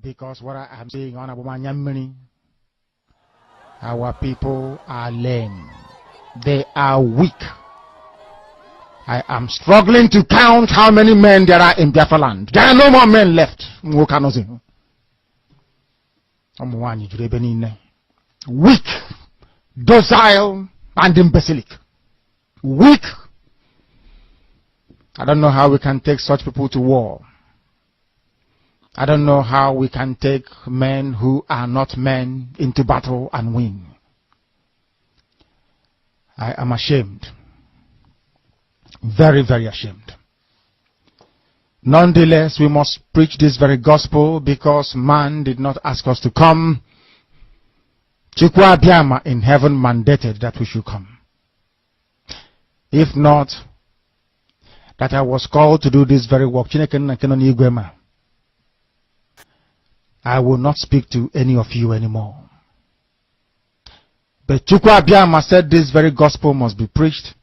Because what I am saying on Abumanyamini, our people are lame. They are weak. I am struggling to count how many men there are in Biafra land. There are no more men left. Weak, docile, and imbecilic. Weak. I don't know how we can take such people to war. I don't know how we can take men who are not men into battle and win. I am ashamed. Very, very ashamed. Nonetheless, we must preach this very gospel because man did not ask us to come. Chukwu Abiyama in heaven mandated that we should come. If not, that I was called to do this very work, I will not speak to any of you anymore. But Chukwu Abiyama said this very gospel must be preached,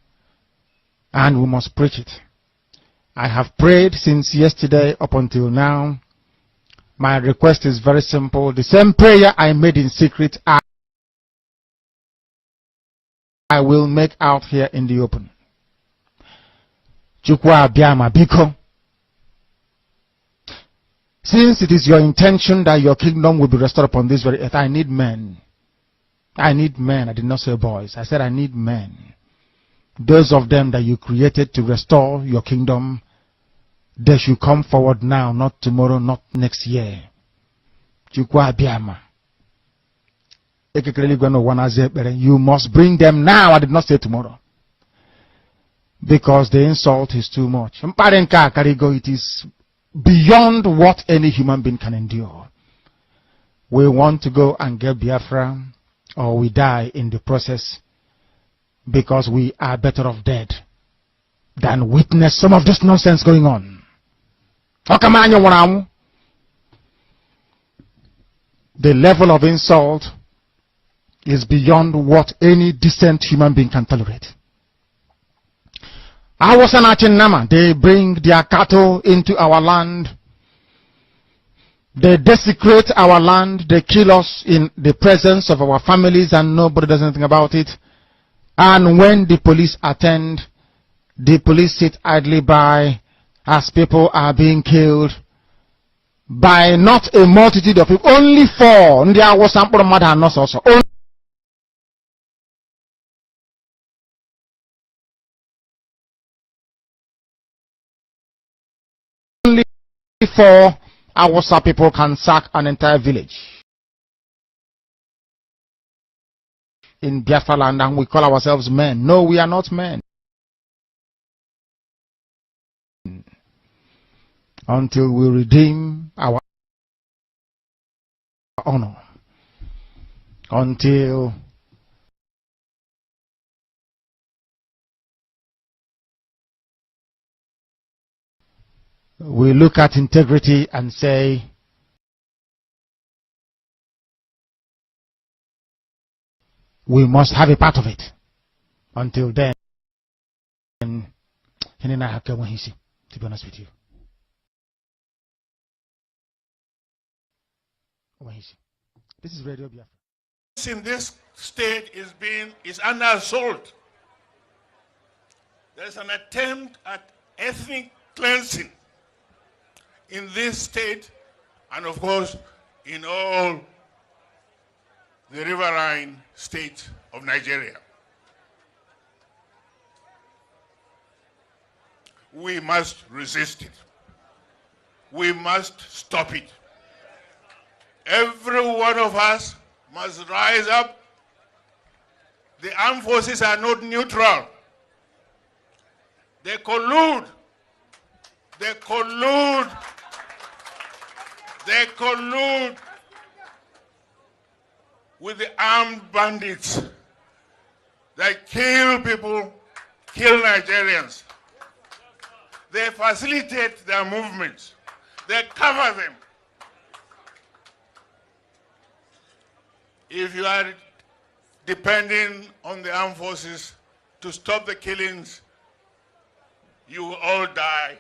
and we must preach it. I have prayed since yesterday up until now. My request is very simple. The same prayer I made in secret, I will make out here in the open. Chukwu Abiyama biko. Since it is your intention that your kingdom will be restored upon this very earth, I need men. I need men. I did not say boys. I said I need men. Those of them that you created to restore your kingdom, they should come forward now, not tomorrow, not next year. Chukwu Abiyama. You must bring them now. I did not say tomorrow. Because the insult is too much. It is beyond what any human being can endure. We want to go and get Biafra, or we die in the process, because we are better off dead than witness some of this nonsense going on. The level of insult is beyond what any decent human being can tolerate. They bring their cattle into our land. They desecrate our land. They kill us in the presence of our families and nobody does anything about it. And when the police attend, the police sit idly by as people are being killed by not a multitude of people, only four. Only four Awasa people can sack an entire village in Biafra land, and we call ourselves men. No, we are not men. Until we redeem our honor. Until we look at integrity and say, we must have a part of it. Until then, to be honest with you. This is Radio Biafra. In this state is under assault. There's an attempt at ethnic cleansing in this state, and of course in all the riverine states of Nigeria. We must resist it. We must stop it. Every one of us must rise up. The armed forces are not neutral. They collude. They collude. They collude with the armed bandits that kill people, kill Nigerians. They facilitate their movements. They cover them. If you are depending on the armed forces to stop the killings, you will all die.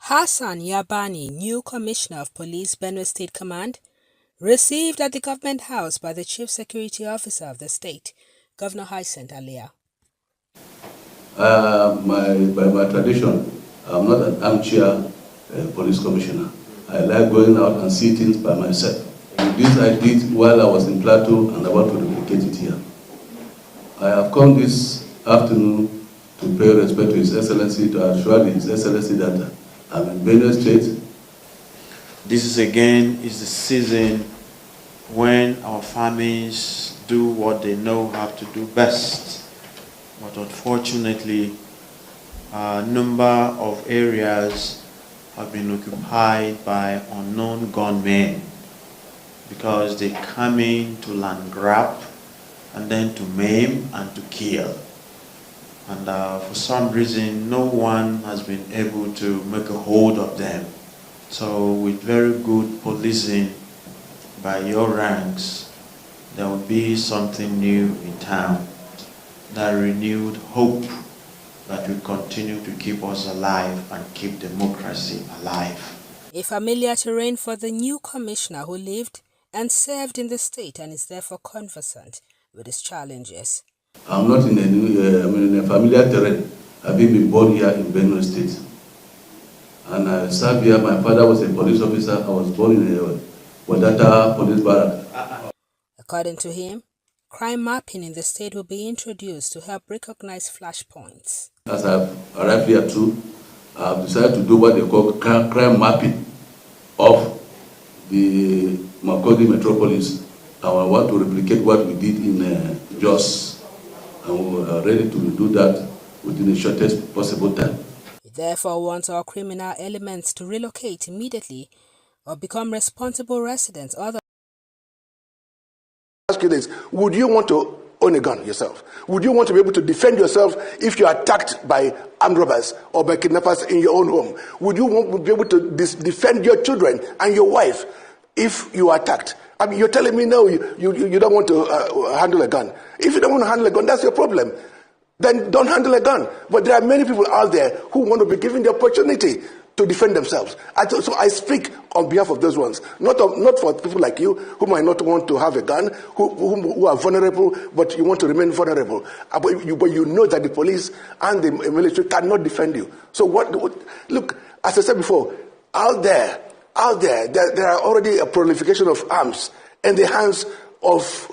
Hassan Yabani, new Commissioner of Police, Benue State Command, received at the Government House by the Chief Security Officer of the state, Governor Hyacinth Alia. By my tradition, I'm not an armchair police commissioner. I like going out and see things by myself. This I did while I was in Plateau and I want to replicate it here. I have come this afternoon to pay respect to His Excellency, to assure His Excellency that I'm in Benue State. This is the season when our farmers do what they know how to do best. But unfortunately, a number of areas have been occupied by unknown gunmen because they come in to land grab and then to maim and to kill. And for some reason, no one has been able to make a hold of them. So with very good policing by your ranks, there will be something new in town. That renewed hope that will continue to keep us alive and keep democracy alive. A familiar terrain for the new commissioner who lived and served in the state and is therefore conversant with its challenges. I'm not in a familiar terrain. I've been born here in Benue State. And I served here. My father was a police officer. I was born in a Wadata police barrack. According to him, crime mapping in the state will be introduced to help recognize flashpoints. As I've arrived here too, I've decided to do what they call crime mapping of the Makurdi metropolis. I want to replicate what we did in Jos, and we are ready to do that within the shortest possible time. He therefore wants all criminal elements to relocate immediately or become responsible residents. Ask you this: would you want to own a gun yourself? Would you want to be able to defend yourself if you are attacked by armed robbers or by kidnappers in your own home? Would you want to be able to defend your children and your wife if you are attacked? I mean, you're telling me no, you don't want to handle a gun. If you don't want to handle a gun, that's your problem. Then don't handle a gun. But there are many people out there who want to be given the opportunity to defend themselves. So I speak on behalf of those ones, not for people like you who might not want to have a gun, who are vulnerable, but you want to remain vulnerable. But you know that the police and the military cannot defend you. So look, as I said before, out there, there are already a proliferation of arms in the hands of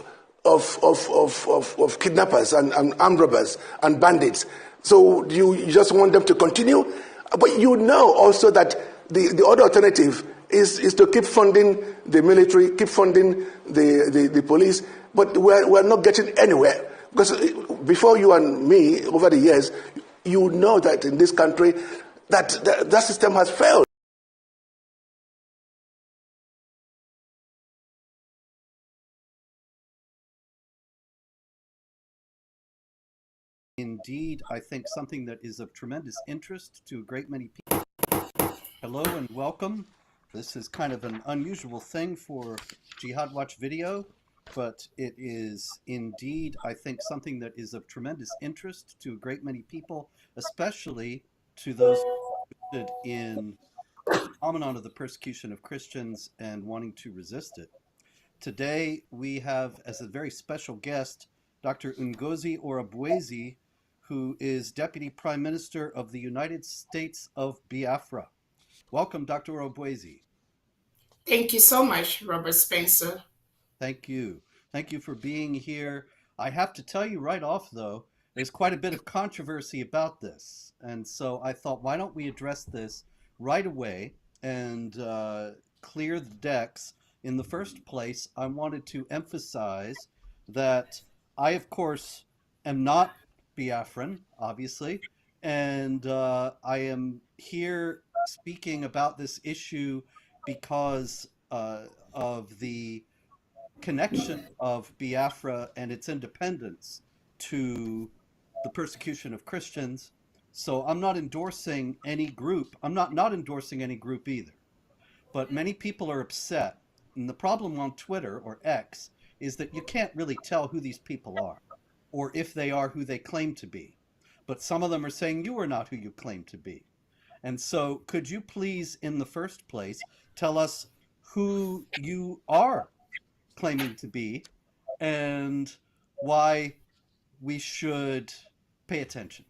kidnappers and armed robbers and bandits. So you just want them to continue? But you know also that the other alternative is to keep funding the military, keep funding the police, but we're not getting anywhere. Because before you and me, over the years, you know that in this country, that system has failed. Indeed, I think something that is of tremendous interest to a great many people. Hello and welcome. This is kind of an unusual thing for Jihad Watch video, but it is indeed, I think, something that is of tremendous interest to a great many people, especially to those interested in the phenomenon of the persecution of Christians and wanting to resist it. Today, we have as a very special guest, Dr. Ngozi Orabwezi, who is Deputy Prime Minister of the United States of Biafra. Welcome, Dr. Orabwezi. Thank you so much, Robert Spencer. Thank you. Thank you for being here. I have to tell you right off, though, there's quite a bit of controversy about this. And so I thought, why don't we address this right away and clear the decks. In the first place, I wanted to emphasize that I, of course, am not Biafran, obviously, and I am here speaking about this issue because of the connection of Biafra and its independence to the persecution of Christians. So I'm not endorsing any group. I'm not endorsing any group either. But many people are upset. And the problem on Twitter or X is that you can't really tell who these people are or if they are who they claim to be. But some of them are saying you are not who you claim to be. And so, could you please, in the first place, tell us who you are claiming to be and why we should pay attention?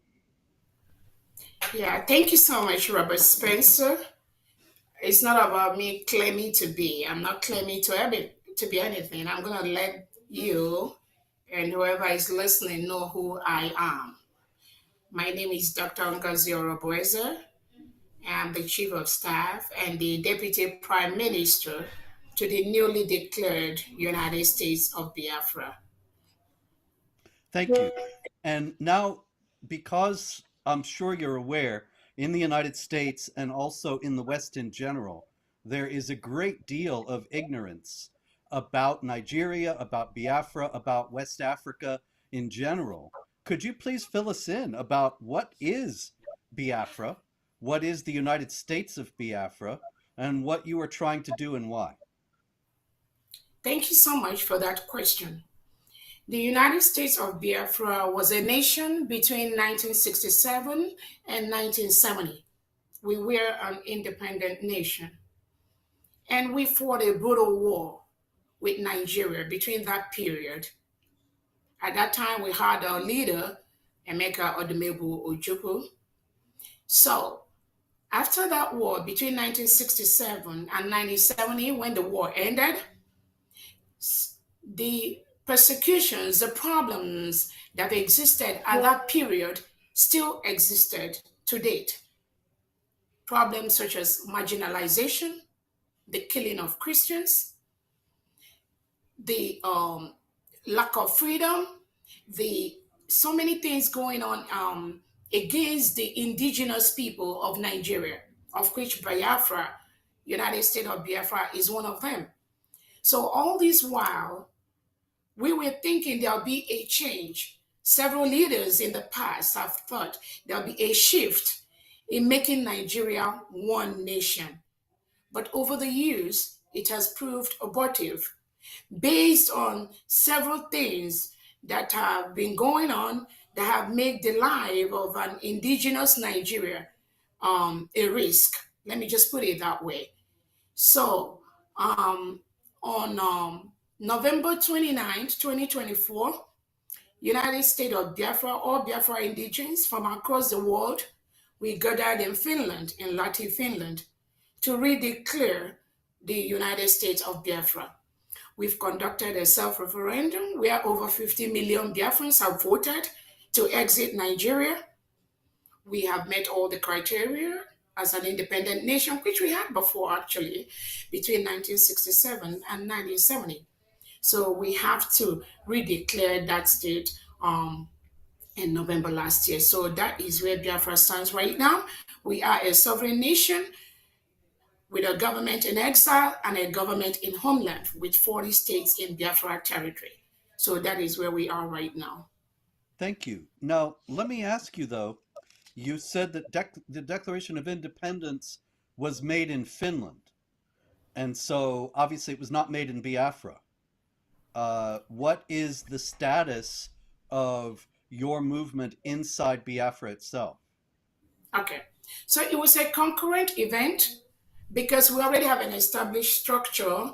Yeah, thank you so much, Robert Spencer. It's not about me claiming to be. I'm not claiming to be anything. I'm gonna let you and whoever is listening know who I am. My name is Dr. Ngazio Roboeza. I'm the Chief of Staff and the Deputy Prime Minister to the newly declared United States of Biafra. Thank you. And now, because I'm sure you're aware, in the United States and also in the West in general, there is a great deal of ignorance about Nigeria, about Biafra, about West Africa in general. Could you please fill us in about what is Biafra, what is the United States of Biafra, and what you are trying to do and why? Thank you so much for that question. The United States of Biafra was a nation between 1967 and 1970. We were an independent nation. And we fought a brutal war with Nigeria between that period. At that time, we had our leader, Emeka Odumebu Ojukwu. So, after that war between 1967 and 1970, when the war ended, the persecutions, the problems that existed at that period still existed to date. Problems such as marginalization, the killing of Christians, the lack of freedom, the so many things going on against the indigenous people of Nigeria, of which Biafra, United States of Biafra, is one of them. So all this while, we were thinking there'll be a change. Several leaders in the past have thought there'll be a shift in making Nigeria one nation. But over the years, it has proved abortive based on several things that have been going on that have made the life of an indigenous Nigeria a risk. Let me just put it that way. So, on November 29th, 2024, United States of Biafra, all Biafra indigenes from across the world, we gathered in Finland, in Lahti, Finland, to redeclare the United States of Biafra. We've conducted a self-referendum where over 50 million Biafrans have voted to exit Nigeria. We have met all the criteria as an independent nation, which we had before actually, between 1967 and 1970. So we have to redeclare that state in November last year. So that is where Biafra stands right now. We are a sovereign nation with a government in exile and a government in homeland with 40 states in Biafra territory. So that is where we are right now. Thank you. Now, let me ask you though, you said that the Declaration of Independence was made in Finland. And so obviously it was not made in Biafra. What is the status of your movement inside Biafra itself? Okay. So it was a concurrent event because we already have an established structure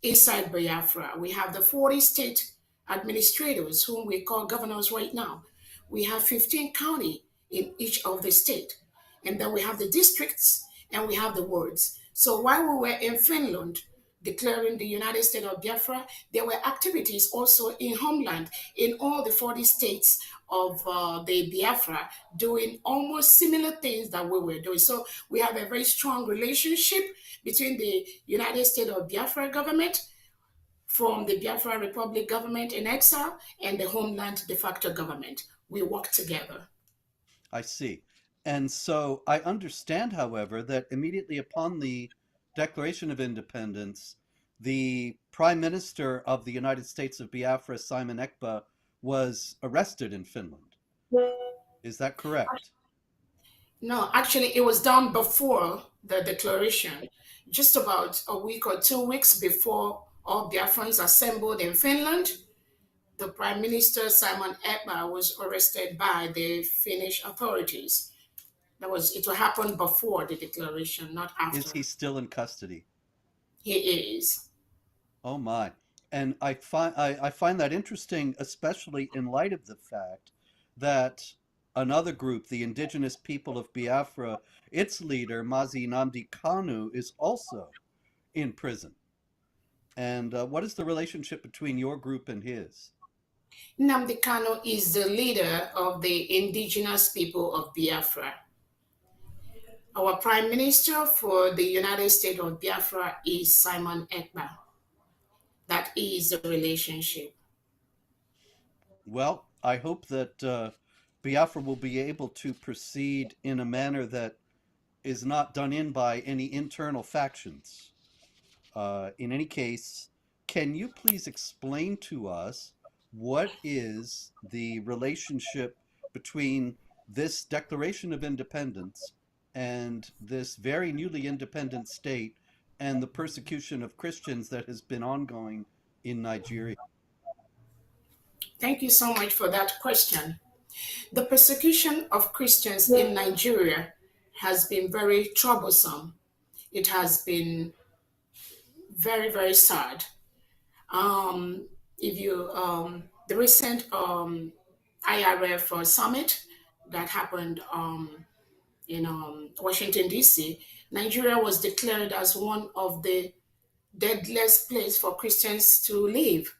inside Biafra. We have the 40 state administrators, whom we call governors right now. We have 15 county in each of the state. And then we have the districts and we have the wards. So while we were in Finland declaring the United States of Biafra, there were activities also in homeland in all the 40 states of the Biafra doing almost similar things that we were doing. So we have a very strong relationship between the United States of Biafra government from the Biafra Republic government in exile and the homeland de facto government. We work together. I see. And so I understand, however, that immediately upon the Declaration of Independence, the Prime Minister of the United States of Biafra, Simon Ekpa, was arrested in Finland. Is that correct? No, actually, it was done before the declaration, just about a week or 2 weeks before all Biafrans assembled in Finland. The Prime Minister, Simon Ekpa, was arrested by the Finnish authorities. It will happen before the declaration, not Is after. he still in custody? He is. Oh my. And I find that interesting, especially in light of the fact that another group, the indigenous people of Biafra, its leader, Mazi Nnamdi Kanu, is also in prison. And what is the relationship between your group and his? Nnamdi Kanu is the leader of the indigenous people of Biafra. Our prime minister for the United States of Biafra is Simon Ekpa. That is the relationship. Well, I hope that Biafra will be able to proceed in a manner that is not done in by any internal factions. In any case, can you please explain to us what is the relationship between this Declaration of Independence and this very newly independent state and the persecution of Christians that has been ongoing in Nigeria? Thank you so much for that question. The persecution of Christians in Nigeria has been very troublesome. It has been very, very sad. If you The recent IRF summit that happened in Washington D.C., Nigeria was declared as one of the deadliest place for Christians to live,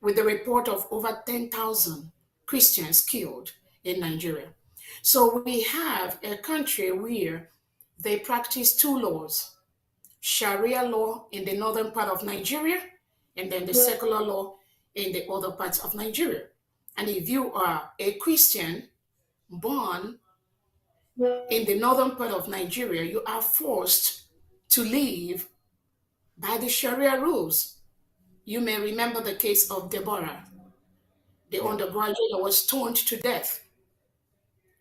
with a report of over 10,000 Christians killed in Nigeria. So we have a country where they practice two laws: Sharia law in the northern part of Nigeria, and then the secular law in the other parts of Nigeria. And if you are a Christian born in the northern part of Nigeria, you are forced to live by the Sharia rules. You may remember the case of Deborah, the Yeah. undergraduate that was stoned to death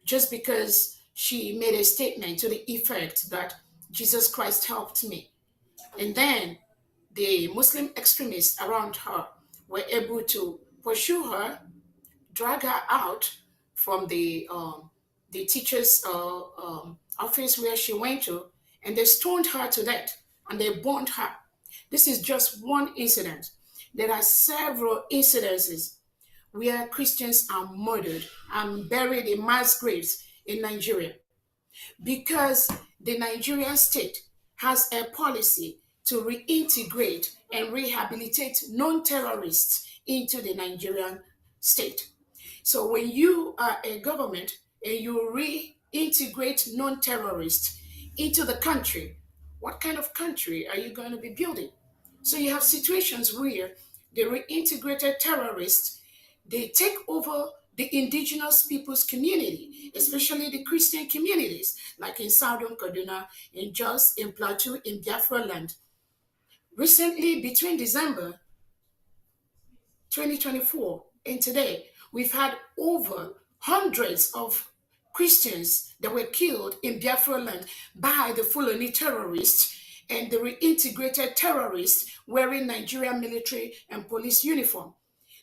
just because she made a statement to the effect that Jesus Christ helped me. And then the Muslim extremists around her were able to pursue her, drag her out from the teacher's office where she went to, and they stoned her to death and they burned her. This is just one incident. There are several incidences where Christians are murdered and buried in mass graves in Nigeria because the Nigerian state has a policy to reintegrate and rehabilitate non terrorists into the Nigerian state. So when you are a government and you reintegrate non terrorists into the country, what kind of country are you going to be building? So you have situations where the reintegrated terrorists, they take over the indigenous people's community, especially the Christian communities, like in Southern Kaduna, in Jos, in Plateau, in Biafra land. Recently, between December 2024 and today, we've had over hundreds of Christians that were killed in Biafra land by the Fulani terrorists and the reintegrated terrorists wearing Nigerian military and police uniform.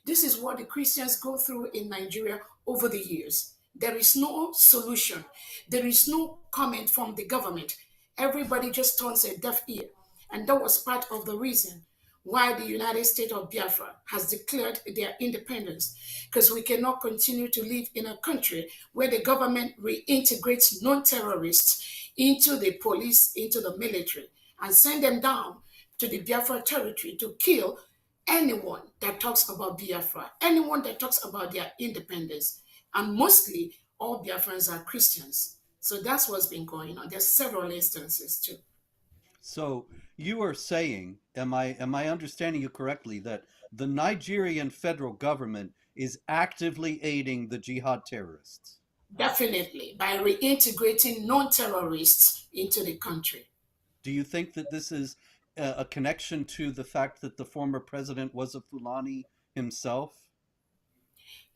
This is what the Christians go through in Nigeria over the years. There is no solution. There is no comment from the government. Everybody just turns a deaf ear. And that was part of the reason why the United States of Biafra has declared their independence. Because we cannot continue to live in a country where the government reintegrates non terrorists into the police, into the military, and send them down to the Biafra territory to kill anyone that talks about Biafra, anyone that talks about their independence. And mostly all Biafrans are Christians. So that's what's been going on. There's several instances too. So you are saying, am I understanding you correctly, that the Nigerian federal government is actively aiding the jihad terrorists? Definitely, by reintegrating non terrorists into the country. Do you think that this is a connection to the fact that the former president was a Fulani himself?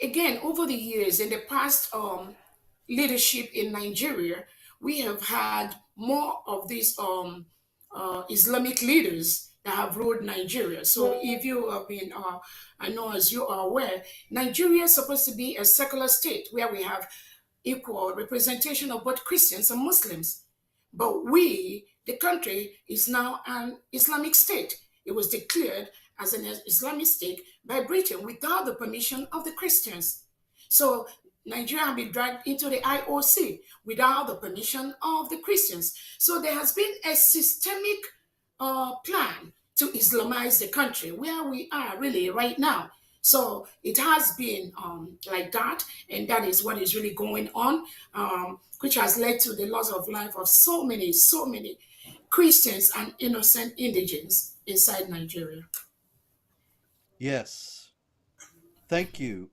Again, over the years, in the past leadership in Nigeria, we have had more of these Islamic leaders that have ruled Nigeria. So if you have been, I know as you are aware, Nigeria is supposed to be a secular state where we have equal representation of both Christians and Muslims. But we, the country, is now an Islamic state. It was declared as an Islamic state by Britain without the permission of the Christians. So Nigeria has been dragged into the IOC without the permission of the Christians. So there has been a systemic plan to Islamize the country where we are really right now. So it has been like that, and that is what is really going on, which has led to the loss of life of so many Christians and innocent indigents inside Nigeria. Yes. Thank you.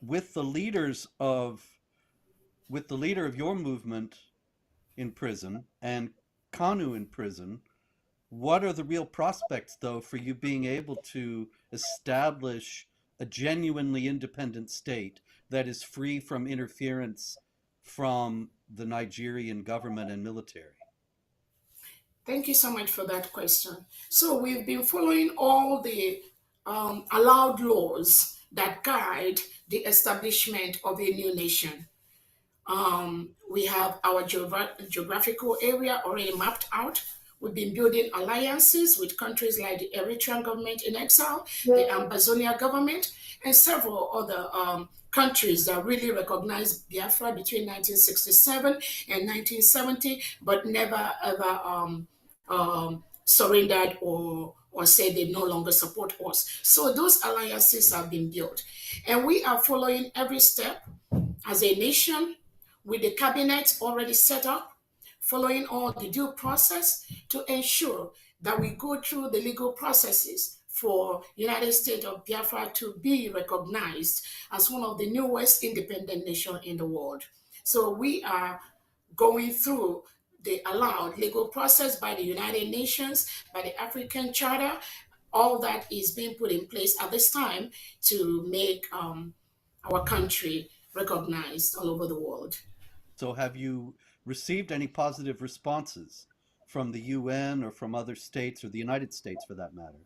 With the leader of your movement in prison and Kanu in prison, what are the real prospects, though, for you being able to establish a genuinely independent state that is free from interference from the Nigerian government and military? Thank you so much for that question. So we've been following all the allowed laws that guide the establishment of a new nation. We have our geographical area already mapped out. We've been building alliances with countries like the Eritrean government in exile, the Ambazonia government, and several other countries that really recognized Biafra between 1967 and 1970, but never ever surrendered or said they no longer support us. So those alliances have been built. And we are following every step as a nation with the cabinet already set up, following all the due process to ensure that we go through the legal processes for United States of Biafra to be recognized as one of the newest independent nations in the world. So we are going through the allowed legal process by the United Nations, by the African Charter. All that is being put in place at this time to make our country recognized all over the world. So have you received any positive responses from the UN or from other states or the United States for that matter?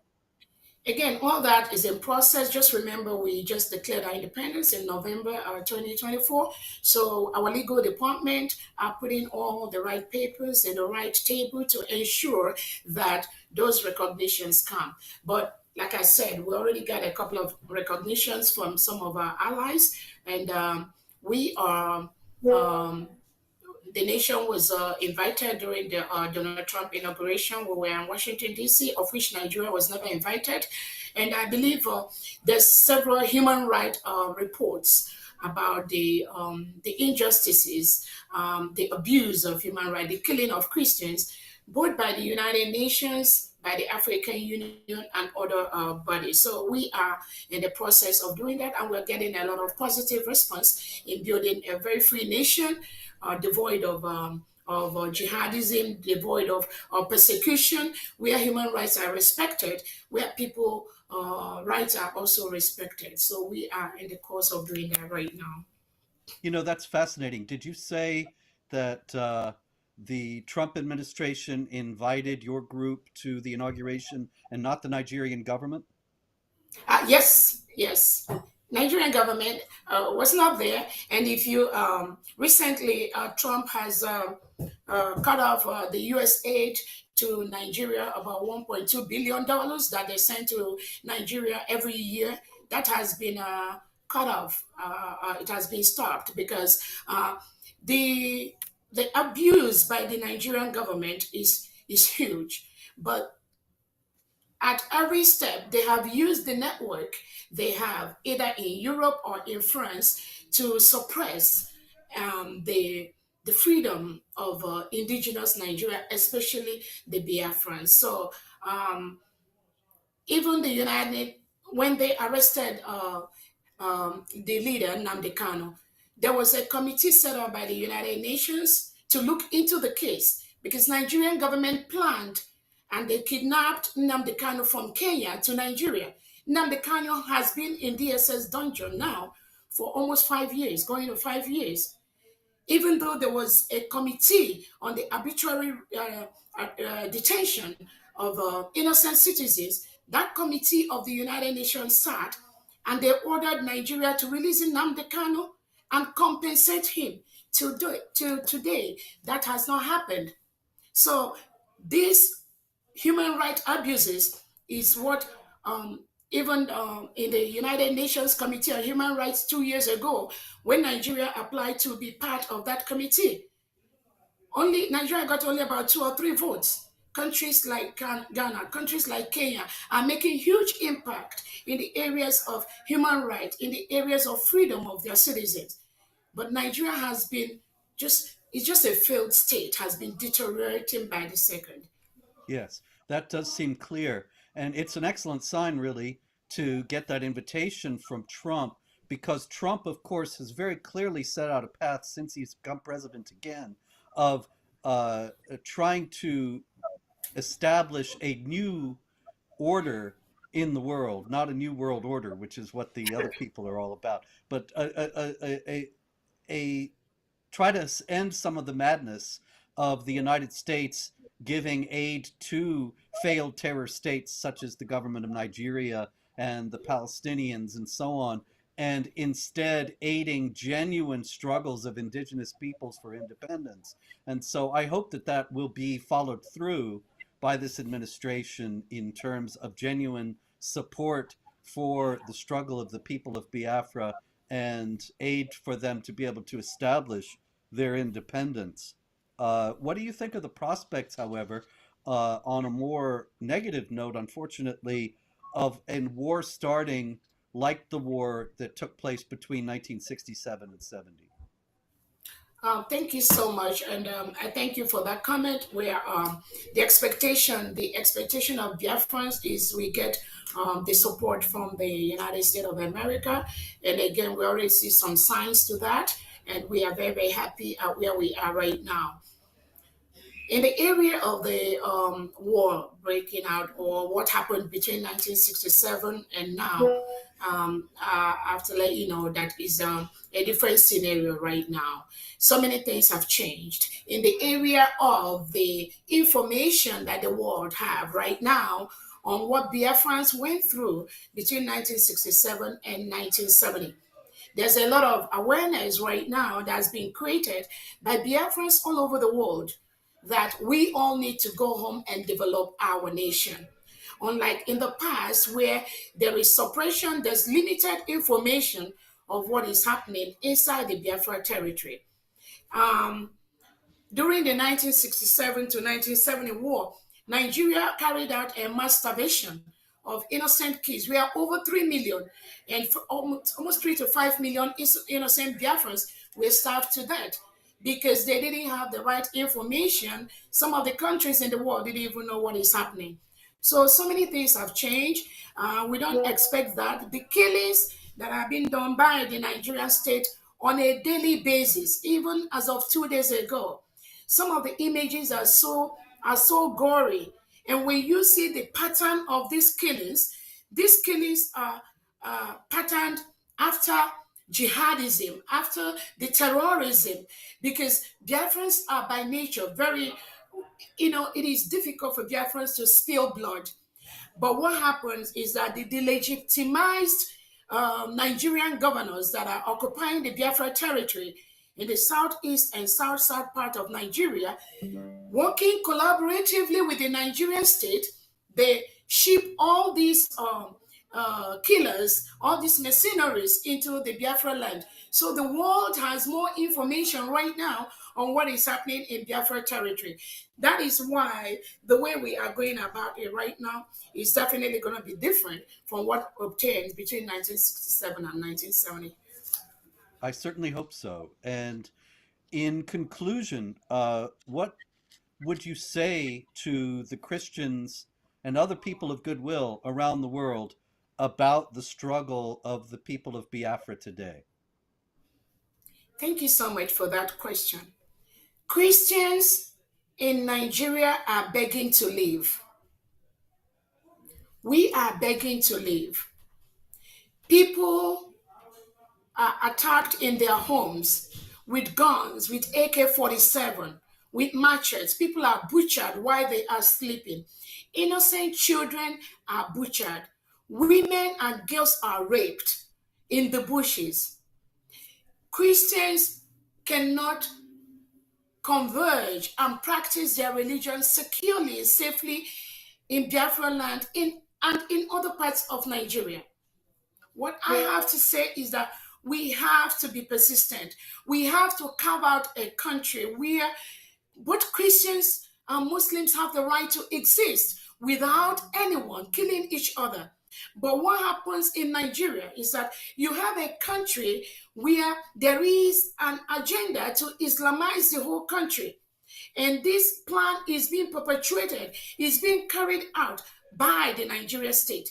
Again, all that is in process. Just remember, we just declared our independence in November 2024. So our legal department are putting all the right papers in the right table to ensure that those recognitions come. But like I said, we already got a couple of recognitions from some of our allies, and we are the nation was invited during the Donald Trump inauguration. We were in Washington, D.C., of which Nigeria was never invited. And I believe there's several human rights reports about the injustices, the abuse of human rights, the killing of Christians, both by the United Nations, by the African Union, and other bodies. So we are in the process of doing that, and we're getting a lot of positive response in building a very free nation, devoid of jihadism, devoid of persecution, where human rights are respected, where people rights are also respected. So we are in the course of doing that right now. You know, that's fascinating. Did you say that the Trump administration invited your group to the inauguration and not the Nigerian government? Yes. Nigerian government was not there. And if you recently, Trump has cut off the U.S. aid to Nigeria, about $1.2 billion that they send to Nigeria every year. That has been cut off. It has been stopped because the abuse by the Nigerian government is huge. But at every step, they have used the network they have either in Europe or in France to suppress the freedom of indigenous Nigeria, especially the Biafrans. So even the United, when they arrested the leader, Nnamdi Kanu, there was a committee set up by the United Nations to look into the case because Nigerian government planned and they kidnapped Nnamdi Kanu from Kenya to Nigeria. Nnamdi Kanu has been in DSS dungeon now for almost 5 years, going to 5 years. Even though there was a committee on the arbitrary detention of innocent citizens, that committee of the United Nations sat and they ordered Nigeria to release Nnamdi Kanu and compensate him. To today, that has not happened. So these human rights abuses is what even in the United Nations Committee on Human Rights 2 years ago, when Nigeria applied to be part of that committee, only Nigeria got only about 2 or 3 votes. Countries like Ghana, countries like Kenya are making huge impact in the areas of human rights, in the areas of freedom of their citizens. But Nigeria has been it's just a failed state, has been deteriorating by the second. Yes, that does seem clear. And it's an excellent sign, really, to get that invitation from Trump, because Trump, of course, has very clearly set out a path since he's become president again of trying to establish a new order in the world, not a new world order, which is what the other people are all about, but a try to end some of the madness of the United States giving aid to failed terror states such as the government of Nigeria and the Palestinians and so on, and instead aiding genuine struggles of indigenous peoples for independence. And so I hope that that will be followed through by this administration in terms of genuine support for the struggle of the people of Biafra and aid for them to be able to establish their independence. What do you think of the prospects, however, on a more negative note, unfortunately, of a war starting like the war that took place between 1967 and 70? Thank you so much, and I thank you for that comment. Where the expectation of Biafrans is we get the support from the United States of America, and again, we already see some signs to that, and we are very, very happy at where we are right now. In the area of the war breaking out, or what happened between 1967 and now, I have to let you know that is a different scenario right now. So many things have changed in the area of the information that the world have right now on what Biafrans went through between 1967 and 1970. There's a lot of awareness right now that's being created by Biafrans all over the world that we all need to go home and develop our nation. Unlike in the past, where there is suppression, there's limited information of what is happening inside the Biafra territory. Um, During the 1967 to 1970 war, Nigeria carried out a mass starvation of innocent kids. We are over 3 million, and almost 3 to 5 million innocent Biafrans were starved to death because they didn't have the right information. Some of the countries in the world didn't even know what is happening. So many things have changed. We don't expect that. The killings that are being done by the Nigerian state on a daily basis, even as of 2 days ago, some of the images are so gory. And when you see the pattern of these killings are patterned after jihadism, after the terrorism, because Biafrans are by nature very, it is difficult for Biafrans to spill blood. But what happens is that the delegitimized Nigerian governors that are occupying the Biafra territory in the southeast and south part of Nigeria, working collaboratively with the Nigerian state, they ship all these killers, all these mercenaries into the Biafra land. So the world has more information right now on what is happening in Biafra territory. That is why the way we are going about it right now is definitely going to be different from what obtained between 1967 and 1970. I certainly hope so. And in conclusion, what would you say to the Christians and other people of goodwill around the world about the struggle of the people of Biafra today? Thank you so much for that question. Christians in Nigeria are begging to leave. We are begging to leave. People are attacked in their homes with guns, with AK-47, with machetes. People are butchered while they are sleeping. Innocent children are butchered. Women and girls are raped in the bushes. Christians cannot converge and practice their religion securely and safely in Biafra land and in other parts of Nigeria. What I have to say is that we have to be persistent. We have to carve out a country where both Christians and Muslims have the right to exist without anyone killing each other. But what happens in Nigeria is that you have a country where there is an agenda to Islamize the whole country. And this plan is being perpetuated, is being carried out by the Nigeria state.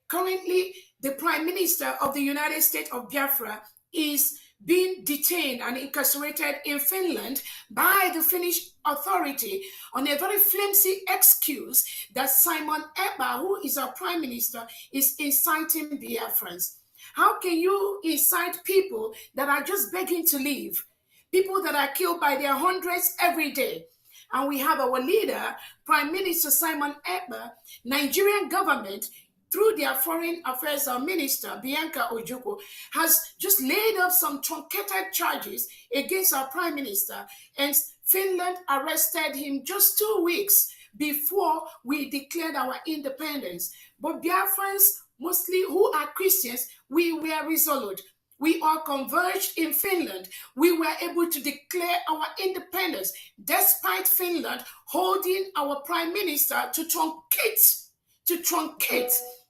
Currently, the Prime Minister of the United States of Biafra is being detained and incarcerated in Finland by the Finnish authority on a very flimsy excuse that Simon Ekpa, who is our Prime Minister, is inciting Biafrans. How can you incite people that are just begging to leave? People that are killed by their hundreds every day. And we have our leader, Prime Minister Simon Ekpa, Nigerian government, through their foreign affairs minister, Bianca Ojukwu, has just laid up some truncated charges against our prime minister, and Finland arrested him just 2 weeks before we declared our independence. But Biafrans, mostly who are Christians, we were resolute. We all converged in Finland. We were able to declare our independence despite Finland holding our prime minister to truncate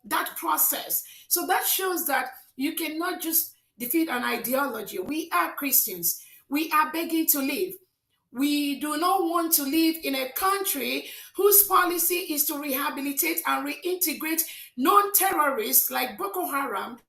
that process. So that shows that you cannot just defeat an ideology. We are Christians. We are begging to live. We do not want to live in a country whose policy is to rehabilitate and reintegrate non-terrorists like Boko Haram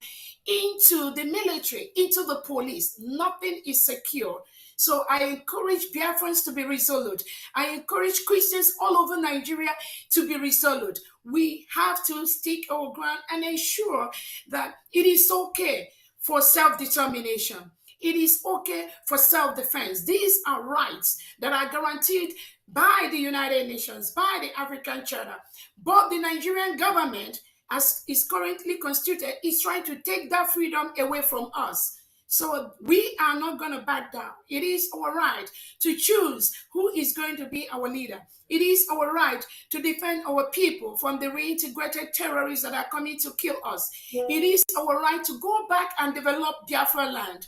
into the military, into the police. Nothing is secure. So I encourage Biafrans to be resolute. I encourage Christians all over Nigeria to be resolute. We have to stick our ground and ensure that it is okay for self-determination. It is okay for self-defense. These are rights that are guaranteed by the United Nations, by the African Charter. But the Nigerian government, as is currently constituted, is trying to take that freedom away from us. So we are not going to back down. It is our right to choose who is going to be our leader. It is our right to defend our people from the reintegrated terrorists that are coming to kill us. It is our right to go back and develop Biafra land.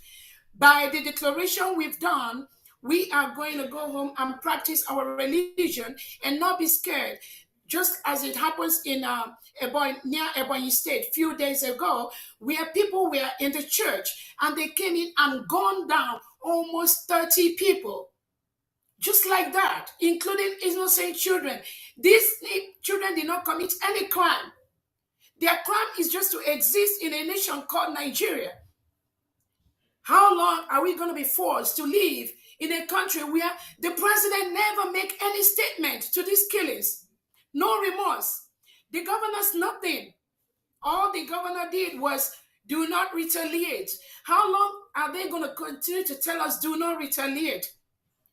By the declaration we've done, we are going to go home and practice our religion and not be scared. Just as it happens in near Ebonyi State a few days ago, where people were in the church and they came in and gunned down almost 30 people. Just like that, including innocent children. These children did not commit any crime. Their crime is just to exist in a nation called Nigeria. How long are we going to be forced to live in a country where the president never make any statement to these killings? No remorse. The governor's nothing. All the governor did was do not retaliate. How long are they going to continue to tell us do not retaliate?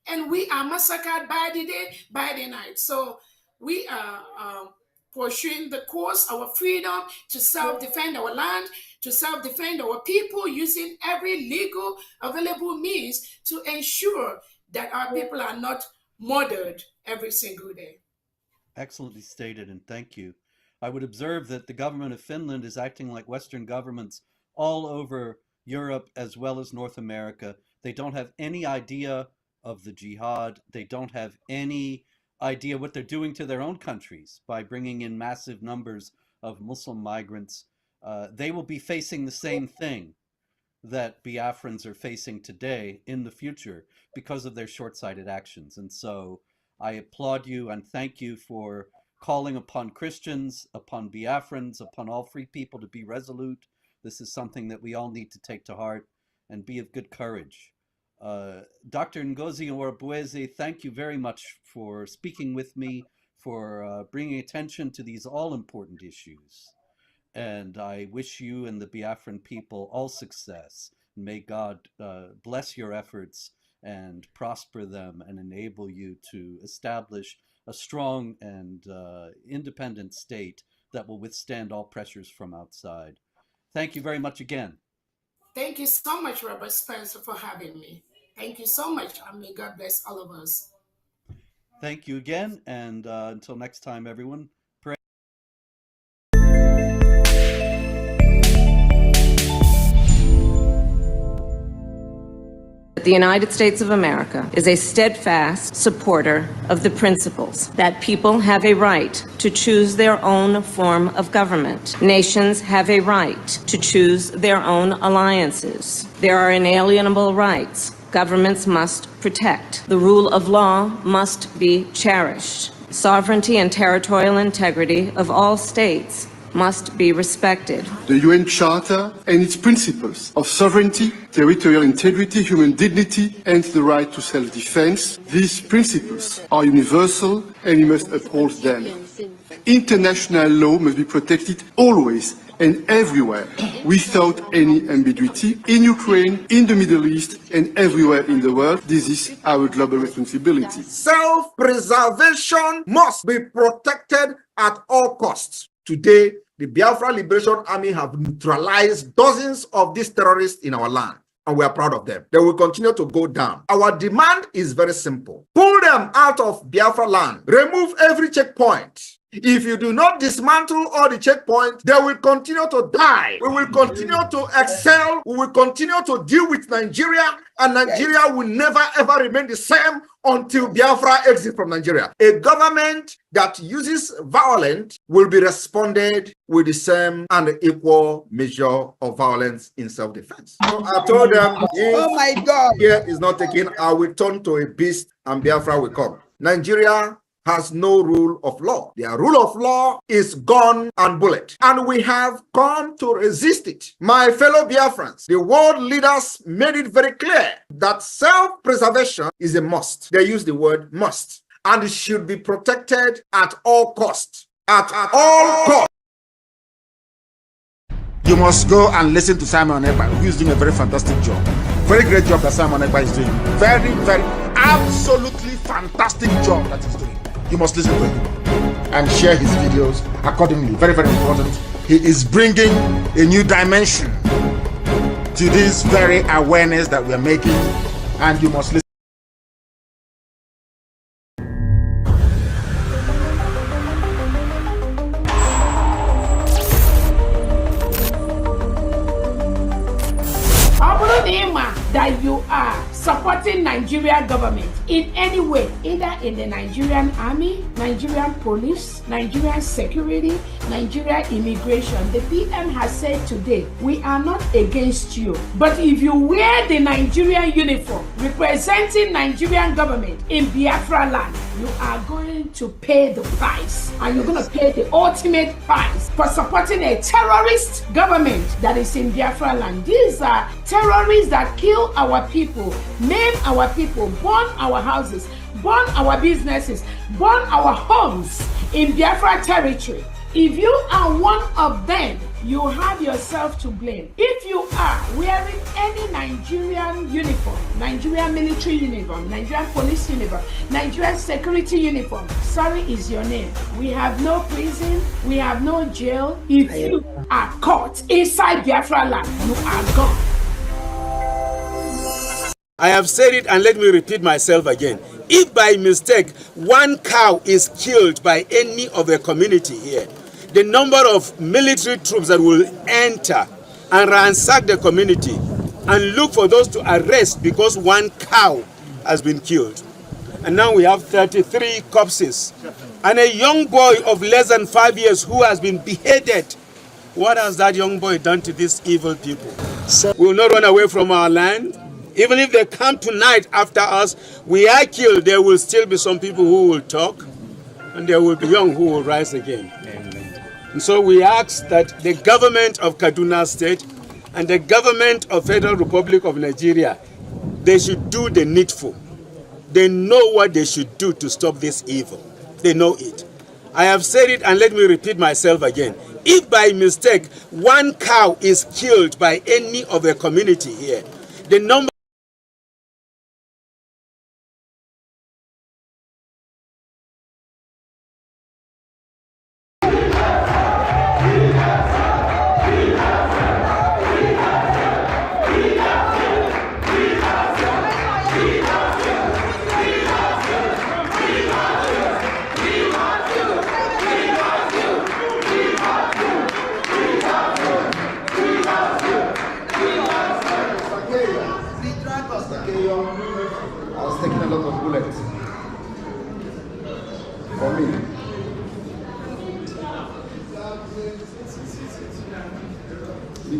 And we are massacred by the day, by the night. So we are pursuing the course, our freedom to self-defend our land, to self-defend our people, using every legal available means to ensure that our people are not murdered every single day. Excellently stated, and thank you. I would observe that the government of Finland is acting like Western governments all over Europe as well as North America. They don't have any idea of the jihad. They don't have any idea what they're doing to their own countries by bringing in massive numbers of Muslim migrants. They will be facing the same thing that Biafrans are facing today in the future because of their short-sighted actions. And so I applaud you and thank you for calling upon Christians, upon Biafrans, upon all free people to be resolute. This is something that we all need to take to heart and be of good courage. Dr. Ngozi Orbueze, thank you very much for speaking with me, for bringing attention to these all-important issues. And I wish you and the Biafran people all success. May God bless your efforts and prosper them and enable you to establish a strong and independent state that will withstand all pressures from outside. Thank you very much again. Thank you so much, Robert Spencer, for having me. Thank you so much, and may God bless all of us. Thank you again, and until next time, everyone. Pray. The United States of America is a steadfast supporter of the principles that people have a right to choose their own form of government. Nations have a right to choose their own alliances. There are inalienable rights governments must protect. The rule of law must be cherished. Sovereignty and territorial integrity of all states must be respected. The UN Charter and its principles of sovereignty, territorial integrity, human dignity, and the right to self-defense, these principles are universal and we must uphold them. International law must be protected always and everywhere, without any ambiguity, in Ukraine, in the Middle East, and everywhere in the world. This is our global responsibility. Self-preservation must be protected at all costs. Today, the Biafra Liberation Army have neutralized dozens of these terrorists in our land, and we are proud of them. They will continue to go down. Our demand is very simple. Pull them out of Biafra land. Remove every checkpoint. If you do not dismantle all the checkpoints, they will continue to die. We will continue to excel. We will continue to deal with Nigeria, and Nigeria will never ever remain the same until Biafra exits from Nigeria. A government that uses violence will be responded with the same and equal measure of violence in self-defense. So I told them, oh my God, here is not taken, I will turn to a beast and Biafra will come. Nigeria has no rule of law. Their rule of law is gun and bullet. And we have come to resist it. My fellow Biafrans, the world leaders made it very clear that self-preservation is a must. They use the word must. And it should be protected at all costs. At all costs. You must go and listen to Simon Ekpa, who is doing a very fantastic job. Very great job that Simon Ekpa is doing. Very, very, absolutely fantastic job that he's doing. You must listen to him and share his videos accordingly. Very, very important. He is bringing a new dimension to this very awareness that we are making, and you must listen. That you are supporting Nigerian government in any way, either in the Nigerian army, Nigerian police, Nigerian security, Nigerian immigration. The PM has said today, we are not against you, but if you wear the Nigerian uniform representing Nigerian government in Biafra land, you are going to pay the price, and you're going to pay the ultimate price for supporting a terrorist government that is in Biafra land. These are terrorists that kill our people, maim our people, burn our houses, burn our businesses, burn our homes in Biafra territory. If you are one of them, you have yourself to blame. If you are wearing any Nigerian uniform, Nigerian military uniform, Nigerian police uniform, Nigerian security uniform, sorry is your name. We have no prison, we have no jail. If you are caught inside Biafra land, you are gone. I have said it, and let me repeat myself again. If by mistake one cow is killed by any of the community here, the number of military troops that will enter and ransack the community and look for those to arrest because one cow has been killed. And now we have 33 corpses and a young boy of less than 5 years who has been beheaded. What has that young boy done to these evil people? We will not run away from our land. Even if they come tonight after us, we are killed, there will still be some people who will talk, and there will be young who will rise again. And so we ask that the government of Kaduna State and the government of Federal Republic of Nigeria, they should do the needful. They know what they should do to stop this evil. They know it. I have said it, and let me repeat myself again. If by mistake one cow is killed by any of the community here, the number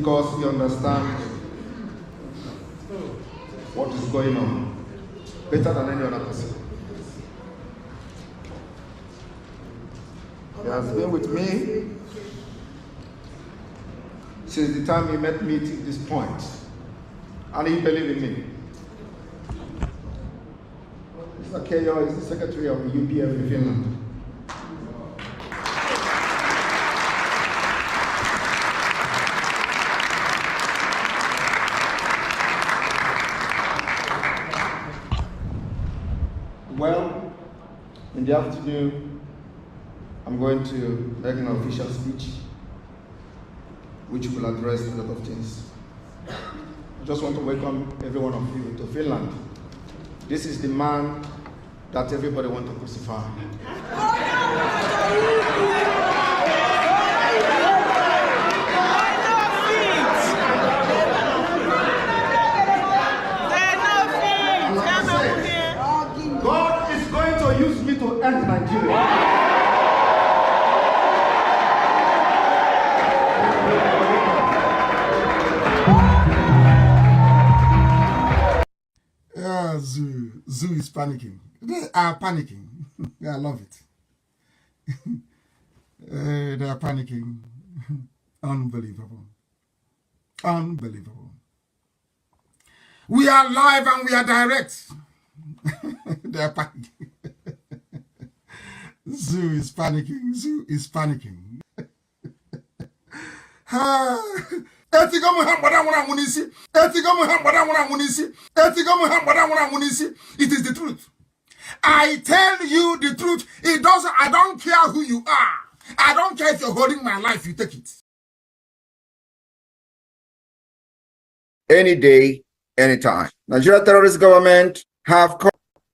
because he understands what is going on better than any other person. He has been with me since the time he met me to this point, and he believed in me. Mr. Keyo is the secretary of the UPF in Finland. Well, in the afternoon, I'm going to make an official speech which will address a lot of things. I just want to welcome every one of you to Finland. This is the man that everybody wants to crucify. God is going to use me to end Nigeria. Zoo is panicking. They are panicking. I love it. They are panicking. Unbelievable. Unbelievable. We are live and we are direct. They are panicking. Zoo is panicking. Zoo is panicking. It is the truth. I tell you the truth. I don't care who you are. I don't care if you're holding my life, you take it. Any day, anytime. Nigeria terrorist government have come.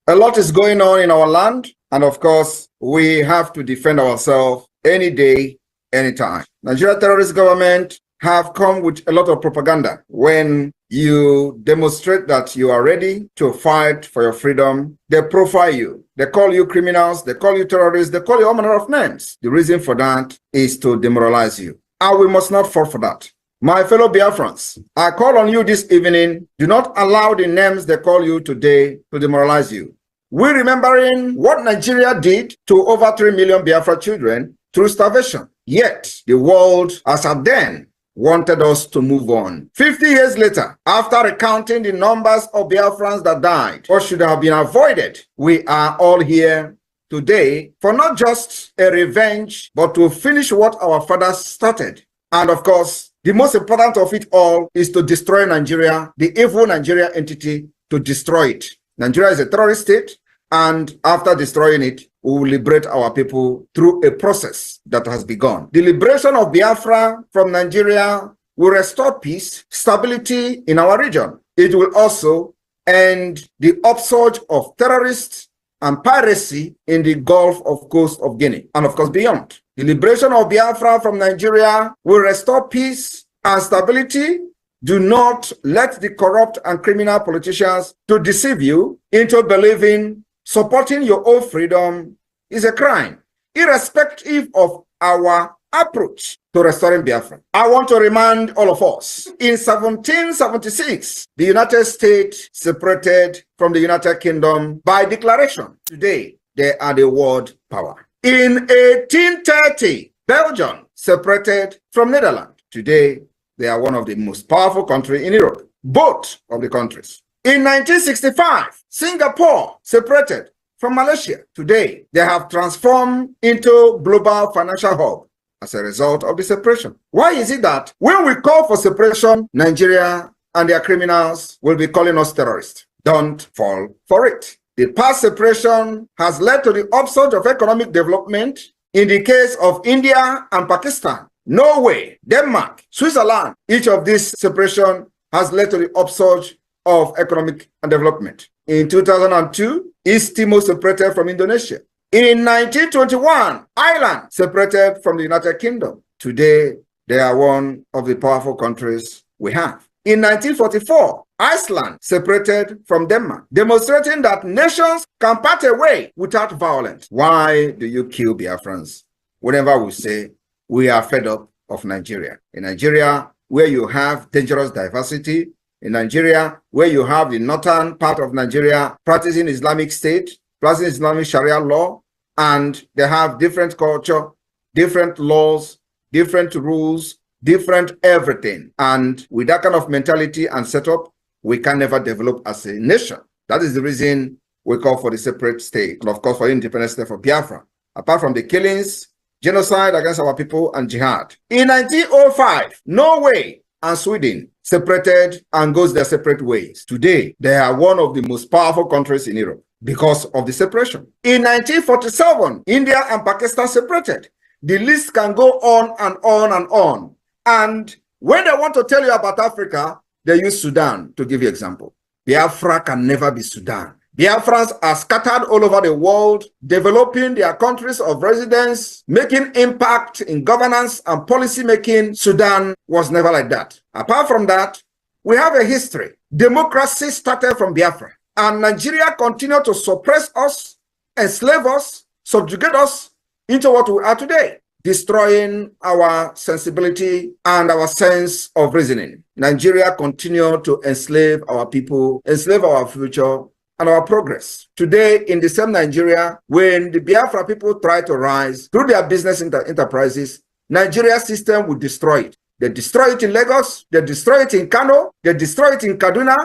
A lot is going on in our land, and of course, we have to defend ourselves any day, anytime. Nigeria terrorist government have come with a lot of propaganda. When you demonstrate that you are ready to fight for your freedom, they profile you. They call you criminals, they call you terrorists, they call you all manner of names. The reason for that is to demoralize you. And we must not fall for that. My fellow Biafrans, I call on you this evening, do not allow the names they call you today to demoralize you. We're remembering what Nigeria did to over 3 million Biafra children through starvation. Yet, the world, as at then, wanted us to move on. 50 years later, after recounting the numbers of Biafrans that died or should have been avoided, we are all here today for not just a revenge, but to finish what our fathers started. And of course, the most important of it all is to destroy Nigeria, the evil Nigeria entity, to destroy it. Nigeria is a terrorist state, and after destroying it, we will liberate our people through a process that has begun. The liberation of Biafra from Nigeria will restore peace, stability in our region. It will also end the upsurge of terrorists and piracy in the Gulf of Coast of Guinea, and of course beyond. The liberation of Biafra from Nigeria will restore peace and stability. Do not let the corrupt and criminal politicians to deceive you into believing supporting your own freedom is a crime, irrespective of our approach to restoring Biafra. I want to remind all of us, in 1776, the United States separated from the United Kingdom by declaration. Today, they are the world power. In 1830, Belgium separated from Netherlands. Today, they are one of the most powerful countries in Europe, both of the countries. In 1965, Singapore separated from Malaysia. Today, they have transformed into global financial hub as a result of the separation. Why is it that when we call for separation, Nigeria and their criminals will be calling us terrorists? Don't fall for it. The past separation has led to the upsurge of economic development in the case of India and Pakistan, Norway, Denmark, Switzerland. Each of these separation has led to the upsurge of economic and development. In 2002, East Timor separated from Indonesia. In 1921, Ireland separated from the United Kingdom. Today, they are one of the powerful countries we have. In 1944, Iceland separated from Denmark, demonstrating that nations can part away without violence. Why do you kill Biafrans? Whenever we say we are fed up of Nigeria. In Nigeria, where you have dangerous diversity, in Nigeria, where you have the northern part of Nigeria practicing Islamic State, practicing Islamic Sharia law, and they have different culture, different laws, different rules, different everything. And with that kind of mentality and setup, we can never develop as a nation. That is the reason we call for the separate state, and of course for independent state for Biafra. Apart from the killings, genocide against our people, and jihad. In 1905, Norway and Sweden separated and goes their separate ways. Today, they are one of the most powerful countries in Europe because of the separation. In 1947, India and Pakistan separated. The list can go on and on and on. And when they want to tell you about Africa, they use Sudan to give you example. Biafra can never be Sudan. Biafrans are scattered all over the world, developing their countries of residence, making impact in governance and policy making. Sudan was never like that. Apart from that, we have a history. Democracy started from Biafra, and Nigeria continued to suppress us, enslave us, subjugate us into what we are today, destroying our sensibility and our sense of reasoning. Nigeria continued to enslave our people, enslave our future, and our progress. Today, in the same Nigeria, when the Biafra people try to rise through their business enterprises, Nigeria system will destroy it. They destroy it in Lagos, they destroy it in Kano, they destroy it in Kaduna,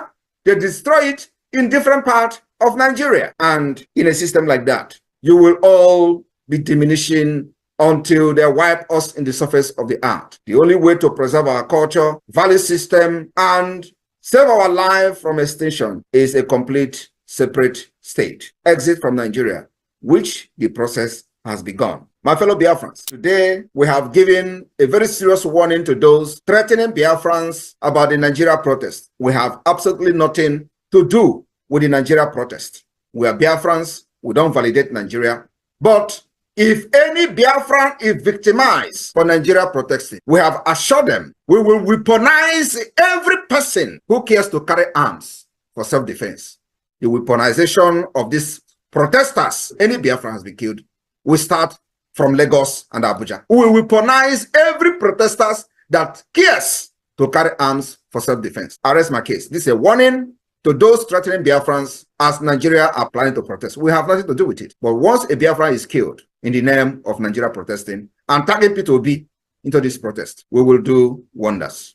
they destroy it in different parts of Nigeria. And in a system like that, you will all be diminishing until they wipe us in the surface of the earth. The only way to preserve our culture, value system, and save our life from extinction is a complete separate state. Exit from Nigeria, which the process has begun. My fellow Biafrans, today we have given a very serious warning to those threatening Biafrans about the Nigeria protest. We have absolutely nothing to do with the Nigeria protest. We are Biafrans, we don't validate Nigeria. But if any Biafran is victimized for Nigeria protesting, we have assured them we will weaponize every person who cares to carry arms for self-defense. The weaponization of these protesters, any Biafran has been killed, will start from Lagos and Abuja. We will weaponize every protester that cares to carry arms for self-defense. I rest my case. This is a warning to those threatening Biafrans as Nigeria are planning to protest. We have nothing to do with it. But once a Biafran is killed in the name of Nigeria protesting and target P2B into this protest, we will do wonders.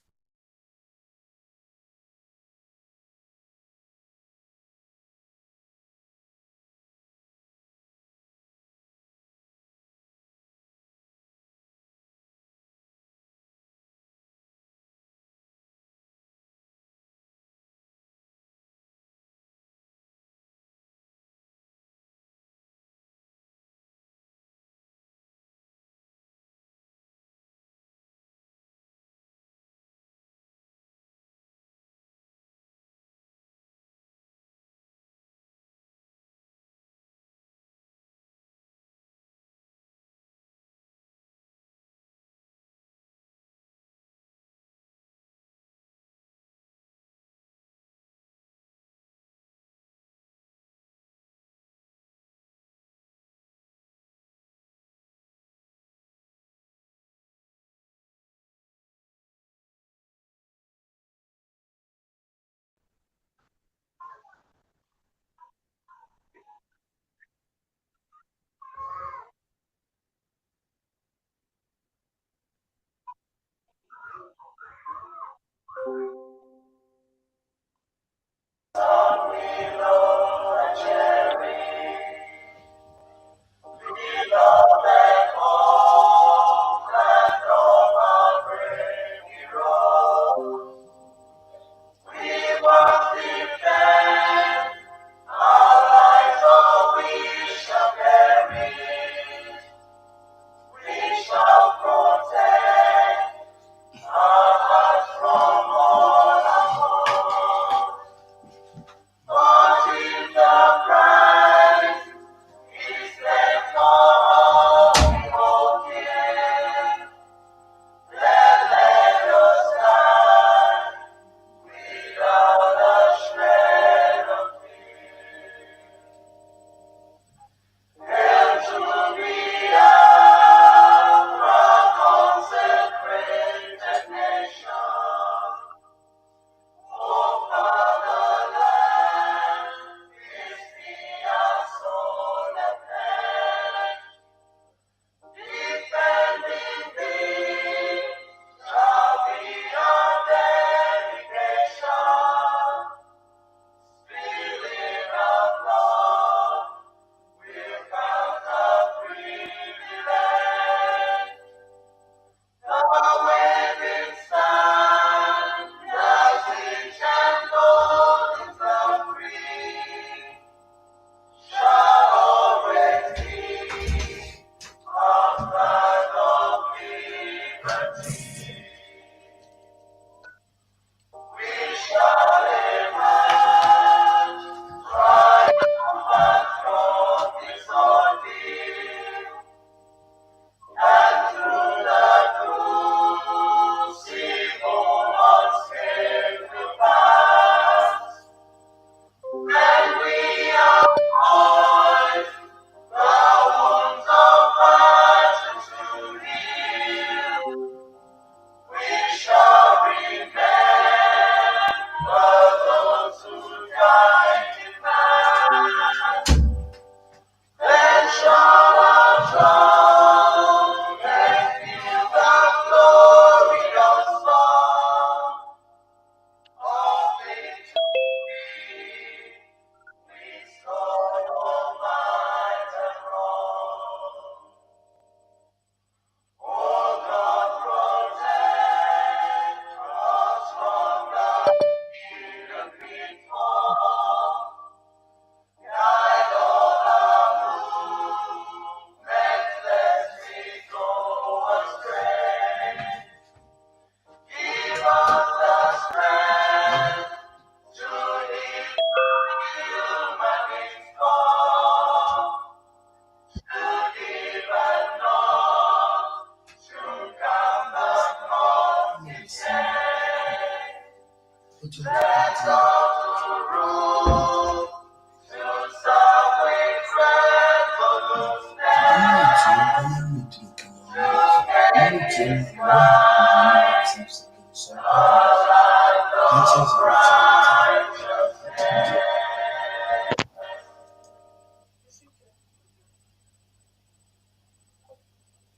Protect our hearts from all.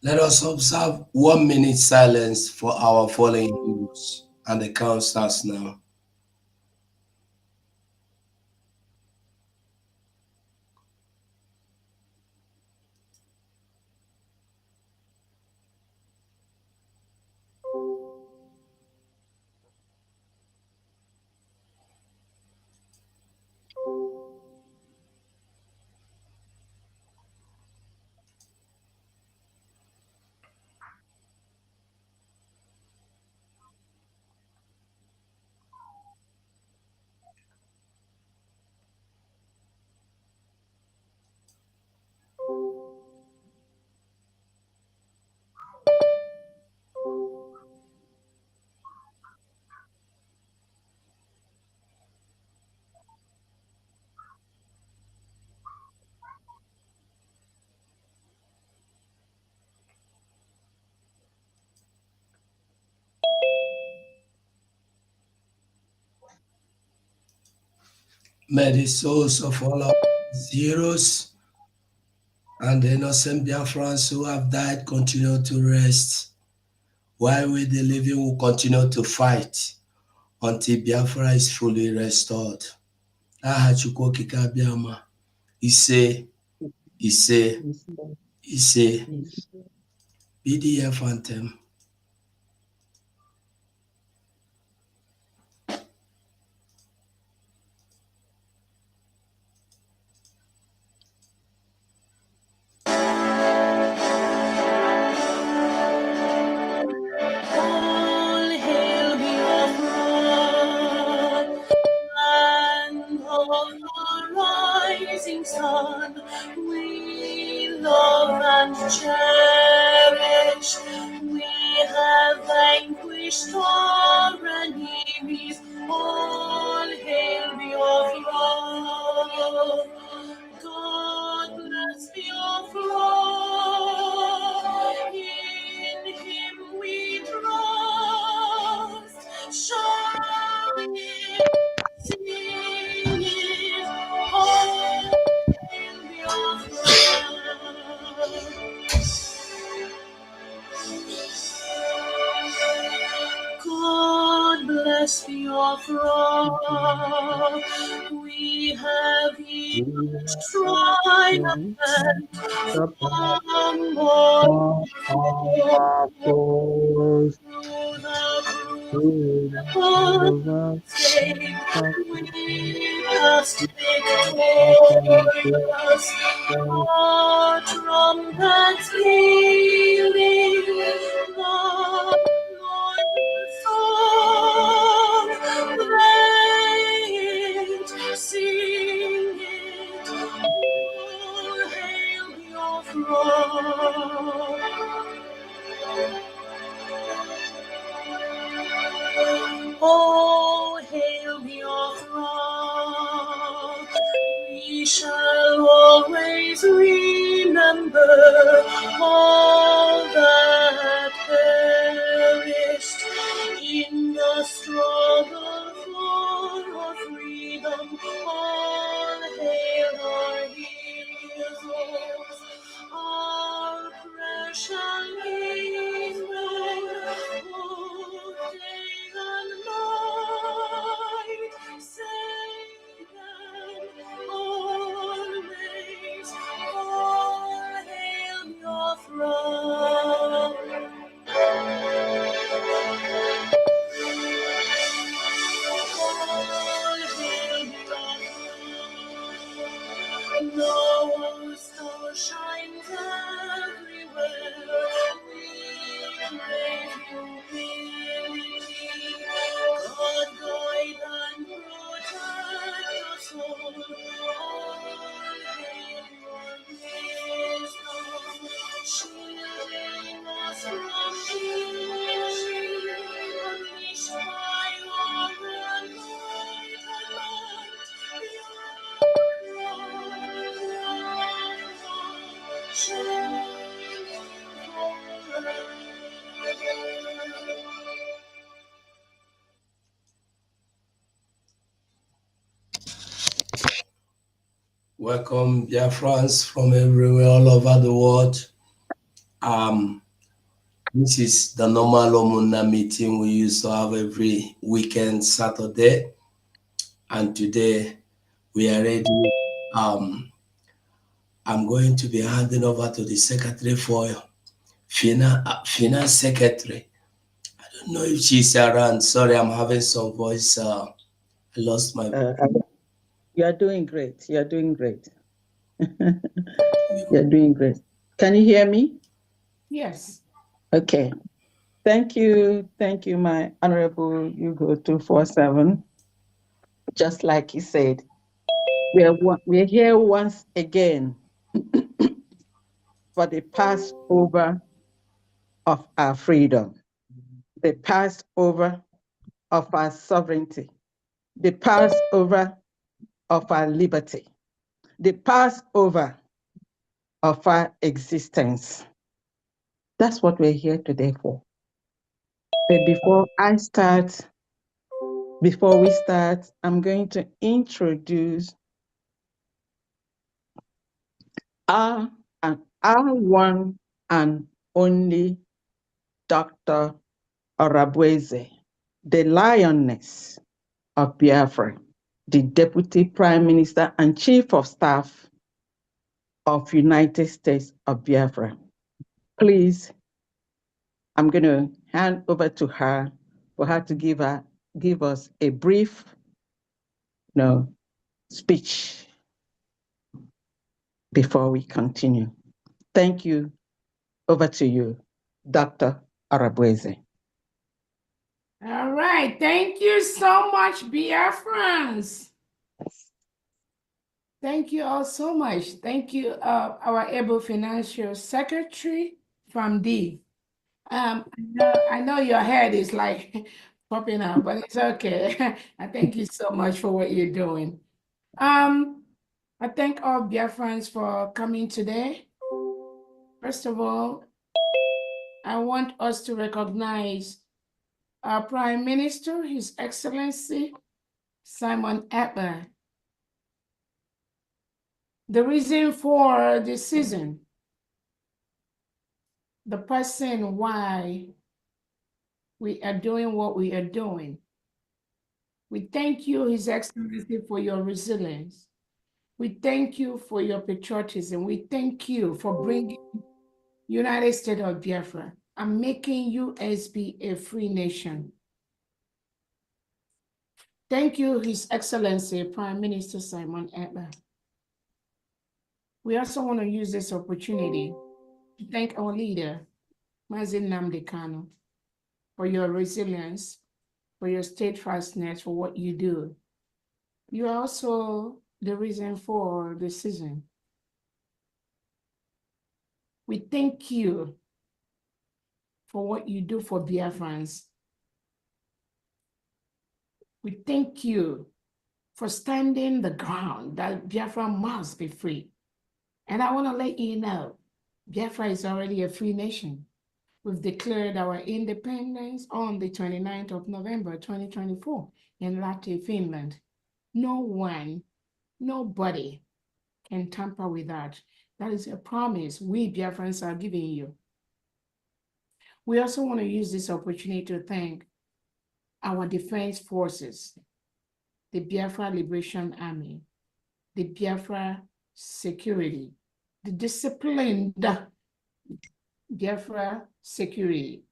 Let us observe 1 minute silence for our fallen heroes, and the count starts now. May the souls of all our heroes and the innocent Biafrans who have died continue to rest, while we the living will continue to fight until Biafra is fully restored. Aha Chukwu Okike Abiama, ise, ise, ise, BDF anthem. All hail Biafra, land of the rising sun. We love and cherish. We have vanquished our enemies. All hail Biafra. God bless Biafra. In Him we trust. Shouting, singing, all hail Biafra. God bless Biafra. We have each triumph and humble through the save, we must victorious. Our trumpets pealing, the Welcome, dear friends from everywhere, all over the world. This is the normal Omuna meeting we used to have every weekend, Saturday. And today we are ready. I'm going to be handing over to the secretary for finance secretary. I don't know if she's around. Sorry, I'm having some voice. I lost my. You are doing great. You are doing great. You're doing great. Can you hear me? Yes. Okay. Thank you, my Honorable Hugo 247. Just like he said, we're here once again for the Passover of our freedom, the Passover of our sovereignty, the Passover of our liberty, the Passover of our existence. That's what we're here today for. But before we start, I'm going to introduce our one and only Dr. Arabueze, the lioness of Biafra, the Deputy Prime Minister and Chief of Staff of United States of Biafra. Please, I'm going to hand over to her for her to give us a brief speech before we continue. Thank you. Over to you, Dr. Arabueze. All right. Thank you so much, Biafrans. Thank you all so much. Thank you, our able financial secretary from D. I know your head is like popping out, but it's okay. I thank you so much for what you're doing. I thank all Biafrans for coming today. First of all, I want us to recognize our Prime Minister, His Excellency Simon Ekpa. The reason for the season, the person why we are doing what we are doing. We thank you, His Excellency, for your resilience. We thank you for your patriotism. We thank you for bringing United States of Biafra and making USB a free nation. Thank you, His Excellency, Prime Minister Simon Ekpa. We also want to use this opportunity to thank our leader, Mazin Nnamdi Kanu, for your resilience, for your steadfastness, for what you do. You are also the reason for the season. We thank you for what you do for Biafrans. We thank you for standing the ground that Biafra must be free. And I want to let you know, Biafra is already a free nation. We've declared our independence on the 29th of November, 2024 in Lahti, Finland. No one, nobody can tamper with that. That is a promise we Biafrans are giving you. We also want to use this opportunity to thank our defense forces, the Biafra Liberation Army, the Biafra Security, the disciplined Biafra Security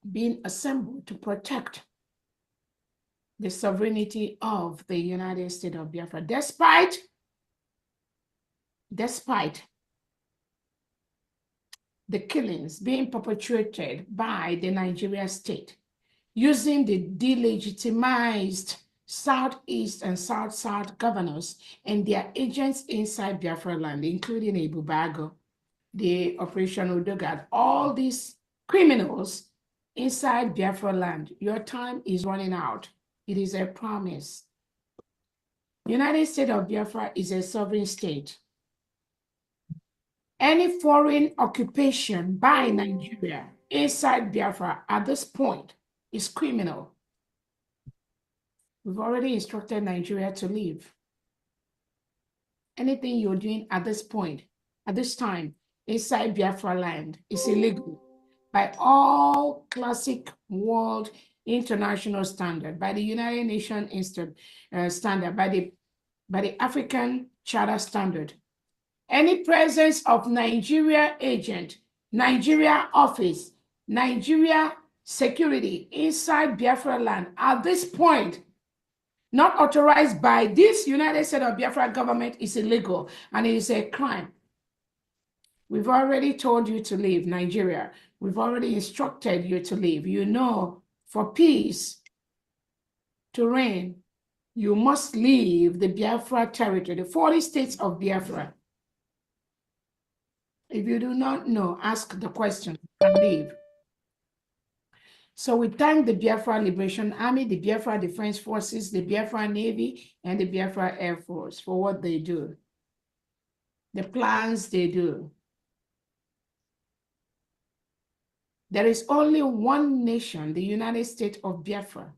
being assembled to protect the sovereignty of the United States of Biafra, despite the killings being perpetrated by the Nigeria state, using the delegitimized Southeast and South-South governors and their agents inside Biafra land, including Ebubago, the Operation Udogad, all these criminals inside Biafra land. Your time is running out. It is a promise. United States of Biafra is a sovereign state. Any foreign occupation by Nigeria inside Biafra at this point is criminal. We've already instructed Nigeria to leave. anything you're doing at this point, at this time, inside Biafra land is illegal by all classic world international standard, by the United Nations standard, by the African Charter standard. Any presence of Nigeria agent, Nigeria office, Nigeria security inside Biafra land at this point, not authorized by this United States of Biafra government, is illegal and it is a crime. We've already told you to leave Nigeria. We've already instructed you to leave. You know, for peace to reign, you must leave the Biafra territory, the 40 states of Biafra. If you do not know, ask the question and leave. So we thank the Biafra Liberation Army, the Biafra Defense Forces, the Biafra Navy, and the Biafra Air Force for what they do, the plans they do. There is only one nation, the United States of Biafra,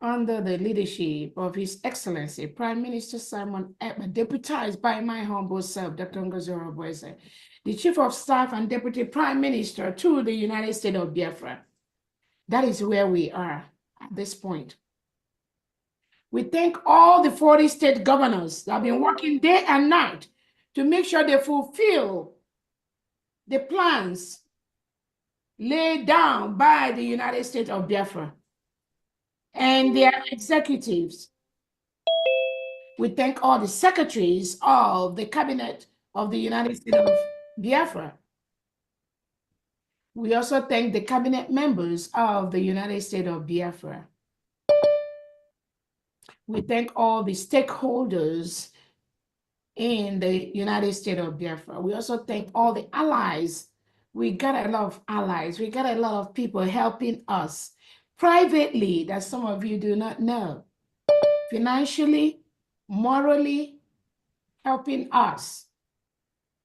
under the leadership of His Excellency, Prime Minister Simon Ekpa, deputized by my humble self, Dr. Ngozi Oboeze, the Chief of Staff and Deputy Prime Minister to the United States of Biafra. That is where we are at this point. We thank all the 40 state governors that have been working day and night to make sure they fulfill the plans laid down by the United States of Biafra and their executives. We thank all the secretaries of the cabinet of the United States of Biafra. We also thank the cabinet members of the United States of Biafra. We thank all the stakeholders in the United States of Biafra. We also thank all the allies. We got a lot of allies. We got a lot of people helping us privately that some of you do not know. Financially, morally, helping us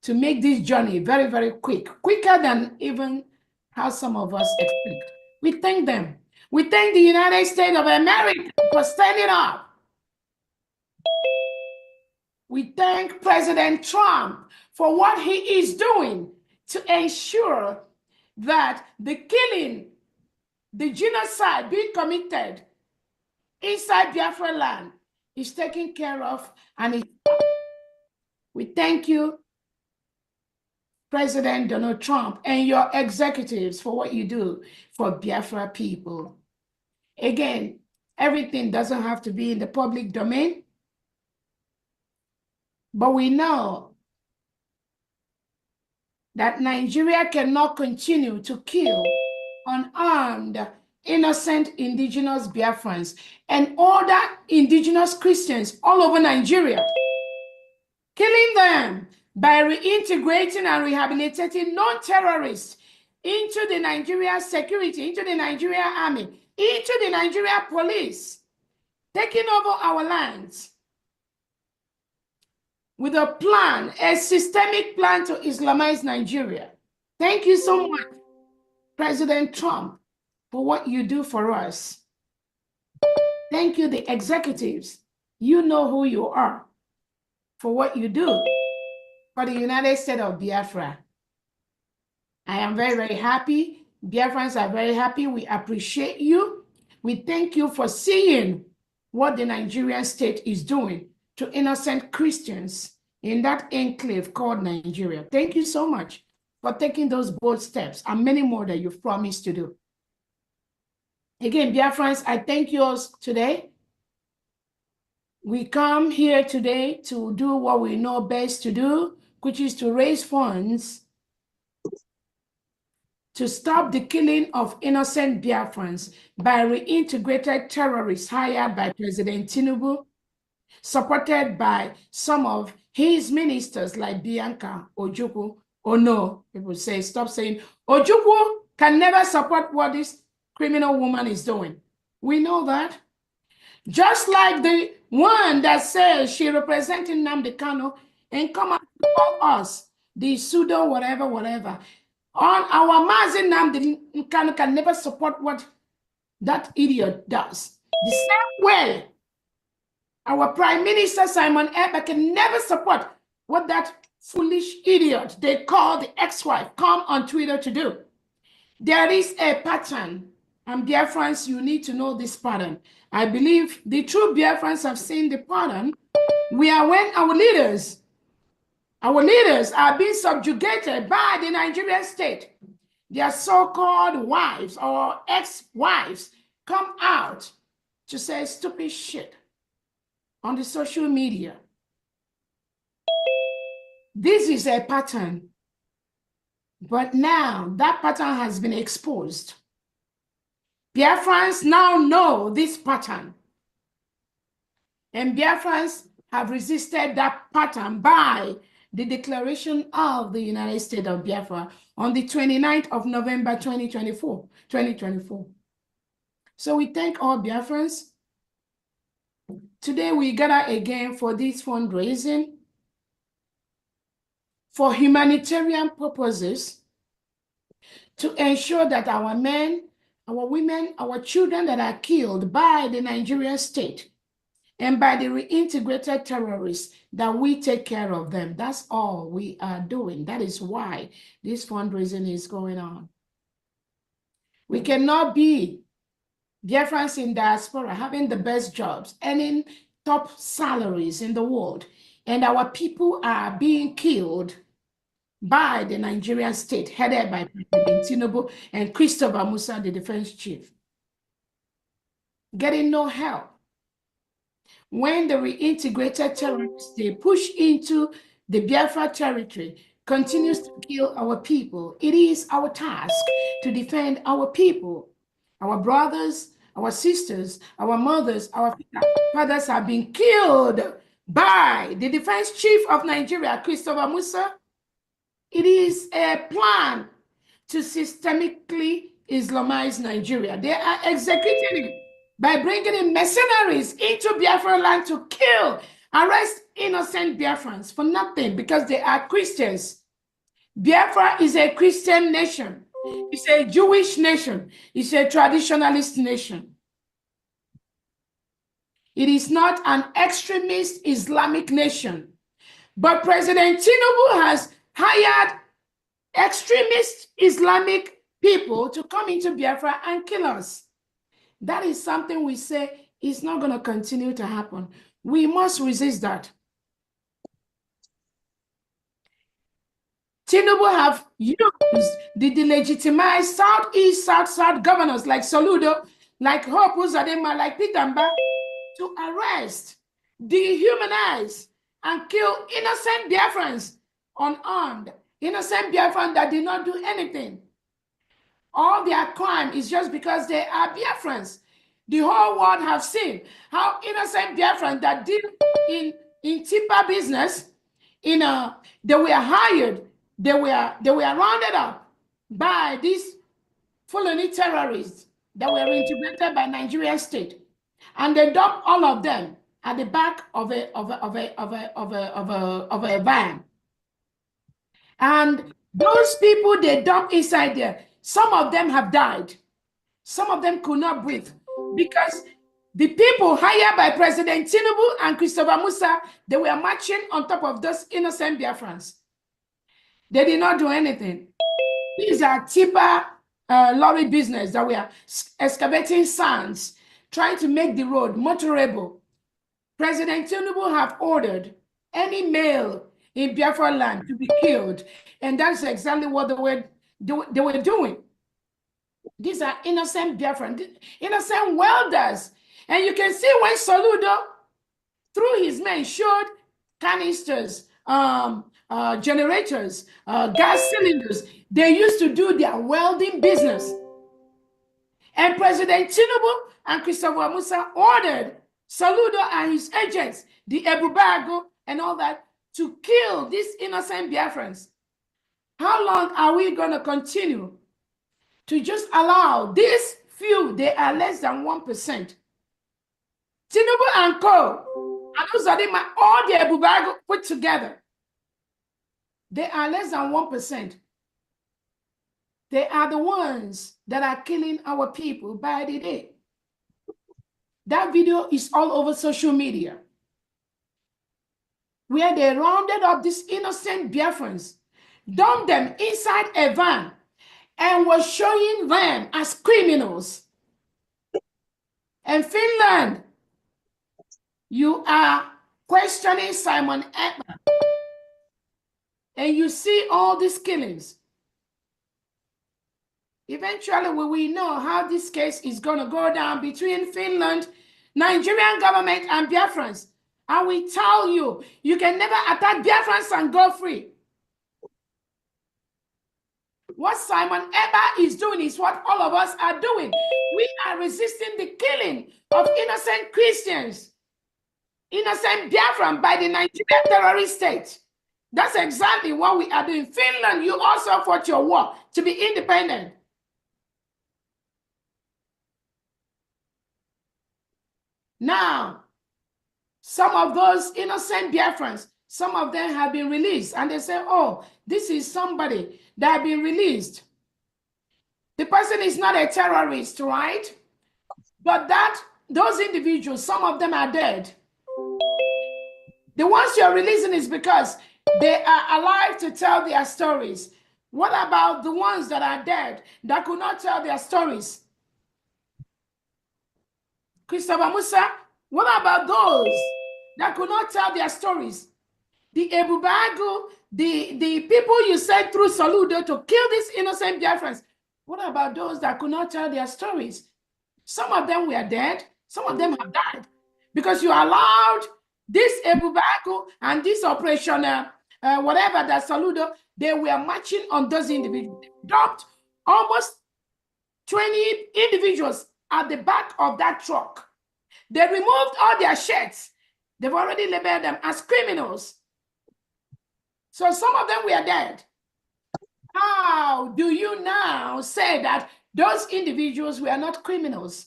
to make this journey very, very quick, quicker than even how some of us expect. We thank them. We thank the United States of America for standing up. We thank President Trump for what he is doing to ensure that the killing, the genocide being committed inside Biafra land is taken care of. And we thank you, President Donald Trump, and your executives for what you do for Biafra people. Again, everything doesn't have to be in the public domain, but we know that Nigeria cannot continue to kill unarmed, innocent indigenous Biafrans and other indigenous Christians all over Nigeria, killing them by reintegrating and rehabilitating non-terrorists into the Nigeria security, into the Nigeria army, into the Nigeria police, taking over our lands with a plan, a systemic plan to Islamize Nigeria. Thank you so much, President Trump, for what you do for us. Thank you, the executives. You know who you are, for what you do for the United States of Biafra. I am very, very happy. Biafrans are very happy. We appreciate you. We thank you for seeing what the Nigerian state is doing to innocent Christians in that enclave called Nigeria. Thank you so much for taking those bold steps and many more that you've promised to do. Again, Biafrans, I thank you all today. We come here today to do what we know best to do, which is to raise funds to stop the killing of innocent Biafrans by reintegrated terrorists hired by President Tinubu, supported by some of his ministers like Bianca Ojukwu. Oh no, people say, stop saying, Ojukwu can never support what this criminal woman is doing. We know that. Just like the one that says she representing Nnamdi Kanu and come out to call us the pseudo whatever, whatever. On our Mazi Nnamdi Kanu can never support what that idiot does. The same way Our Prime Minister Simon Ekpa can never support what that foolish idiot they call the ex-wife come on Twitter to do. There is a pattern, and Biafrans, you need to know this pattern. I believe the true Biafrans have seen the pattern. We are when our leaders are being subjugated by the Nigerian state. Their so-called wives or ex-wives come out to say stupid shit on the social media. This is a pattern. But now that pattern has been exposed. Biafrans now know this pattern. And Biafrans have resisted that pattern by the declaration of the United States of Biafra on the 29th of November 2024. So we thank all Biafrans. Today we gather again for this fundraising for humanitarian purposes to ensure that our men, our women, our children that are killed by the Nigerian state and by the reintegrated terrorists, that we take care of them. That's all we are doing. That is why this fundraising is going on. We cannot be Biafrans in diaspora having the best jobs, earning top salaries in the world, and our people are being killed by the Nigerian state, headed by President Tinubu and Christopher Musa, the defense chief, getting no help. When the reintegrated terrorists, they push into the Biafra territory, continues to kill our people, it is our task to defend our people. Our brothers, our sisters, our mothers, our fathers have been killed by the defense chief of Nigeria, Christopher Musa. It is a plan to systemically Islamize Nigeria. They are executing it by bringing in mercenaries into Biafra land to kill, arrest innocent Biafrans for nothing because they are Christians. Biafra is a Christian nation. It's a Jewish nation. It's a traditionalist nation. It is not an extremist Islamic nation. But President Tinubu has hired extremist Islamic people to come into Biafra and kill us. That is something we say is not going to continue to happen. We must resist that. Tinubu have used the delegitimized South governors like Soludo, like Hope Uzodinma, like Pitamba to arrest, dehumanize, and kill innocent Biafrans unarmed, innocent Biafrans that did not do anything. All their crime is just because they are Biafrans. The whole world have seen how innocent Biafrans that did in Tipa business, they were hired, they were rounded up by these Fulani terrorists that were integrated by Nigerian state, and they dumped all of them at the back of a van. And those people they dumped inside there, some of them have died. Some of them could not breathe because the people hired by President Tinubu and Christopher Musa, they were marching on top of those innocent Biafrans. They did not do anything. These are Tipa lorry business that were excavating sands, trying to make the road motorable. President Tinubu have ordered any male in Biafra land to be killed, and that's exactly what they were doing. These are innocent Biafran, innocent welders. And you can see when Soludo, through his men, showed canisters, generators, gas cylinders. They used to do their welding business. And President Tinubu and Christopher Musa ordered Soludo and his agents, the Ebubago and all that, to kill these innocent Biafrans. How long are we going to continue to just allow these few? They are less than 1%. Tinubu and Co, and Uzodinma, all the Ebubago put together, they are less than 1%. They are the ones that are killing our people by the day. That video is all over social media. where they rounded up these innocent Biafrans, dumped them inside a van, and was showing them as criminals. And Finland, you are questioning Simon Ekman, and you see all these killings. Eventually, we will know how this case is going to go down between Finland, Nigerian government, and Biafrans. I will tell you, you can never attack Biafrans and go free. What Simon Ekman is doing is what all of us are doing. We are resisting the killing of innocent Christians, innocent Biafran by the Nigerian terrorist state. That's exactly what we are doing. Finland, you also fought your war to be independent. Now, some of those innocent Biafrans, some of them have been released, and they say, oh, this is somebody that has been released. The person is not a terrorist, right? But those individuals, some of them are dead. The ones you're releasing is because they are alive to tell their stories. What about the ones that are dead that could not tell their stories? Christopher Musa, what about those that could not tell their stories? The Ebubagu, the people you sent through Soludo to kill these innocent Biafrans. What about those that could not tell their stories? Some of them were dead. Some of them have died because you allowed this Ebubagu and this operation, whatever that Soludo, they were marching on those individuals. They dumped almost 20 individuals at the back of that truck. They removed all their shirts. They've already labeled them as criminals. So some of them were dead. How do you now say that those individuals were not criminals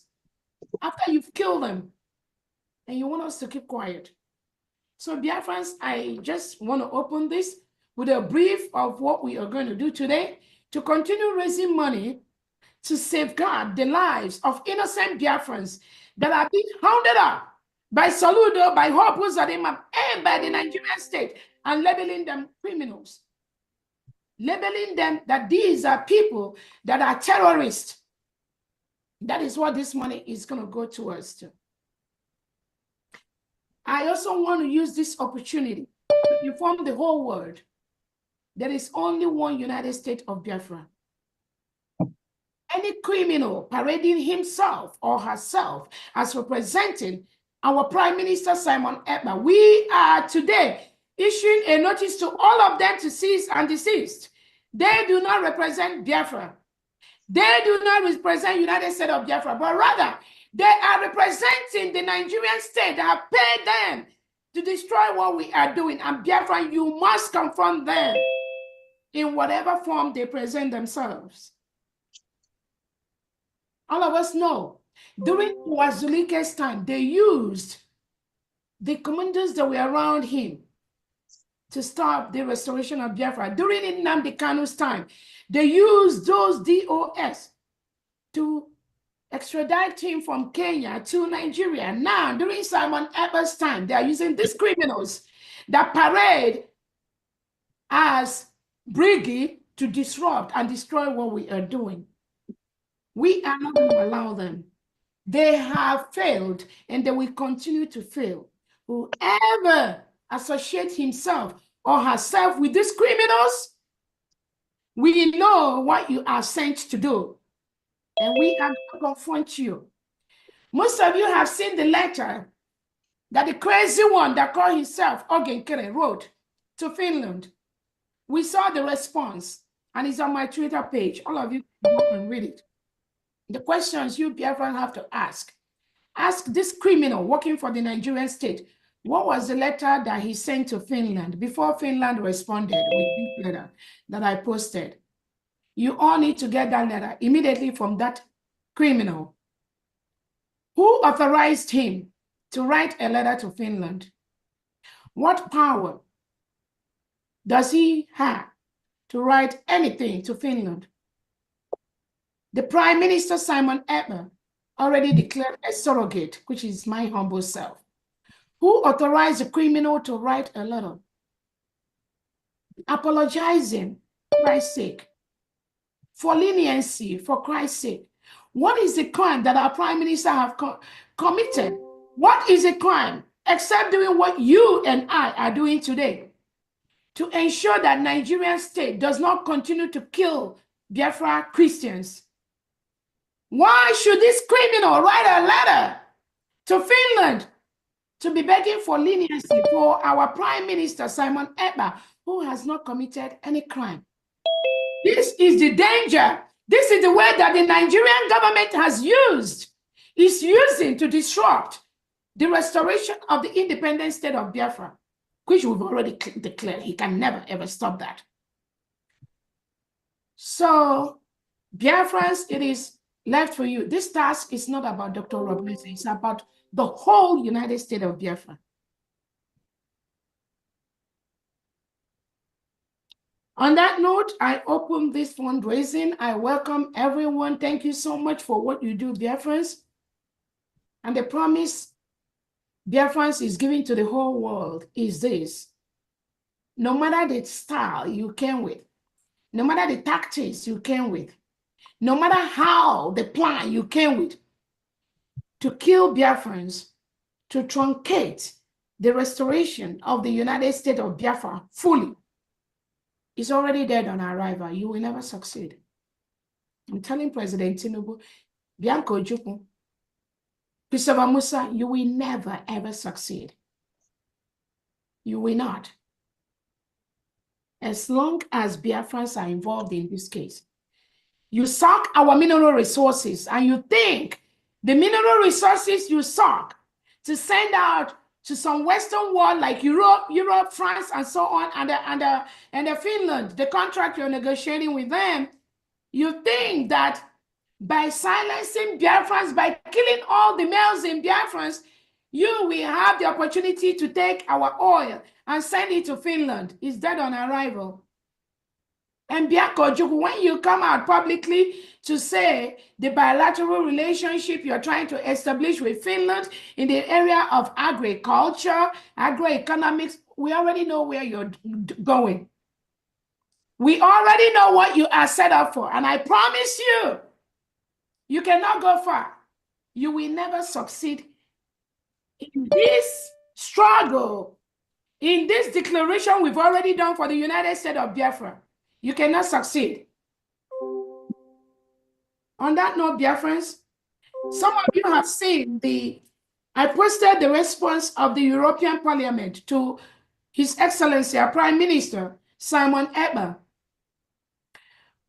after you've killed them and you want us to keep quiet? So Biafrans, I just want to open this with a brief of what we are going to do today to continue raising money to safeguard the lives of innocent Biafrans that are being hounded up by Soludo, by Hope Uzodimma, and by the Nigerian state, and labeling them criminals. Labeling them that these are people that are terrorists. That is what this money is going to go towards. I also want to use this opportunity to inform the whole world there is only one United States of Biafra. Any criminal parading himself or herself as representing our Prime Minister Simon Ekman, we are today issuing a notice to all of them to cease and desist. They do not represent Biafra. They do not represent United States of Biafra, but rather they are representing the Nigerian state that have paid them to destroy what we are doing. And Biafra, you must confront them in whatever form they present themselves. All of us know, during Wazulike's time, they used the commanders that were around him to stop the restoration of Biafra. During Nnamdi Kanu's time, they used those DOS to extradite him from Kenya to Nigeria. Now, during Simon Ekpan's time, they are using these criminals that parade as brigade to disrupt and destroy what we are doing. We are not going to allow them. They have failed and they will continue to fail. Whoever associates himself or herself with these criminals, we know what you are sent to do. And we are going to confront you. Most of you have seen the letter that the crazy one that called himself Ogenkere wrote to Finland. We saw the response and it's on my Twitter page. All of you can go and read it. The questions you Biafran have to ask. Ask this criminal working for the Nigerian state, what was the letter that he sent to Finland before Finland responded with this letter that I posted? You all need to get that letter immediately from that criminal. Who authorized him to write a letter to Finland? What power does he have to write anything to Finland? The Prime Minister Simon Ekman already declared a surrogate, which is my humble self. Who authorized a criminal to write a letter apologizing for Christ's sake, for leniency, for Christ's sake? What is the crime that our prime minister have committed? What is a crime except doing what you and I are doing today to ensure that Nigerian state does not continue to kill Biafra Christians? Why should this criminal write a letter to Finland to be begging for leniency for our Prime Minister, Simon Ekpa, who has not committed any crime? This is the danger. This is the way that the Nigerian government is using to disrupt the restoration of the independent state of Biafra, which we've already declared. He can never, ever stop that. So, Biafrans, it is left for you. This task is not about Dr. Robinson. It's about the whole United States of Biafra. On that note, I open this fundraising. I welcome everyone. Thank you so much for what you do, Biafrans. And the promise Biafrans is giving to the whole world is this: no matter the style you came with, no matter the tactics you came with, no matter how the plan you came with to kill Biafrans, to truncate the restoration of the United States of Biafra fully, is already dead on arrival. You will never succeed. I'm telling President Tinubu, Bianco Ojukwu, Christopher Musa, you will never, ever succeed. You will not. As long as Biafrans are involved in this case. You suck our mineral resources, and you think the mineral resources you suck to send out to some Western world like Europe, France, and so on, and Finland, the contract you're negotiating with them, you think that by silencing Biafrans, by killing all the males in Biafrans, you will have the opportunity to take our oil and send it to Finland. It's dead on arrival. And Bianco Ojukwu, when you come out publicly to say the bilateral relationship you're trying to establish with Finland in the area of agriculture, agroeconomics, we already know where you're going. We already know what you are set up for. And I promise you, you cannot go far. You will never succeed in this struggle, in this declaration we've already done for the United States of Biafra. You cannot succeed. On that note, Biafrans, some of you have seen I posted the response of the European Parliament to His Excellency, our Prime Minister, Simon Ekpa,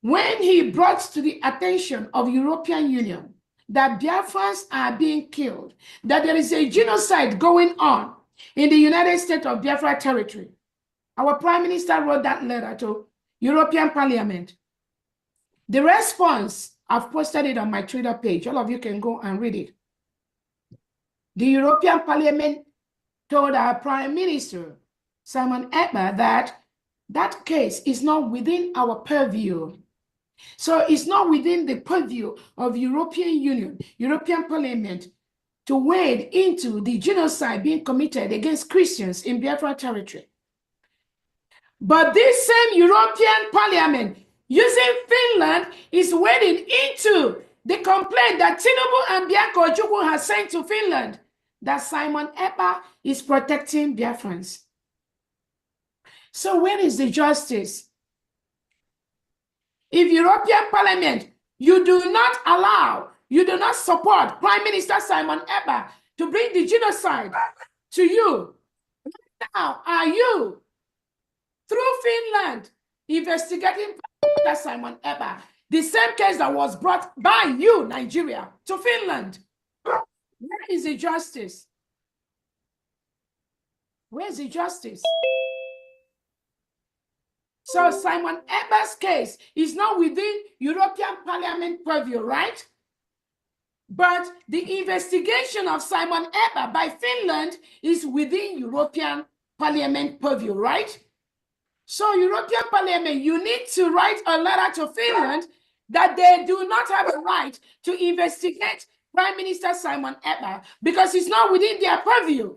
when he brought to the attention of European Union that Biafrans are being killed, that there is a genocide going on in the United States of Biafra territory. Our Prime Minister wrote that letter to European Parliament. The response, I've posted it on my Twitter page. All of you can go and read it. The European Parliament told our Prime Minister, Simon Ekpa, that that case is not within our purview. So it's not within the purview of European Union, European Parliament, to wade into the genocide being committed against Christians in Biafra territory. But this same European Parliament, using Finland, is wading into the complaint that Tinubu and Bianco Ojukwu has sent to Finland, that Simon Ekpa is protecting Biafrans. So where is the justice? If European Parliament, you do not allow, you do not support Prime Minister Simon Ekpa to bring the genocide to you, now are you, through Finland, investigating Simon Ekpa, the same case that was brought by you, Nigeria, to Finland? Where is the justice? Where is the justice? So Simon Ekpa's case is not within European Parliament purview, right? But the investigation of Simon Ekpa by Finland is within European Parliament purview, right? So European Parliament, you need to write a letter to Finland that they do not have a right to investigate Prime Minister Simon Ekpa because it's not within their purview.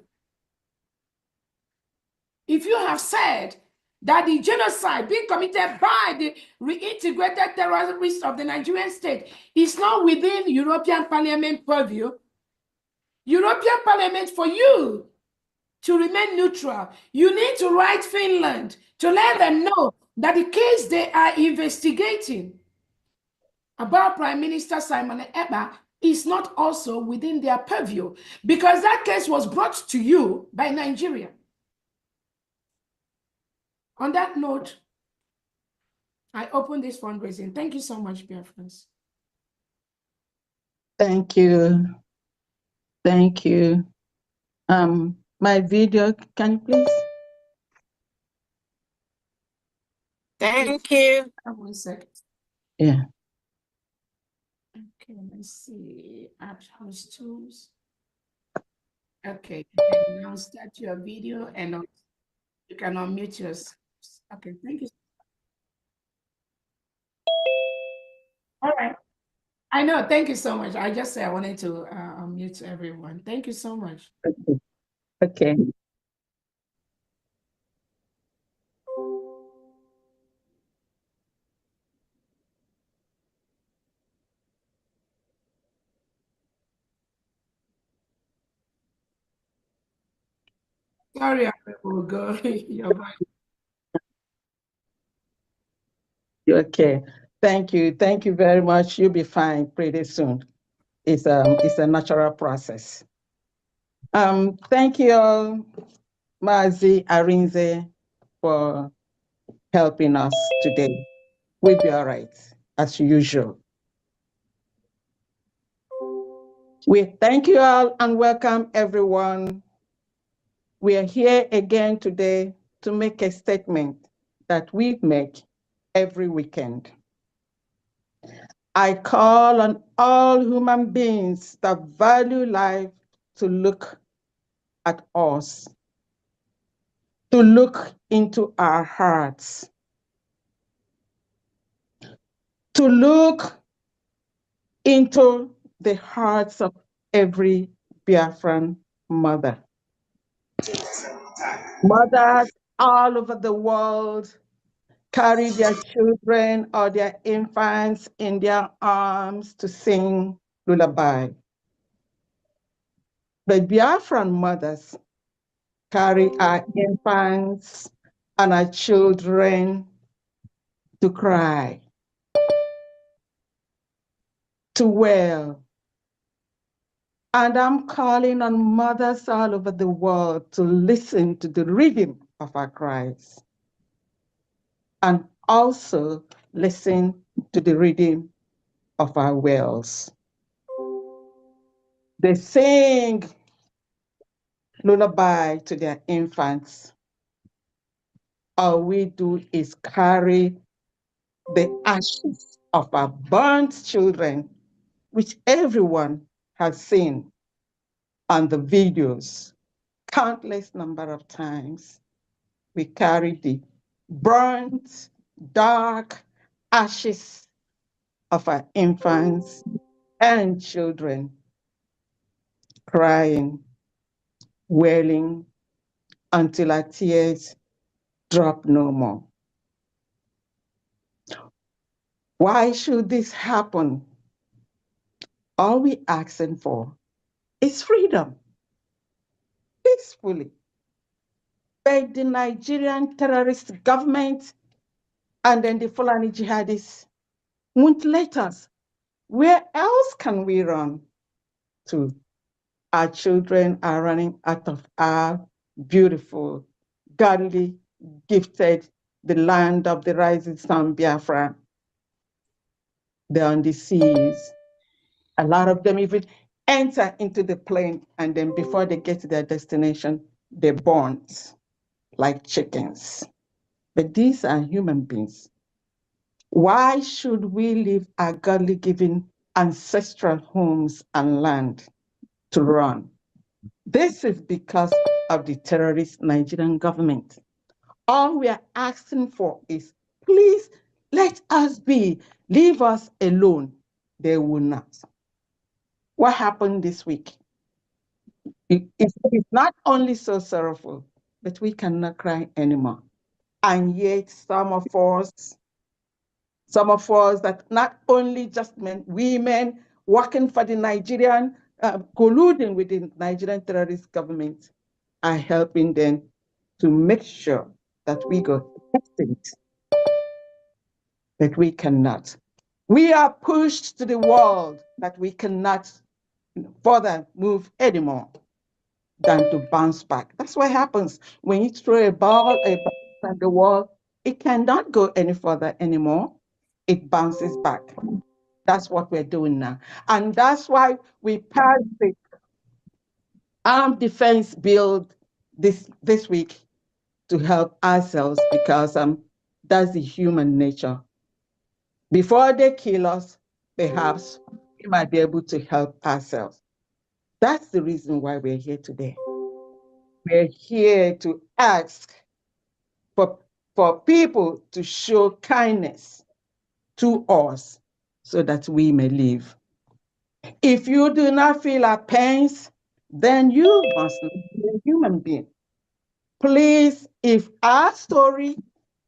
if you have said that the genocide being committed by the reintegrated terrorists of the Nigerian state is not within European Parliament purview, European Parliament, for you to remain neutral, you need to write Finland to let them know that the case they are investigating about Prime Minister Simon Ekpa is not also within their purview, because that case was brought to you by Nigeria. On that note, I open this fundraising. Thank you so much, dear friends. Thank you. Thank you. My video, can you please? Thank you. 1 second. Yeah. Okay, let's see. Add host tools. Okay, you can now start your video and you can unmute yourself. Okay, thank you. All right. I know. Thank you so much. I just said I wanted to unmute everyone. Thank you so much. Okay. Sorry, I will go. You're right. Okay. Thank you. Thank you very much. You'll be fine pretty soon. It's a natural process. Thank you all, Mazi Arinze, for helping us today. We'll be all right, as usual. We thank you all and welcome everyone. We are here again today to make a statement that we make every weekend. I call on all human beings that value life to look at us, to look into our hearts, to look into the hearts of every Biafran mother. Mothers all over the world carry their children or their infants in their arms to sing lullaby. The Biafran mothers carry our infants and our children to cry, to wail. And I'm calling on mothers all over the world to listen to the rhythm of our cries and also listen to the rhythm of our wails. They sing lullaby to their infants. All we do is carry the ashes of our burnt children, which everyone has seen on the videos countless number of times. We carry the burnt, dark ashes of our infants and children, crying, wailing until our tears drop no more. Why should this happen? All we're asking for is freedom, peacefully. But the Nigerian terrorist government and then the Fulani jihadists won't let us. Where else can we run to? Our children are running out of our beautiful, godly, gifted, the land of the rising sun, Biafra. They're on the seas. A lot of them even enter into the plane, and then before they get to their destination, they're burnt like chickens. But these are human beings. Why should we leave our godly given ancestral homes and land to run? This is because of the terrorist Nigerian government. All we are asking for is, please let us be, leave us alone. They will not. What happened this week? It's not only so sorrowful, but we cannot cry anymore. And yet some of us that not only just men, women working for the Nigerian, colluding with the Nigerian terrorist government, are helping them to make sure that we go extinct, that we cannot. We are pushed to the wall that we cannot further move anymore than to bounce back. That's what happens when you throw a ball at the wall. It cannot go any further anymore. It bounces back. That's what we're doing now. And that's why we passed the armed defense bill this week to help ourselves, because that's the human nature. Before they kill us, perhaps we might be able to help ourselves. That's the reason why we're here today. We're here to ask for people to show kindness to us so that we may live. If you do not feel our pains, then you must not be a human being. Please, if our story,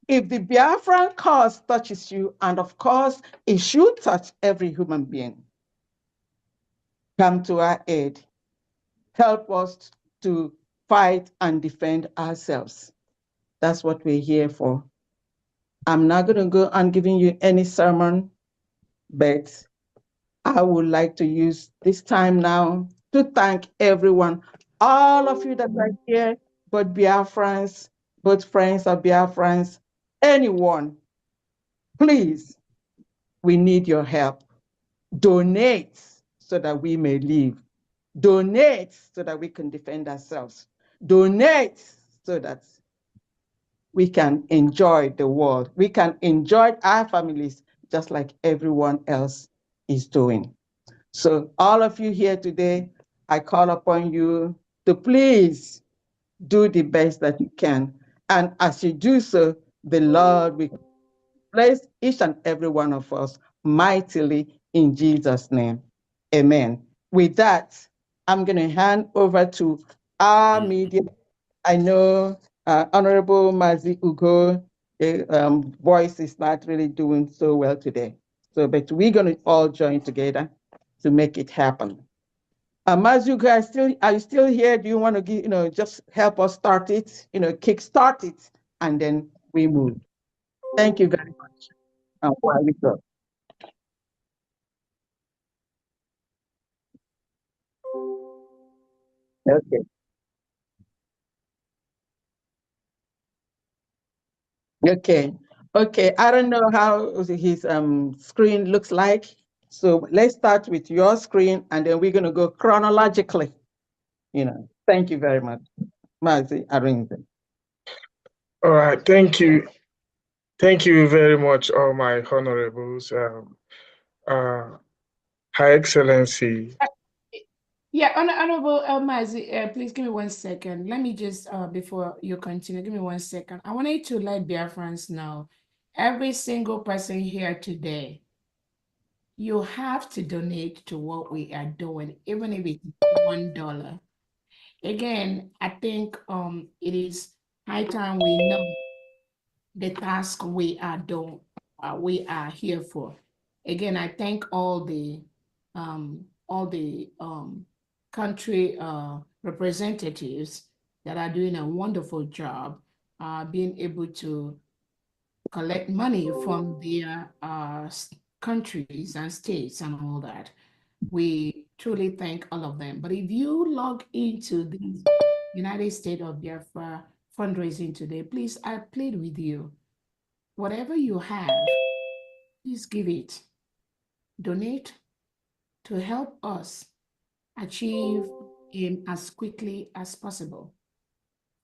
if the Biafran cause touches you, and of course it should touch every human being, come to our aid. Help us to fight and defend ourselves. That's what we're here for. I'm not going to go on giving you any sermon, but I would like to use this time now to thank everyone, all of you that are here, both Biafrans, both friends of Biafrans, anyone. Please, we need your help. Donate so that we may live. Donate so that we can defend ourselves. Donate so that we can enjoy the world. We can enjoy our families just like everyone else is doing. So all of you here today, I call upon you to please do the best that you can. And as you do so, the Lord will bless each and every one of us mightily in Jesus' name. Amen. With that, I'm going to hand over to our media. I know Honorable Mazi Ugo, voice is not really doing so well today. So, but we're going to all join together to make it happen. Mazi Ugo, are you still here? Do you want to give, just help us start it, kick start it, and then we move. Thank you very much. While we go. Okay. Okay. Okay. I don't know how his screen looks like. So let's start with your screen, and then we're going to go chronologically. Thank you very much, Mazi Arinze. All right. Thank you. Thank you very much, all my honorables. High Excellency. Yeah, Honorable Mazi, please give me 1 second. Let me just, before you continue, give me 1 second. I wanted to let Biafrans know, every single person here today, you have to donate to what we are doing, even if it's $1. Again, I think it is high time we know the task we are doing, we are here for. Again, I thank all the country representatives that are doing a wonderful job being able to collect money from their countries and states and all that. We truly thank all of them. But if you log into the United States of Biafra fundraising today, please, I plead with you, whatever you have, please give it. Donate to help us achieve aim as quickly as possible.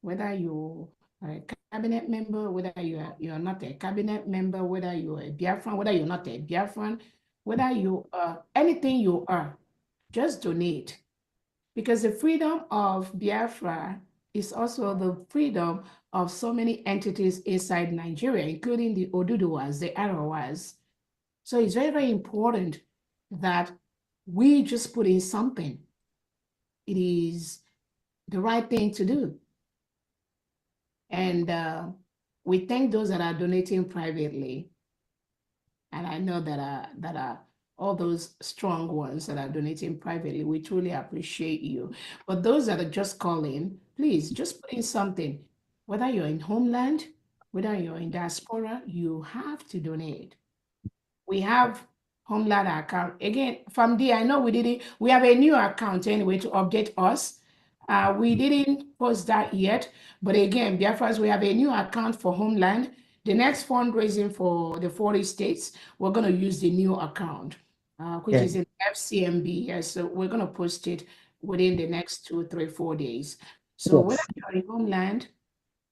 Whether you are a cabinet member, whether you're not a cabinet member, whether you're a Biafran, whether you're not a Biafran, whether you are anything you are, just donate. Because the freedom of Biafra is also the freedom of so many entities inside Nigeria, including the Oduduwas, the Arawas. So it's very, very important that we just put in something. It is the right thing to do. And we thank those that are donating privately. And I know that are all those strong ones that are donating privately. We truly appreciate you. But those that are just calling, please just put in something. Whether you're in homeland, whether you're in diaspora, you have to donate. We have homeland account. Again, from there, I know we have a new account anyway to update us. We didn't post that yet, but again, Biafras, we have a new account for homeland. The next fundraising for the 40 states, we're going to use the new account, which is in FCMB. Yes, so we're going to post it within the next 2, 3, 4 days. So whether you're in homeland,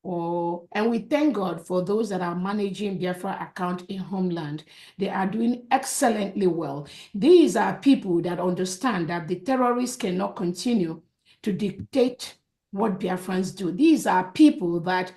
and we thank God for those that are managing Biafra account in homeland. They are doing excellently well. These are people that understand that the terrorists cannot continue to dictate what Biafrans do. These are people that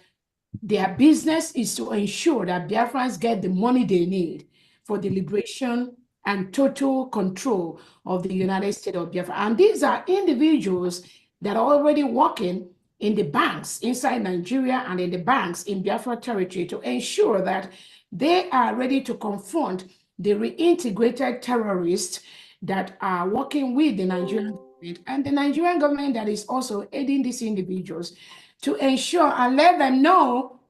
their business is to ensure that Biafrans get the money they need for the liberation and total control of the United States of Biafra. And these are individuals that are already working in the banks inside Nigeria and in the banks in Biafra territory to ensure that they are ready to confront the reintegrated terrorists that are working with the Nigerian government and the Nigerian government that is also aiding these individuals to ensure and let them know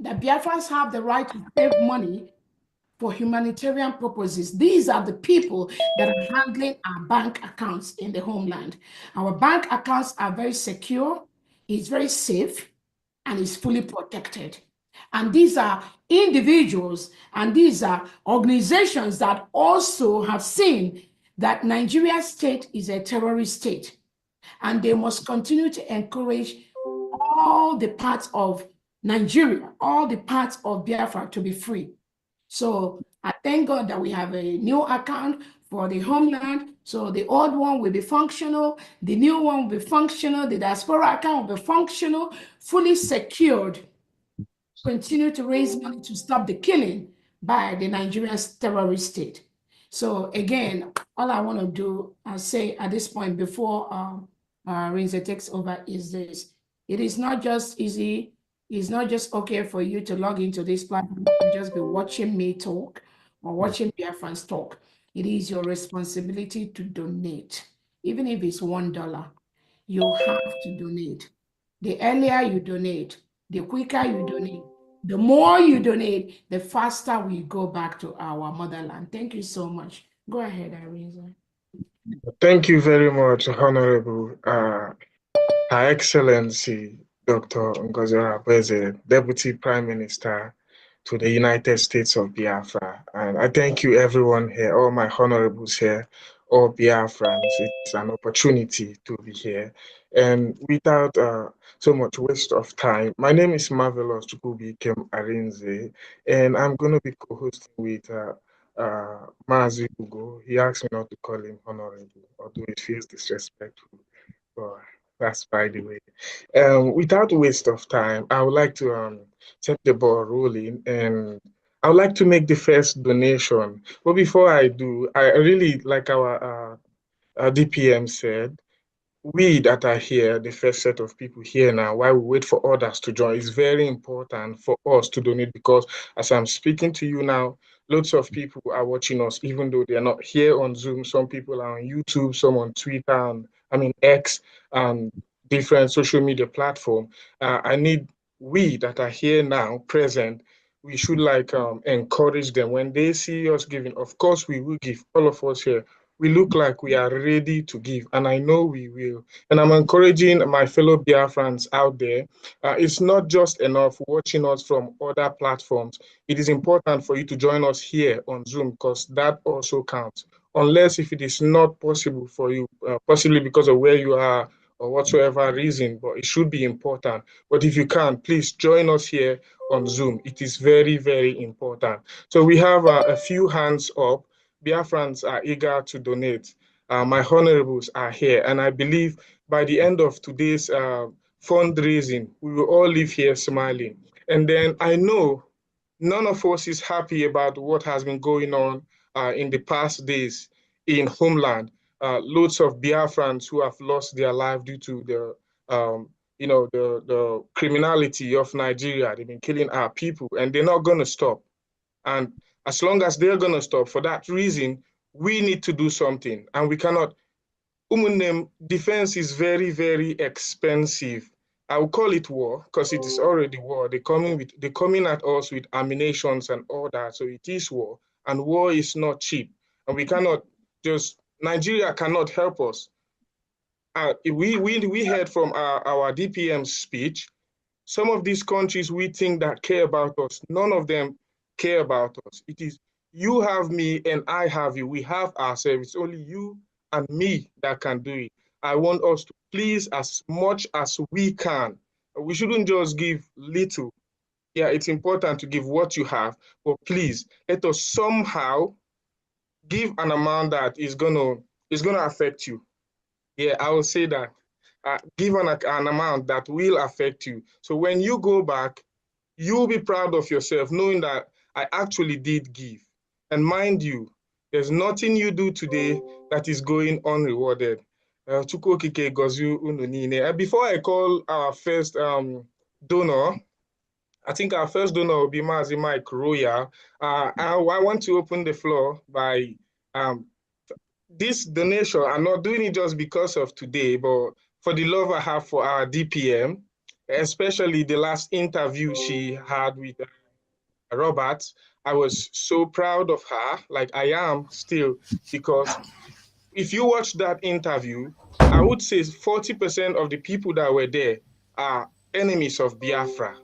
that Biafrans have the right to save money for humanitarian purposes. These are the people that are handling our bank accounts in the homeland. Our bank accounts are very secure, it's very safe, and it's fully protected. And these are individuals and these are organizations that also have seen that Nigeria state is a terrorist state. And they must continue to encourage all the parts of Nigeria, all the parts of Biafra to be free. So I thank God that we have a new account for the homeland. So the old one will be functional, the new one will be functional, the diaspora account will be functional, fully secured. Continue to raise money to stop the killing by the Nigerian terrorist state. So again, all I want to do and say at this point before Rinze takes over is this. It is not just easy. It's not just okay for you to log into this platform and just be watching me talk or watching Biafrans talk. It is your responsibility to donate. Even if it's $1, you have to donate. The earlier you donate, the quicker you donate, the more you donate, the faster we go back to our motherland. Thank you so much. Go ahead, Irene. Thank you very much, Honorable Her Excellency Dr. Ngozi Ohabeze, Deputy Prime Minister to the United States of Biafra. And I thank you everyone here, all my honorables here, all Biafrans. It's an opportunity to be here. And without so much waste of time, my name is Marvelous Chukwubi Kem Arinze, and I'm going to be co-hosting with Mazi Ugo. He asked me not to call him honorable, although it feels disrespectful. But that's by the way. Without waste of time, I would like to set the ball rolling, and I would like to make the first donation. But before I do, I really like our DPM said, we that are here, the first set of people here now, while we wait for others to join, it's very important for us to donate because as I'm speaking to you now, lots of people are watching us, even though they're not here on Zoom. Some people are on YouTube, some on Twitter, and I mean X, and different social media platform. I need we that are here now, present, we should like encourage them when they see us giving. Of course, we will give, all of us here we look like we are ready to give, and I know we will. And I'm encouraging my fellow Biafrans out there. It's not just enough watching us from other platforms. It is important for you to join us here on Zoom because that also counts. Unless if it is not possible for you, possibly because of where you are or whatsoever reason, but it should be important. But if you can, please join us here on Zoom. It is very, very important. So we have a few hands up. Biafrans are eager to donate. My honorables are here, and I believe by the end of today's fundraising, we will all leave here smiling. And then I know none of us is happy about what has been going on in the past days in homeland. Loads of Biafrans who have lost their life due to the the criminality of Nigeria. They've been killing our people, and they're not going to stop. And as long as they're going to stop, for that reason, we need to do something. And we cannot. Defense is very, very expensive. I will call it war because it is already war. They're coming at us with ammunitions and all that. So it is war, and war is not cheap. And we cannot Nigeria cannot help us. We heard from our DPM speech. Some of these countries we think that care about us, none of them care about us. It is you have me and I have you. We have ourselves. It's only you and me that can do it. I want us to please as much as we can. We shouldn't just give little. Yeah, it's important to give what you have, but please let us somehow give an amount that is gonna affect you. Yeah, I will say that. Give an amount that will affect you. So when you go back, you'll be proud of yourself knowing that I actually did give. And mind you, there's nothing you do today that is going unrewarded. Before I call our first donor, I think our first donor will be Mazi Mike Roya. I want to open the floor by this donation. I'm not doing it just because of today, but for the love I have for our DPM, especially the last interview she had with Robert. I was so proud of her, like I am still, because if you watch that interview, I would say 40% of the people that were there are enemies of Biafra,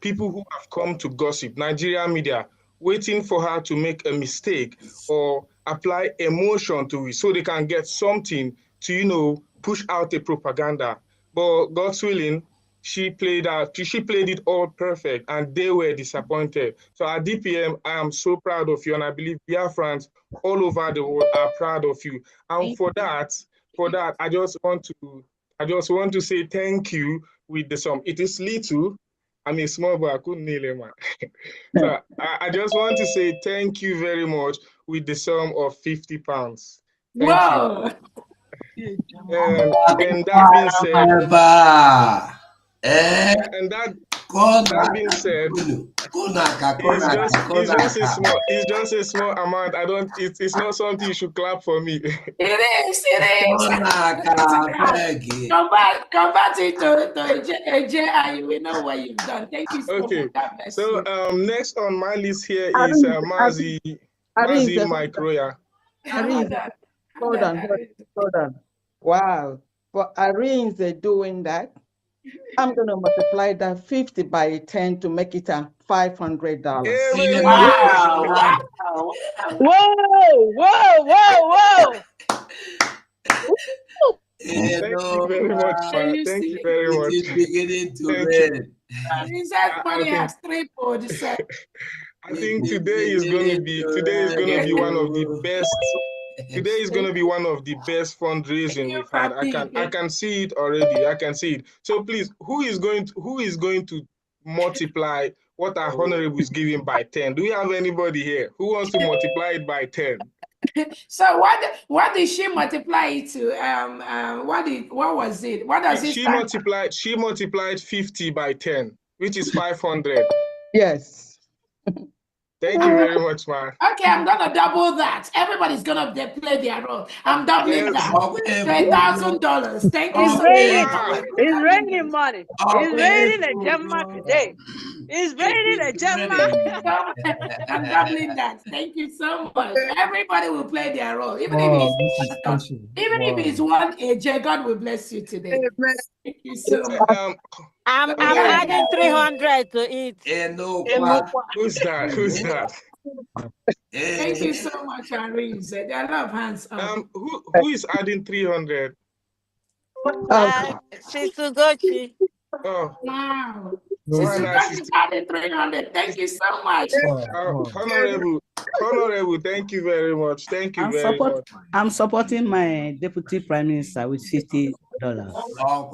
people who have come to gossip, Nigerian media, waiting for her to make a mistake or apply emotion to it so they can get something to, push out a propaganda. But God's willing, she played it all perfect and they were disappointed. So at DPM, I am so proud of you, and I believe Biafrans all over the world are proud of you. And for that, I just want to say thank you with the sum. It is little. I'm a small boy, I couldn't nail it, man. So I just want to say thank you very much with the sum of £50. Thank Whoa. you. And that being said, that being said, it's just a small amount. It's not something you should clap for me. It is. Convert it to a J, and you will know what you've done. Thank you so much. So next on my list here is Mazi Mike Roya. Hold on. Wow. For Arinze doing that, I'm going to multiply that 50 by 10 to make it a $500. Wow. Whoa. Thank you very much, man. Thank you very much. That money has tripled. I think today is going to be one of the best. Today is going to be one of the best fundraising we've had. I can see it already. I can see it. So please, who is going to multiply what our honorable is giving by 10? Do we have anybody here who wants to multiply it by 10? So what did she multiply it to? What was it? What does it She multiplied 50 by 10, which is 500. Yes. Thank you very much, man. Okay, I'm gonna double that. Everybody's gonna play their role. I'm doubling that to $1,000. Thank you so much. It's raining money. It's raining a Gemma today. It's raining a Gemma. I'm doubling that. Thank you so much. Everybody will play their role, even if it's one AJ. God will bless you today. Thank you so much. I'm adding 300 to it. Who's that? Thank you so much, Arinze. There are a lot of hands up. Who is adding 300? Sister Gochi. Oh, wow. Sister Gochi is adding 300. Thank you so much. Honorable, thank you very much. Thank you very much. I'm supporting my deputy prime minister with $50. Wow.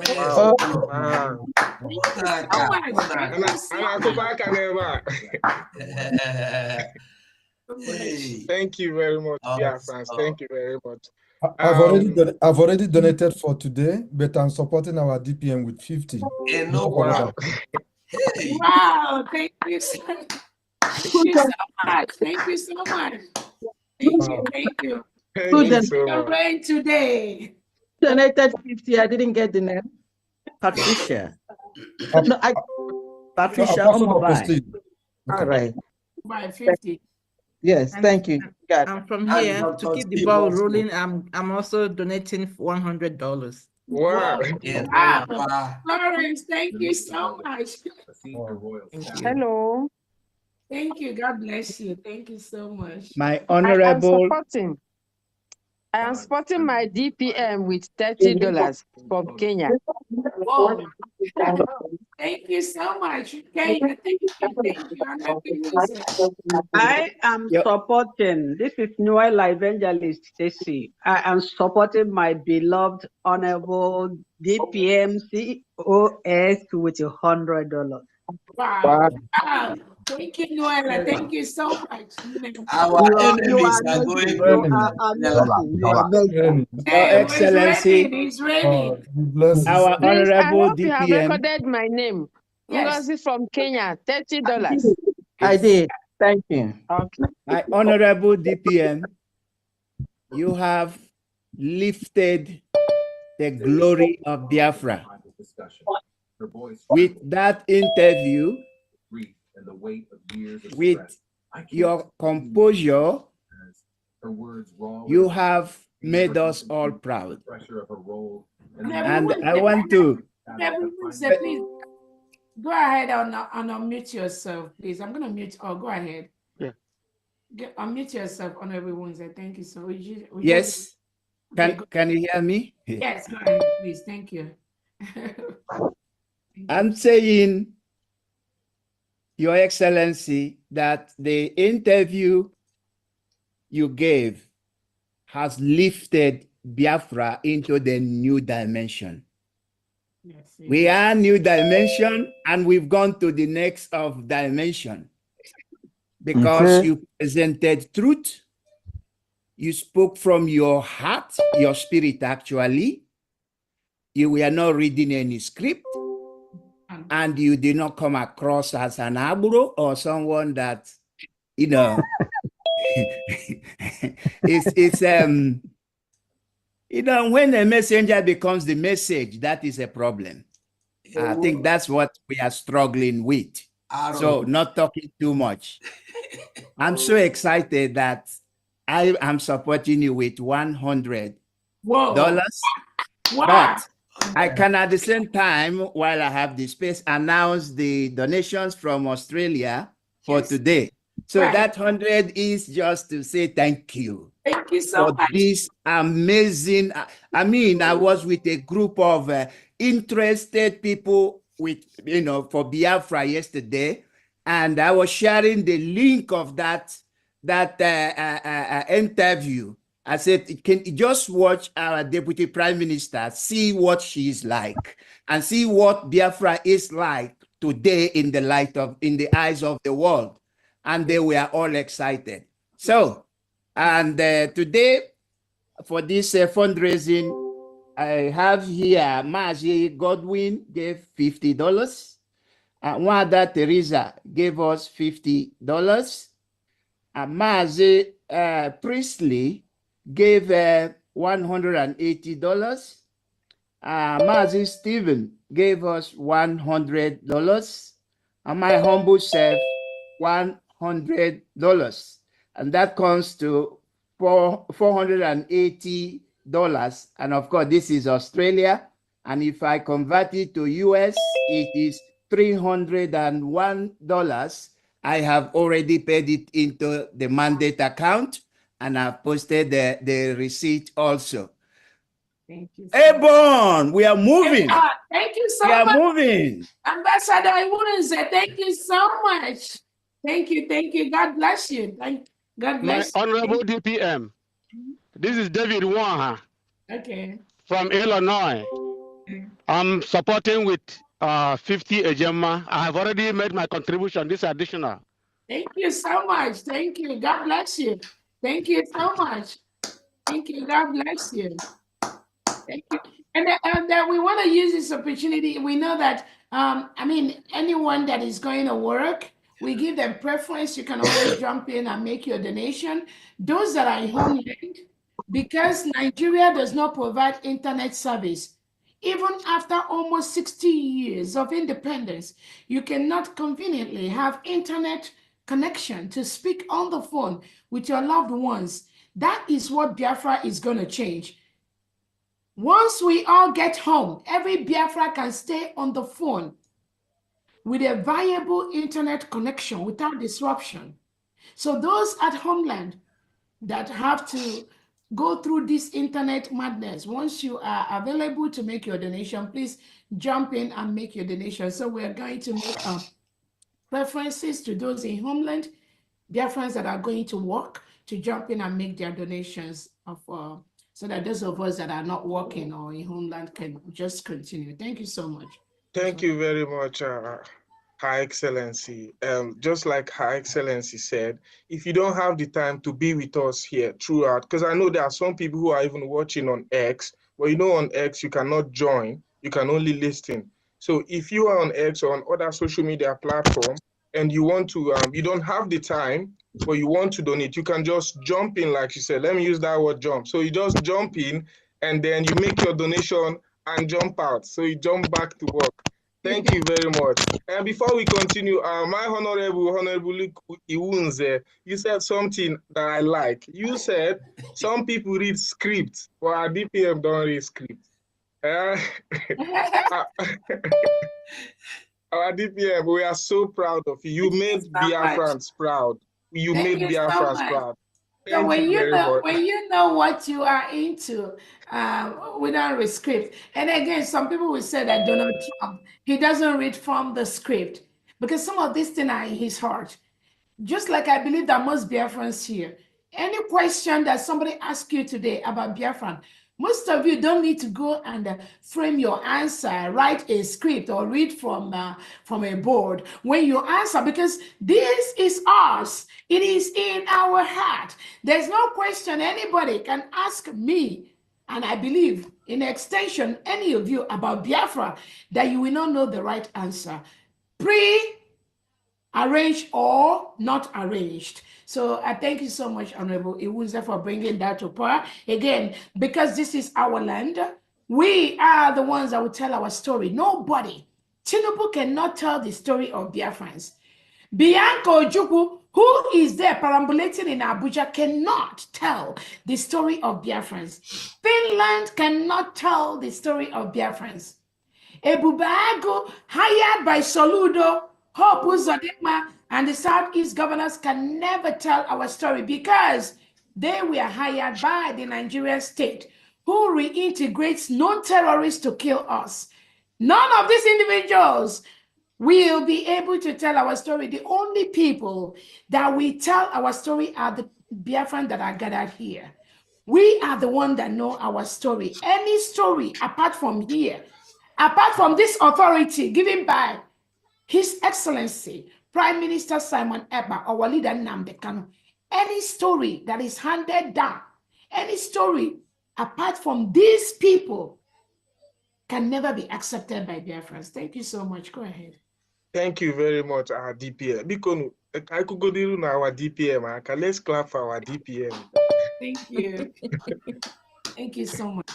Thank you very much, Biafrans. Thank you very much. I've already donated for today, but I'm supporting our DPM with 50. Wow. Wow, thank you so much. Thank you so much. Thank you, thank you. Thank you so much. Rain today. Donated 50. I didn't get the name. Patricia. No, Patricia Apostle of the Omobai. State. All right. By 50. Yes, thank you. Got it. I'm from here to keep the ball rolling. I'm also donating $100. Wow. Florence, thank you so much. Hello. Thank you. God bless you. Thank you so much. My honorable. I am supporting my DPM with $30 from Kenya. Whoa. Thank you so much. Kenya, thank you. I am supporting, this is Noel Evangelist Stacy. I am supporting my beloved Honorable DPM COS with $100. Wow. Thank you, Noella. Thank you so much. Our enemies are amazing. going You are amazing. You are amazing. Your Excellency, It's raining. our Please, honorable I hope you have DPM. recorded my name. Yes. Ngozi from Kenya, $30. I did. Thank you. Okay. My honorable DPM, you have lifted the glory of Biafra. With that interview, with your composure, you have made us all proud. And I want to... Please go ahead and unmute yourself, please. I'm going to mute. Oh, go ahead. Yeah. Unmute yourself, Honorable Wunze. Thank you so much. Yes. Can you hear me? Yes, go ahead, please. Thank you. I'm saying, Your Excellency, that the interview you gave has lifted Biafra into the new dimension. Yes, we are new dimension, and we've gone to the next of dimension because you presented truth. You spoke from your heart, your spirit, actually. You were not reading any script, and you did not come across as an aburo or someone that, you know, it's you know, when a messenger becomes the message, that is a problem. I think that's what we are struggling with. So not talking too much. I'm so excited that I am supporting you with $100. But I can at the same time, while I have the space, announce the donations from Australia for today. So that 100 is just to say thank you. Thank you so much. This amazing, I mean, I was with a group of interested people with, you know, for Biafra yesterday, and I was sharing the link of that interview. I said, can you just watch our Deputy Prime Minister, see what she is like, and see what Biafra is like today in the light of, in the eyes of the world. And they were all excited. So, and today, for this fundraising, I have here, Maji Godwin gave $50. Wanda Teresa gave us $50. Maji Priestley gave $180. Mazi Stephen gave us $100. And my humble self, $100. And that comes to $480. And of course, this is Australia. And if I convert it to US, it is $301. I have already paid it into the mandate account, and I've posted the receipt also. Thank you. Airborne, we are moving. Thank you so We much. are moving. Ambassador, I wouldn't say thank you so much. Thank you, thank you. God bless you. God bless My Honorable DPM, this is David Waha Okay. from Illinois. I'm supporting with 50 Ejema. I have already made my contribution, this additional. Thank you so much. Thank you. God bless you. Thank you so much. Thank you. God bless you. Thank you. And we want to use this opportunity. We know that, I mean, anyone that is going to work, we give them preference. You can always jump in and make your donation. Those that are in homeland, because Nigeria does not provide internet service, even after almost 60 years of independence, you cannot conveniently have internet connection to speak on the phone with your loved ones. That is what Biafra is going to change. Once we all get home, every Biafra can stay on the phone with a viable internet connection without disruption. So those at homeland that have to go through this internet madness, once you are available to make your donation, please jump in and make your donation. So we're going to make preferences to those in homeland, Biafrans that are going to work, to jump in and make their donations of so that those of us that are not working or in homeland can just continue. Thank you so much. Thank you very much, Her Excellency. Just like Her Excellency said, if you don't have the time to be with us here throughout, because I know there are some people who are even watching on X, but you know on X you cannot join, you can only listen. So if you are on X or on other social media platform and you want to, you don't have the time, but you want to donate, you can just jump in, like you said. Let me use that word, jump. So you just jump in and then you make your donation and jump out. So you jump back to work. Thank you very much. And before we continue, my Honorable Iwunze, you said something that I like. You said some people read script, but our DPM don't read script. Our DPM, we are so proud of you. You made Biafrans proud. You made Biafrans proud. So Thank you very much. when you know what you are into, without a script. And again, some people will say that Donald Trump, he doesn't read from the script because some of these things are in his heart. Just like I believe that most Biafrans here, any question that somebody asks you today about Biafran, most of you don't need to go and frame your answer, write a script or read from a board when you answer, because this is us. It is in our heart. There's no question anybody can ask me, and I believe in extension, any of you about Biafra, that you will not know the right answer. Arranged or not arranged. So I thank you so much, Honorable Iwunze, for bringing that to power. Again, because this is our land, we are the ones that will tell our story. Nobody, Tinubu cannot tell the story of Biafrans. Bianca Ojukwu, who is there perambulating in Abuja, cannot tell the story of Biafrans. Finland cannot tell the story of Biafrans. Ebubago, hired by Soludo, Hope Uzodinma, and the Southeast governors can never tell our story because they were hired by the Nigerian state, who reintegrates non-terrorists to kill us. None of these individuals will be able to tell our story. The only people that we tell our story are the Biafran that are gathered here. We are the ones that know our story. Any story apart from here, apart from this authority given by His Excellency, Prime Minister Simon Ekpa, our leader Nnamdi Kanu, any story that is handed down, any story apart from these people can never be accepted by Biafrans. Thank you so much. Go ahead. Thank you very much, our DPM. Because I could go to our DPM. Let's clap for our DPM. Thank you. Thank you so much.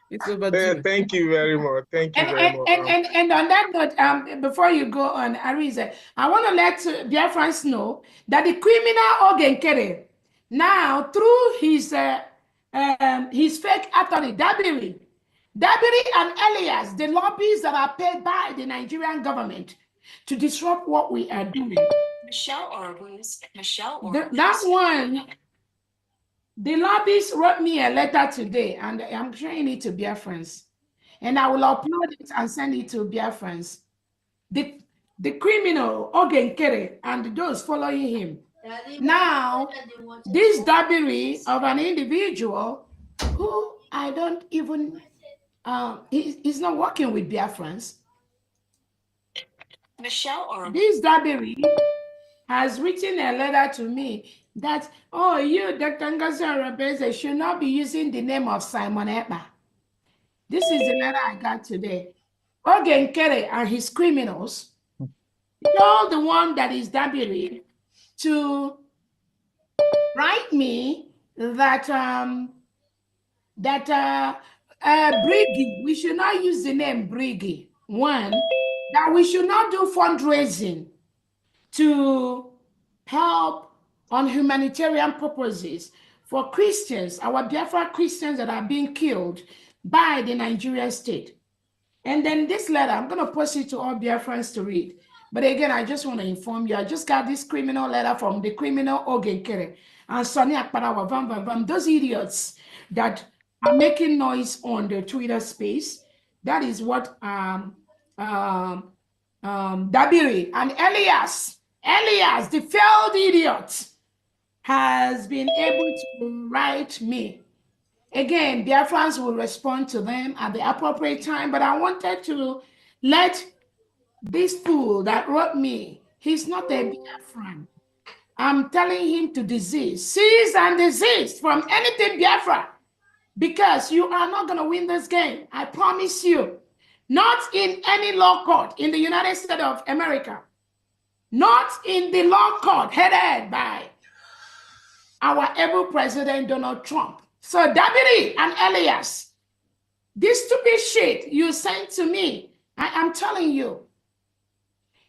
It's overdue. Thank you very much. Thank you very much. And on that note, before you go on, Ariza, I want to let Biafrans know that the criminal Ogenkere, now through his fake attorney, Dabiri and Elias, the lobbies that are paid by the Nigerian government to disrupt what we are doing. That one, the lobbies wrote me a letter today, and I'm showing it to Biafrans. And I will upload it and send it to Biafrans. The criminal, Ogenkere, and those following him. Now, this Dabiri of an individual who I don't even, he's not working with Biafrans. This Dabiri has written a letter to me that, oh, you, Dr. Ngozi Arabeze, should not be using the name of Simon Ekpa. This is the letter I got today. Ogen Kere and his criminals told the one that is Dabiri to write me that Briggy, we should not use the name Briggy. One, that we should not do fundraising to help on humanitarian purposes for Christians, our Biafra Christians that are being killed by the Nigerian state. And then this letter, I'm going to post it to all Biafrans to read. But again, I just want to inform you, I just got this criminal letter from the criminal Ogenkere and Sonny Akparawa, Vam Vam Vam, those idiots that are making noise on the Twitter space. That is what Dabiri and Elias, the failed idiot, has been able to write me. Again, Biafrans will respond to them at the appropriate time, but I wanted to let this fool that wrote me, he's not a Biafran. I'm telling him to desist, cease and desist from anything Biafra, because you are not going to win this game. I promise you. Not in any law court in the United States of America. Not in the law court headed by our able president, Donald Trump. So Dabiri and Elias, this stupid shit you sent to me, I am telling you,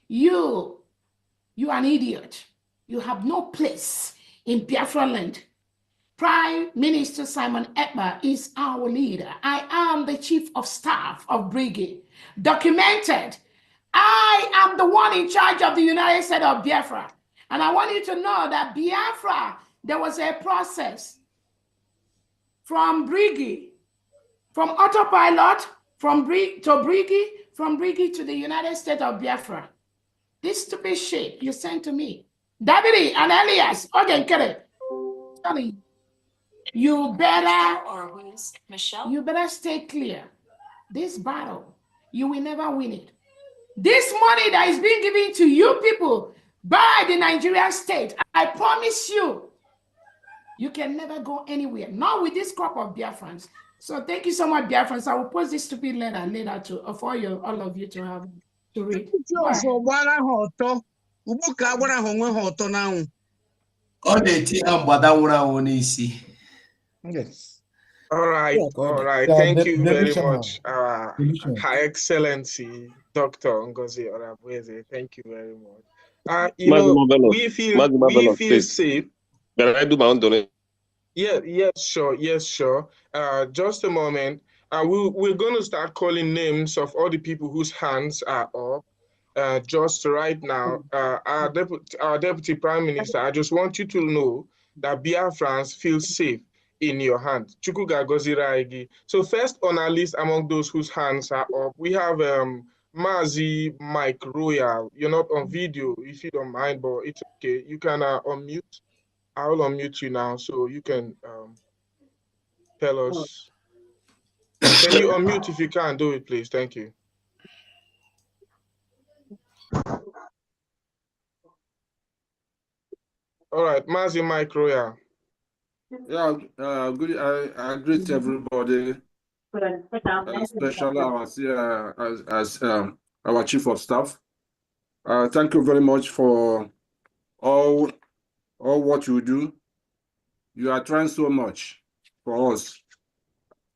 you an idiot. You have no place in Biafra land. Prime Minister Simon Ekpa is our leader. I am the chief of staff of Brigade. Documented. I am the one in charge of the United States of Biafra. And I want you to know that Biafra, there was a process from Brigade, from autopilot, from Brigade to the United States of Biafra. This stupid shit you sent to me. Davide and Elias, Ogenkere, telling you. You better stay clear. This battle, you will never win it. This money that is being given to you people by the Nigerian state, I promise you, you can never go anywhere. Not with this crop of Biafrans. So thank you so much, Biafrans. I will post this stupid letter later for all of you to have to read. Yes. All right. Thank you very much, Her Excellency Dr. Ngozi Arabweze. Thank you very much. We feel safe. Can I do my own donation? Yes, sure. Just a moment. We're going to start calling names of all the people whose hands are up. Just right now, our Deputy Prime Minister, I just want you to know that Biafrans feel safe in your hand. Chukwuka Goziraigi. So first on our list among those whose hands are up, we have Mazi Mike Royal. You're not on video, if you don't mind, but it's okay. You can unmute. I'll unmute you now so you can tell us. Can you unmute if you can? Do it, please. Thank you. All right, Mazi Mike Royal. Yeah, good. I greet everybody, especially our chief of staff. Thank you very much for all what you do. You are trying so much for us.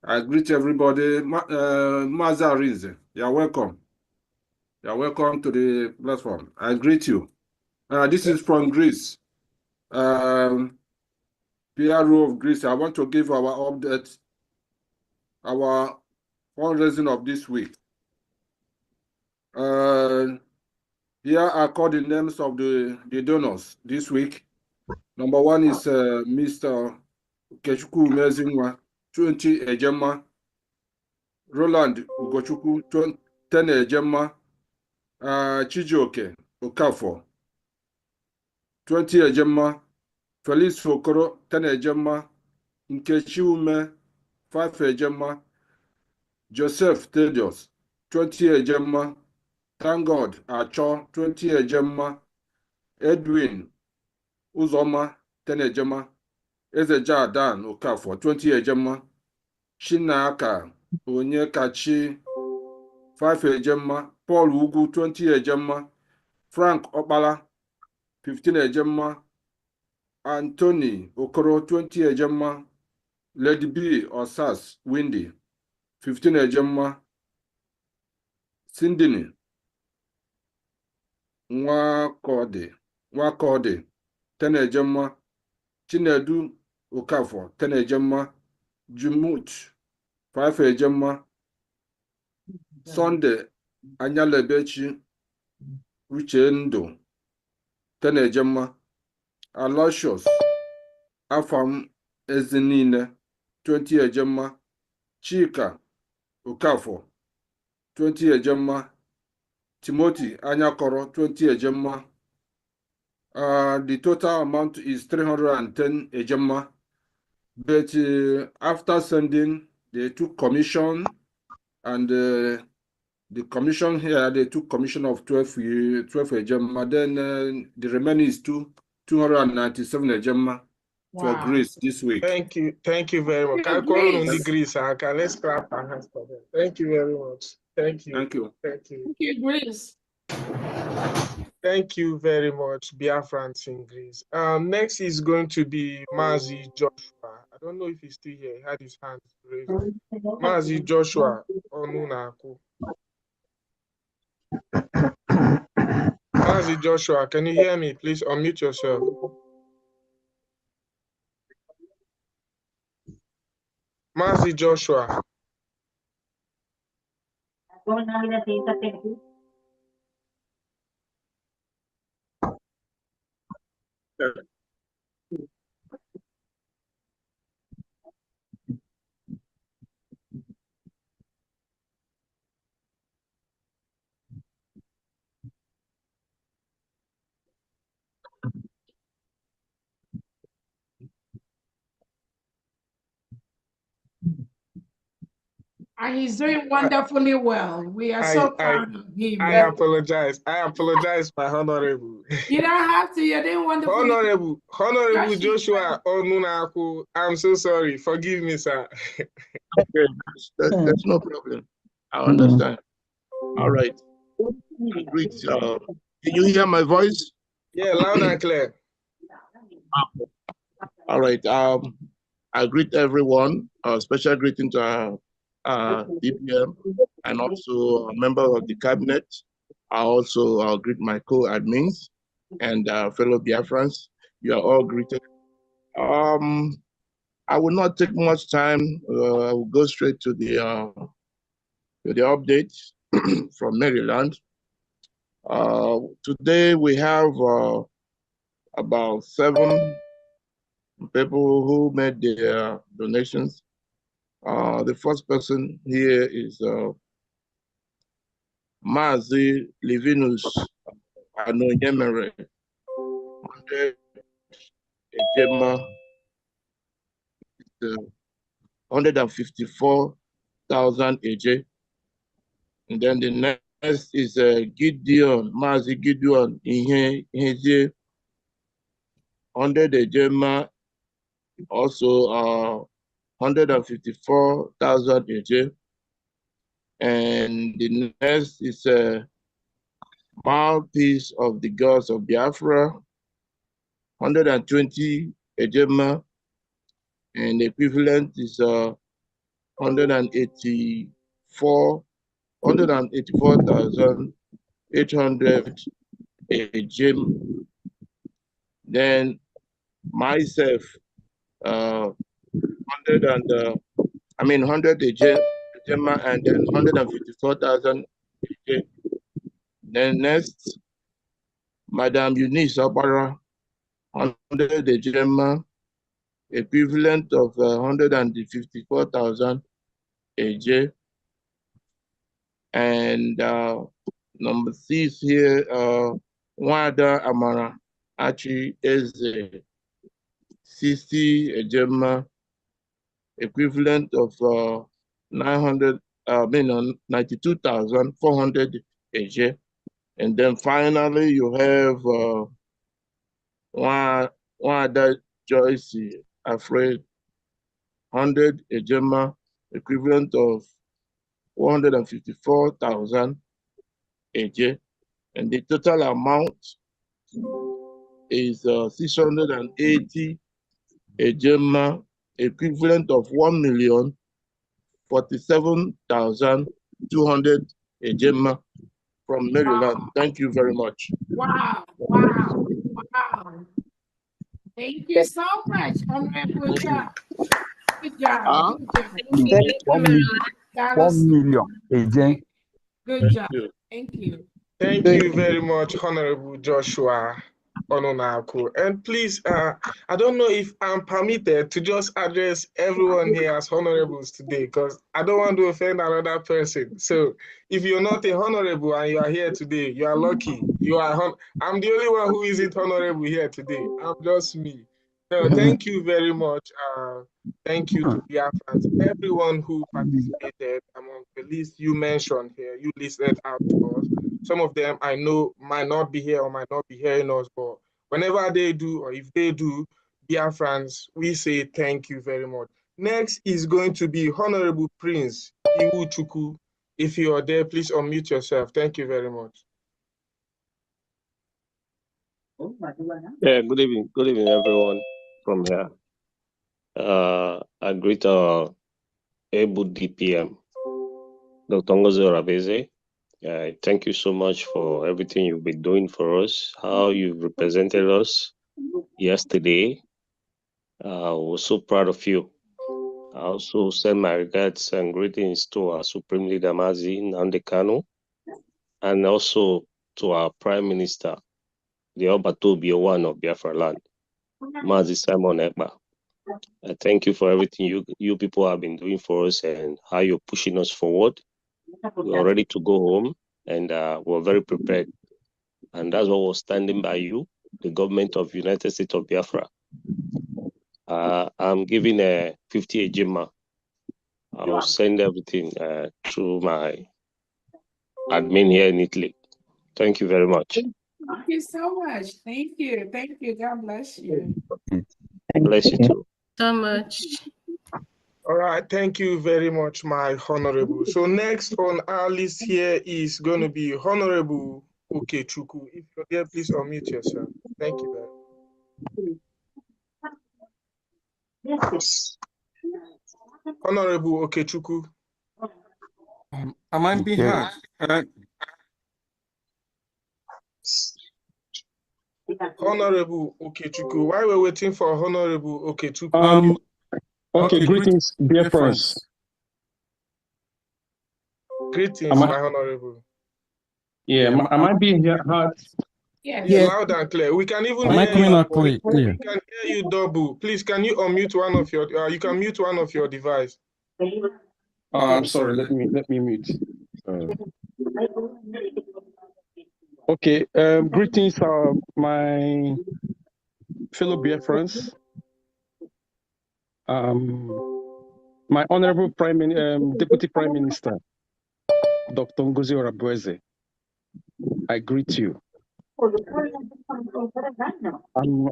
I greet everybody. Maza Rinze, you're welcome. You're welcome to the platform. I greet you. This is from Greece. PRO of Greece. I want to give our update, our fundraising of this week. Here are called the names of the donors this week. Number one is Mr. Kechukwu Mezinwa, 20 Ejema. Roland Ugochukwu, 10 Ejema. Chijioke Okafor, 20 Ejema. Felix Fokoro, 10 Ejema. Nkechi Ume, 5 Ejema. Joseph Tedios, 20 Ejema. Thank God Acho, 20 Ejema. Edwin Uzoma 10 ejema, Ezejadan Okafor 20 ejema, Chinaka Onyekachi 5 ejema, Paul Ugwu 20 ejema, Frank Okpala 15 ejema, Anthony Okoro 20 ejema, Lady B Osas Windy 15 ejema, Sindini Nwakode 10 ejema, Chinedu Okafor 10 ejema, Jumut 5 ejema, Sunday Anyalebechi Uchendu 10 ejema, Aloysius Afam Ezinine 20 ejema, Chika Okafor 20 ejema, Timothy Anyakoro 20 ejema. The total amount is 310 ejema, but after sending, they took commission, and the commission here, they took commission of 12 ejema. Then the remaining is 297 ejema for grace this week. Thank you very much. Can I call on the grace? Let's clap our hands for them. Thank you very much. Thank you. Thank you. Thank you. Thank you, Grace. Thank you very much, Biafrans in Greece. Next is going to be Mazi Joshua. I don't know if he's still here. He had his hand raised. Mazi Joshua Onunaku. Mazi Joshua, can you hear me? Please unmute yourself. Mazi Joshua. And he's doing wonderfully well. We are so proud of him. I apologize. My honorable. You don't have to. You're doing wonderfully. Honorable Joshua Onunaku. I'm so sorry. Forgive me, sir. Okay, that's no problem. I understand. All right. Great. Can you hear my voice? Yeah, loud and clear. All right. I greet everyone. Special greeting to DPM and also a member of the cabinet. I also greet my co-admins and fellow Biafrans. You are all greeted. I will not take much time. I will go straight to the update from Maryland. Today we have about 7 people who made their donations. The first person here is Mazi Livinus Anoyemere, 100 Ejema, 154,000 AJ. And then the next is Gideon, Mazi Gideon, Ihe 100 Ejema, also 154,000 AJ. And the next is a mouthpiece of the gods of Biafra, 120 Ejema, and the equivalent is 184,800 Ejema. Then myself, 100 Ejema, and then 154,000 Ejema. Then next, Madam Eunice Obara, 100 Ejema, equivalent of 154,000 AJ. And number 6 here, Wada Amara Achi is 60 Ejema, equivalent of 92,400 AJ. And then finally, you have Wada Joyce Afraid 100 Ejema, equivalent of 154,000 AJ, and the total amount is 680 Ejema, equivalent of 1,047,200 Ejema from Maryland. Thank you very much. Wow, wow, wow. Thank you so much, Honorable John. Good job, good job. Thank you. 1 million again. Good job. Thank you. Thank you very much, Honorable Joshua Ononaku. And please, I don't know if I'm permitted to just address everyone here as honorables today, because I don't want to offend another person. So if you're not a honorable and you are here today, you are lucky. You are. I'm the only one who isn't honorable here today. I'm just me. So thank you very much. Thank you to Biafrans, everyone who participated among the list you mentioned here, you listed out to us. Some of them I know might not be here or might not be hearing us, but whenever they do, or if they do, Biafrans, we say thank you very much. Next is going to be Honorable Prince Iwuchukwu. If you are there, please unmute yourself. Thank you very much. Yeah, good evening, everyone from here. I greet our able DPM, Dr. Ngozi Orabeze. Thank you so much for everything you've been doing for us, how you've represented us yesterday. We're so proud of you. I also send my regards and greetings to our Supreme Leader Mazi Nnamdi Kanu, and also to our Prime Minister, the Obatobi one of Biafra land, Mazi Simon Ekpa. Thank you for everything you people have been doing for us and how you're pushing us forward. We're ready to go home, and we're very prepared. And that's why we're standing by you, the government of United States of Biafra. I'm giving a 50 Ejima. I will send everything through my admin here in Italy. Thank you very much. Thank you so much. Thank you. Thank you. God bless you. Bless you too. So much. All right, thank you very much, my honorable. So next on our list here is going to be Honorable Okechukwu. If you're there, please unmute yourself. Thank you very much. Honorable Okechukwu. Am I being heard? Honorable Okechukwu. While we're waiting for Honorable Okechukwu. Okay, greetings, dear friends. Greetings, my honorable. Yeah, am I being heard? Yeah, loud and clear. We can even Am I hear coming you. out clear? We can hear you double. Please, can you unmute one of your? You can mute one of your device. I'm sorry. Let me mute. Okay. Greetings, my fellow Biafrans. My honorable Deputy Prime Minister, Dr. Ngozi Orabeze, I greet you.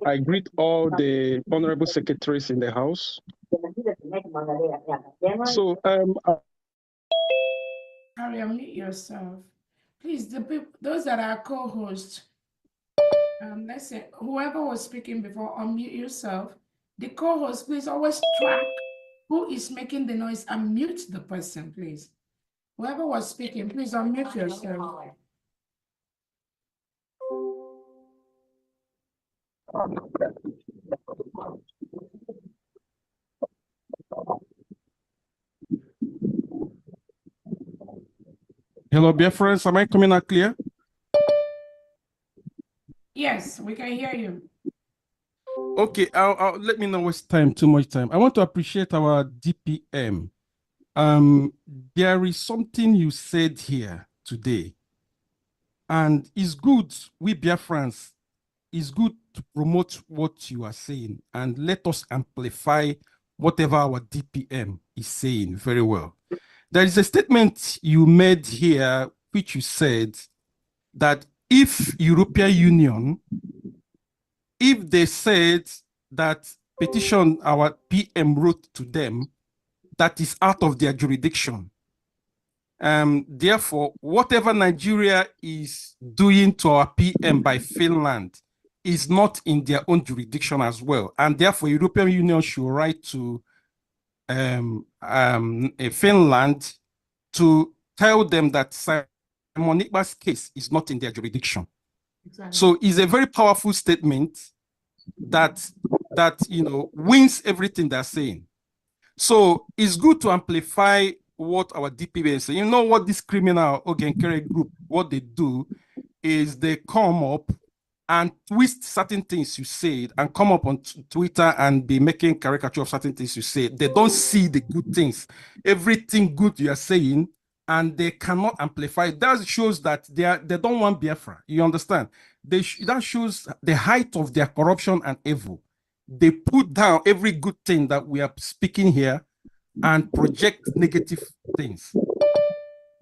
I greet all the honorable secretaries in the House. So, Harry, unmute yourself. Please, the people, those that are co-hosts, let's say, whoever was speaking before, unmute yourself. The co-host, please always track who is making the noise and mute the person, please. Whoever was speaking, please unmute yourself. hello, dear friends. Am I coming out clear? Yes, we can hear you. Okay, I'll let me know what's time. Too much time. I want to appreciate our DPM. There is something you said here today, and it's good. We Biafrans, it's good to promote what you are saying and let us amplify whatever our DPM is saying very well. There is a statement you made here, which you said that if European Union if they said that petition our PM wrote to them, that is out of their jurisdiction. Therefore, whatever Nigeria is doing to our PM by Finland is not in their own jurisdiction as well. And therefore, European Union should write to Finland to tell them that Simon Ikpa's case is not in their jurisdiction. Exactly. So it's a very powerful statement that wins everything they're saying. So it's good to amplify what our DPP is saying. You know what this criminal Ogenkere group, what they do is they come up and twist certain things you said and come up on Twitter and be making caricature of certain things you say. They don't see the good things, everything good you are saying, and they cannot amplify. That shows that they don't want Biafra. You understand? That shows the height of their corruption and evil. They put down every good thing that we are speaking here and project negative things.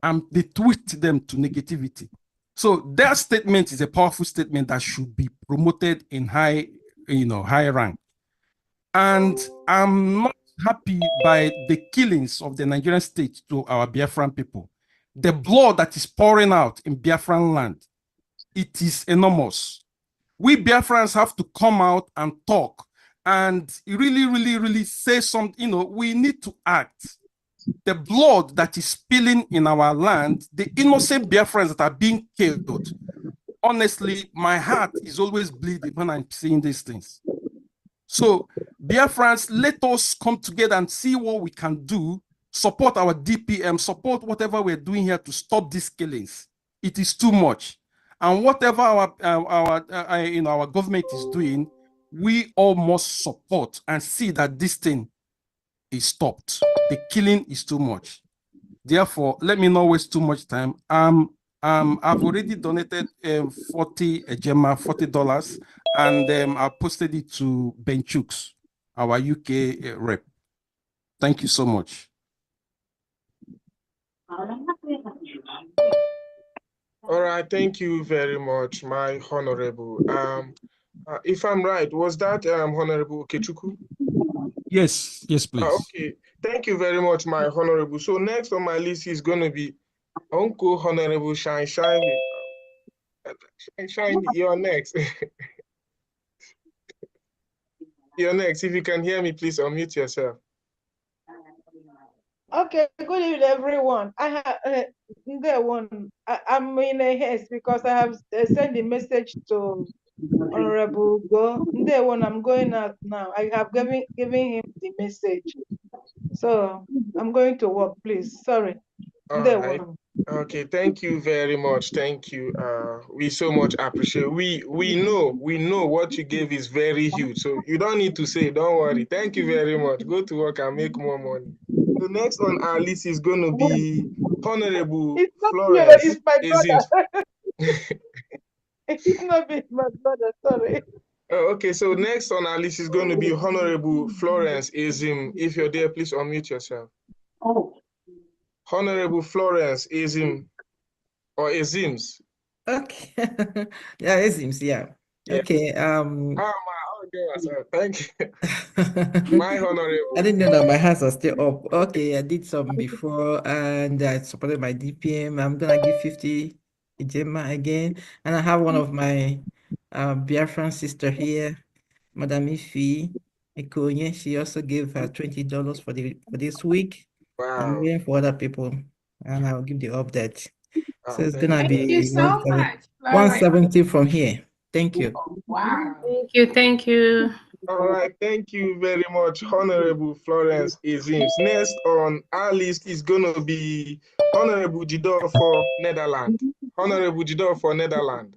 And they twist them to negativity. So their statement is a powerful statement that should be promoted in high rank. And I'm not happy by the killings of the Nigerian state to our Biafran people. The blood that is pouring out in Biafran land, it is enormous. We Biafrans have to come out and talk and really say something. We need to act. The blood that is spilling in our land, the innocent Biafrans that are being killed. Honestly, my heart is always bleeding when I'm seeing these things. So, Biafrans, let us come together and see what we can do, support our DPM, support whatever we're doing here to stop these killings. It is too much. And whatever our government is doing, we all must support and see that this thing is stopped. The killing is too much. Therefore, let me not waste too much time. I've already donated $40, and I posted it to Ben Chooks, our UK rep. Thank you so much. All right, thank you very much, my honorable. If I'm right, was that Honorable Okechukwu? Yes, please. Okay, thank you very much, my honorable. So next on my list is going to be Uncle Honorable Shine. You're next. You're next. If you can hear me, please unmute yourself. Okay, good evening, everyone. I'm in a haste because I have sent a message to Honorable Go. I'm going out now. I have given him the message. So I'm going to work, please. Sorry. All right. Okay, thank you very much. Thank you. We so much appreciate. We know what you gave is very huge. So you don't need to say, don't worry. Thank you very much. Go to work and make more money. The next on our list is going to be Honorable Florence. It's my brother. It's not my brother, sorry. Okay, so next on our list is going to be Honorable Florence Ezim. If you're there, please unmute yourself. Honorable Florence Ezim or Ezims. Okay. Yeah, Ezims, yeah. Okay. Thank you. My honorable. I didn't know that my hands are still up. Okay, I did some before and I supported my DPM. I'm gonna give 50 Ijema again. And I have one of my Biafran sister here, Madam Ifi Ikonye. She also gave her $20 for this week. Wow. I'm waiting for other people and I'll give the update. So it's gonna Thank be you so much. 170 from here. Thank you. Wow. Thank you. All right, thank you very much, Honorable Florence Ezims. Next on our list is going to be Honorable Jidor for Netherlands. Honorable Jidor for Netherlands.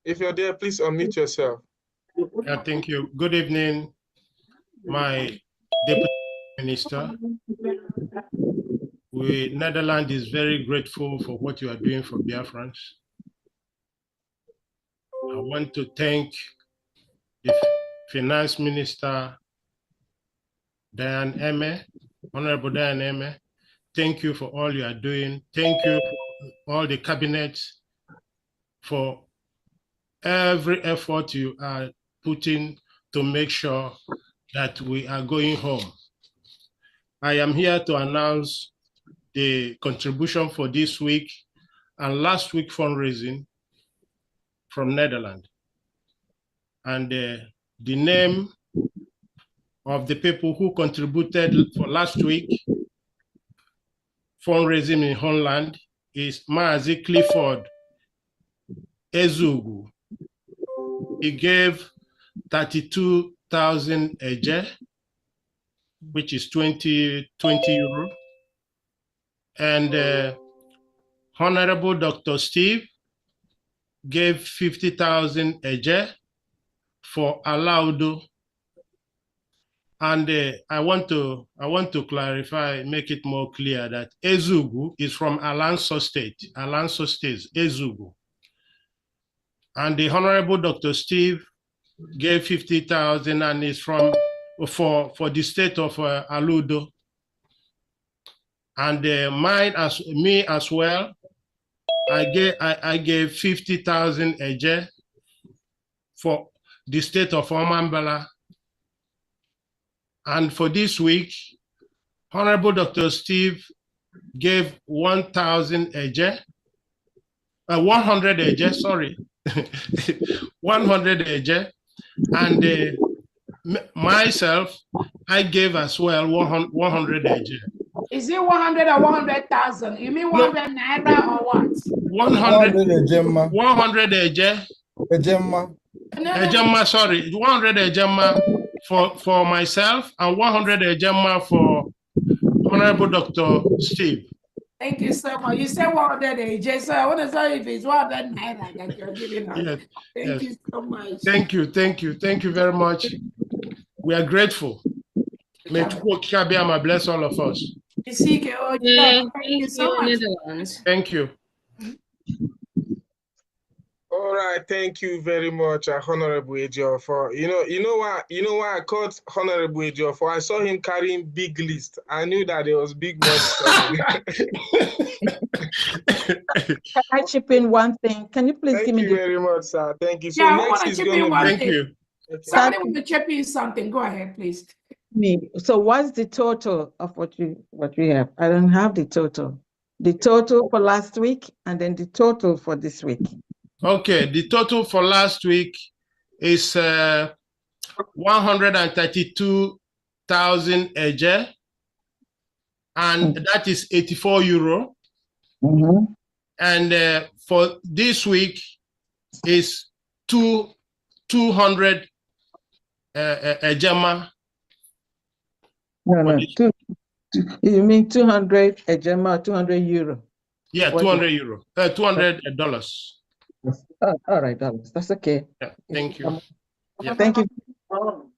If you're there, please unmute yourself. Yeah, thank you. Good evening, my Deputy Minister. Netherlands is very grateful for what you are doing for Biafrans. I want to thank the Finance Minister, Diane Eme, Honorable Diane Eme. Thank you for all you are doing. Thank you for all the cabinets for every effort you are putting to make sure that we are going home. I am here to announce the contribution for this week and last week fundraising from Netherlands. And the name of the people who contributed for last week fundraising in Holland is Maazi Clifford Ezugu. He gave 32,000 eje, which is 20 euro. And Honorable Dr. Steve gave 50,000 eje for Alaudo. And I want to clarify, make it more clear that Ezugu is from Alanso State. Alanso State, Ezugu. And the Honorable Dr. Steve gave 50,000 and is from for the state of Aludo. And mine as well. I gave 50,000 eje for the state of Omambala. And for this week, Honorable Dr. Steve gave 1,000 eje, 100 eje, sorry, 100 eje. And myself, I gave as well 100 eje. Is it 100 or 100,000? You mean 100 naira or what? 100 eje. 100 eje. Ejemma. Ejemma, sorry, 100 ejemma for myself and 100 ejemma for Honorable Dr. Steve. Thank you so much. You said 100 AJ, so I want to know if it's 100 naira that you're giving us. Yes, Thank yes. you so much. Thank you very much. We are grateful. May Chukwuokike bless all of us. Thank you so much. Thank you. All right, thank you very much, Honorable Ejiofor. You know why I called Honorable Ejiofor? I saw him carrying big list. I knew that there was big money coming. Can I chip in one thing? Can you please give me Thank you very much, sir. Thank you. So Yeah, I next want to is chip going in to one be... Thank you. Somebody want to chip in something. Go ahead, please. So what's the total of what we have? I don't have the total. The total for last week and then the total for this week. Okay, the total for last week is 132,000 eje, and that is 84 euro. And for this week is 200 ejema. No. You mean 200 ejema, 200 euro? Yeah, 200 euro. $200. All right, dollars. That's okay. Yeah, thank you. Yeah. Thank you. All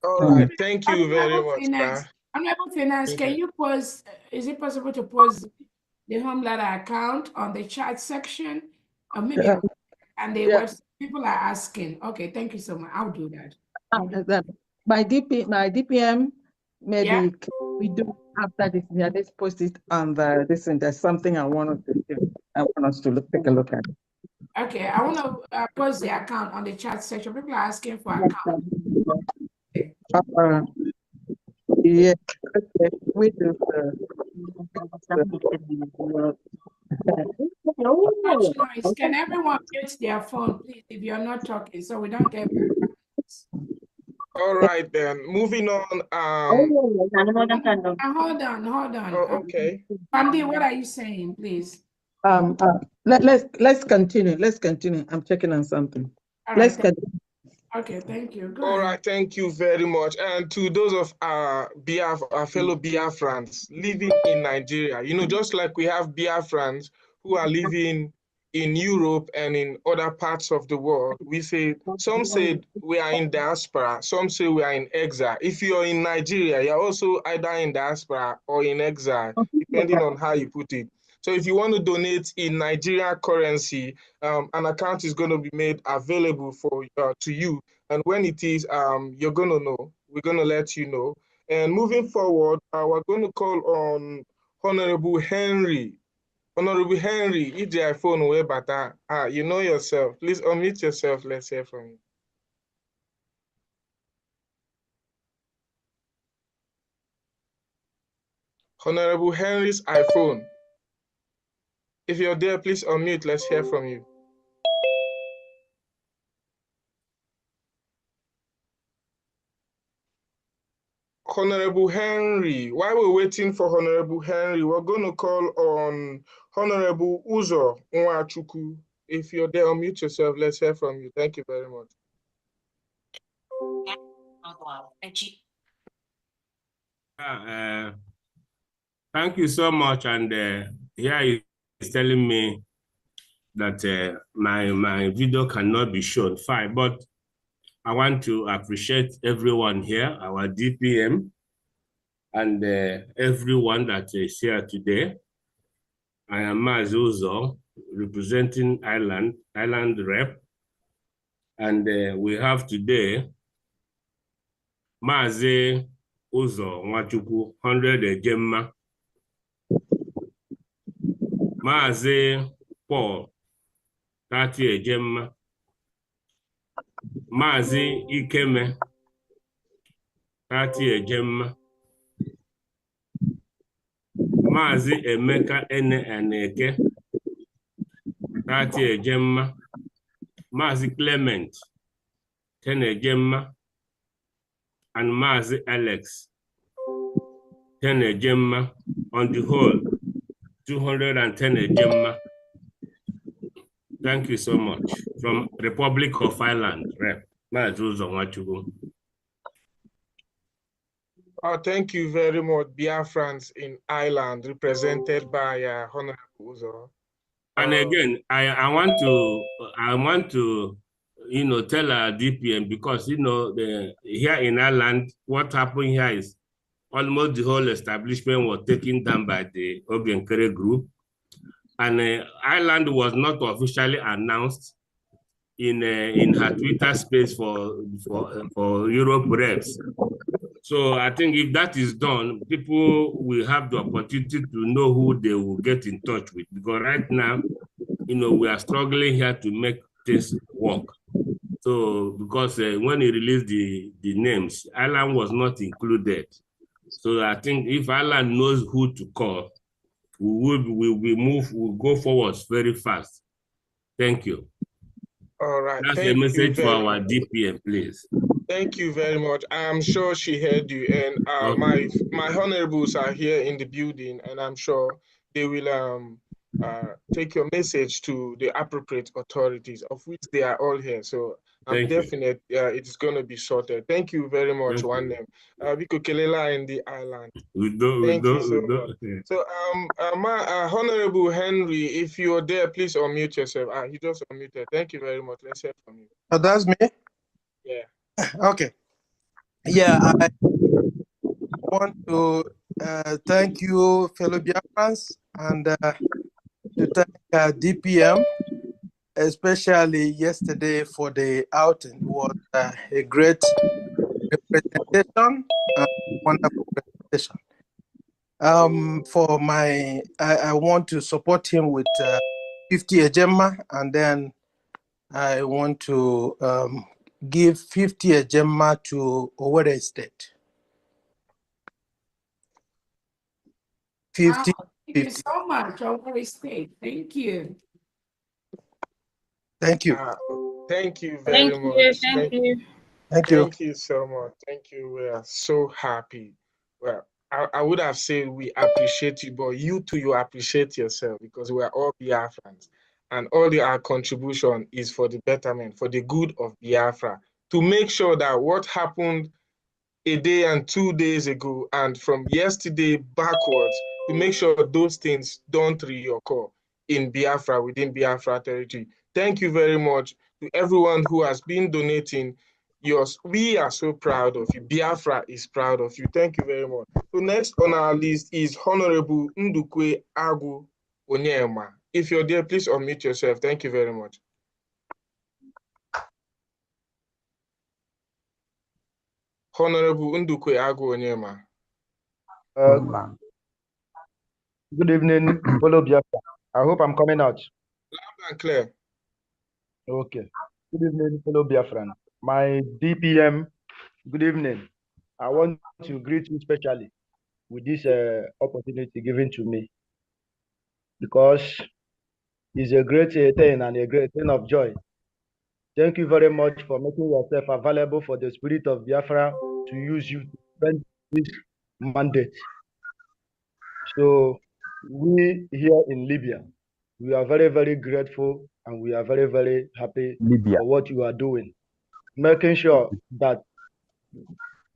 right, thank you very much, sir. Honorable Finance, can you post, is it possible to post the home letter account on the chat section? Or maybe, and the website, people are asking. Okay, thank you so much. I'll do that. My DPM, maybe we do after this. Yeah, let's post it on the this, and there's something I want us to do. I want us to take a look at. Okay, I want to post the account on the chat section. People are asking for account. Yeah, okay. We do. Much noise. Can everyone mute their phone, please, if you're not talking, so we don't get background noise? All right, then. Moving on. Hold on. Oh, okay. Famdi, what are you saying, please? Let's continue. Let's continue. I'm checking on something. Let's continue. Okay, thank you. Go All ahead. right, thank you very much. And to those of our fellow Biafrans living in Nigeria, just like we have Biafrans who are living in Europe and in other parts of the world, some say we are in diaspora, some say we are in exile. If you're in Nigeria, you're also either in diaspora or in exile, depending on how you put it. So if you want to donate in Nigerian currency, an account is going to be made available to you. And when it is, you're going to know. We're going to let you know. And moving forward, we're going to call on Honorable Henry Honorable Henry, if the iPhone way better, you know yourself. Please unmute yourself. Let's hear from you. Honorable Henry's iPhone. If you're there, please unmute. Let's hear from you. Honorable Henry, while we're waiting for Honorable Henry, we're going to call on Honorable Uzo Nwachukwu. If you're there, unmute yourself. Let's hear from you. Thank you very much. Thank you so much. And here is telling me that my video cannot be shown. Fine, but I want to appreciate everyone here, our DPM, and everyone that is here today. I am Mazuzo, representing Island Rep. And we have today Mazi Uzo Nwachukwu, 100 Ejemma. Mazi Paul, 30 Ejemma. Mazi Ikeme, 30 Ejemma. Mazi Emeka Ene Aneke, 30 Ejemma. Mazi Clement, 10 Ejemma. And Mazi Alex, 10 Ejemma. On the whole, 210 Ejemma. Thank you so much. From Republic of Ireland, Rep. Mazuzo Nwachukwu. Thank you very much, Biafrans in Ireland, represented by Honorable Uzo. And again, I want to tell our DPM, because here in Ireland, what happened here is almost the whole establishment was taken down by the Ogenkere group, and Ireland was not officially announced in her Twitter space for Europe reps. So I think if that is done, people will have the opportunity to know who they will get in touch with. Because right now, we are struggling here to make this work. So because when he released the names, Ireland was not included. So I think if Ireland knows who to call, we'll go forward very fast. Thank you. All right. That's a message for our DPM, please. Thank you very much. I am sure she heard you, and Okay. my honorables are here in the building, and I'm sure they will take your message to the appropriate authorities, of which they are all here. So I'm definite it's going to be sorted. Thank you very much, one name. Biko Kelela in the island. Thank you so much. Okay. So Honorable Henry, if you're there, please unmute yourself. He just unmuted. Thank you very much. Let's hear from you. Oh, that's me? Yeah. Okay. Yeah, I want to thank you, fellow Biafrans, and to thank DPM, especially yesterday for the outing. It was a great representation, wonderful presentation. I want to support him with 50 Ejemma, and then I want to give 50 Ejemma to Owerri State. 50. Thank you so much, Owerri State. Thank you. Thank you. Thank you very much. Thank you. Thank you so much. Thank you. We are so happy. Well, I would have said we appreciate you, but you too, you appreciate yourself, because we are all Biafrans, and all our contribution is for the betterment, for the good of Biafra, to make sure that what happened a day and 2 days ago and from yesterday backwards, to make sure those things don't reoccur in Biafra, within Biafra territory. Thank you very much to everyone who has been donating. We are so proud of you. Biafra is proud of you. Thank you very much. So next on our list is Honorable Ndukwe Agu Onyema. If you're there, please unmute yourself. Thank you very much. Honorable Ndukwe Agu Onyema. Good evening, fellow Biafra. I hope I'm coming out. Loud and clear. Okay. Good evening, fellow Biafran. My DPM, good evening. I want to greet you specially with this opportunity given to me because it's a great thing and a great thing of joy. Thank you very much for making yourself available for the spirit of Biafra to use you to spend this mandate. So we here in Libya, we are very, very grateful and we are very, very happy for what you are doing, making sure that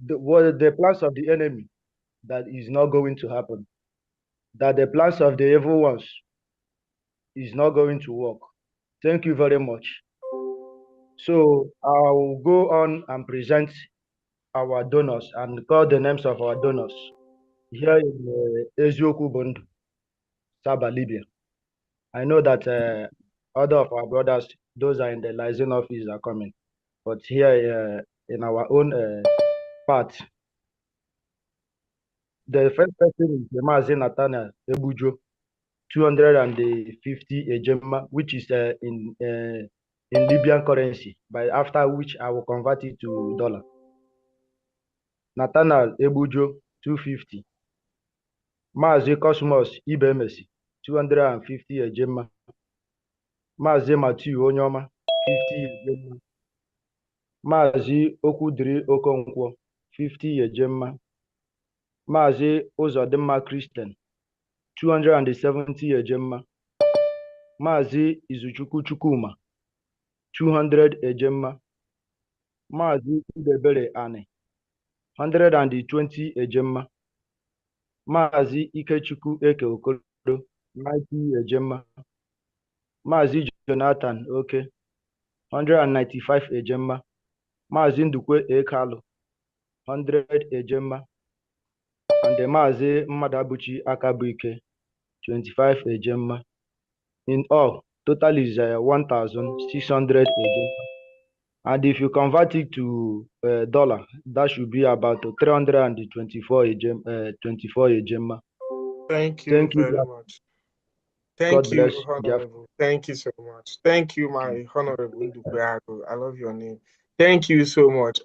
the plans of the enemy that is not going to happen, that the plans of the evil ones is not going to work. Thank you very much. So I'll go on and present our donors and call the names of our donors here in Ezioku Bund, Saba, Libya. I know that other of our brothers, those are in the liaison office, are coming, but here in our own part, the first person is Mazi Nathaniel Ebujo, 250 ejema, which is in Libyan currency, by after which I will convert it to dollar. Nathaniel Ebujo, 250. Mazi Cosmos Ibemesi, 250 ejema. Mazi Matthew Onyoma, 50 ejema. Mazi Okwudiri Okonkwo, 50 ejema. Mazi Uzodimma Christian, 270 ejema. Mazi Izuchukwu Chukwuma, 200 ejema. Mazi Udebere Ani, 120 ejema. Mazi Ikechukwu Eke Okoro, 90 ejema. Mazi Jonathan Oke, 195 ejema. Mazi Ndukwe Ekalu, 100 ejema. And the Mazi Mmadabuchi Akabuike, 25 ejema. In all, total is 1,600 ejema. And if you convert it to dollar, that should be about 324 ejema. Thank you very much. Thank God you, bless Honorable. Thank you so much. Thank you, my Honorable Ndukweago. I love your name. Thank you so much.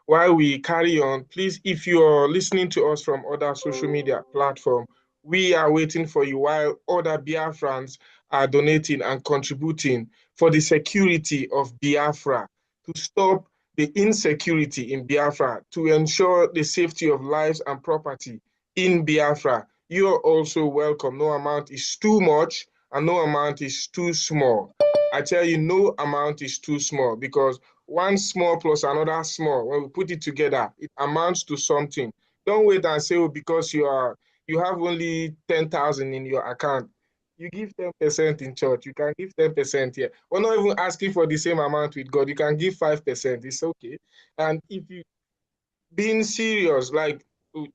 While we carry on, please, if you're listening to us from other social media platform, we are waiting for you while other Biafrans are donating and contributing for the security of Biafra, to stop the insecurity in Biafra, to ensure the safety of lives and property in Biafra. You are also welcome. No amount is too much and no amount is too small. I tell you, no amount is too small, because one small plus another small, when we put it together, it amounts to something. Don't wait and say, oh, because you have only 10,000 in your account, you give 10% in church. You can give 10% here. We're not even asking for the same amount with God. You can give 5%. It's okay. And if you being serious, like,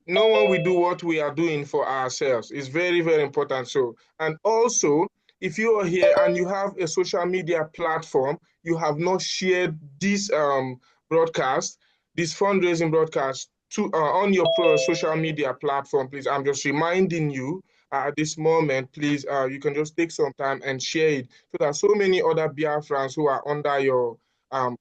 no one will do what we are doing for ourselves. It's very, very important. So, and also, if you are here and you have a social media platform, you have not shared this broadcast, this fundraising broadcast to on your social media platform, please. I'm just reminding you at this moment, please, you can just take some time and share it, so that so many other Biafrans who are under your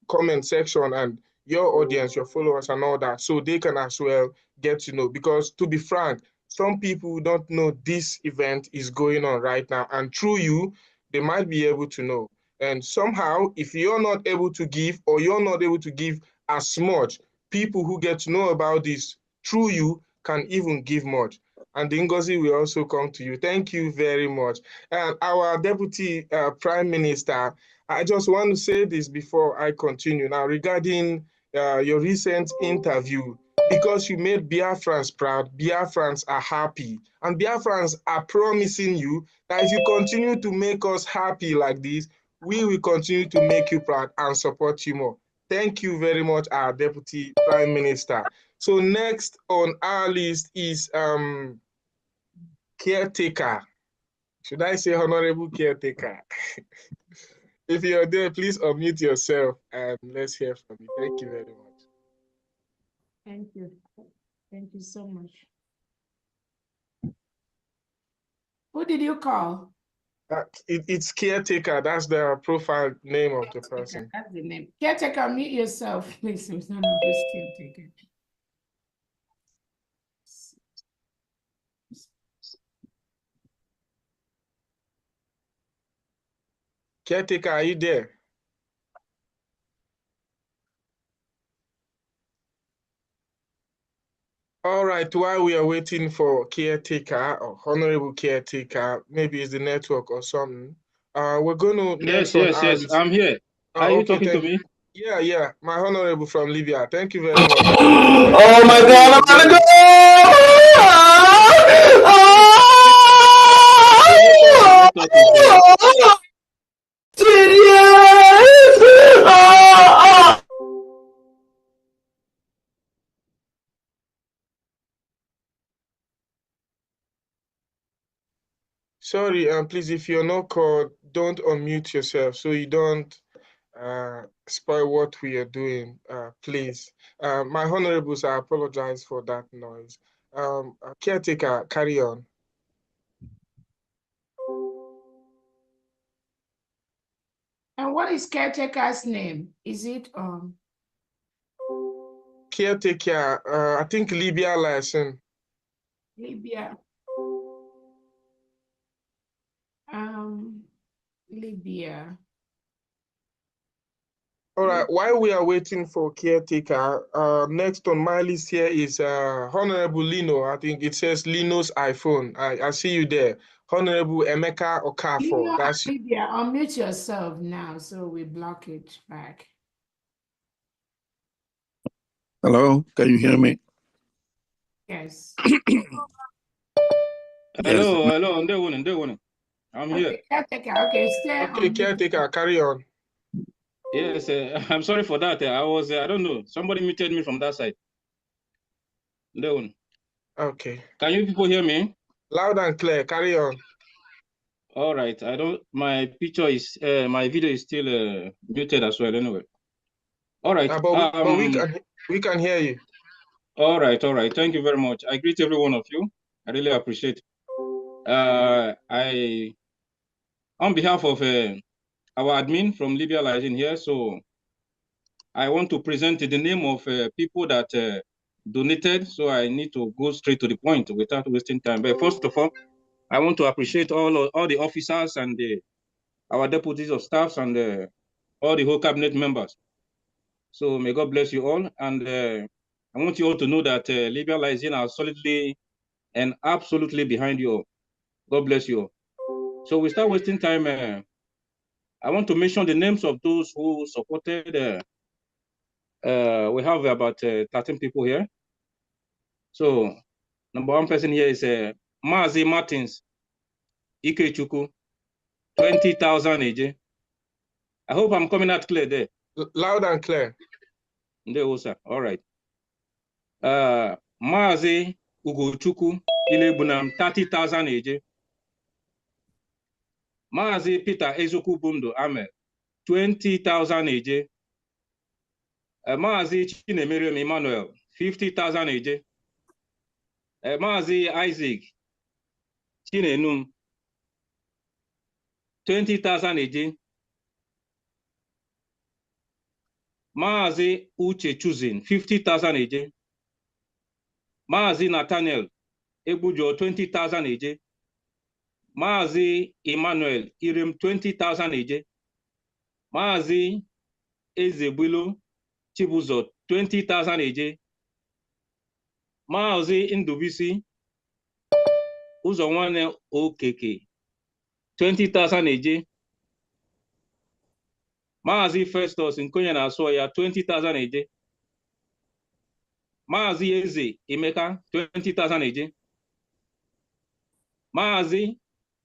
comment section and your audience, your followers and all that, so they can as well get to know. Because to be frank, some people don't know this event is going on right now, and through you, they might be able to know. And somehow, if you're not able to give, or you're not able to give as much, people who get to know about this through you can even give much. And the Ngozi will also come to you. Thank you very much. And our Deputy Prime Minister, I just want to say this before I continue now regarding your recent interview. Because you made Biafrans proud, Biafrans are happy. And Biafrans are promising you that if you continue to make us happy like this, we will continue to make you proud and support you more. Thank you very much, our Deputy Prime Minister. So next on our list is caretaker. Should I say honorable caretaker? If you're there, please unmute yourself and let's hear from you. Thank you very much. Thank you. Thank you so much. Who did you call? It's caretaker. That's the profile name of the person. That's the name. Caretaker, mute yourself, please. It's not who's caretaker. Caretaker, are you there? All right, while we are waiting for caretaker or honorable caretaker, maybe it's the network or something. We're going to Yes, I'm here. Are you talking to me? Yeah, my honorable from Libya. Thank you very much. Oh my God, I'm gonna go! Sorry, please, if you're not called, don't unmute yourself so you don't spoil what we are doing, please. My honorables, I apologize for that noise. Caretaker, carry on. And what is caretaker's name? Is it Caretaker, I think Libya license. Libya? Libya. All right, while we are waiting for caretaker, next on my list here is Honorable Lino. I think it says Lino's iPhone. I see you there. Honorable Emeka Okafor. Lino, That's you. Libya, unmute yourself now so we block it back. Hello, can you hear me? Yes. Hello, I'm here. Caretaker, okay, stay on. Caretaker, carry on. Yes, I'm sorry for that. I was, I don't know, somebody muted me from that side. Okay. Can you people hear me? Loud and clear, carry on. All right, my picture is, my video is still muted as well anyway. All right. But we can hear you. All right. Thank you very much. I greet every one of you. I really appreciate it. On behalf of our admin from Libya Liaison here, so I want to present the name of people that donated, so I need to go straight to the point without wasting time. But first of all, I want to appreciate all the officers and our deputies of staffs and all the whole cabinet members. So may God bless you all. And I want you all to know that Libya Liaison are solidly and absolutely behind you all. God bless you all. So we start wasting time. I want to mention the names of those who supported. We have about 13 people here. So number one person here is Mazi Martins Ikechuku, 20,000 AJ. I hope I'm coming out clear there. Loud and clear. All right. Mazi Ugochuku Ilebunam, 30,000 AJ. Mazi Peter Ezoku Bundo Amel, 20,000 AJ. Mazi Chinemerium Emmanuel, 50,000 AJ. Mazi Isaac Chinenum, 20,000 AJ. Mazi Uche Chuzin, 50,000 AJ. Mazi Nathaniel Ebujo, 20,000 AJ. Mazi Emmanuel Irim, 20,000 AJ. Mazi Ezebilo Chibuzo, 20,000 AJ. Mazi Ndubisi Uzonwane Okeke, 20,000 AJ. Mazi Festus Nkonya na Asoya, 20,000 AJ. Mazi Eze Emeka, 20,000 AJ. Mazi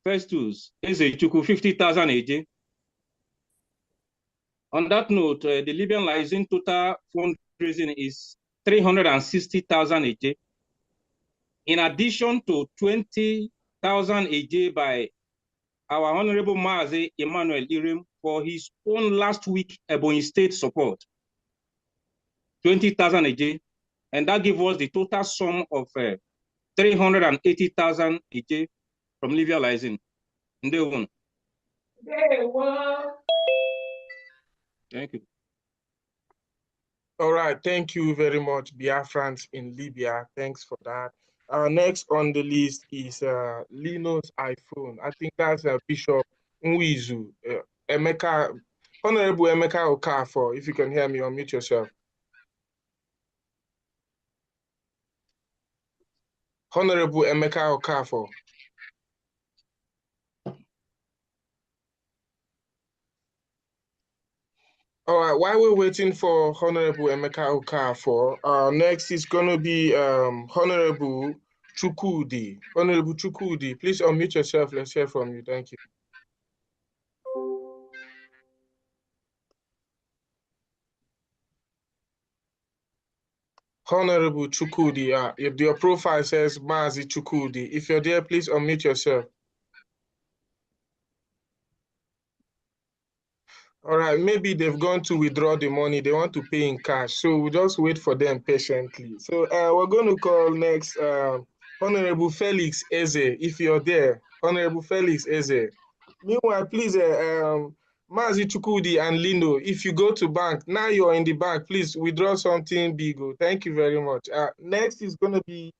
Festus Ezechukwu, 50,000 AJ. On that note, the Libyan Liaison total fundraising is 360,000 AJ. In addition to 20,000 AJ by our Honorable Mazi Emmanuel Irim for his own last week Ebonyi State support, 20,000 AJ, and that gives us the total sum of 380,000 AJ from Libya Liaison. Thank you. All right, thank you very much, Biafrans in Libya. Thanks for that. Next on the list is Lino's iPhone. I think that's Bishop Nwizu, Emeka, Honorable Emeka Okafor. If you can hear me, unmute yourself. Honorable Emeka Okafor. All right, while we're waiting for Honorable Emeka Okafor, next is going to be Honorable Chukudi. Honorable Chukudi, please unmute yourself. Let's hear from you. Thank you. Honorable Chukudi, if your profile says Mazi Chukudi, if you're there, please unmute yourself. All right, maybe they've gone to withdraw the money. They want to pay in cash. So we'll just wait for them patiently. So we're going to call next Honorable Felix Eze, if you're there. Honorable Felix Eze. Meanwhile, please, Mazi Chukudi and Lino, if you go to bank, now you're in the bank, please withdraw something big. Thank you very much. Next is going to be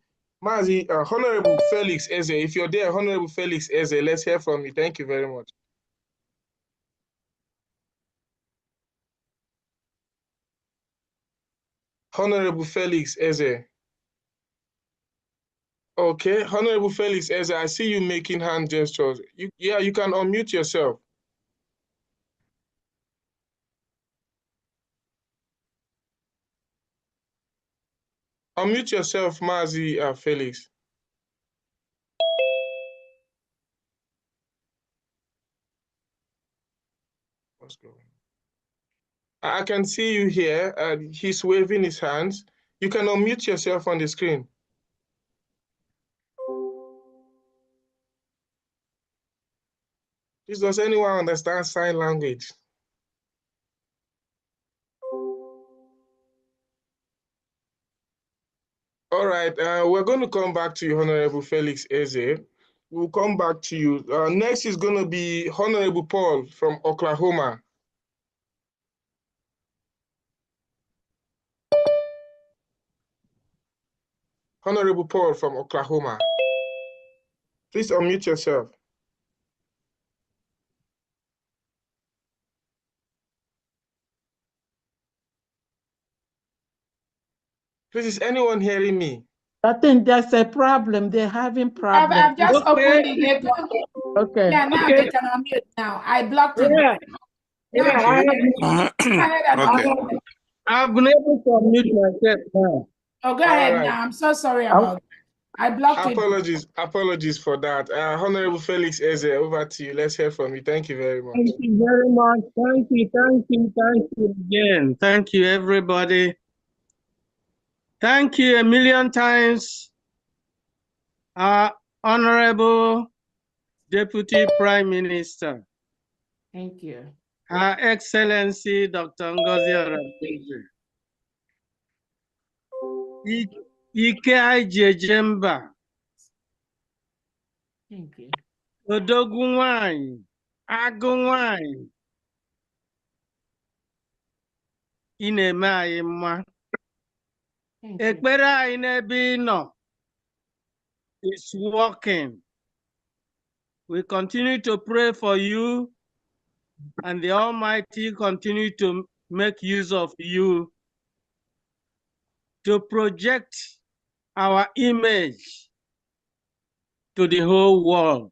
Mazi, Honorable Felix Eze. If you're there, Honorable Felix Eze, let's hear from you. Thank you very much. Honorable Felix Eze. Okay, Honorable Felix Eze, I see you making hand gestures. You can unmute yourself. Unmute yourself, Mazi Felix. What's going on? I can see you here. He's waving his hands. You can unmute yourself on the screen. Please, does anyone understand sign language? All right, we're going to come back to you, Honorable Felix Eze. We'll come back to you. Next is going to be Honorable Paul from Oklahoma. Honorable Paul from Oklahoma. Please unmute yourself. Please, is anyone hearing me? I think that's a problem. They're having problems. I've just opened the gate. Okay. Yeah, now Okay. they can unmute now. I blocked them. Okay. I've been able to unmute myself now. Oh, go ahead now. I'm so sorry about that. I blocked it. Apologies for that. Honorable Felix Eze, over to you. Let's hear from you. Thank you very much. Thank you very much. Thank you again. Thank you, everybody. Thank you a million times, Honorable Deputy Prime Minister. Thank you. Her Excellency Dr. Ngozi Oradebe. Ike Ijejemba. Thank you. Odogwu nwanyị, agụ nwanyị. Ị na-eme anyị mma. Ekpere anyị n'ebe ị nọ is working. We continue to pray for you, and the Almighty continue to make use of you to project our image to the whole world.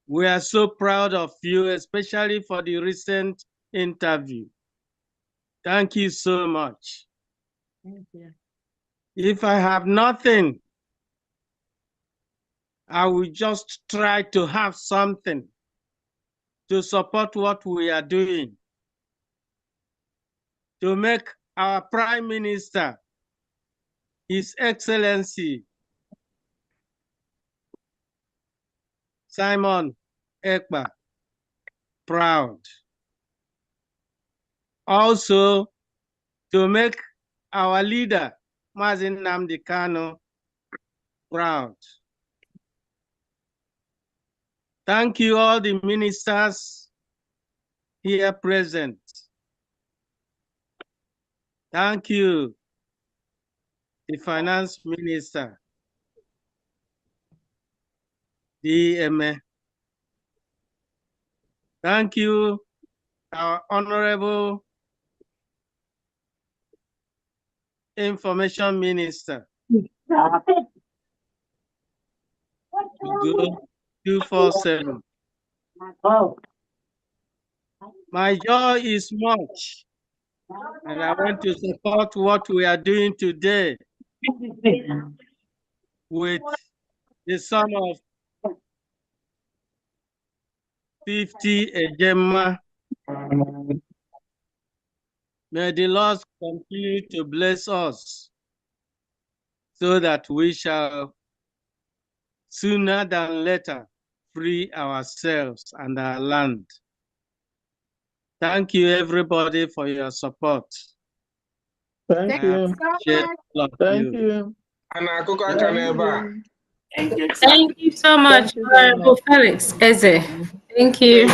We are so proud of you, especially for the recent interview. Thank you so much. Thank you. If I have nothing, I will just try to have something to support what we are doing, to make our Prime Minister, His Excellency, Simon Ekpa, proud. Also, to make our leader, Mazin Nnamdi Kanu, proud. Thank you, all the ministers here present. Thank you, the finance minister, DMA. Thank you, our honorable information minister. Go 247. My joy is much, and I want to support what we are doing today with the sum of 50 Ejema. May the Lord continue to bless us so that we shall sooner than later free ourselves and our land. Thank you, everybody, for your support. Thank you. Thank you. Thank you so much, Honorable Felix Eze. Thank you.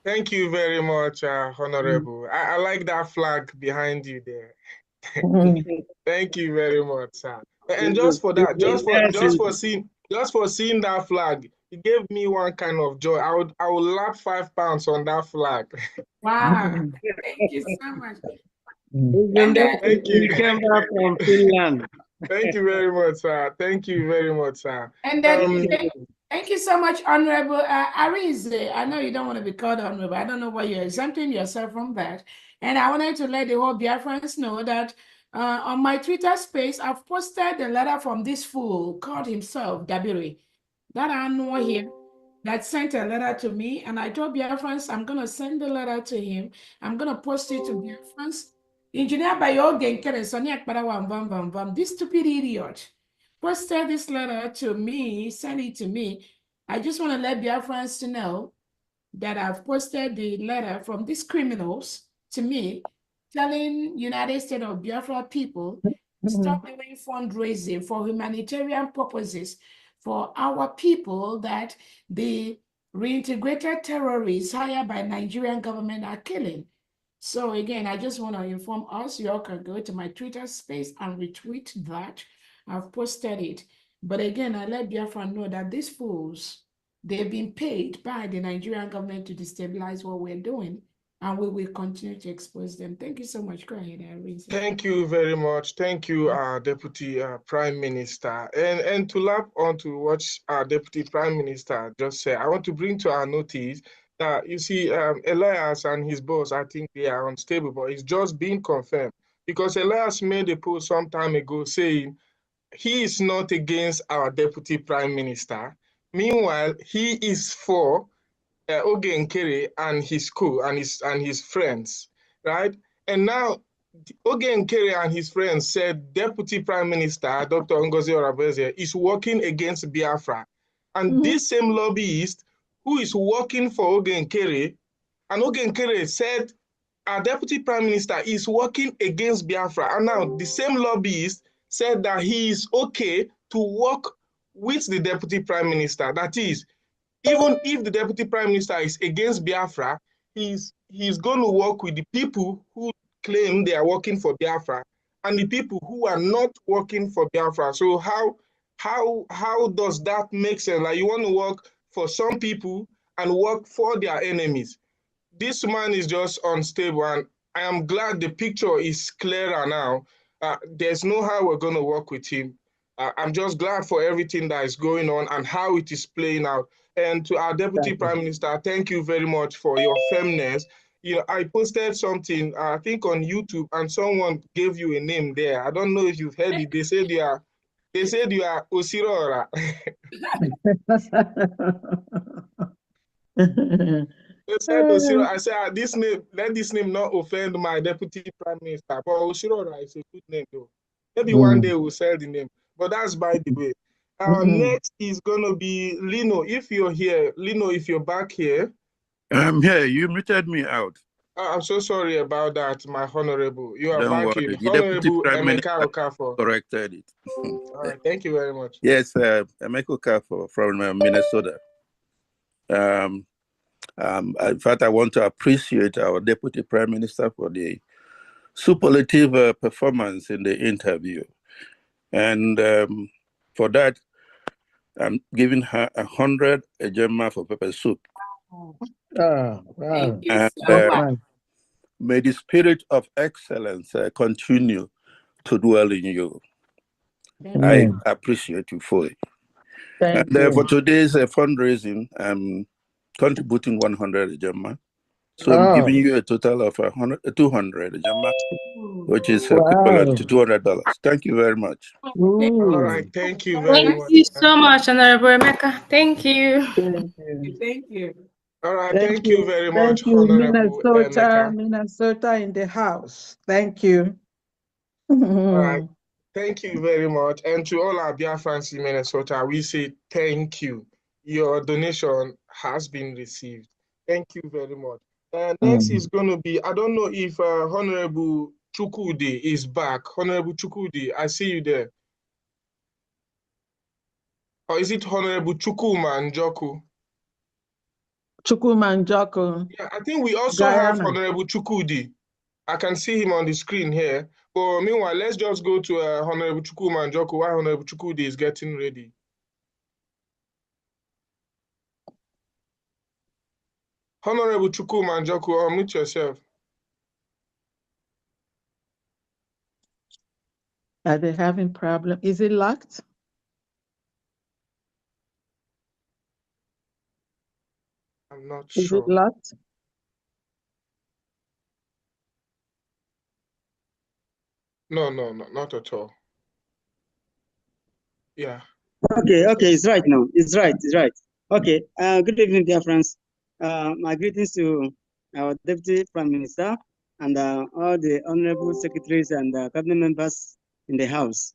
Thank you very much, Honorable. I like that flag behind you there. Thank you very much, sir. And just for that, just for seeing that flag, it gave me one kind of joy. I would lap £5 on that flag. Wow. Thank you so much. Thank you. We came back from Finland. Thank you very much, sir. Thank you very much, sir. And then thank you so much, Honorable Arize. I know you don't want to be called Honorable. I don't know why you're exempting yourself from that. And I wanted to let the whole Biafrans know that on my Twitter space, I've posted a letter from this fool called himself Dabiri, that I know here, that sent a letter to me. And I told Biafrans, I'm going to send the letter to him. I'm going to post it to Biafrans. Engineer by this stupid idiot posted this letter to me, send it to me. I just want to let Biafrans to know that I've posted the letter from these criminals to me, telling United States of Biafra people stop doing fundraising for humanitarian purposes for our people that the reintegrated terrorists hired by Nigerian government are killing. So again, I just want to inform us, you all can go to my Twitter space and retweet that. I've posted it. But again, I let Biafra know that these fools, they've been paid by the Nigerian government to destabilize what we're doing, and we will continue to expose them. Thank you so much. Go ahead, Irene. Thank you very much. Thank you, Deputy Prime Minister. And to lap onto what our Deputy Prime Minister just said, I want to bring to our notice that, you see, Elias and his boss, I think they are unstable, but it's just been confirmed. Because Elias made a post some time ago saying he is not against our Deputy Prime Minister. Meanwhile, he is for Oge Nkere and his school and his friends, right? And now Oge Nkere and his friends said Deputy Prime Minister Dr. Ngozi Oraveze is working against Biafra. And this same lobbyist who is working for Oge Nkere, and Oge Nkere said our Deputy Prime Minister is working against Biafra. And now the same lobbyist said that he is okay to work with the Deputy Prime Minister. That is, even if the Deputy Prime Minister is against Biafra, he's going to work with the people who claim they are working for Biafra and the people who are not working for Biafra. So how does that make sense? Like, you want to work for some people and work for their enemies. This man is just unstable, and I am glad the picture is clearer now. There's no how we're going to work with him. I'm just glad for everything that is going on and how it is playing out. And to our Deputy Prime Minister, thank you very much for your firmness. You know, I posted something, I think on YouTube, and someone gave you a name there. I don't know if you've heard it. They said you are Osirora. They said Osirora. I said, this name, let this name not offend my Deputy Prime Minister. But Osirora is a good name, though. Maybe one day we'll sell the name. But that's by the way. Next is going to be Lino. If you're here, Lino, if you're back here. I'm here. You muted me out. I'm so sorry about that, my honorable. You are Don't back worry. in. The Honorable Deputy Prime Emeka Minister Okafor. corrected it. All right, thank you very much. Yes, Emeka Okafor from Minnesota. In fact, I want to appreciate our Deputy Prime Minister for the superlative performance in the interview. And for that, I'm giving her 100 Ejema for pepper soup. Wow. Thank you And so much. may the spirit of excellence continue to dwell in you. I appreciate you fully. Thank And for you. today's fundraising, I'm contributing 100 Ejema. So I'm giving you a total of 200 Ejema, which is equivalent to $200. Thank you very much. All right, thank you very Thank much. you so much, Honorable Emeka. Thank you. Thank you. Thank you. All right, Thank thank you very much, Thank you, Honorable Emeka. Minnesota in the house. Thank you. All right, thank you very much. And to all our Biafrans in Minnesota, we say thank you. Your donation has been received. Thank you very much. Next is going to be, I don't know if Honorable Chukwudi is back. Honorable Chukwudi, I see you there. Or is it Honorable Chukuma Njoku? Chukuma Njoku. Yeah, I think we also have Honorable Chukwudi. I can see him on the screen here. But meanwhile, let's just go to Honorable Chukuma Njoku while Honorable Chukwudi is getting ready. Honorable Chukuma Njoku, unmute yourself. Are they having problem? Is it locked? I'm not Is sure. it locked? No, not at all. Yeah. Okay, it's right now. It's right. Okay, good evening, dear friends. My greetings to our Deputy Prime Minister and all the honorable secretaries and cabinet members in the House.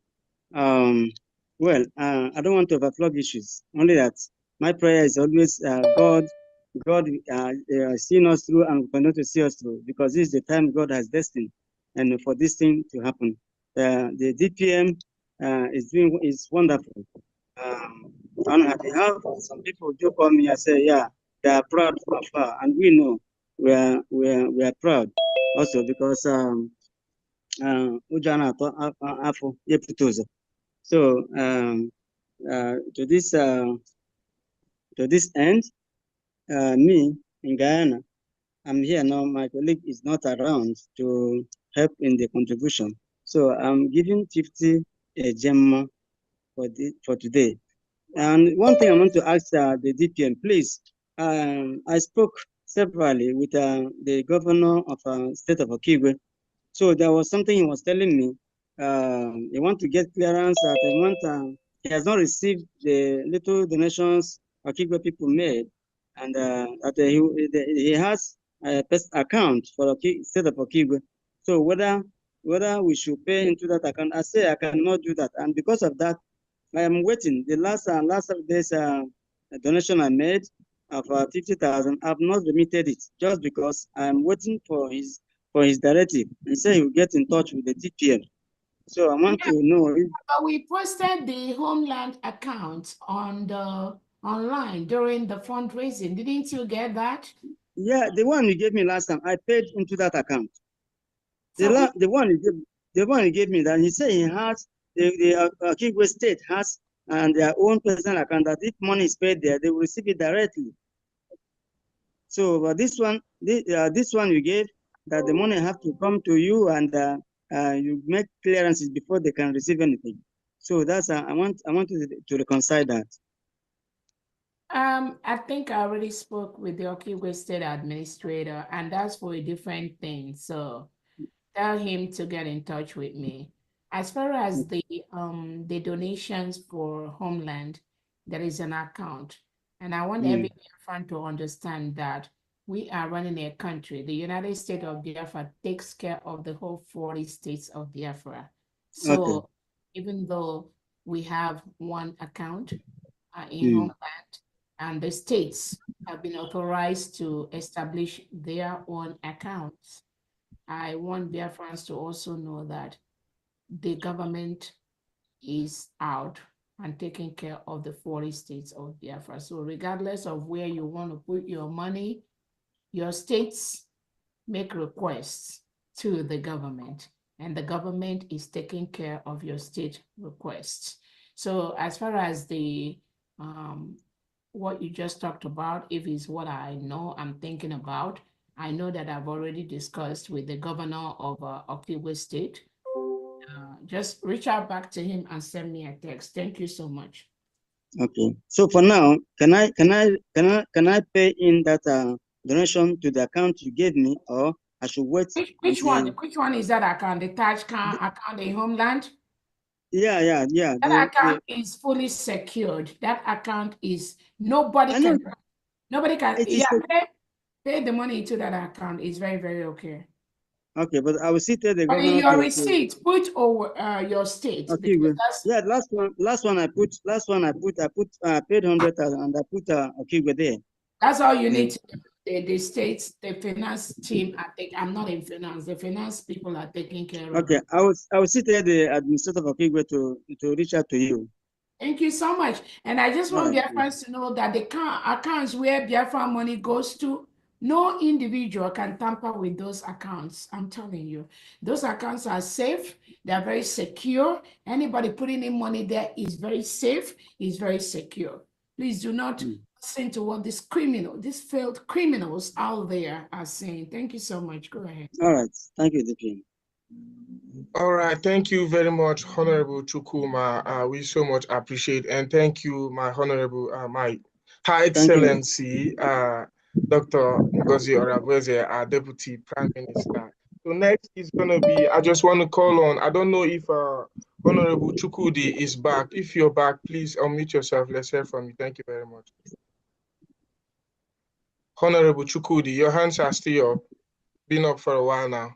Well, I don't want to overflog issues, only that my prayer is always God seeing us through and continue to see us through, because this is the time God has destined and for this thing to happen. The DPM is wonderful. On her behalf, some people do call me and say, yeah, they are proud of her, and we know we are proud also because so to this end, me in Guyana, I'm here now. My colleague is not around to help in the contribution, so I'm giving 50 gem for today. And one thing I want to ask the DPM, please. I spoke severally with the governor of state of Okigwe. So there was something he was telling me. He want to get clearance that he has not received the little donations Okigwe people made, and that he has a account for state of Okigwe. So whether we should pay into that account, I say I cannot do that, and because of that, I am waiting. The last of this donation I made of 50,000, I've not remitted it just because I'm waiting for his directive. He said he will get in touch with the DPM. So I want to know if, But we posted the Homeland account on the online during the fundraising. Didn't you get that? yeah, the one you gave me last time, I paid into that account. The one he gave me, that he said he has the Kigwe State has and their own personal account, that if money is paid there, they will receive it directly. So this one you gave, that the money have to come to you and you make clearances before they can receive anything. So that's I want to reconcile that. I think I already spoke with the Okigwe State Administrator, and that's for a different thing. So tell him to get in touch with me. As far as the donations for Homeland, there is an account, and I want every Biafran to understand that we are running a country. The United States of Biafra takes care of the whole 40 states of Biafra. So even though we have one account in Homeland, and the states have been authorized to establish their own accounts, I want Biafrans to also know that the government is out and taking care of the 40 states of Biafra. So regardless of where you want to put your money, your states make requests to the government, and the government is taking care of your state requests. So as far as the what you just talked about, if it's what I know I'm thinking about, I know that I've already discussed with the governor of Okigwe State. Just reach out back to him and send me a text. Thank you so much. Okay. So for now, can I pay in that donation to the account you gave me, or I should wait? Which one? Which one is that account? The Taj account in Homeland? Yeah. That account is fully secured. That account is nobody can. Pay the money into that account. It's very, very okay. Okay, but I will see to the But governor. in your receipt, put over your state. Okay, yeah. Last one I put. I paid 100,000 and I put Okigwe there. That's all you need to do. The states, the finance team, I'm not in finance. The finance people are taking care of Okay, it. I will sit there the administrator of Okigwe to reach out to you. Thank you so much. And I just want Biafrans to know that the accounts where Biafra money goes to, no individual can tamper with those accounts. I'm telling you, those accounts are safe. They're very secure. Anybody putting in money there is very safe, is very secure. Please do not listen to what these failed criminals out there are saying. Thank you so much. Go ahead. All right. Thank you, DP. All right, thank you very much, Honorable Chukuma. We so much appreciate, and thank you, my Honorable, my High Excellency, Dr. Ngozi Oraveze, our Deputy Prime Minister. So next is going to be, I just want to call on, I don't know if Honorable Chukudi is back. If you're back, please unmute yourself. Let's hear from you. Thank you very much. Honorable Chukudi, your hands are still up. Been up for a while now.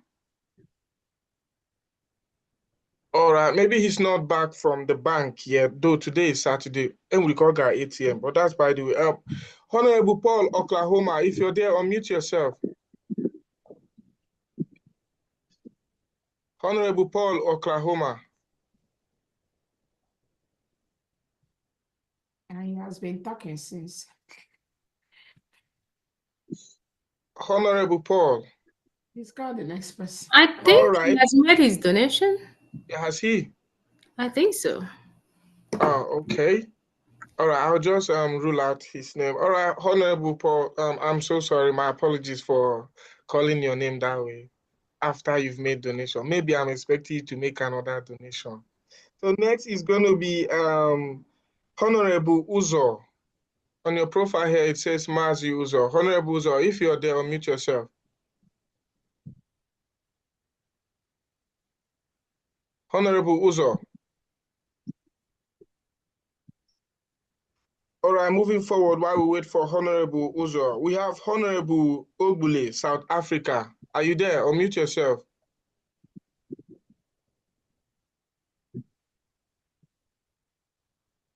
All right, maybe he's not back from the bank yet, though today is Saturday, and we call our ATM, but that's by the way. Honorable Paul, Oklahoma, if you're there, unmute yourself. Honorable Paul, Oklahoma. And he has been talking since. Honorable Paul. He's got the next person. I think he has made his donation. Has he? I think so. Oh, okay. All right, I'll just rule out his name. All right, Honorable Paul, I'm so sorry. My apologies for calling your name that way after you've made donation. Maybe I'm expecting you to make another donation. So next is going to be Honorable Uzo. On your profile here, it says Mazi Uzo. Honorable Uzo, if you're there, unmute yourself. Honorable Uzo. All right, moving forward while we wait for Honorable Uzo, we have Honorable Ogbule, South Africa. Are you there? Unmute yourself.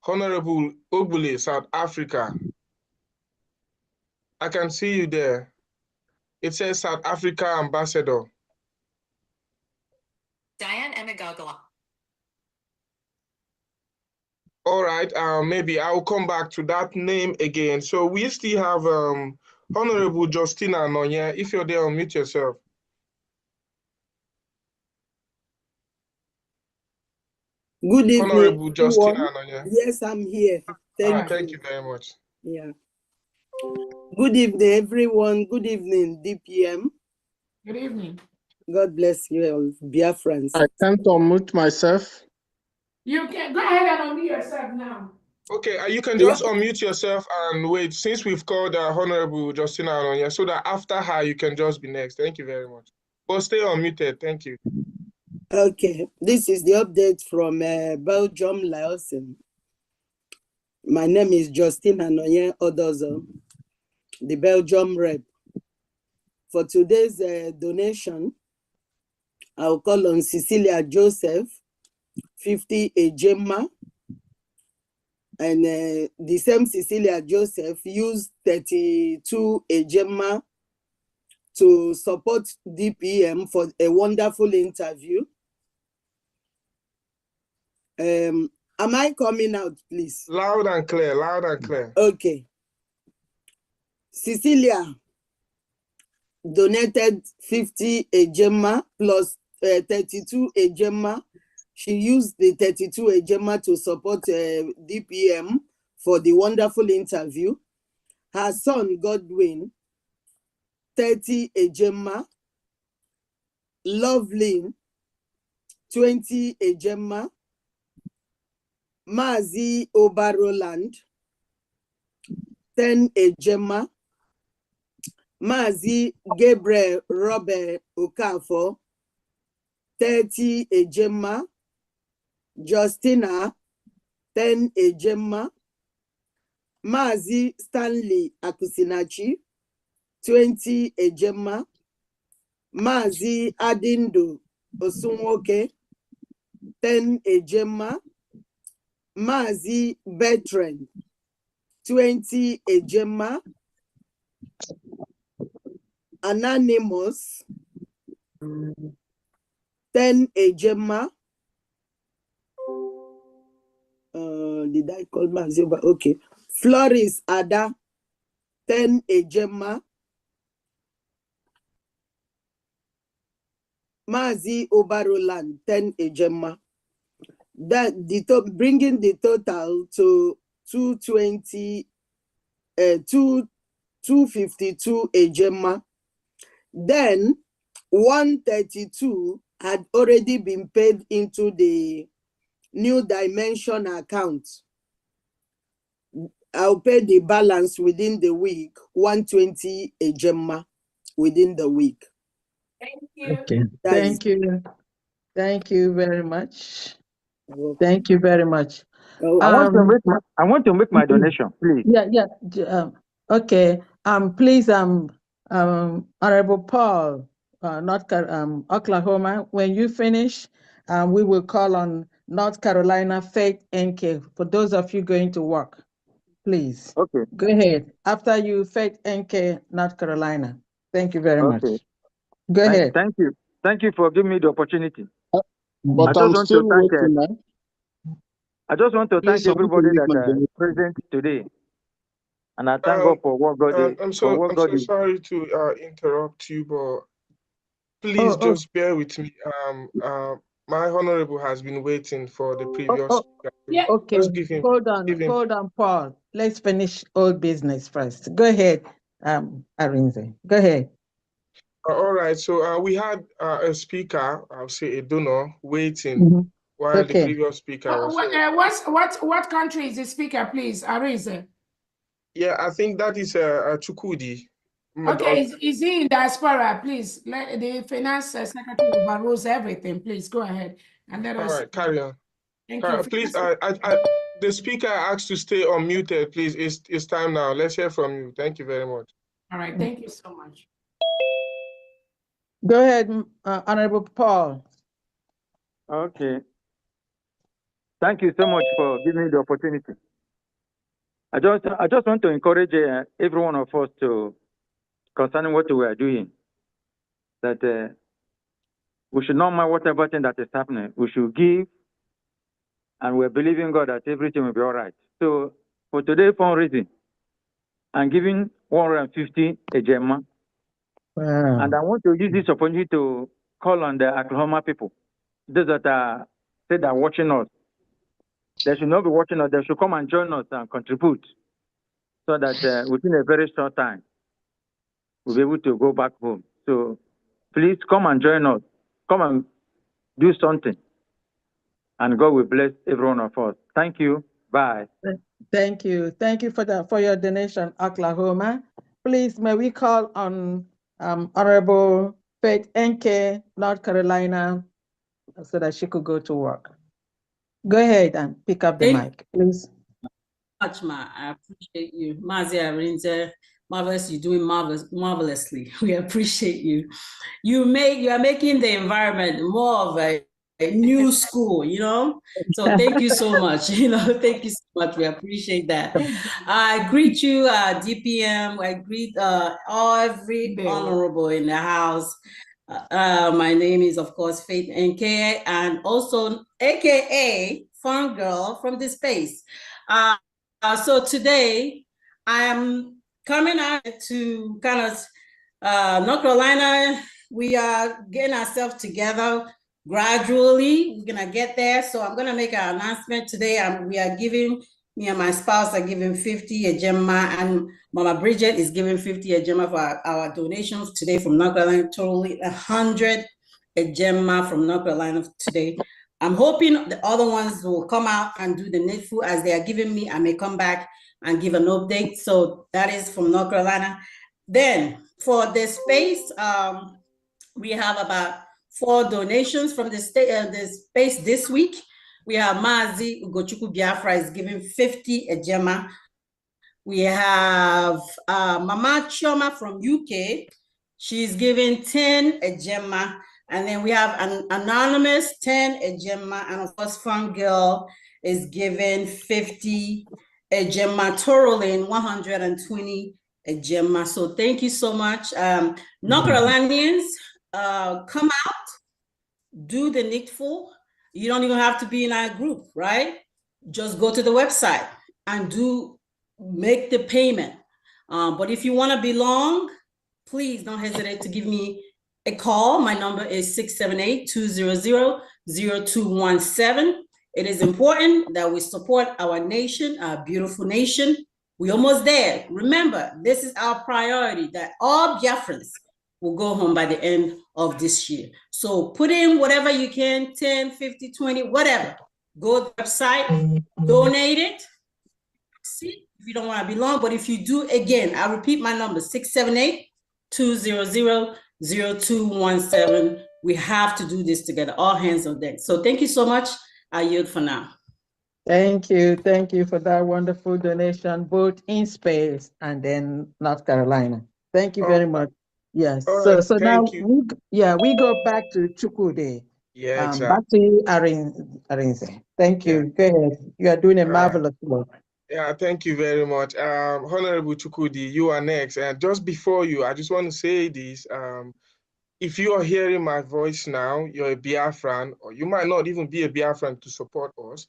Honorable Ogbule, South Africa. I can see you there. It says South Africa Ambassador. Diane Emigogala. All right, maybe I'll come back to that name again. So we still have Honorable Justina Anonya. If you're there, unmute yourself. Good evening, Honorable Justina everyone. Anonya. Yes, I'm here. Thank you very much. Yeah. Good evening, everyone. Good evening, DPM. Good evening. God bless you all, Biafrans. I can't unmute myself. You can go ahead and unmute yourself now. Okay, you can just unmute yourself and wait, since we've called Honorable Justina Anonya, so that after her, you can just be next. Thank you very much. But stay unmuted. Thank you. Okay, this is the update from Belgium, Laos. My name is Justina Anoye Odozo, the Belgium rep. For today's donation, I'll call on Cecilia Joseph, 50 Ejema, and the same Cecilia Joseph used 32 Ejema to support DPM for a wonderful interview. Am I coming out, please? Loud and clear, loud and clear. Okay. Cecilia donated 50 ejema plus 32 ejema. She used the 32 ejema to support DPM for the wonderful interview. Her son, Godwin, 30 ejema. Lovelyn, 20 ejema. Mazi Obaroland, 10 ejema. Mazi Gabriel Robert Okafor, 30 ejema. Justina, 10 ejema. Mazi Stanley Akusinachi, 20 ejema. Mazi Adindo Osunwoke, 10 ejema. Mazi Bertrand, 20 ejema. Anonymous, 10 ejema. Did I call Mazi? Okay. Floris Ada, 10 ejema. Mazi Obaroland, 10 ejema. That bringing the total to 252 ejema. Then 132 had already been paid into the New Dimension account. I'll pay the balance within the week, 120 ejema within the week. Thank you. Okay. Thank you. Thank you very much. Thank you very much. I want to make my donation, please. Yeah. Okay. Please, Honorable Paul, Oklahoma. When you finish, we will call on North Carolina Faith NK for those of you going to work. Please. Okay. Go ahead. After you, Faith NK, North Carolina. Thank you very much. Go ahead. Thank you. Thank you for giving me the opportunity. But I'm still waiting, man. I just want to thank everybody that is present today. And I thank God for what God did. I'm so sorry to interrupt you, but please just bear with me. My honorable has been waiting for the previous speaker. Yeah. Okay. Hold on, Paul. Let's finish old business first. Go ahead, Arinze. Go ahead. All right. So we had a speaker, I'll say a donor, waiting while the previous speaker was. What country is the speaker, please, Arinze? Yeah, I think that is Chukudi. Okay, is he in diaspora? Please, let the finance secretary overrules everything. Please go ahead and let us. All right, carry on. Thank you. Please, the speaker asked to stay unmuted. Please, it's time now. Let's hear from you. Thank you very much. All right, thank you so much. Go ahead, Honorable Paul. Okay. Thank you so much for giving me the opportunity. I just want to encourage every one of us to, concerning what we are doing, that we should not mind whatever thing that is happening. We should give, and we're believing God that everything will be all right. So for today's fundraising, I'm giving 150 ejema. Wow. And I want to use this opportunity to call on the Oklahoma people, those that are watching us. They should not be watching us. They should come and join us and contribute, so that within a very short time, we'll be able to go back home. So please come and join us. Come and do something. And God will bless every one of us. Thank you. Bye. Thank you. Thank you for your donation, Oklahoma. Please, may we call on Honorable Faith NK, North Carolina, so that she could go to work. Go ahead and pick up the mic, please. Much, Ma. I appreciate you. Mazi Arinze, marvelous. You're doing marvelously. We appreciate you. You are making the environment more of a new school, So thank you so much. Thank you so much. We appreciate that. I greet you, DPM. I greet every honorable in the house. My name is, of course, Faith NK, and also AKA fun girl from the space. So today I am coming out to kind of North Carolina. We are getting ourselves together gradually. We're gonna get there. So I'm gonna make an announcement today. We are giving, me and my spouse are giving 50 a Gemma, and Mama Bridget is giving 50 a Gemma for our donations today from North Carolina. Totally 100 a Gemma from North Carolina today. I'm hoping the other ones will come out and do the needful as they are giving me. I may come back and give an update. So that is from North Carolina. Then for the space, we have about 4 donations from the space this week. We have Mazi Ugochukwu Biafra is giving 50 a Gemma. We have Mama Chioma from UK. She's giving 10 a Gemma. And then we have an anonymous 10 a Gemma. And of course, Fun Girl is giving 50 a Gemma, totaling 120 a Gemma. So thank you so much. North Carolinians, come out, do the needful. You don't even have to be in our group, right? Just go to the website and make the payment. But if you want to belong, please don't hesitate to give me a call. My number is 678-200-0217. It is important that we support our nation, our beautiful nation. We're almost there. Remember, this is our priority, that all Biafrans will go home by the end of this year. So put in whatever you can, 10, 50, 20, whatever. Go to the website, donate it. See, if you don't want to belong, but if you do, again, I repeat my number, 678-200-0217. We have to do this together, all hands on deck. So thank you so much. I yield for now. Thank you for that wonderful donation, both in space and then North Carolina. Thank you very much. Yes. So now we go back to Chukwude. Yeah, exactly. Back to you, Arinze. Thank you. Go ahead. You are doing a marvelous work. Yeah, thank you very much. Honorable Chukwudi, you are next. And just before you, I just want to say this. If you are hearing my voice now, you're a Biafran, or you might not even be a Biafran to support us,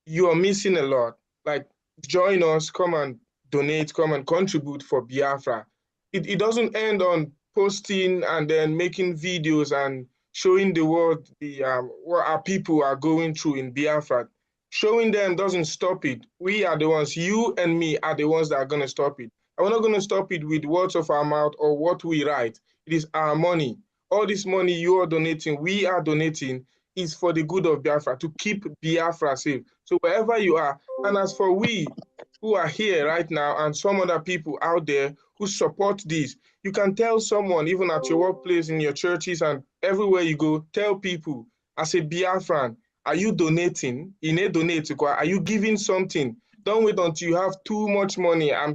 you are missing a lot. Like, join us, come and donate, come and contribute for Biafra. It doesn't end on posting and then making videos and showing the world what our people are going through in Biafra. Showing them doesn't stop it. We are the ones, you and me are the ones that are going to stop it. And we're not going to stop it with words of our mouth or what we write. It is our money. All this money you are donating, we are donating, is for the good of Biafra, to keep Biafra safe. So wherever you are, and as for we who are here right now and some other people out there who support this, you can tell someone, even at your workplace, in your churches, and everywhere you go, tell people, as a Biafran, are you donating? Are you giving something? Don't wait until you have too much money. I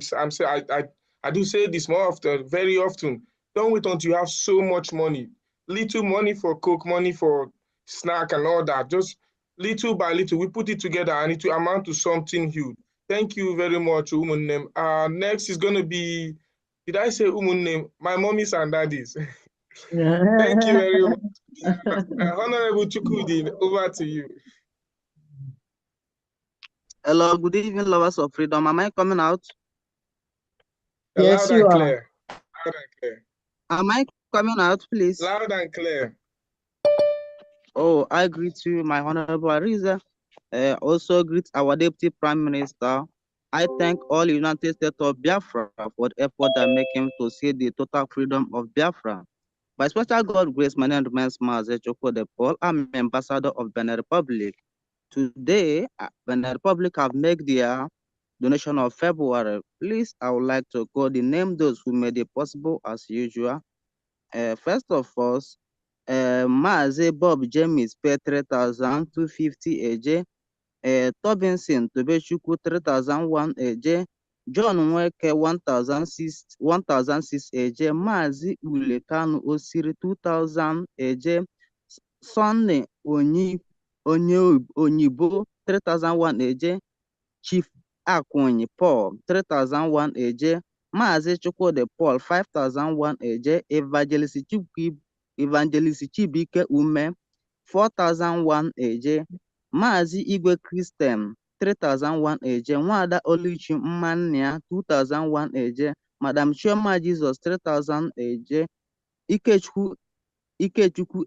do say this more often, very often. Don't wait until you have so much money. Little money for coke, money for snack and all that. Just little by little, we put it together and it will amount to something huge. Thank you very much, Umunnem. Next is going to be, did I say Umunnem? My mommies and daddies. Thank you very much. Honorable Chukwudi, over to you. Hello, good evening, lovers of freedom. Am I coming out? Yes, loud and clear. Loud and clear. Am I coming out, please? Loud and clear. Oh, I greet you, my Honorable Ariza. Also greet our Deputy Prime Minister. I thank all United States of Biafra for the effort they're making to see the total freedom of Biafra. By special God grace, my name remains Maze Choko Paul. I'm ambassador of Benin Republic. Today, Benin Republic have made their donation of February. Please, I would like to call the name those who made it possible as usual. First of all, Maze Bob James pay 3,250 AJ. Tobinson Tobechukwu 3,001 AJ. John Nweke 1,006 AJ. Mazi Ulekanu Osiri 2,000 AJ. Sonny Onyibo 3,001 AJ. Chief Akwonyi Paul 3,001 AJ. Mazi Chukwudi Paul 5,001 AJ. Evangelist Chibike Ume 4,001 AJ. Mazi Igwe Christian 3001 eje, Nwada Oluchi Mmania 2001 eje, Madam Chioma Jesus 3000 eje, Ikechukwu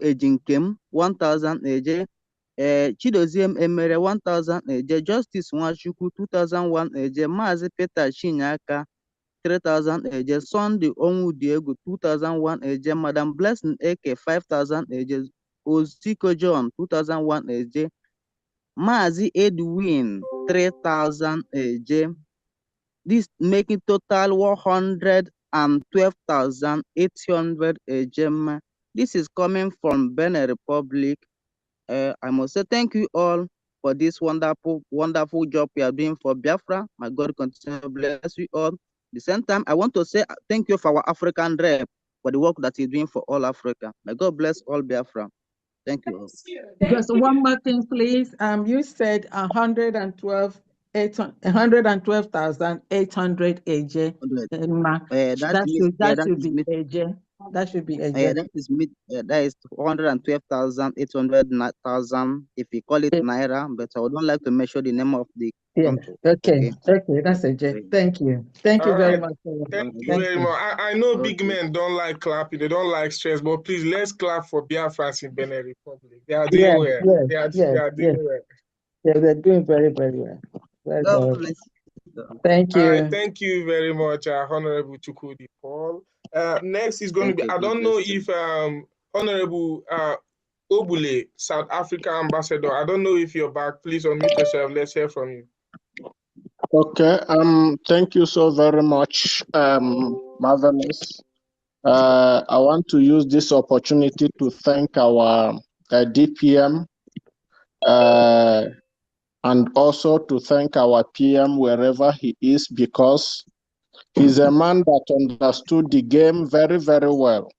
Ejinkem 1000 eje, Chidoziem Emere 1000 eje, Justice Nwachukwu 2001 eje, Mazi Peter Chinyaka 3000 eje, Sunday Onwudiegwu 2001 eje, Madam Blessing Eke 5000 eje, Oziko John 2001 eje, Mazi Edwin 3000 eje. This making total 112,800 ejem. This is coming from Benin Republic. I must say thank you all for this wonderful job you are doing for Biafra. My God continue to bless you all. At the same time, I want to say thank you for our African rep for the work that you're doing for all Africa. May God bless all Biafra. Thank you all. Just one more thing, please. You said 112,800 AJ. That should be AJ. That should be AJ. That is 112,800,000 if you call it Naira, but I would not like to measure the name of the country. Okay, that's AJ. Thank you. Thank you very much. Thank you very much. I know big men don't like clapping, they don't like stress, but please let's clap for Biafrans in Benin Republic. They are doing well. They are doing well. Yeah, they're doing very, very well. Very, very well. Thank you. All right, thank you very much, Honorable Chukwudi Paul. Next is going to be, I don't know if Honorable Obule, South Africa Ambassador, I don't know if you're back. Please unmute yourself. Let's hear from you. Okay, thank you so very much, Marvelous. I want to use this opportunity to thank our DPM and also to thank our PM wherever he is, because he's a man that understood the game very, very well.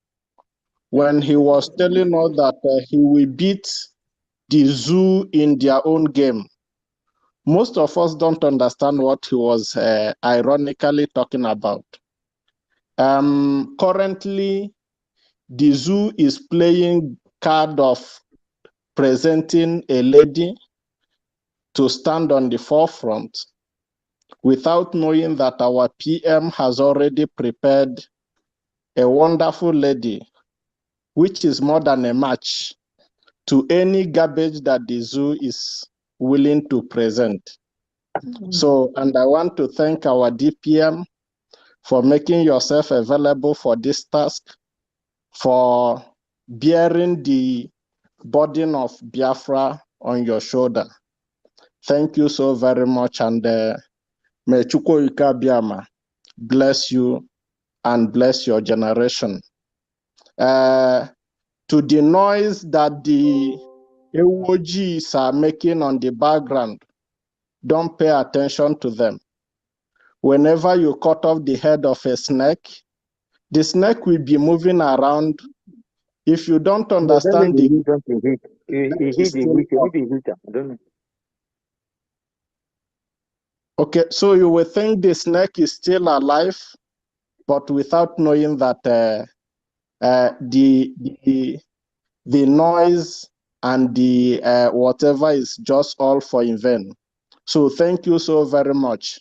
When he was telling us that he will beat the zoo in their own game, most of us don't understand what he was ironically talking about. Currently, the zoo is playing card of presenting a lady to stand on the forefront without knowing that our PM has already prepared a wonderful lady, which is more than a match to any garbage that the zoo is willing to present. So, and I want to thank our DPM for making yourself available for this task, for bearing the burden of Biafra on your shoulder. Thank you so very much, and may Chukwuka Biama bless you and bless your generation. To the noise that the EWOGs are making on the background, don't pay attention to them. Whenever you cut off the head of a snake, the snake will be moving around. If you don't understand the... Okay, so you will think the snake is still alive, but without knowing that the noise and the whatever is just all for in vain. So thank you so very much.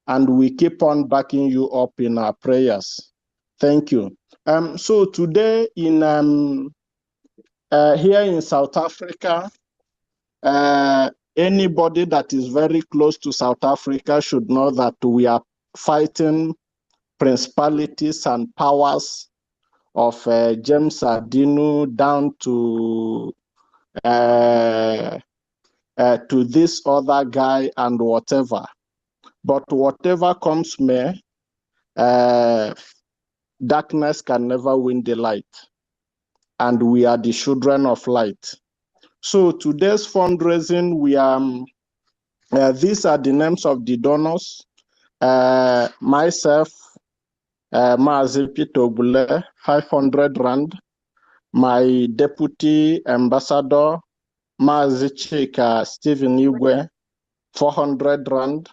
And we keep on backing you up in our prayers. Thank you. So today in here in South Africa, anybody that is very close to South Africa should know that we are fighting principalities and powers of James Adinu down to this other guy and whatever. But whatever comes may, darkness can never win the light. And we are the children of light. So today's fundraising, we are, these are the names of the donors. Myself, Maazi Peter Obule, 500 Rand. My deputy ambassador, Maazi Chika Stephen Igwe, 400 Rand.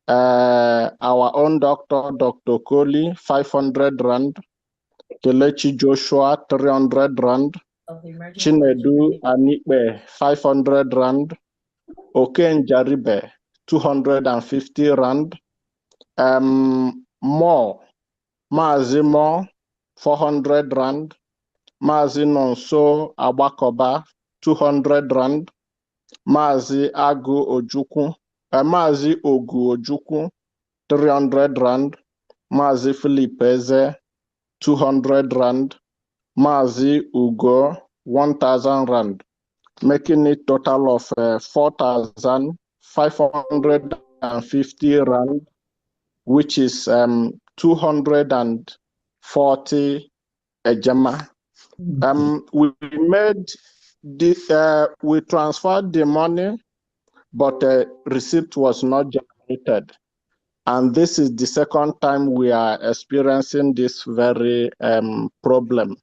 Our own doctor, Dr. Koli, 500 Rand. Kelechi Joshua, 300 Rand. Chinedu Anikbe, 500 Rand. Okenjaribe, 250 rand. More, Mazi More, 400 rand. Mazi Nonso Abakoba, 200 rand. Mazi Agu Ojukwu, Mazi Ogu Ojukwu, 300 rand. Mazi Philip Eze, 200 rand. Mazi Ugo, 1,000 rand, making it total of 4,550 rand, which is 240 ejema. We made this, we transferred the money, but receipt was not generated. And this is the second time we are experiencing this very problem.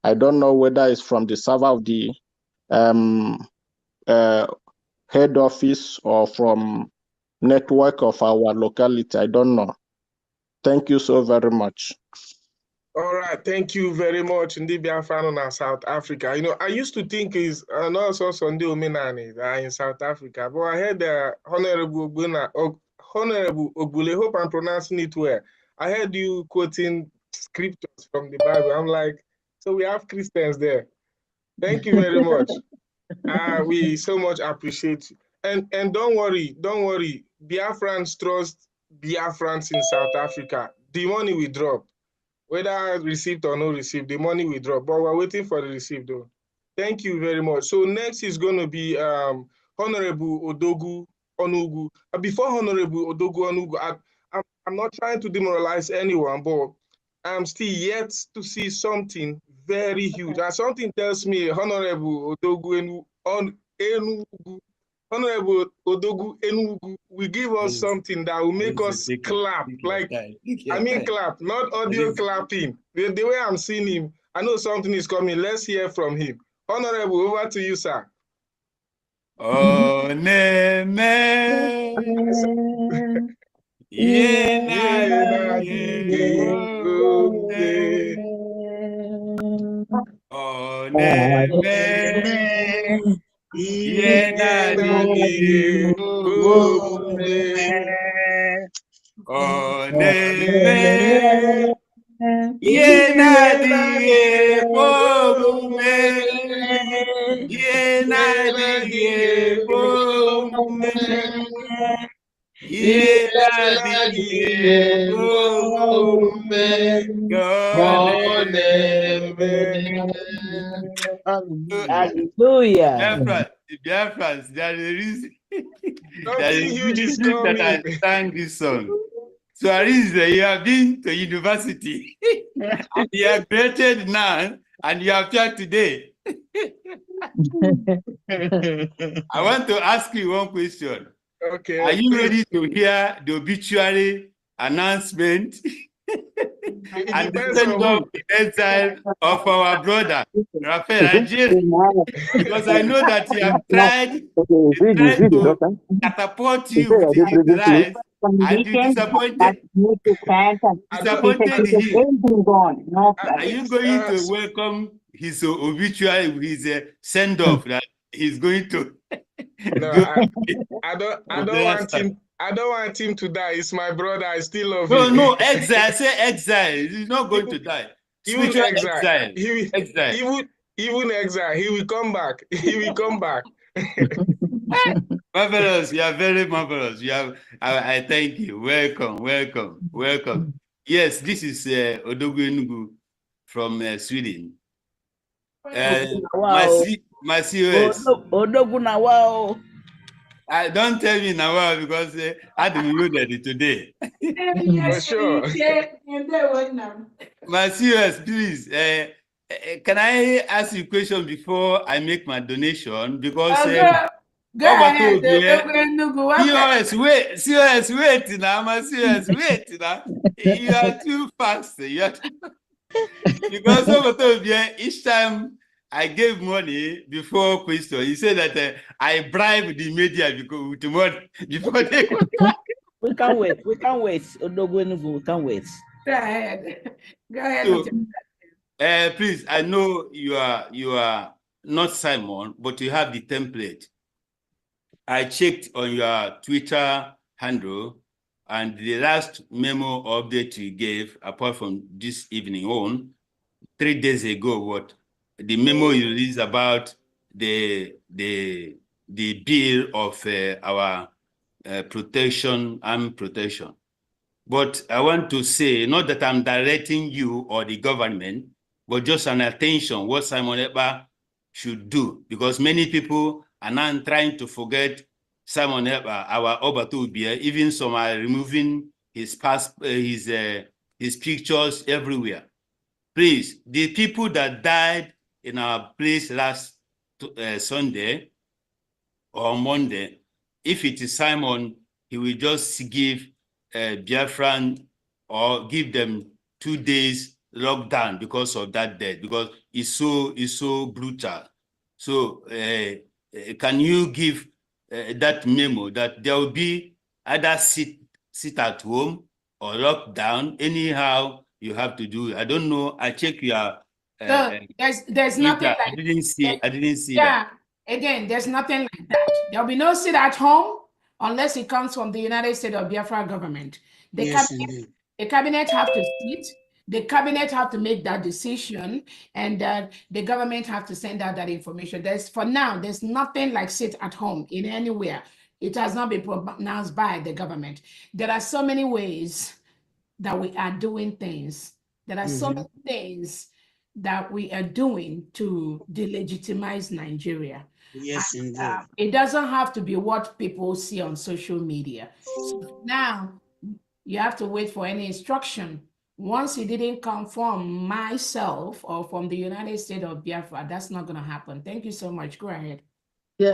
I don't know whether it's from the server of the head office or from network of our locality. I don't know. Thank you so very much. All right, thank you very much, Ndi Biafra in South Africa. You know, I used to think is also Sunday Omenani in South Africa, but I heard Honorable Ogbule, hope I'm pronouncing it well. I heard you quoting scriptures from the Bible. I'm like, so we have Christians there. Thank you very much. We so much appreciate you. And don't worry, Biafrans trust Biafrans in South Africa. The money we drop. Whether received or no received, the money will drop. But we're waiting for the receipt, though. Thank you very much. So next is going to be Honorable Odogu Onugu. Before Honorable Odogu Onugu, I'm not trying to demoralize anyone, but I'm still yet to see something very huge. And something tells me Honorable Odogu Enugu, Honorable Odogu Enugu will give us something that will make us clap. Like, I mean clap, not audio clapping. The way I'm seeing him, I know something is coming. Let's hear from him. Honorable, over to you, sir. Oh, Hallelujah. Biafrans, there is a reason. Something huge is coming. That I sang this song. So Ariza, you have been to university. You are graduated now, and you are here today. I want to ask you one question. Okay. Are you ready to hear the obituary announcement and the send off the exile of our brother, Raphael Ajir? Because I know that he has tried to catapult you with his life, and you disappointed. Disappointed him. Are you going to welcome his obituary with his send off that he's going to? No, I don't want him. I don't want him to die. It's my brother. I still love him. No, exile. I say exile. He's not going to die. Even exile. Even exile. He will come back. He will come back. Marvelous. You are very marvelous. You have. I thank you. Welcome. Yes, this is Odogu Enugu from Sweden. My COS. Odogu Nawao. Don't tell me now because I downloaded it today. For sure. My COS, please. Can I ask you a question before I make my donation? Because go ahead. COS, wait now. My COS, wait now. You are too fast. Because each time I gave money before question, he said that I bribed the media because with money before they could. We can't wait. Odogu, we can't wait. Go ahead. So, please, I know you are not Simon, but you have the template. I checked on your Twitter handle, and the last memo update you gave, apart from this evening on, 3 days ago, what the memo you released about the bill of our protection, armed protection. But I want to say, not that I'm directing you or the government, but just an attention what Simon Ekpa should do, because many people are now trying to forget Simon Ekpa, our Obatubia. Even some are removing his his pictures everywhere. Please, the people that died in our place last Sunday or Monday, if it is Simon, he will just give Biafran or give them 2 days lockdown because of that death, because it's so brutal. So can you give that memo that there will be either sit at home or lockdown? Anyhow, you have to do it. I don't know. I check your there's nothing like I didn't see yeah. that. Again, there's nothing like that. There'll be no sit at home unless it comes from the United States of Biafra government. The Yes, cabinet, indeed. the cabinet have to sit. The cabinet have to make that decision, and the government have to send out that information. For now, there's nothing like sit at home in anywhere. It has not been pronounced by the government. There are so many ways that we are doing things. There are so many things that we are doing to delegitimize Nigeria. Yes, And, indeed. it doesn't have to be what people see on social media. So now you have to wait for any instruction. Once it didn't come from myself or from the United States of Biafra, that's not going to happen. Thank you so much. Go ahead. Yeah,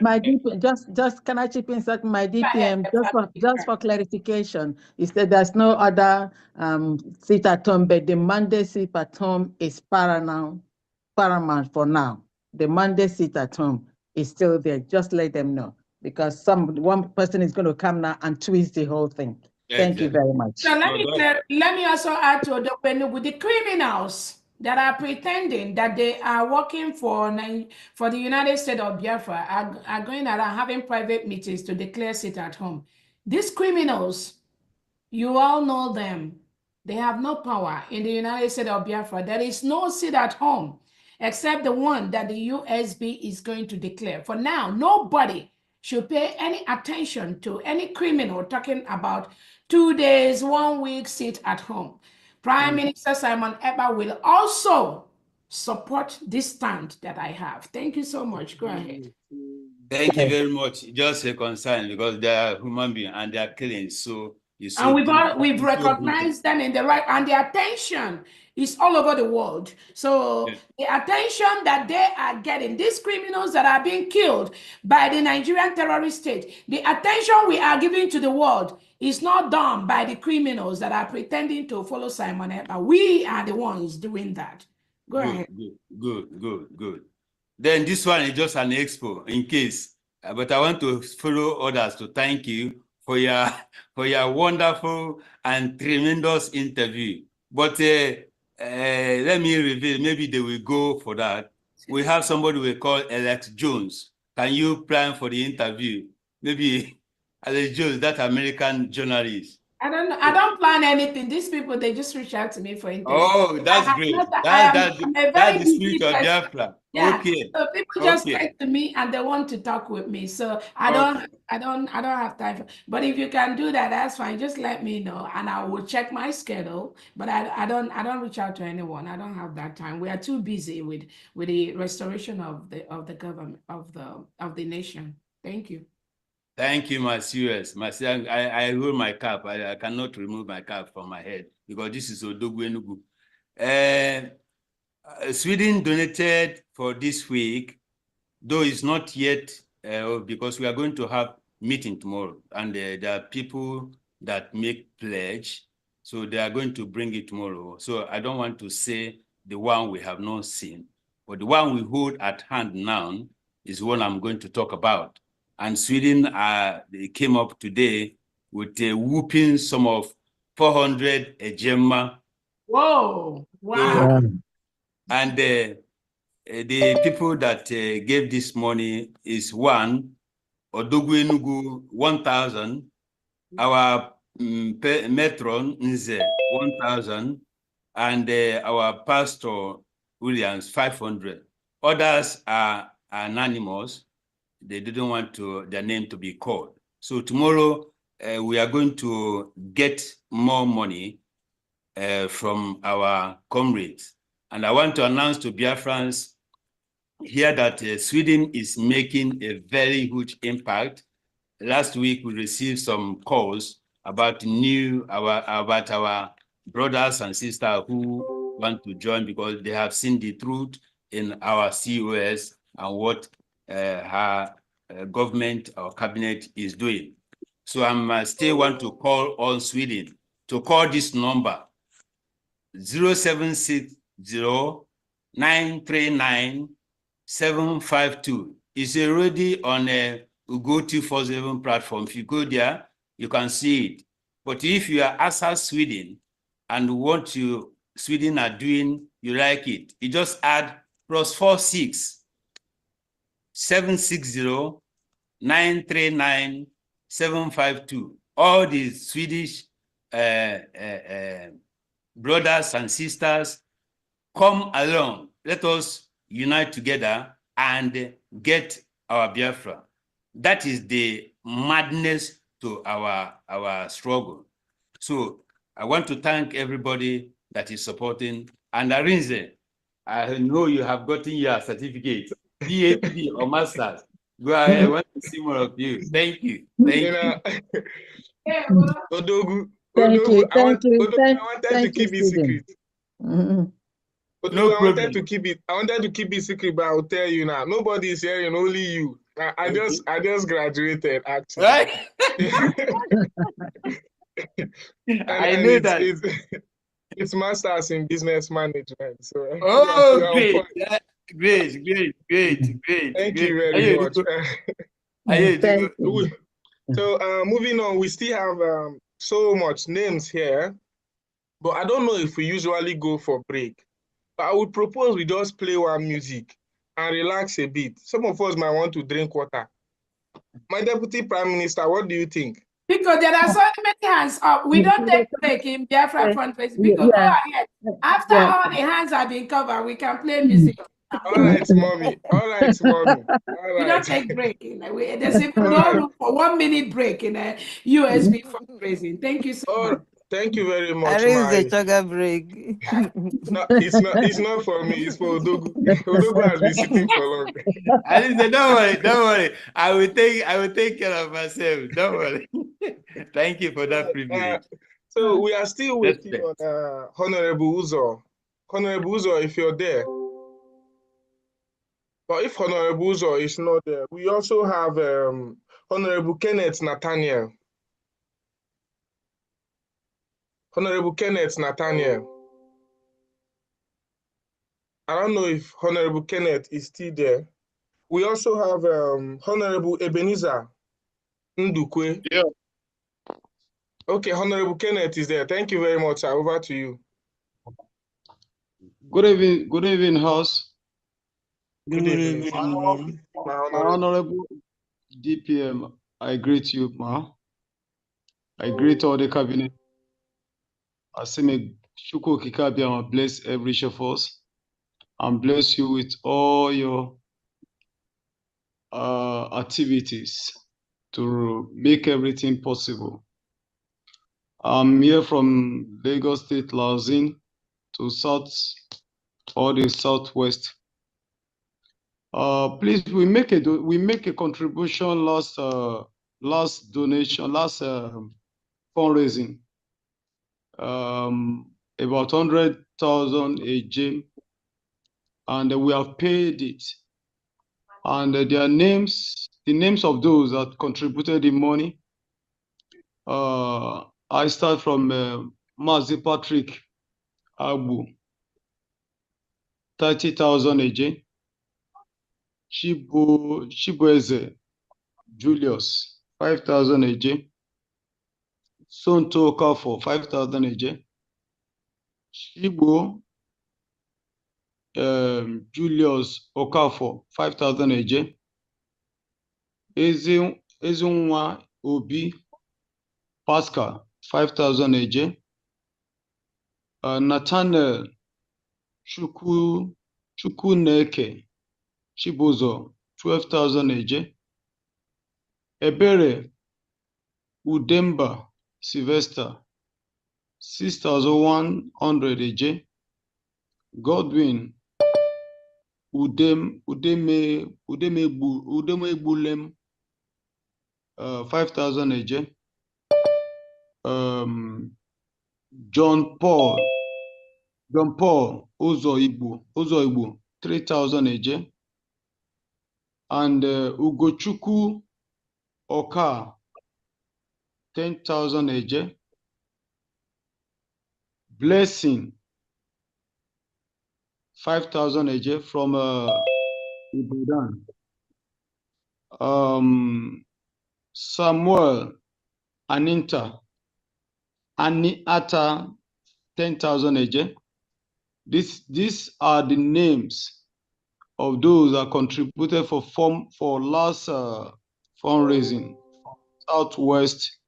my DPM, just can I chip in something? My DPM, just for clarification, is that there's no other sit at home, but the Monday sit at home is paramount for now. The Monday sit at home is still there. Just let them know, because one person is going to come now and twist the whole thing. Thank you very much. So let me also add to the criminals that are pretending that they are working for the United States of Biafra are going around having private meetings to declare sit at home. These criminals, you all know them. They have no power in the United States of Biafra. There is no sit at home except the one that the USB is going to declare. For now, nobody should pay any attention to any criminal talking about 2 days, 1 week sit at home. Prime Minister Simon Ekpa will also support this stand that I have. Thank you so much. Go ahead. Thank you very much. Just a concern, because they are human beings and they are killing. So and we've recognized them in the right, and the attention is all over the world. So the attention that they are getting, these criminals that are being killed by the Nigerian terrorist state, the attention we are giving to the world is not done by the criminals that are pretending to follow Simon Ekpa. We are the ones doing that. Go ahead. Good. Then this one is just an expo in case, but I want to follow others to thank you for your wonderful and tremendous interview. But let me reveal, maybe they will go for that. We have somebody we call Alex Jones. Can you plan for the interview? Maybe Alex Jones, that American journalist. I don't plan anything. These people, they just reach out to me for interview. Oh, that's great. That's the spirit of Biafra. Yeah. Okay. So people just text to me and they want to talk with me. So I don't have time. But if you can do that, that's fine. Just let me know and I will check my schedule. But I don't reach out to anyone. I don't have that time. We are too busy with the restoration of the government of the nation. Thank you. Thank you, my serious. I roll my cap. I cannot remove my cap from my head because this is Odogwu Enugu. Sweden donated for this week, though it's not yet, because we are going to have meeting tomorrow, and there are people that make pledge, so they are going to bring it tomorrow. So I don't want to say the one we have not seen, but the one we hold at hand now is one I'm going to talk about. And Sweden they came up today with a whooping sum of 400 ejema. Whoa! Wow! So, and the people that gave this money is one Odogwu Enugu 1,000, our matron Nze 1,000, and our pastor Williams 500. Others are anonymous. They didn't want their name to be called. So tomorrow we are going to get more money from our comrades. And I want to announce to Biafrans here that Sweden is making a very huge impact. Last week we received some calls about our brothers and sisters who want to join because they have seen the truth in our COS and what her government or cabinet is doing. So I still want to call on Sweden to call this number 0760-939-752. It's already on a Ugo 247 platform. If you go there, you can see it. But if you are outside Sweden and what Sweden are doing, you like it, you just add +46 760-939-752. All the Swedish brothers and sisters, come along. Let us unite together and get our Biafra. That is the madness to our struggle. So I want to thank everybody that is supporting. And Arinze, I know you have gotten your certificate, PhD or master's. Go ahead. I want to see more of you. Thank you. Thank you. Odogu, Thank you. I wanted to keep it secret. Mm-hmm. No I wanted to keep it. I wanted to keep it secret, but I'll tell you now. Nobody is hearing, only you. I just graduated actually. Right? I knew that. It's masters in business management. So Oh, you're great. on point. Great. Thank you very much. Thank you. So moving on, we still have so much names here, but I don't know if we usually go for break. But I would propose we just play one music and relax a bit. Some of us might want to drink water. My Deputy Prime Minister, what do you think? Because there are so many hands up. We don't take break in Biafra fundraising. Because go ahead. After all the hands have been covered, we can play music. All right, mommy. All right, mommy. All We don't take break. There's no room for 1 minute break in a USB fundraising. Thank you so much. Thank you very much, Arrange the sugar break. No, it's not for me. It's for Odogu. Odogu has been sitting for long. Don't worry. I will take care of myself. Don't worry. Thank you for that privilege. So we are still waiting on Honorable Uzo. Honorable Uzo, if you're there. But if Honorable Uzo is not there, we also have Honorable Kenneth Nathaniel. Honorable Kenneth Nathaniel. I don't know if Honorable Kenneth is still there. We also have Honorable Ebenezer Ndukwe. Yeah. Okay, Honorable Kenneth is there. Thank you very much, sir. Over to you. Good evening, House. Good evening. My Honorable DPM, I greet you, ma. I greet all the cabinet. I say may Shuko Kikabiyama bless every of us and bless you with all your activities to make everything possible. I'm here from Lagos State, Lausanne, to South or the Southwest. Please, we make a contribution last fundraising, about 100,000 a gym, and we have paid it. And their names, the names of those that contributed the money. I start from Mazi Patrick Abu, 30,000 a gym. Chibueze Julius, 5,000 a J. Sonto Okafo, 5,000 a J. Shibo Julius Okafo, 5,000 a J. Ezunwa Obi Pascal, 5,000 AJ. Nathaniel Chukwuneke Chibuzo, 12,000 AJ. Ebere Udemba Sylvester, 6,100 AJ. Godwin Udemegbulem, 5,000 AJ. John Paul Uzo Igbo, 3,000 AJ. And Ugochukwu Oka, 10,000 AJ. Blessing, 5,000 AJ from Ibadan. Samuel Aniata, 10,000 AJ. These are the names of those that contributed for last fundraising. Southwest,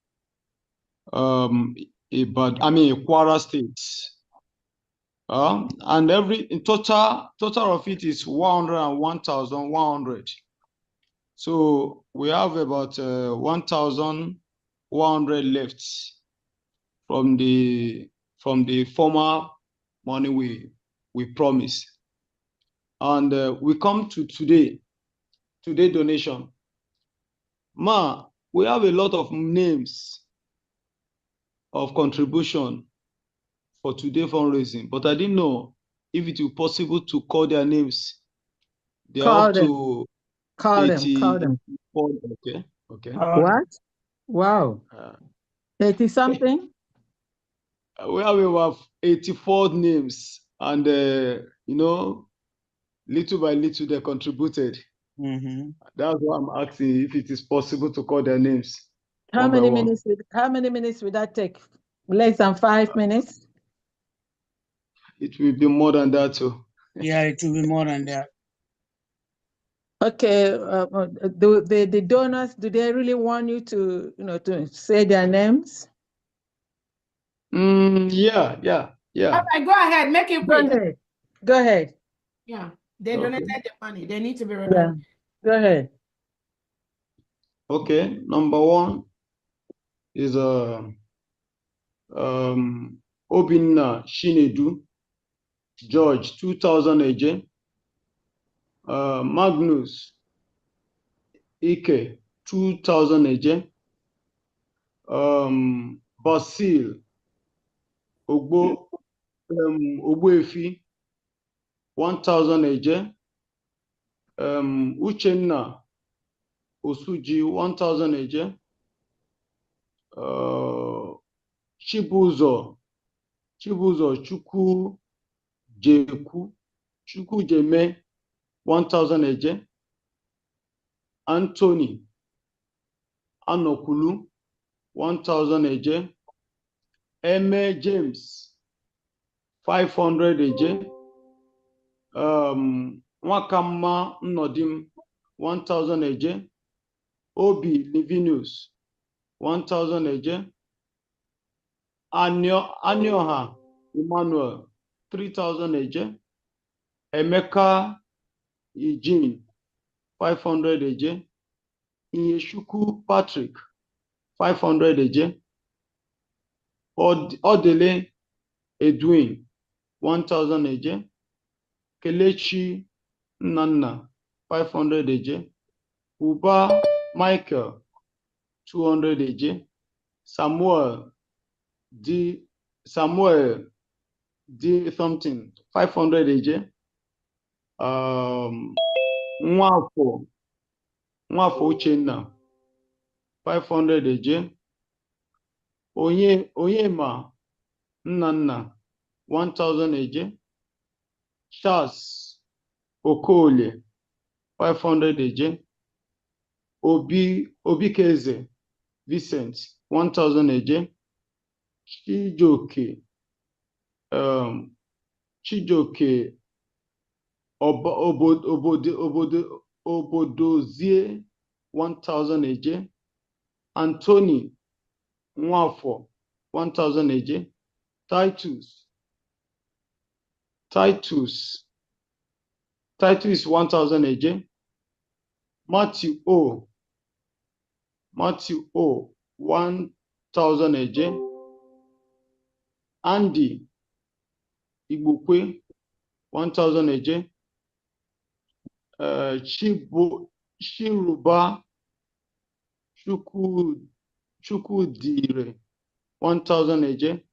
Kwara State. And in total of it is 101,100. So we have about 1,100 left from the former money we promised. And we come to today donation. We have a lot of names of contribution for today fundraising, but I didn't know if it will be possible to call their names. They are up to Call them. Okay. What? Wow. 80 something? We have about 84 names, and little by little they contributed. That's why I'm asking if it is possible to call their names. How many minutes would that take? Less than 5 minutes? It will be more than that too. Yeah, it will be more than that. Okay, the donors, do they really want you to say their names? Yeah. All right, go ahead, make it quick. Go ahead. Yeah, they donated the money. They need to be Yeah. remembered. Go ahead. Okay, number one is Obinna Shinedu George, 2,000 AJ. Magnus Ike, 2,000 AJ. Basil Ogbuefi, 1,000 AJ. Uchenna Osuji, 1,000 AJ. Chibuzo Chukwujeme, 1,000 AJ. Anthony Anokulu, 1,000 AJ. Eme James, 500 AJ. Nwakama Nnodim, 1,000 AJ. Obi Livinus, 1,000 AJ. Anioha Emmanuel, 3,000 AJ. Emeka Eugene, 500 AJ. Inyeshuku Patrick, 500 AJ. Odele Edwin, 1,000 AJ. Kelechi Nnanna, 500 AJ. Uba Michael, 200 AJ. Samuel D something, 500 AJ. Nwafo Uchenna, 500 AJ. Onyema Nnanna, 1,000 AJ. Charles Okolie, 500 AJ. Obikeze Vincent, 1,000 AJ. Chijoke Obodozie, 1,000 AJ. Anthony Nwafo, 1,000 AJ. Titus, 1,000 AJ. Matthew O, 1,000 AJ. Andy Igbokwe, 1,000 AJ. Shiruba Chukudire, 1,000 AJ.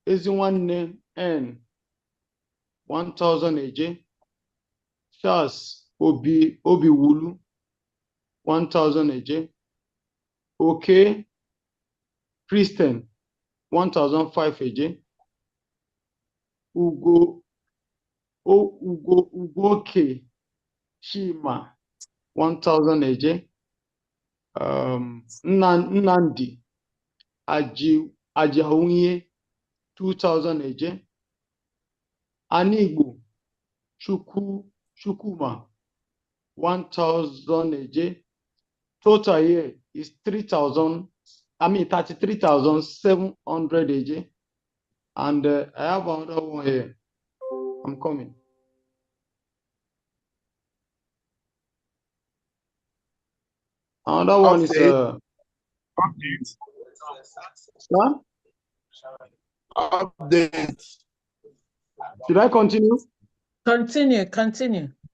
Ezinwanne N, 1,000 AJ. Charles Obiwulu, 1,000 AJ. Okay, Kristen, 1,005 AJ. Ugoke Chima, 1,000 AJ. Nnamdi Ajaunye, 2,000 AJ. Anigbo Chukuma, 1,000 AJ. Total here is 33,700 AJ. And I have another one here. I'm coming. Another one is Update. Should I continue? Continue.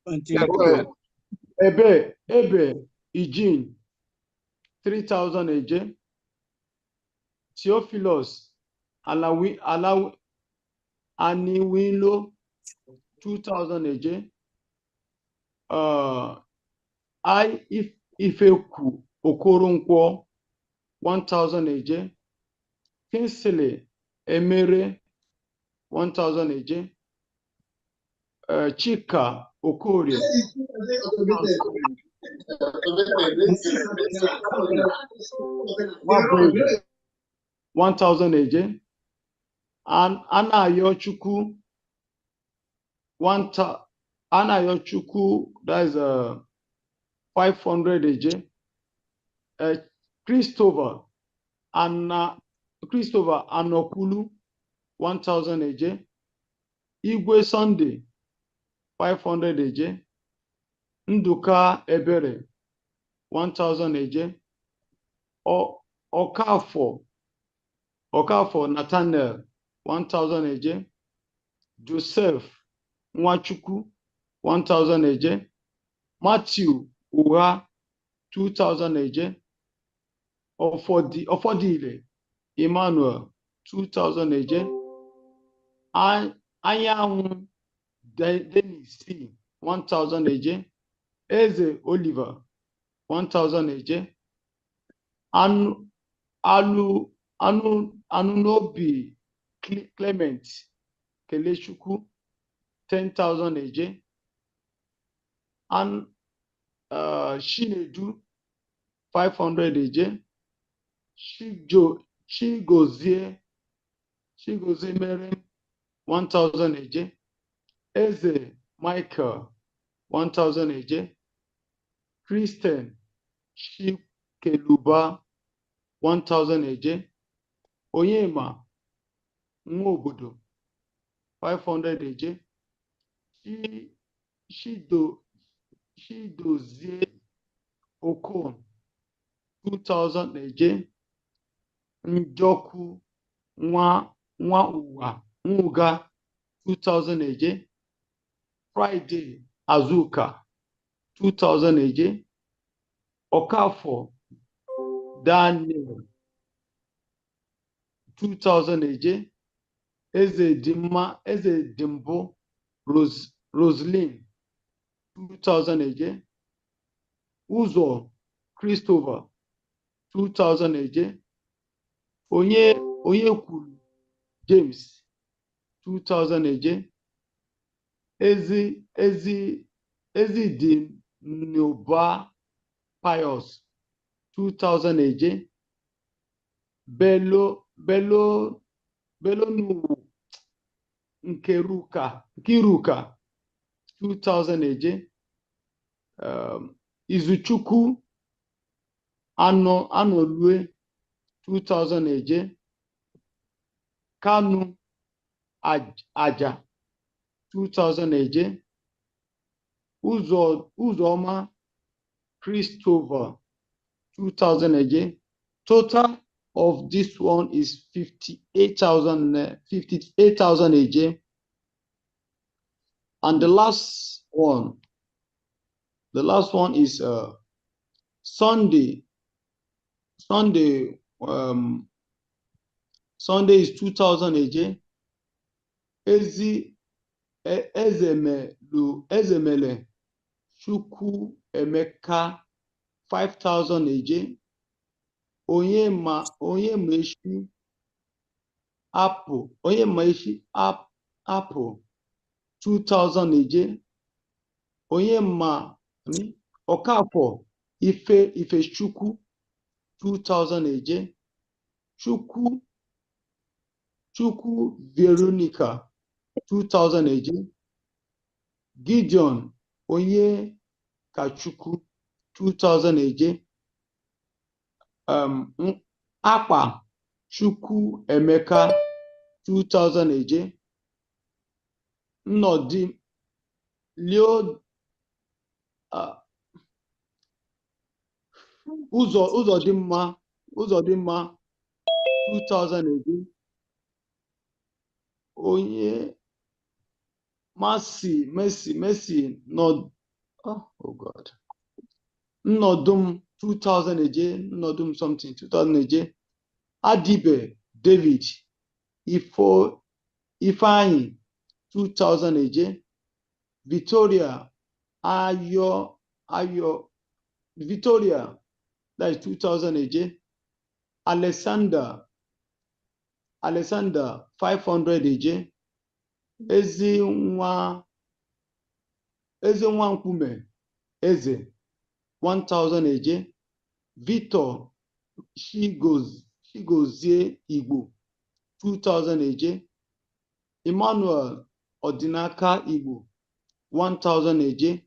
Yeah, okay. Ebe Eugene, 3,000 AJ. Theophilus Aniwilo, 2,000 AJ. Ifeku Okoronkwo, 1,000 AJ. Kinsley Emere, 1,000 AJ. Chika Okorie, 1,000 AJ. And Anayochukwu, that is 500 AJ. Christopher Anokulu, 1,000 AJ. Igwe Sunday, 500 AJ. Nduka Ebere, 1,000 AJ. Okafor Nathaniel, 1,000 AJ. Joseph Nwachukwu, 1,000 AJ. Matthew Uha, 2,000 AJ. Ofodile Emmanuel, 2,000 AJ. Anyanwu Dennis C, 1,000 AJ. Eze Oliver, 1,000 AJ. Anunobi Clement Kelechukwu, 10,000 AJ. And Shinedu, 500 AJ. Chigozie Mere, 1,000 AJ. Eze Michael, 1,000 AJ. Christian Chikeluba, 1,000 AJ. Onyema Nwobodo, 500 AJ. Chidozie Okon, 2,000 AJ. Njoku Nwauga, 2,000 AJ. Friday Azuka, 2,000 AJ. Okafor Daniel, 2,000 AJ. Eze Dimbo Roslyn, 2,000 AJ. Uzo Christopher, 2,000 AJ. Onyekwulu James, 2,000 AJ. Ezidi Nyoba Pius, 2,000 AJ. Bello Nkiruka, 2,000 AJ. Izuchukwu Ano Lue 2000 eje. Kanu Aja 2000 eje. Uzoma Christopher 2000 eje. Total of this one is 58,000 AJ. And the last one is Sunday is 2000 AJ. Ezemele Chukwu Emeka 5,000 AJ. Onye maeshi Apple 2,000 AJ. Okafor Ifechukwu 2,000 AJ. Chukwu Veronica 2,000 AJ. Gideon Kachukwu 2,000 AJ. Akpa Chukwu Emeka 2,000 AJ. Nnodi Leo Uzodimma 2,000 AJ. Mercy Nod God. Nnodum 2,000 AJ. Nnodum something 2,000 AJ. Adibe David Ifeanyi 2,000 AJ. Victoria Ayo Victoria, that is 2,000 AJ. Alexander 500 AJ. Eze Nwankume 1,000 AJ. Victor Chigozie Igbo 2,000 AJ. Emmanuel Odinaka Igbo 1,000 AJ.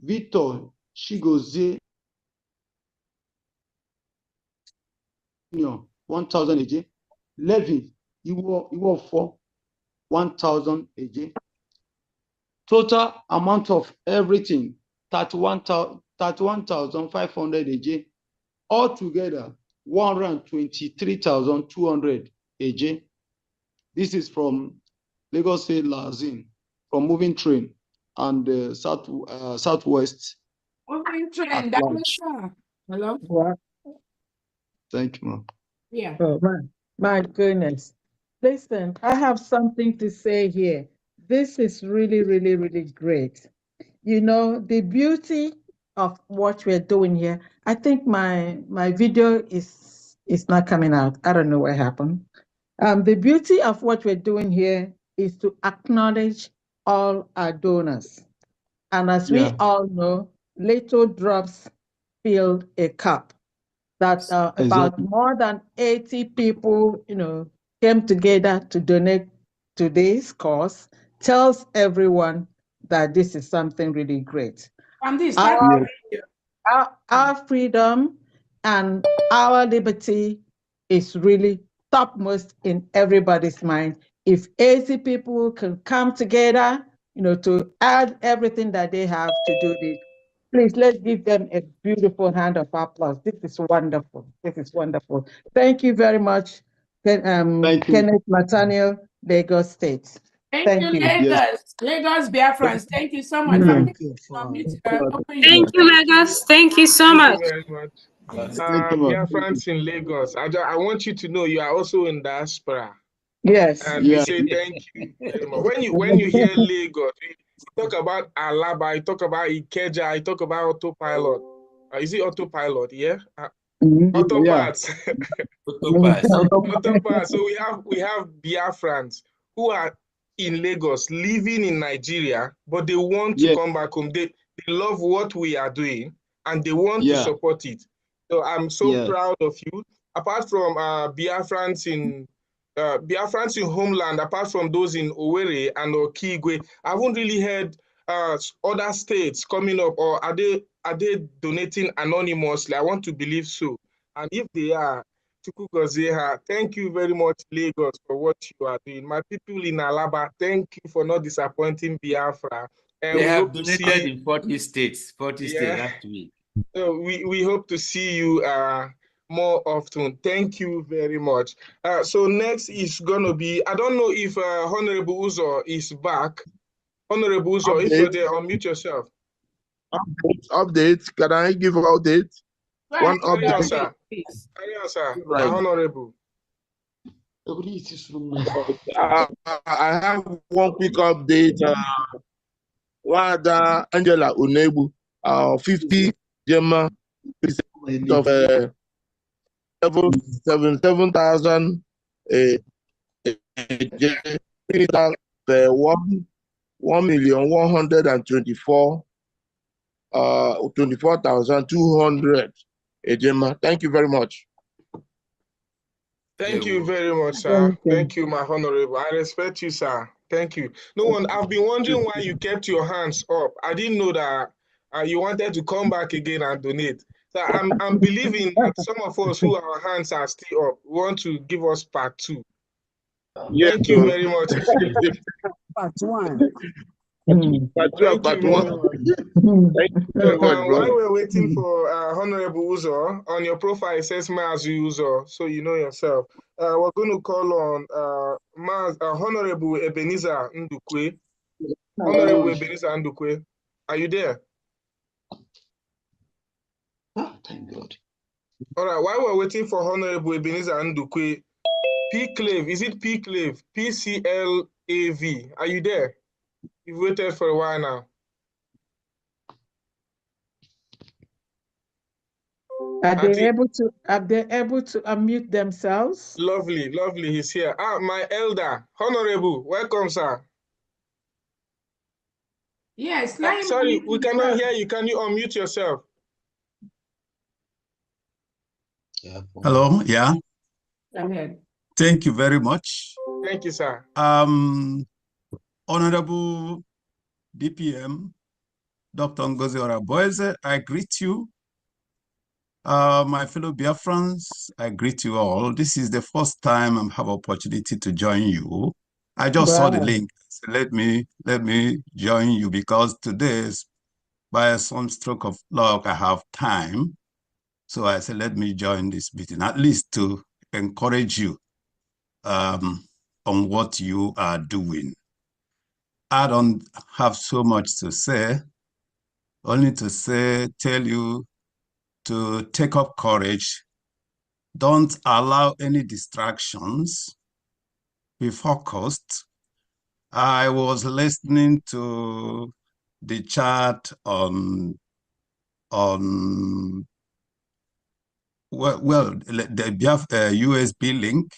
Victor Chigozie 1,000 AJ. Levi Iwo 1,000 AJ. Total amount of everything 31,500 AJ. Altogether 123,200 AJ. This is from Lagos State Lazin, from Moving Train and Southwest. Moving Train, that was hello. What? Thank you, ma'am. Yeah. Oh, my goodness. Listen, I have something to say here. This is really, really, really great. You know, the beauty of what we're doing here. I think my video is not coming out. I don't know what happened. The beauty of what we're doing here is to acknowledge all our donors. And as we all know, little drops fill a cup. That about more than 80 people, came together to donate to this cause, tells everyone that this is something really great. Our freedom and our liberty is really topmost in everybody's mind. If 80 people can come together, to add everything that they have to do this, please, let's give them a beautiful hand of applause. This is wonderful. This is wonderful. Thank you very much, Kenneth Nathaniel, Lagos State. Thank you, Lagos. Yes. Lagos Biafrans, thank you so much. Thank you, Lagos. Thank you so much. Thank you very much. Biafrans in Lagos. I want you to know you are also in diaspora. Yes. And we say thank you very much. When you hear Lagos, you talk about Alaba, you talk about Ikeja, you talk about autopilot. Is it autopilot? Yeah. Autopaths. Autopaths. So we have Biafrans who are in Lagos, living in Nigeria, but they want to come back home. They love what we are doing and they want to support it. So I'm so proud of you. Apart from Biafrans in homeland, apart from those in Owerri and Okigwe, I haven't really heard other states coming up, or are they are they donating anonymously? I want to believe so. And if they are, thank you very much, Lagos, for what you are doing. My people in Alaba, thank you for not disappointing Biafra. And They we have hope to donated see, in 40 states, 40 states last week. so we hope to see you more often. Thank you very much. So next is going to be, I don't know if Honorable Uzo is back. Honorable Uzo, if you're there, unmute yourself. Update. Can I give update? One Carry on, update. sir. Carry on, sir. Right. Honorable. I have one quick update. Wada Angela Unebu, 50 Gemma of 7,000 1,124,200 Gemma. Thank you very much. Thank you very much, sir. Thank you, my honorable. I respect you, sir. Thank you. No one, I've been wondering why you kept your hands up. I didn't know that you wanted to come back again and donate. So I'm believing that some of us who our hands are still up want to give us part 2. Yes, thank you very much. Part 1. Part 2 and part 1. Thank you very much, While brother. we're waiting for Honorable Uzo, on your profile it says Mazu Uzo, so you know yourself. We're going to call on Honorable Ebenezer Ndukwe. Honorable Ebenezer Ndukwe, are you there? Thank God. All right, while we're waiting for Honorable Ebenezer Ndukwe, P-Clave, is it P-Clave? P-C-L-A-V, are you there? You've waited for a while now. Are they able to unmute themselves? Lovely, lovely, he's here. My elder, Honorable, welcome, sir. Yes, sorry, we cannot hear you. Can you unmute yourself? Hello, yeah. Go ahead. Thank you very much. Thank you, sir. Honorable DPM, Dr. Ngozi Oraboeze, I greet you. My fellow Biafrans, I greet you all. This is the first time I have opportunity to join you. I just saw the link. So let me join you because today, by some stroke of luck, I have time. So I said, let me join this meeting, at least to encourage you on what you are doing. I don't have so much to say, only to say, tell you to take up courage. Don't allow any distractions. Be focused. I was listening to the chat on the USB link,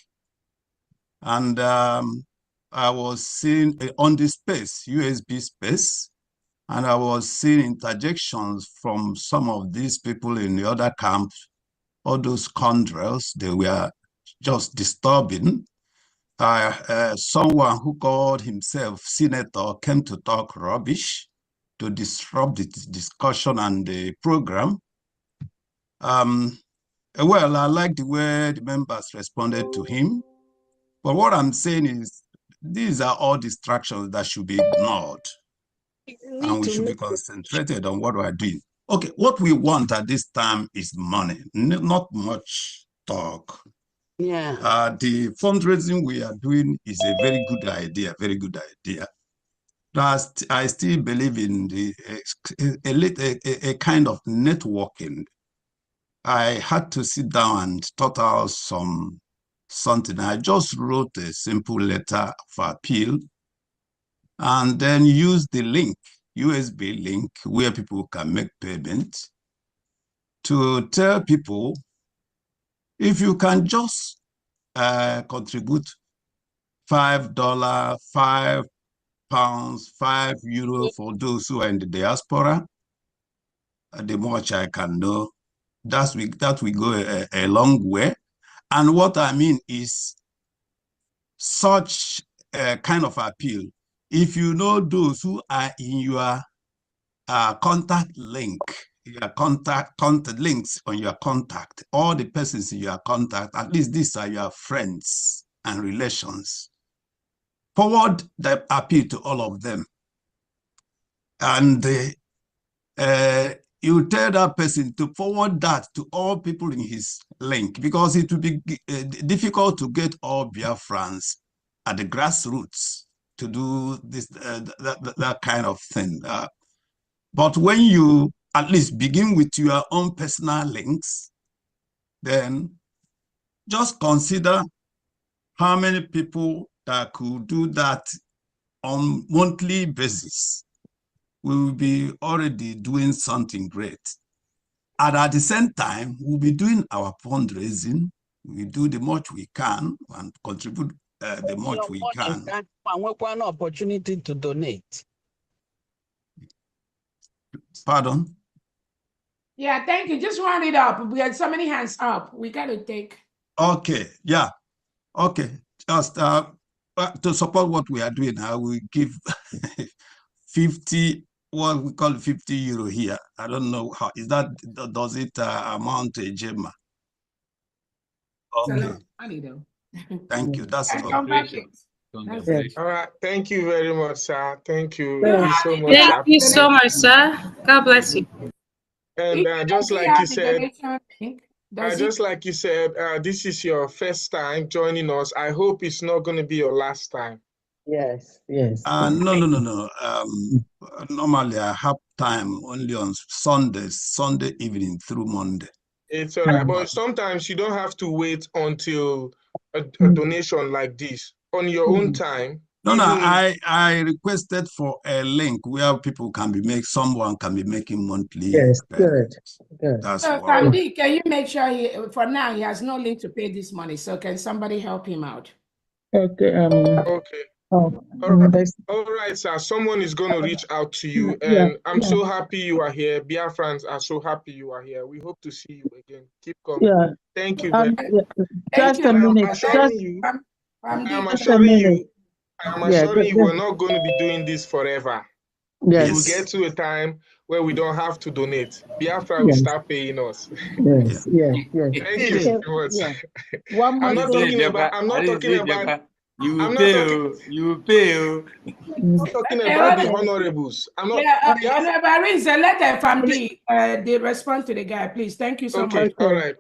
and I was seeing on the space, USB space, and I was seeing interjections from some of these people in the other camps, all those scoundrels. They were just disturbing. Someone who called himself senator came to talk rubbish to disrupt the discussion and the program. Well, I like the way the members responded to him. But what I'm saying is, these are all distractions that should be ignored. And we should be concentrated on what we're doing. Okay, what we want at this time is money, not much talk. Yeah. The fundraising we are doing is a very good idea, very good idea. I still believe in a kind of networking. I had to sit down and thought out something. I just wrote a simple letter of appeal and then use the link, USB link, where people can make payment to tell people, if you can just contribute $5, £5, €5 for those who are in the diaspora, the much I can know, that we go a long way. And what I mean is such a kind of appeal. If you know those who are in your contact link, your contact links on your contact, all the persons in your contact, at least these are your friends and relations. Forward the appeal to all of them. And you tell that person to forward that to all people in his link, because it will be difficult to get all Biafrans at the grassroots to do this that kind of thing. But when you at least begin with your own personal links, then just consider how many people that could do that on monthly basis. We will be already doing something great. And at the same time, we'll be doing our fundraising. We do the much we can and contribute the much we can. And one opportunity to donate. Pardon? Yeah, thank you. Just round it up. We had so many hands up. We got to take. Okay, yeah. Okay, just to support what we are doing, I will give 50, what we call 50 euro here. I don't know how, is that, does it amount to a Gemma? Okay. Thank you, that's all. Congratulations. All right, thank you very much, sir. Thank you so much. Thank you so much, sir. God bless you. And just like you said, this is your first time joining us. I hope it's not going to be your last time. Yes, yes. No. Normally, I have time only on Sunday evening through Monday. It's all right, but sometimes you don't have to wait until a donation like this. On your own time. No, I requested for a link where people can be someone can be making monthly. Yes, good. That's So, what. Kandi, can you make sure for now he has no link to pay this money? So, can somebody help him out? Okay. Okay. Oh, all right, sir. Someone is going to reach out to you, and I'm so happy you are here. Biafrans are so happy you are here. We hope to see you again. Keep coming. Yeah. Thank you very much. Just a minute. I'm assuring you, we're not going to be doing this forever. Yes. We'll get to a time where we don't have to donate. Biafra will start paying us. Yes. Thank you very much. Yeah. One more I'm not talking about. You will pay. You will pay. I'm not talking about the honorables. I'm not. Let the family they respond to the guy, please. Thank you so much. All right.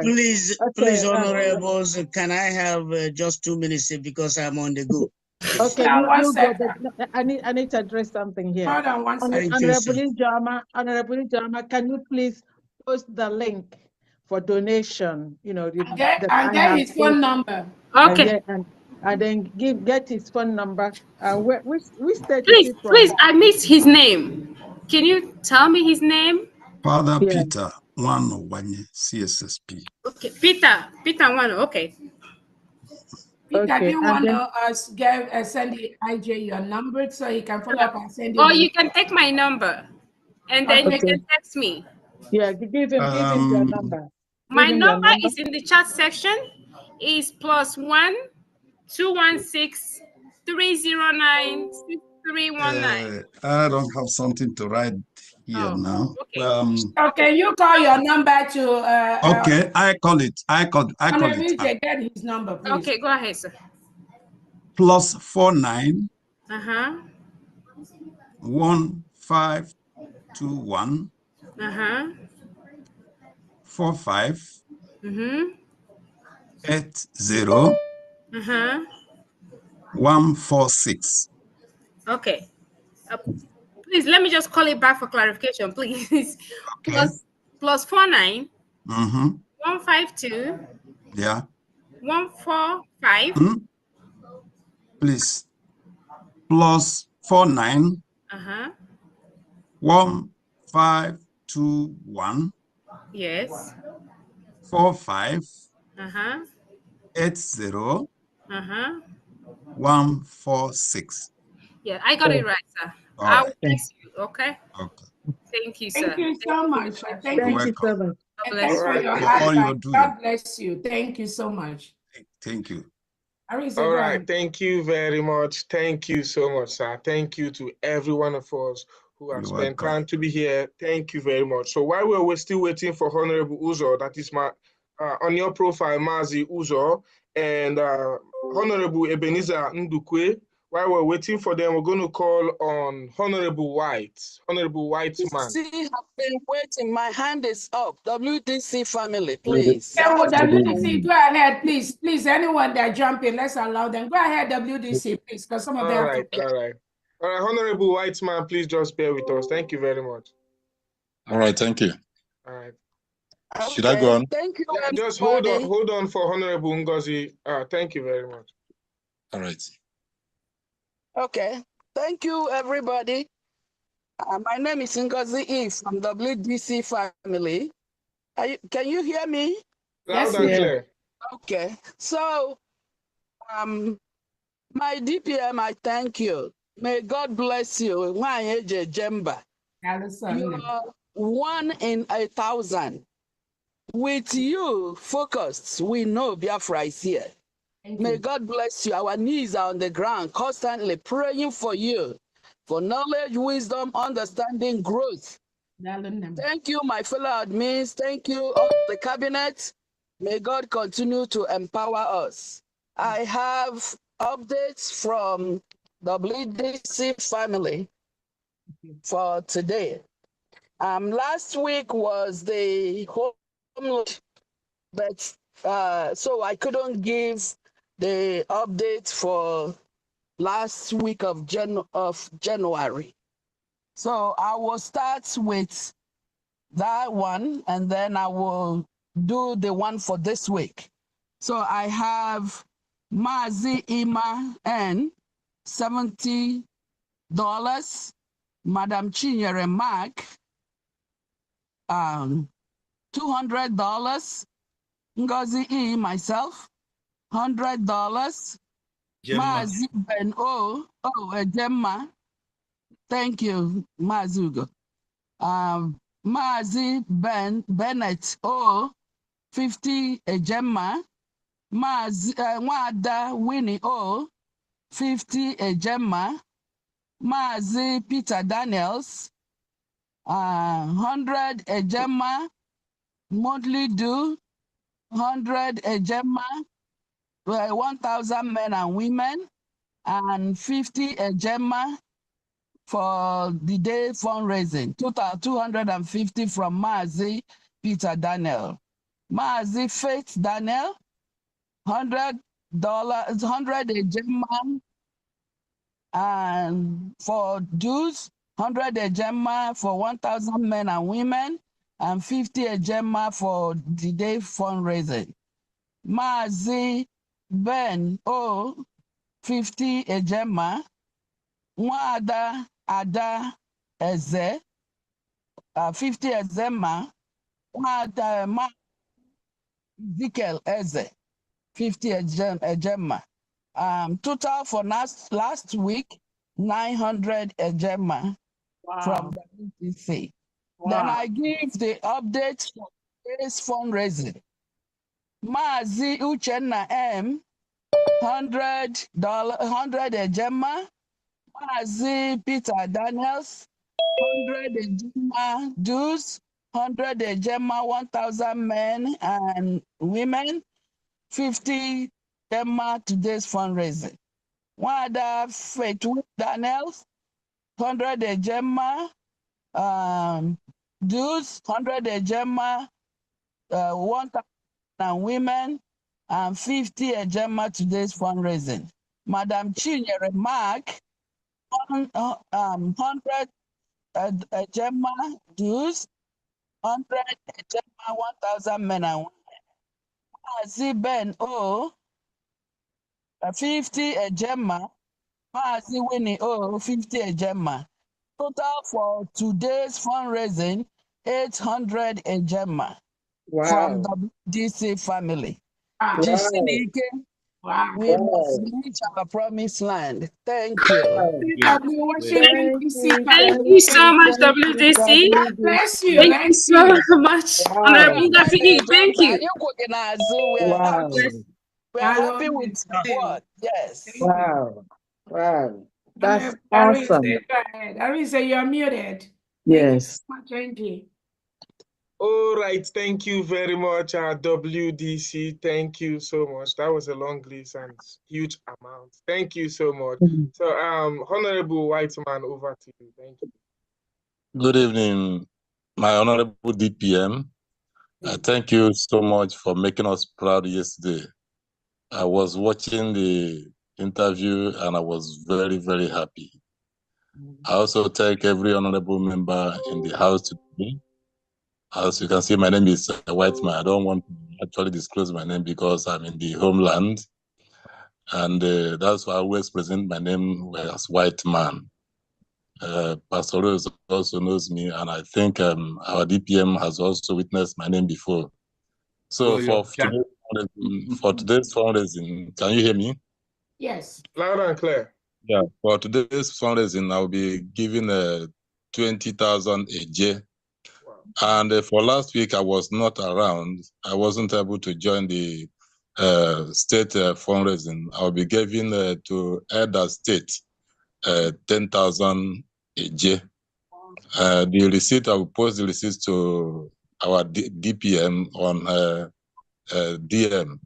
Please, honorables, can I have just 2 minutes because I'm on the go? Okay, you go. I need to address something here. Hold on one second. Honorable Jama, can you please post the link for donation? You know, get his phone number. Okay. And then get his phone number. Which state please, is he from? Please, I missed his name. Can you tell me his name? Father Peter Wanye, CSSP. Okay, Peter Wano. Okay. Peter, do you want to send the IJ your number so he can follow up and send you? Or you can take my number, and then you can text me. Yeah, give him your number. My number is in the chat section. Is +1 216 309 6319. I don't have something to write here now. Okay. Okay, you call your number to. Okay, I call it. Get his number, please. Okay, go ahead, sir. +49. 1521. 45. 80. 146. Okay. Please let me just call it back for clarification, please. Okay. +49. 152. Yeah. 145. Please. +49. 1521. Yes. 45. 80. 146. Yeah, I got it right, sir. I will text you. Okay. Thank you, sir. Thank you so much. Thank you so much. Thanks for your advice. God bless you. Thank you so much. Thank you. All right. Thank you very much. Thank you so much, sir. Thank you to every one of us who who has You're spent welcome. time to be here. Thank you very much. So while we're still waiting for Honorable Uzo, that is my on your profile, Mazi Uzo, and Honorable Ebenezer Ndukwe, while we're waiting for them, we're going to call on Honorable White. Honorable White man. See, I've been waiting. My hand is up. WDC family, please. Yeah, well, WDC, go ahead, please. Please, anyone that jump in, let's allow them. Go ahead, WDC, please, because some of them have to. All right. Honorable White man, please just bear with us. Thank you very much. All right, thank you. All right. Should I go on? Thank you. Yeah, just hold on for Honorable Ngozi. Thank you very much. All right. Okay. Thank you, everybody. My name is Ngozi E from WDC family. Can you hear me? Loud and clear. Okay. So, my DPM, I thank you. May God bless you. Wanyeje Jemba. You're 1 in 1,000. With you focused, we know Biafra is here. May God bless you. Our knees are on the ground, constantly praying for you, for knowledge, wisdom, understanding, growth. Thank you, my fellow admins. Thank you, all the cabinet. May God continue to empower us. I have updates from WDC family for today. Last week was the home, but so I couldn't give the update for last week of January. So I will start with that one, and then I will do the one for this week. So I have Mazi Ima N, $70. Madam Chinyere Mark, $200. Ngozi E, myself, $100. Mazi Ben O, Gemma. Thank you, Mazugo. Mazi Bennett O, 50 Gemma. Mazi Wada Winnie O, 50 Gemma. Mazi Peter Daniels, 100 Gemma. Monthly due, 100 Gemma. 1,000 men and women, and 50 Gemma for the day fundraising. Total 250 from Mazi Peter Daniel. Mazi Faith Daniel, $100, 100 Gemma, and for dues, 100 Gemma for 1,000 men and women, and 50 Gemma for the day fundraising. Mazi Ben O, 50 Gemma. Nwada Ada Eze, 50 Gemma. Nwada Ezekiel Eze, 50 Gemma. Total for last week, 900 Gemma from WTC. Then I give the update for today's fundraising. Mazi Uchenna M, $100, 100 Gemma. Mazi Peter Daniels, 100 Gemma dues, 100 Gemma, 1,000 men and women, 50 Gemma today's fundraising. Wada Faith Daniels, 100 Gemma dues, 100 Gemma, 1,000 and women, and 50 Gemma today's fundraising. Madam Chinyere Mark, 100 Gemma dues, 100 Gemma, 1,000 men and women. Mazi Ben O, 50 Gemma. Mazi Winnie O, 50 Gemma. Total for today's fundraising, 800 Gemma from the DC family. We must reach our promised land. Thank you. Thank you so much, WDC. God bless you. Thank you so much. Honorable Ngozi, thank you. We're happy with what? Yes. Wow. That's Arise, awesome. go ahead. Arise, you're muted. Yes. Thank you so much, Angie. All right, thank you very much, WDC. Thank you so much. That was a long list and huge amount. Thank you so much. So, Honorable Whiteman, over to you. Thank you. Good evening, my honorable DPM. Thank you so much for making us proud yesterday. I was watching the interview and I was very, very happy. I also thank every honorable member in the house today. As you can see, my name is Whiteman. I don't want to actually disclose my name because I'm in the homeland. And that's why I always present my name as Whiteman. Pastor Rose also knows me, and I think our DPM has also witnessed my name before. So for today's fundraising, can you hear me? Yes. Loud and clear. Yeah. For today's fundraising, I'll be giving 20,000 a J. And for last week, I was not around. I wasn't able to join the state fundraising. I'll be giving to Elder State 10,000 a J. The receipt, I will post the receipts to our DPM on DM.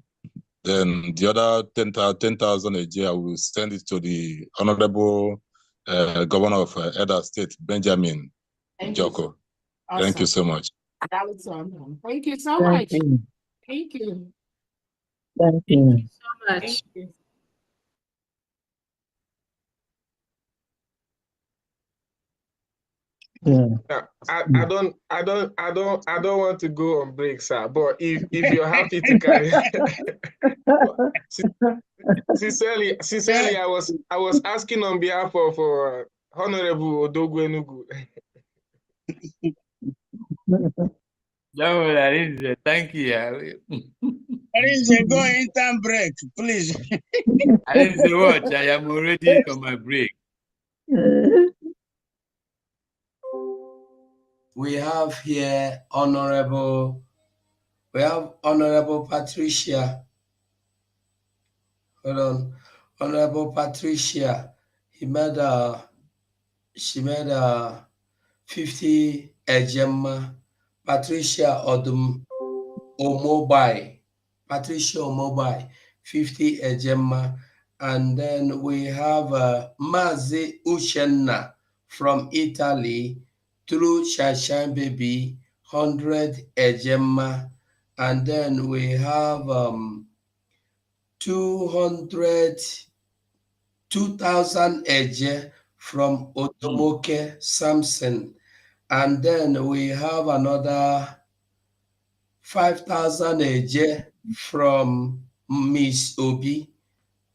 Then the other 10,000 a year, I will send it to the Honorable Governor of Elder State, Benjamin Joko. Awesome. Thank you so much. Thank you so much. You. Thank you. Thank you. So much. Thank you. Yeah. I don't want to go on break, sir. But if you're happy to carry, sincerely, I was asking on behalf of Honorable Odogwu Enugu. No, that is thank you. Go intern break, please. I didn't say what. I am already on my break. We have here Honorable Patricia. Hold on. Honorable Patricia. She made 50 Ejema. Patricia Odum Omobai. Patricia Omobai, 50 Ejema. And then we have Mazi Uchenna from Italy through Shashan Baby, 100 Ejema. And then we have 2,000 Eje from Otomoke Samson. And then we have another 5,000 Eje from Miss Obi.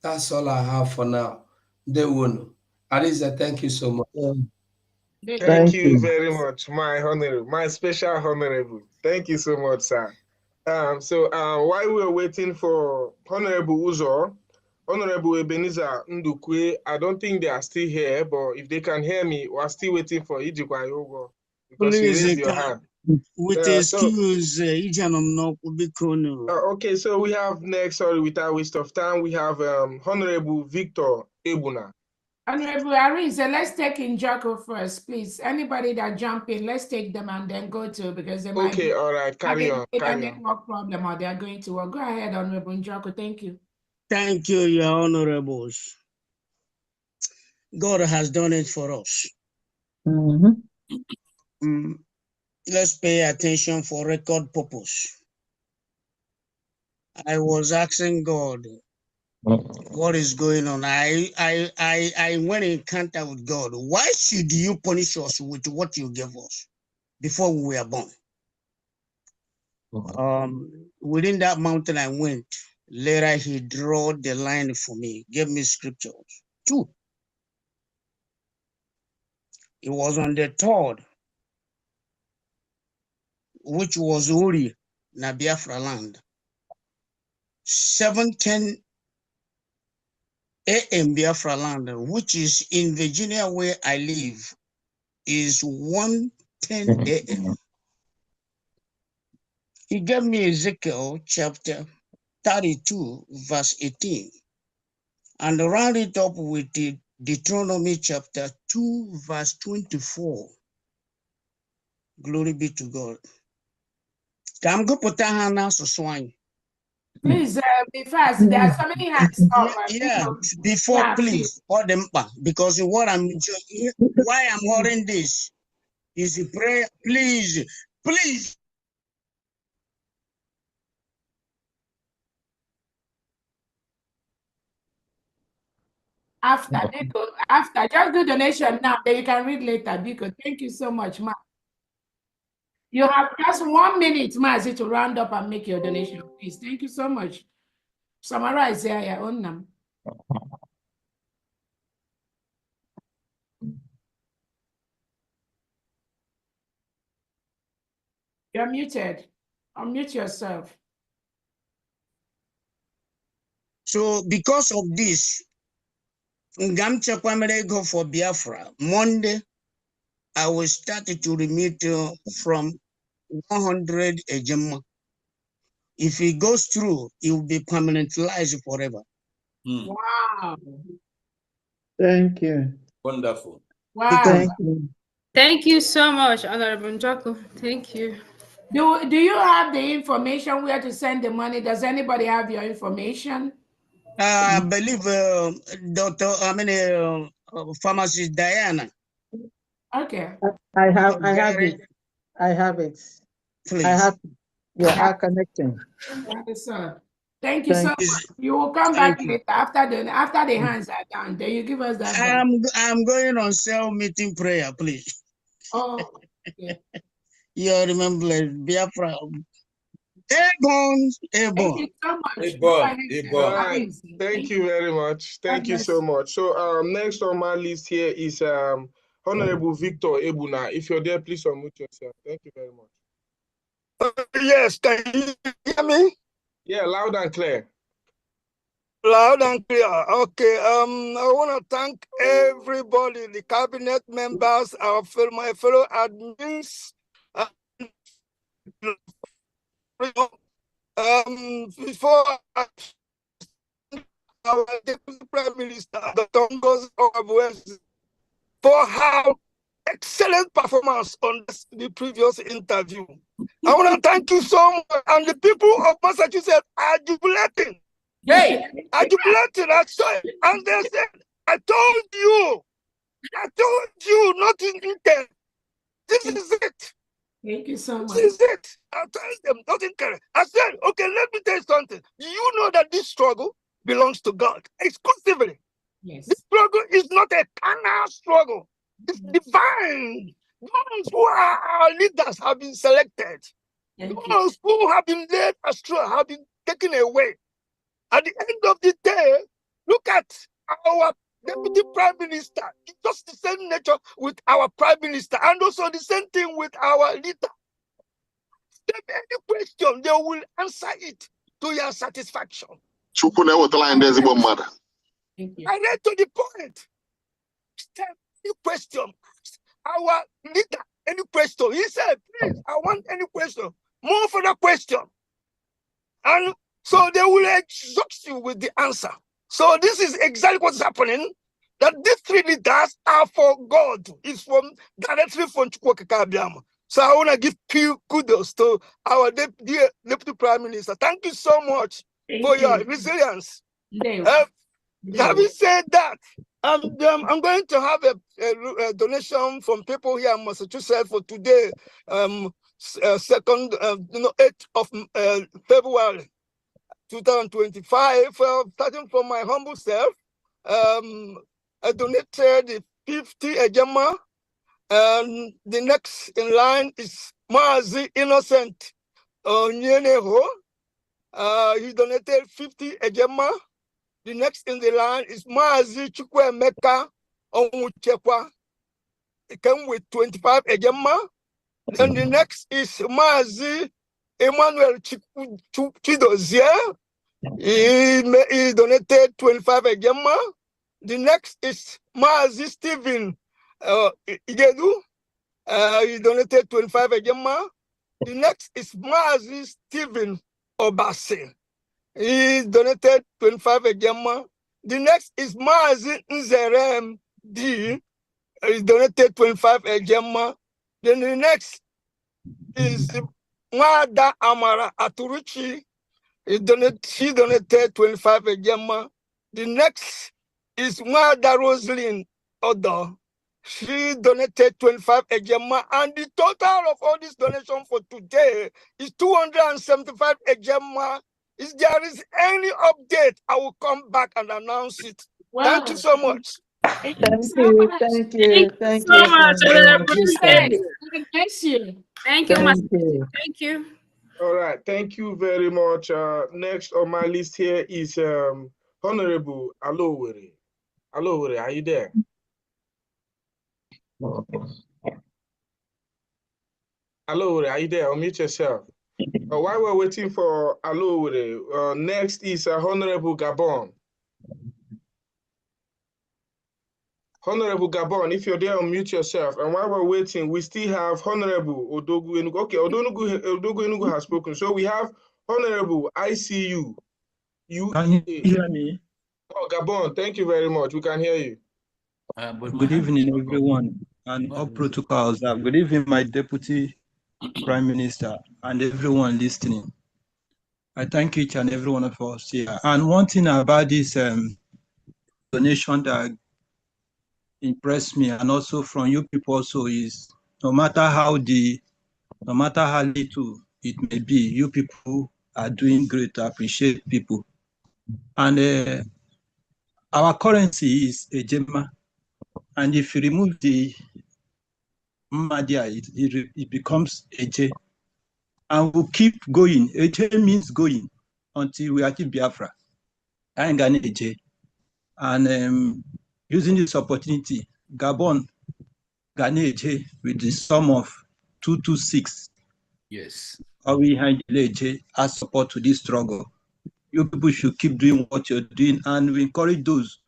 That's all I have for now. They won. Arisa, thank you so much. Thank you very much, my honorable, my special honorable. Thank you so much, sir. So while we're waiting for Honorable Uzo, Honorable Ebenezer Ndukwe, I don't think they are still here, but if they can hear me, we're still waiting for Ijikwa Yogo because you raised your hand. With excuse, okay, so we have next, sorry, without waste of time, we have Honorable Victor Ebuna. Honorable Arisa, let's take Njako first, please. Anybody that jump in, let's take them and then go to, because they might be all right, carry on. a network problem or they're going to work. Go ahead, Honorable Njako. Thank you. Thank you, your honorables. God has done it for us. Let's pay attention for record purpose. I was asking God, what is going on? I went in contact with God. Why should you punish us with what you gave us before we were born? Within that mountain I went. Later he drew the line for me, gave me scriptures. 2. It was on the 3rd, which was Uri, Biafra land. 7:10 a.m. Biafra land, which is in Virginia where I live, is 1:10 a.m. He gave me Ezekiel chapter 32, verse 18, and round it up with the Deuteronomy chapter 2, verse 24. Glory be to God. Kam gụpụta ha n'asụsụ anyị. Please be fast. There are so many hands up. Yeah, before please, all them because what why I'm holding this is a prayer. Please, please. After, just do donation now, then you can read later, because thank you so much, Ma. You have just 1 minute, Mazi, to round up and make your donation, please. Thank you so much. Summarize here your own name. You're muted. Unmute yourself. So because of this, Ngamcha Kwamere go for Biafra. Monday, I will start to remit from 100 ejema. If it goes through, it will be permanentized forever. Wow. Thank you. Wonderful. Wow. Thank you so much, Honorable Njoko. Thank you. Do you have the information where to send the money? Does anybody have your information? I believe pharmacist Diana. Okay. I have it. I have it. Please. I have our connection. That is so. Thank you so Thank much. You will come back later after the hands are done. Then you give us that. I'm going on cell meeting prayer, please. Oh, okay. You remember Biafra. Airborne. Thank you so much. All right. Thank you very much. Thank you so much. So next on my list here is Honorable Victor Ebuna. If you're there, please unmute yourself. Thank you very much. Yes, can you hear me? Yeah, loud and clear. Loud and clear. Okay. I want to thank everybody, the cabinet members, my fellow admins. Before our Deputy Prime Minister, Dr. Ngozi Okonjo-Iweala, for her excellent performance on the previous interview. I want to thank you so much. And the people of Massachusetts are jubilating. Hey. Are jubilating. And they said, I told you not in detail. This is it. Thank you so much. This is it. I told them, not in detail. I said, okay, let me tell you something. Do you know that this struggle belongs to God exclusively? Yes. This struggle is not a carnal struggle. It's divine. Those who are our leaders have been selected. Those who have been led astray have been taken away. At the end of the day, look at our Deputy Prime Minister. It's just the same nature with our Prime Minister, and also the same thing with our leader. If any question, they will answer it to your satisfaction. Thank you. I read to the point. Any question, our leader, any question. He said, please, I want any question. More for the question. And so they will exhaust you with the answer. So this is exactly what's happening. That these three leaders are for God. It's directly from Chukwuka. So I want to give kudos to our dear Deputy Prime Minister. Thank you so much for your resilience. Having said that, I'm going to have a donation from people here in Massachusetts for today, 8th of February 2025. Starting from my humble self, I donated 50 ejema, and the next in line is Mazi Innocent Onyeneho. He donated 50 ejema. The next in the line is Mazi Chukwemeka Onwuchekwa. He came with 25 ejema. Then the next is Mazi Emmanuel Chidozie. He donated 25 ejema. The next is Mazi Stephen Igedu. He donated 25 ejema. The next is Mazi Stephen Obasi. He donated 25 ejema. The next is Mazi Nzerem D. Is donated 25 Ejema. Then the next is Mwada Amara Aturuchi. She donated 25 Ejema. The next is Mwada Roslyn Odo. She donated 25 Ejema. And the total of all this donation for today is 275 Ejema. If there is any update, I will come back and announce it. Wow. Thank you so much. Thank you, Thank you so much, Honorable Hussein. God bless you. Thank you, Thank you. Thank you. All right, thank you very much. Next on my list here is Honorable Alowere. Alowere, are you there? Alowere, are you there? Unmute yourself. While we're waiting for Alowere, next is Honorable Gabon. Honorable Gabon, if you're there, unmute yourself. And while we're waiting, we still have Honorable Odogu Enugu. Okay, Odogu Enugu has spoken. So we have Honorable ICU. Can you hear me? Oh, Gabon, thank you very much. We can hear you. Good evening, everyone, and all protocols. Good evening, my Deputy Prime Minister, and everyone listening. I thank each and every one of us here. And one thing about this donation that impressed me, and also from you people also, is no matter how little it may be, you people are doing great to appreciate people. And our currency is a Ejema. And if you remove the Madia, it becomes Eje. And we'll keep going. Eje means going until we achieve Biafra. I ain't gonna Eje. And using this opportunity, Gabon, Ghana Eje with the sum of 226. Yes. Or we hand Eje as support to this struggle. You people should keep doing what you're doing, and we encourage those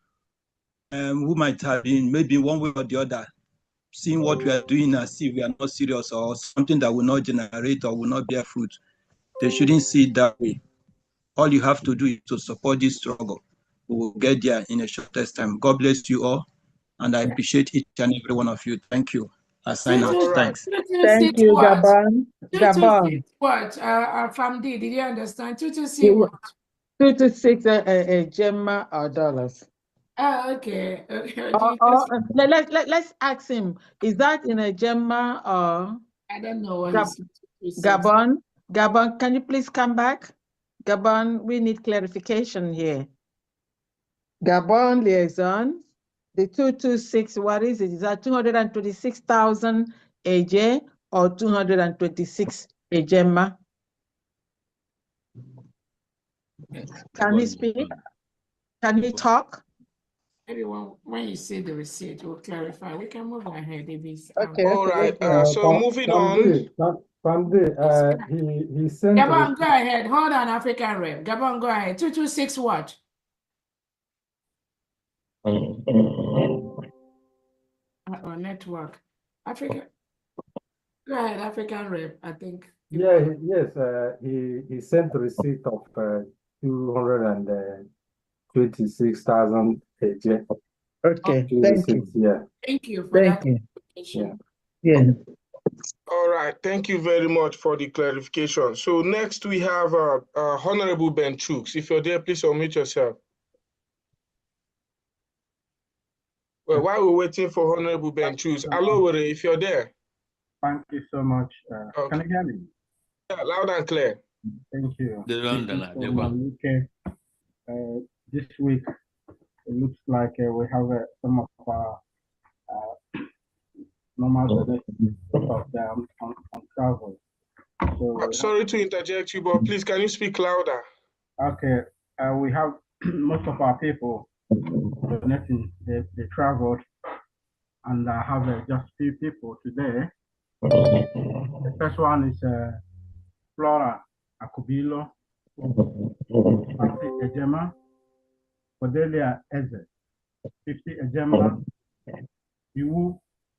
who might have been maybe one way or the other seeing what we are doing as if we are not serious or something that will not generate or will not bear fruit. They shouldn't see it that way. All you have to do is to support this struggle. We will get there in a shortest time. God bless you all, and I appreciate each and every one of you. Thank you. I sign out. Thanks. Thank you, Gabon. 226 what? Famdi, did you understand? 226 what? 226 Gemma or dollars. Oh, okay. Let's ask him. Is that in a Gemma or? I don't know what he's Gabon? Gabon, can you please come back? Gabon, we need clarification here. Gabon liaison, the 226, what is it? Is that 226,000 AJ or 226 Gemma? Can he speak? Can he talk? Everyone, when you see the receipt, we'll clarify. We can move ahead if it's All right. So moving on. He sent. Gabon, go ahead. Hold on, African Rep. Gabon, go ahead. 226 what? Or network. Africa. Go ahead, African Rep. I think. Yeah, yes. He sent a receipt of 226,000 AJ. Okay, thank you. Yeah. Thank you for that. Yeah. All right. Thank you very much for the clarification. So next we have Honorable Ben Chooks. If you're there, please unmute yourself. Well, while we're waiting for Honorable Ben Chooks, Alowere, if you're there. Thank you so much. Okay. Can you hear me? Yeah, loud and clear. Thank you. This week, it looks like we have some of our normal of them on travel. So sorry to interject you, but please, can you speak louder? Okay. We have most of our people donating. They traveled, and I have just few people today. The first one is Flora Akubilo, Patti Ejema, Cordelia Eze, 50 Ejema,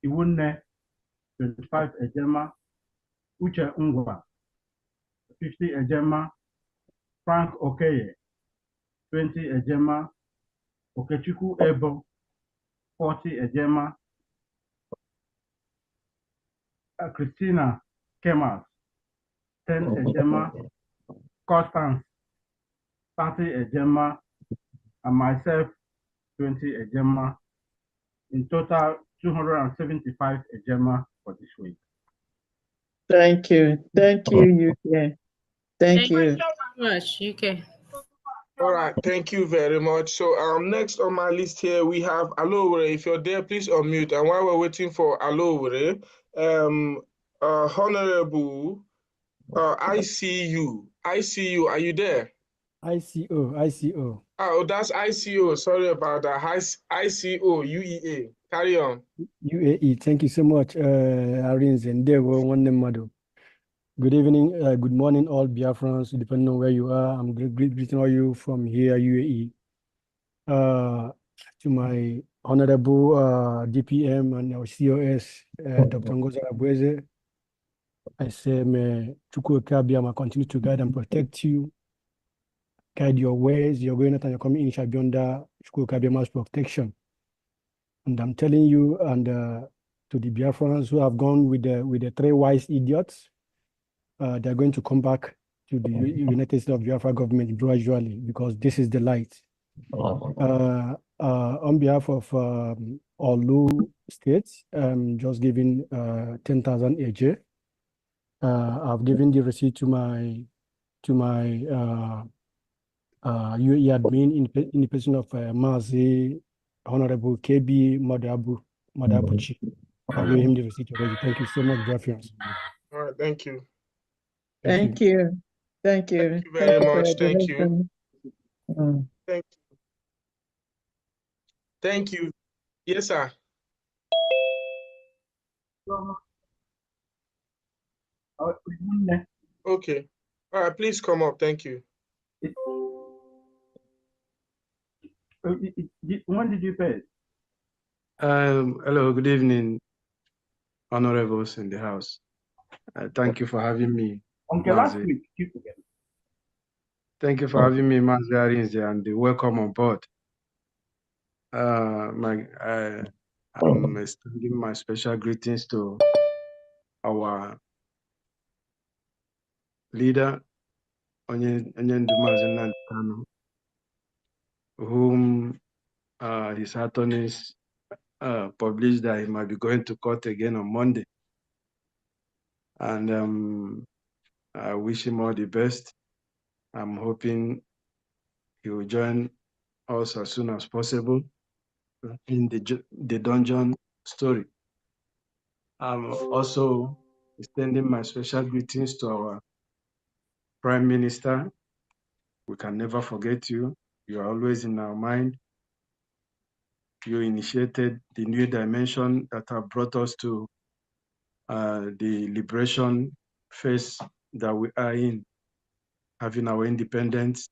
Iwune, 25 Ejema, Uche Ngwa, 50 Ejema, Frank Okeye, 20 Ejema, Okechukwu Ebo, 40 Ejema. Christina Kemas, 10 Ejema. Constance, 30 Ejema. And myself, 20 Ejema. In total, 275 Ejema for this week. Thank you. Thank you, UK. Thank Thank you you. so much, UK. All right, thank you very much. So next on my list here we have Alowere. If you're there, please unmute. And while we're waiting for Alowere, Honorable ICU, are you there? ICO. Oh, that's ICO. Sorry about that. ICO, UEA. Carry on. UAE. Thank you so much, Arins and Dewo, one Mado. Good evening, good morning, all Biafrans, depending on where you are. I'm greeting all you from here, UAE. To my honorable DPM and our COS, Dr. Ngozi Abweze, I say, may Chukwu Kabiama continue to guide and protect you, guide your ways, your going out and your coming in shall be under Chukwu Kabiama's protection. And I'm telling you, and to the Biafrans who have gone with the 3 wise idiots, they're going to come back to the United States of Biafra government gradually, because this is the light. On behalf of Olu states, I'm just giving 10,000 AJ. I've given the receipt to my UAE admin in the person of Mazi, Honorable KB Madabuchi. I've given him the receipt already. Thank you so much, Biafrans. All right, thank you. Thank you. Thank you. Thank you very much. Thank you. Thank you. Thank you. Yes, sir. Okay. All right, please come up. Thank you. When did you pay? Hello, good evening, honorables in the house. Thank you for having me. Okay, last Mazi. week. Keep together. Thank you for having me, Mazi Arinze, and welcome on board. I'm extending my special greetings to our leader, Onyendu Mazi Nnamdi Kanu, whom his attorneys published that he might be going to court again on Monday. And I wish him all the best. I'm hoping he will join us as soon as possible in the dungeon story. I'm also extending my special greetings to our Prime Minister. We can never forget you. You are always in our mind. You initiated the new dimension that have brought us to the liberation phase that we are in, having our independence.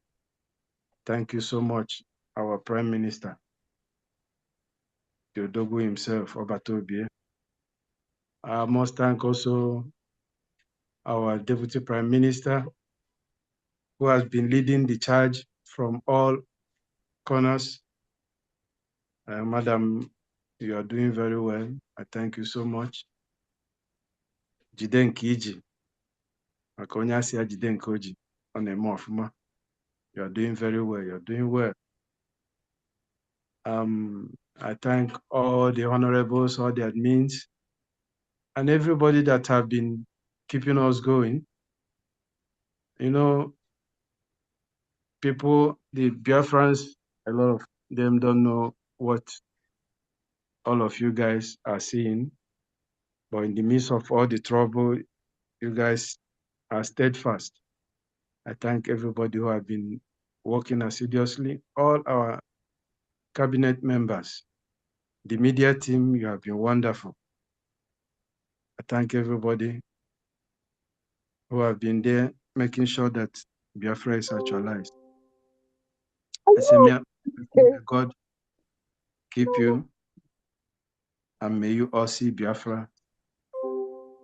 Thank you so much, our Prime Minister, Teodogu himself, Obatobie. I must thank also our Deputy Prime Minister, who has been leading the charge from all corners. Madam, you are doing very well. I thank you so much. Jide Nkiji, Makonya Sia Jide Nkoji, on a more. You are doing very well. You're doing well. I thank all the honorables, all the admins, and everybody that have been keeping us going. You know, people, the Biafrans, a lot of them don't know what all of you guys are seeing, but in the midst of all the trouble, you guys are steadfast. I thank everybody who have been working assiduously, all our cabinet members, the media team, you have been wonderful. I thank everybody who have been there, making sure that Biafra is actualized. I say, may God keep you, and may you all see Biafra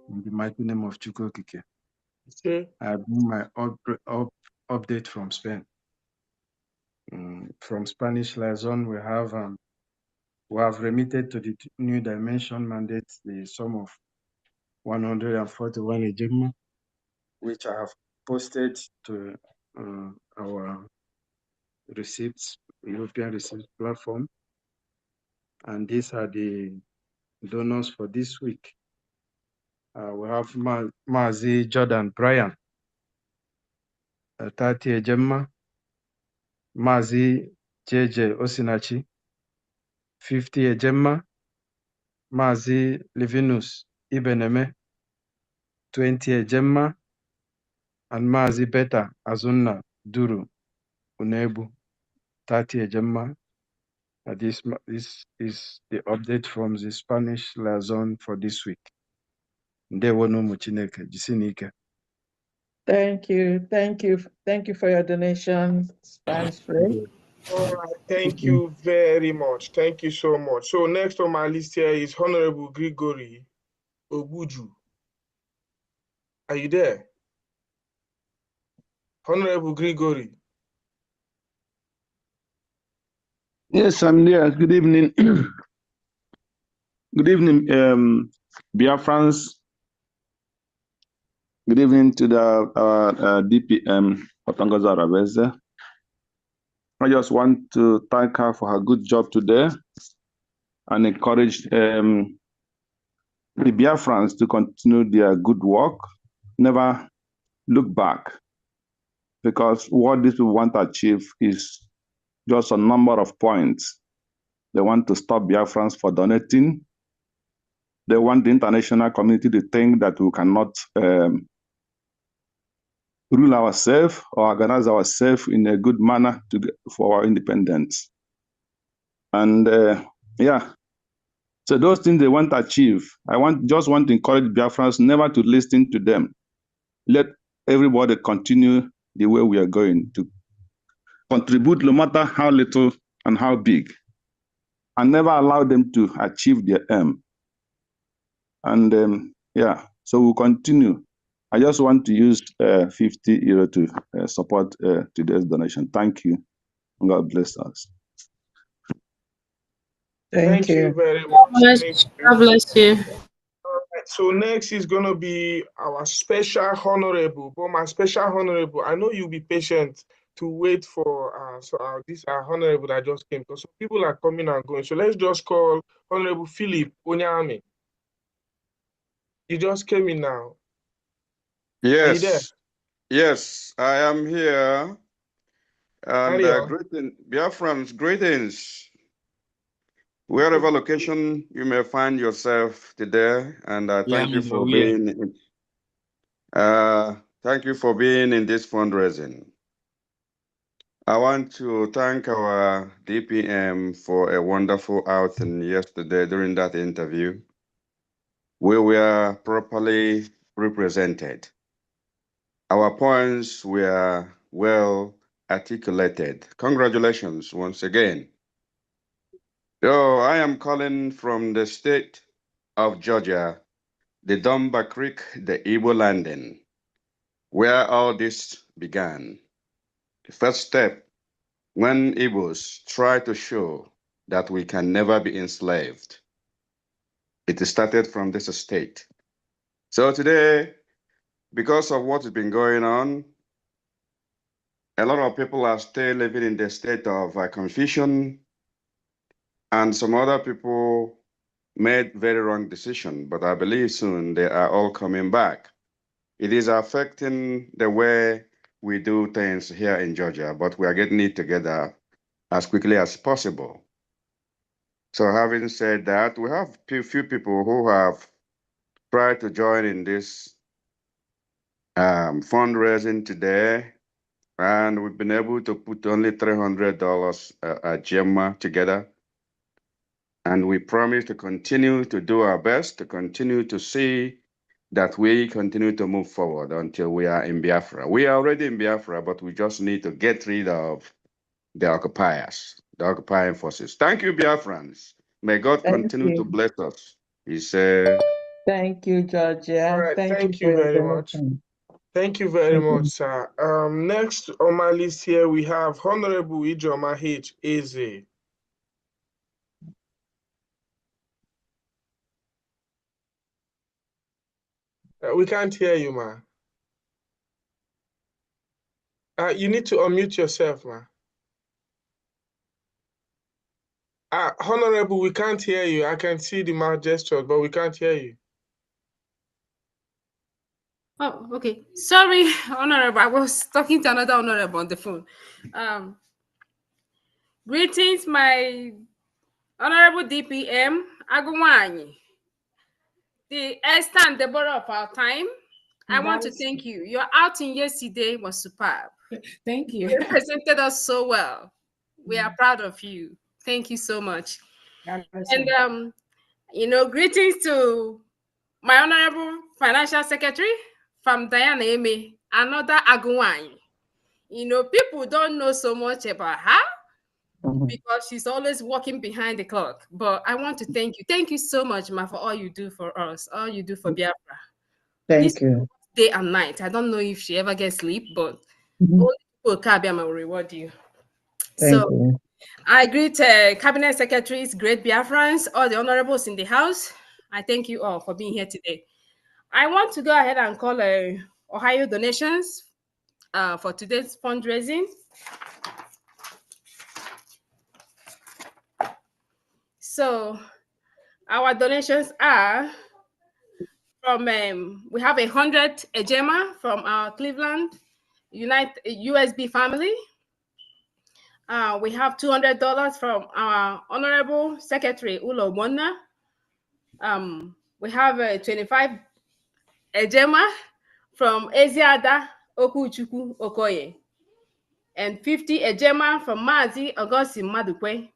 in the mighty name of Chukwu Okike. I bring my update from Spain. From Spanish liaison, we have remitted to the New Dimension mandate the sum of 141 ejigma, which I have posted to our receipts, European receipts platform. And these are the donors for this week. We have Mazi Jordan Bryan, 30 ejigma, Mazi JJ Osinachi, 50 ejigma, Mazi Livinus Ibeneme, 20 ejigma, and Mazi Beta Azunna Duru Unebu, 30 ejigma. This is the update from the Spanish liaison for this week. Ndewono Muchineke, Jisinike. Thank you. Thank you. Thank you for your donation, Spanish friend. All right, thank you very much. Thank you so much. So next on my list here is Honorable Gregory Obuju. Are you there? Honorable Gregory. Yes, I'm there. Good evening. Good evening, Biafrans. Good evening to the DPM, Otangoza Rabeze. I just want to thank her for her good job today and encourage the Biafrans to continue their good work. Never look back, because what these people want to achieve is just a number of points. They want to stop Biafrans for donating. They want the international community to think that we cannot rule ourselves or organize ourselves in a good manner for our independence. And yeah, so those things they want to achieve, just want to encourage Biafrans never to listen to them. Let everybody continue the way we are going, to contribute no matter how little and how big, and never allow them to achieve their aim. And yeah, so we'll continue. I just want to use 50 euro to support today's donation. Thank you. God bless us. Thank you very much. Thank you. God bless you. All right, so next is going to be our special honorable. But my special honorable, I know you'll be patient to wait for this honorable that just came, because some people are coming and going. So let's just call Honorable Philip Onyami. You just came in now. Are you there? Yes, yes, I am here. And greeting, Biafrans, greetings. Wherever location you may find yourself today, and thank you for being in this fundraising. I want to thank our DPM for a wonderful outing yesterday during that interview. We were properly represented. Our points were well articulated. Congratulations once again. So I am calling from the state of Georgia, the Dumba Creek, the Igbo landing, where all this began. The first step, when Igbos try to show that we can never be enslaved. It started from this state. So today, because of what has been going on, a lot of people are still living in the state of confusion, and some other people made very wrong decisions, but I believe soon they are all coming back. It is affecting the way we do things here in Georgia, but we are getting it together as quickly as possible. So having said that, we have a few people who have tried to join in this fundraising today, and we've been able to put only $300 a Gemma together. And we promise to continue to do our best, to continue to see that we continue to move forward until we are in Biafra. We are already in Biafra, but we just need to get rid of the occupiers, the occupying forces. Thank you, Biafrans. May God continue to bless us. Thank you, Georgia. All right, thank you thank for you your very much. donation. Thank you very much, sir. Next on my list here, we have Honorable Ijoma H. Eze. We can't hear you, ma. You need to unmute yourself, ma. Honorable, we can't hear you. I can see the mouth gesture, but we can't hear you. Oh, okay. Sorry, Honorable. I was talking to another Honorable on the phone. Greetings, my Honorable DPM Agumani, the Esther and Deborah of our time. I want to thank you. Your outing yesterday was superb. Thank you. You represented us so well. We are proud of you. Thank you so much. And greetings to my Honorable Financial Secretary from Diana Eme, another Agumani. People don't know so much about her because she's always walking behind the clock. But I want to thank you. Thank you so much, Ma, for all you do for us, all you do for Biafra. Thank you. Day and night. I don't know if she ever gets sleep, but only people Kabiama will reward you. Thank you. I greet Cabinet Secretaries, great Biafrans, all the honorables in the house. I thank you all for being here today. I want to go ahead and call Ohio donations for today's fundraising. So our donations are from, we have 100 ejema from our Cleveland USB family. We have $200 from our Honorable Secretary Ulo Mona. We have 25 ejema from Eziada Okuchuku Okoye, and 50 ejema from Mazi Agosi Madukwe,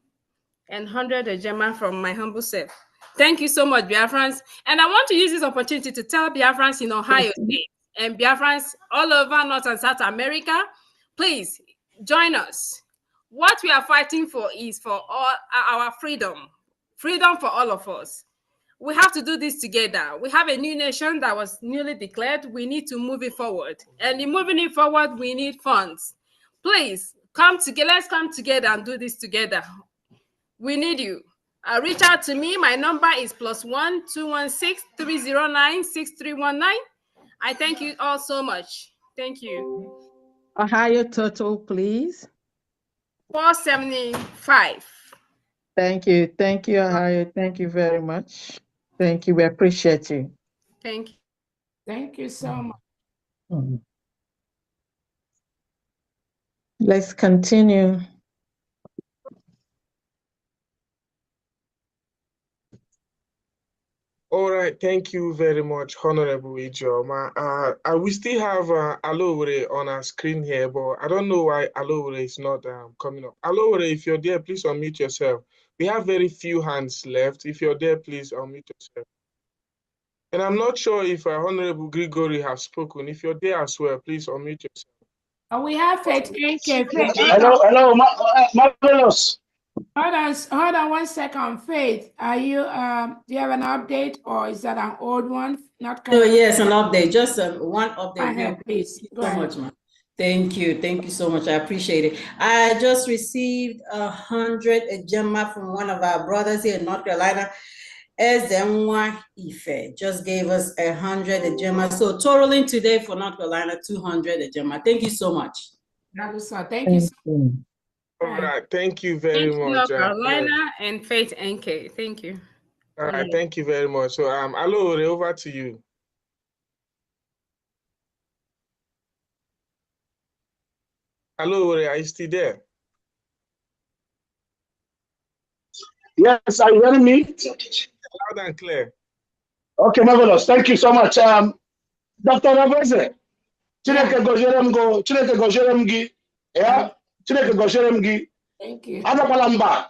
and 100 ejema from my humble self. Thank you so much, Biafrans. And I want to use this opportunity to tell Biafrans in Ohio State and Biafrans all over North and South America, please join us. What we are fighting for is for all our freedom for all of us. We have to do this together. We have a new nation that was newly declared. We need to move it forward. And in moving it forward, we need funds. Please come together. Let's come together and do this together. We need you. Reach out to me. My number is +1 216 309 6319. I thank you all so much. Thank you. Ohio total, please. 475. Thank you. Thank you, Ohio. Thank you very much. Thank you. We appreciate you. Thank you. Thank you so much. Let's continue. All right, thank you very much, Honorable Ijoma. We still have Alowore on our screen here, but I don't know why Alowore is not coming up. Alowore, if you're there, please unmute yourself. We have very few hands left. If you're there, please unmute yourself. And I'm not sure if Honorable Grigori has spoken. If you're there as well, please unmute yourself. We have Faith NK. Hello, Marvelous. Hold on 1 second. Faith, are you do you have an update, or is that an old one? Not No, yes, an update. Just one update. Go ahead, please. Go ahead. So much, man. Thank you so much. I appreciate it. I just received 100 ejema from one of our brothers here in North Carolina. Ezenwa Ife just gave us 100 ejema. So totaling today for North Carolina, 200 ejema. Thank you so much. Thank you so much. All right, thank you very much. North Carolina and Faith NK. Thank you. All right, thank you very much. So Alowore, over to you. Alowore, are you still there? Yes, are you hearing me? Loud and clear. Okay, marvelous. Thank you so much. Dr. Rabeze, Chineke gozerem gi. Yeah, Chineke gozerem gi. Thank you. Adakwala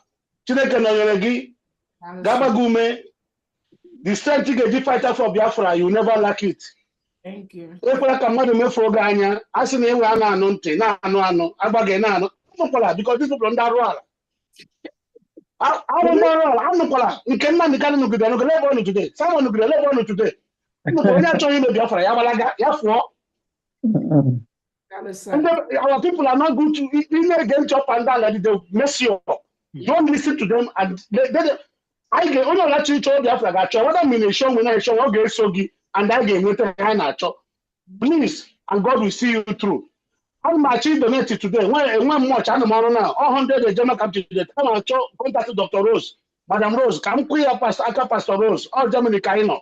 Chineke nọnyere gi. Gabagume. The strength you get fighter for Biafra, you never lack it. Thank you. Ekwela ka mmadụ mefuo gị anya, a sị na enwe a na-anụ ntị na-anụ agbaghị na-anụ. Anụkwala, because these people ndị arụ ala. Anụkwala nke Nnamdi Kanu nụgide ebe ọ nụ today. Simon nụgide ebe ọ nụ today. Onye achọghị ime Biafra ya gbalaga ya fụọ. And our people are not going to again chop and down like they mess you up. Don't listen to them. And I get only let you told Biafra got chop. What I mean is show when I show okay sogi and I get with a hand at chop. Please, and God will see you through. How much is donated today? One much and tomorrow now. 100 the German come today. Come and contact Dr. Rose. Madam Rose, come queer Pastor Rose, all Germany Kaino.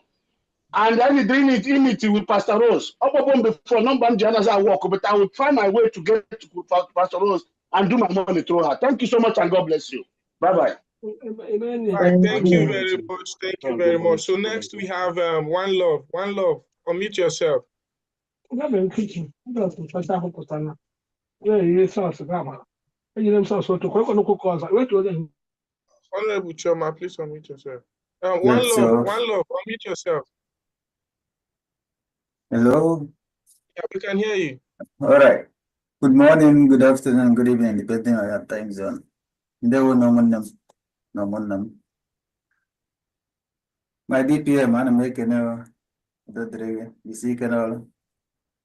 And I will doing it in it with Pastor Rose. Before number Jonas I walk, but I will find my way to get to Pastor Rose and do my money through her. Thank you so much and God bless you. Bye bye. Right, thank you very much. Thank you very much. So next we have One Love. One Love. Unmute yourself. Honorable Choma, please unmute yourself. One Love, unmute yourself. Hello. Yeah, we can hear you. All right. Good morning, good afternoon, good evening, depending on your time zone. There were no one. My DPM, I'm making you see,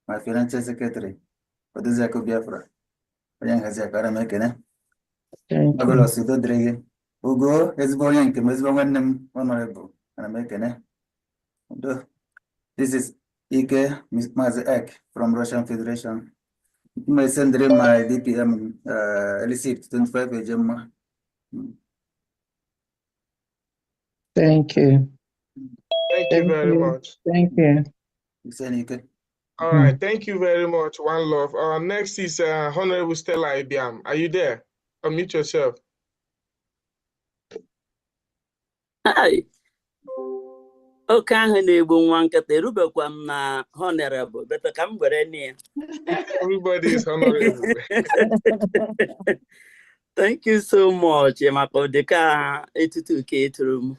my financial secretary. What is Jacob Biafra? Yang has a paramedic. Marvelous, Ugo is going to Miss Woman Honorable, and I'm making This is Ike Mazek from Russian Federation. You may send in my DPM receipt 25 Gemma. Thank you. Thank you very much. Thank you. All right, thank you very much. One Love. Next is Honorable Stella Ibiam. Are you there? Unmute yourself. Hi. Okay, na honorable, but come everybody is honorable. Thank you so much, Makodeka 82K room.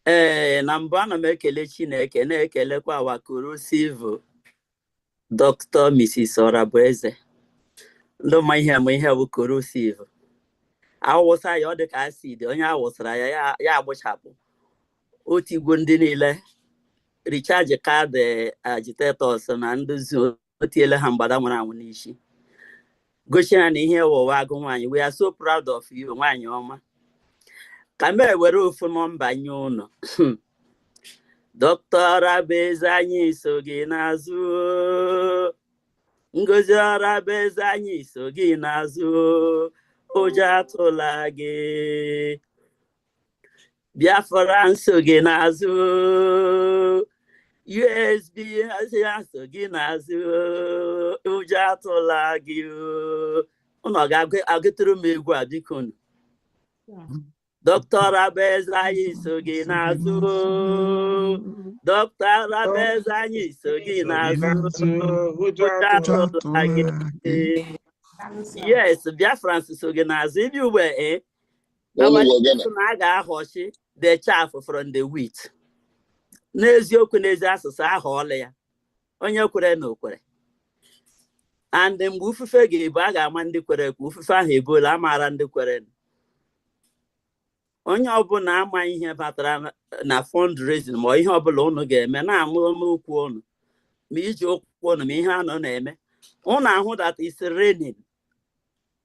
Nambana mekele Chineke na-ekele kwa wakuru Silvo Dr. Mrs. Orabueze. Ndo ma ihe bụ corrosive. Awụsa ya ọ dị ka acid, onye awụsara ya agbụchapụ. Otigwo ndị niile recharge kaadị agitators na ndozi otiele ha mgbada nwere anwụ n'isi. Gosi na ihe ụwa agụ nwaanyị. We are so proud of you, nwaanyị ọma. Ka m were ofu nọmba nye unu. Dr. Orabueze anyị so gị n'azụ. Ngozi Orabueze anyị so gị n'azụ. Ụjọ atụla gị. Biafra nso gị n'azụ. USB so gị n'azụ. Ụjọ atụla gị. Unu ga-agụtụrụ m egwu a biko unu. Dr. Orabueze anyị so gị n'azụ. Dr. Orabueze anyị so gị n'azụ. Ụjọ atụla gị. Yes, Biafra so gị n'azụ. If you were na ga-ahọchi the chaff from the wheat. N'eziokwu n'ezi asụsụ ahọọla ya. Onye kwere na okwere. And mgbe ufufe ga-ebu a ga-ama ndị kwere ekwe. Ufufe ahụ ebuola amara ndị kwere. Onye ọbụla ama ihe batara na fundraising ma ihe ọbụla unu ga-eme na-amụ okwu unu ma iji okwu unu ma ihe anọ na-eme. Unu ahụ that is raining.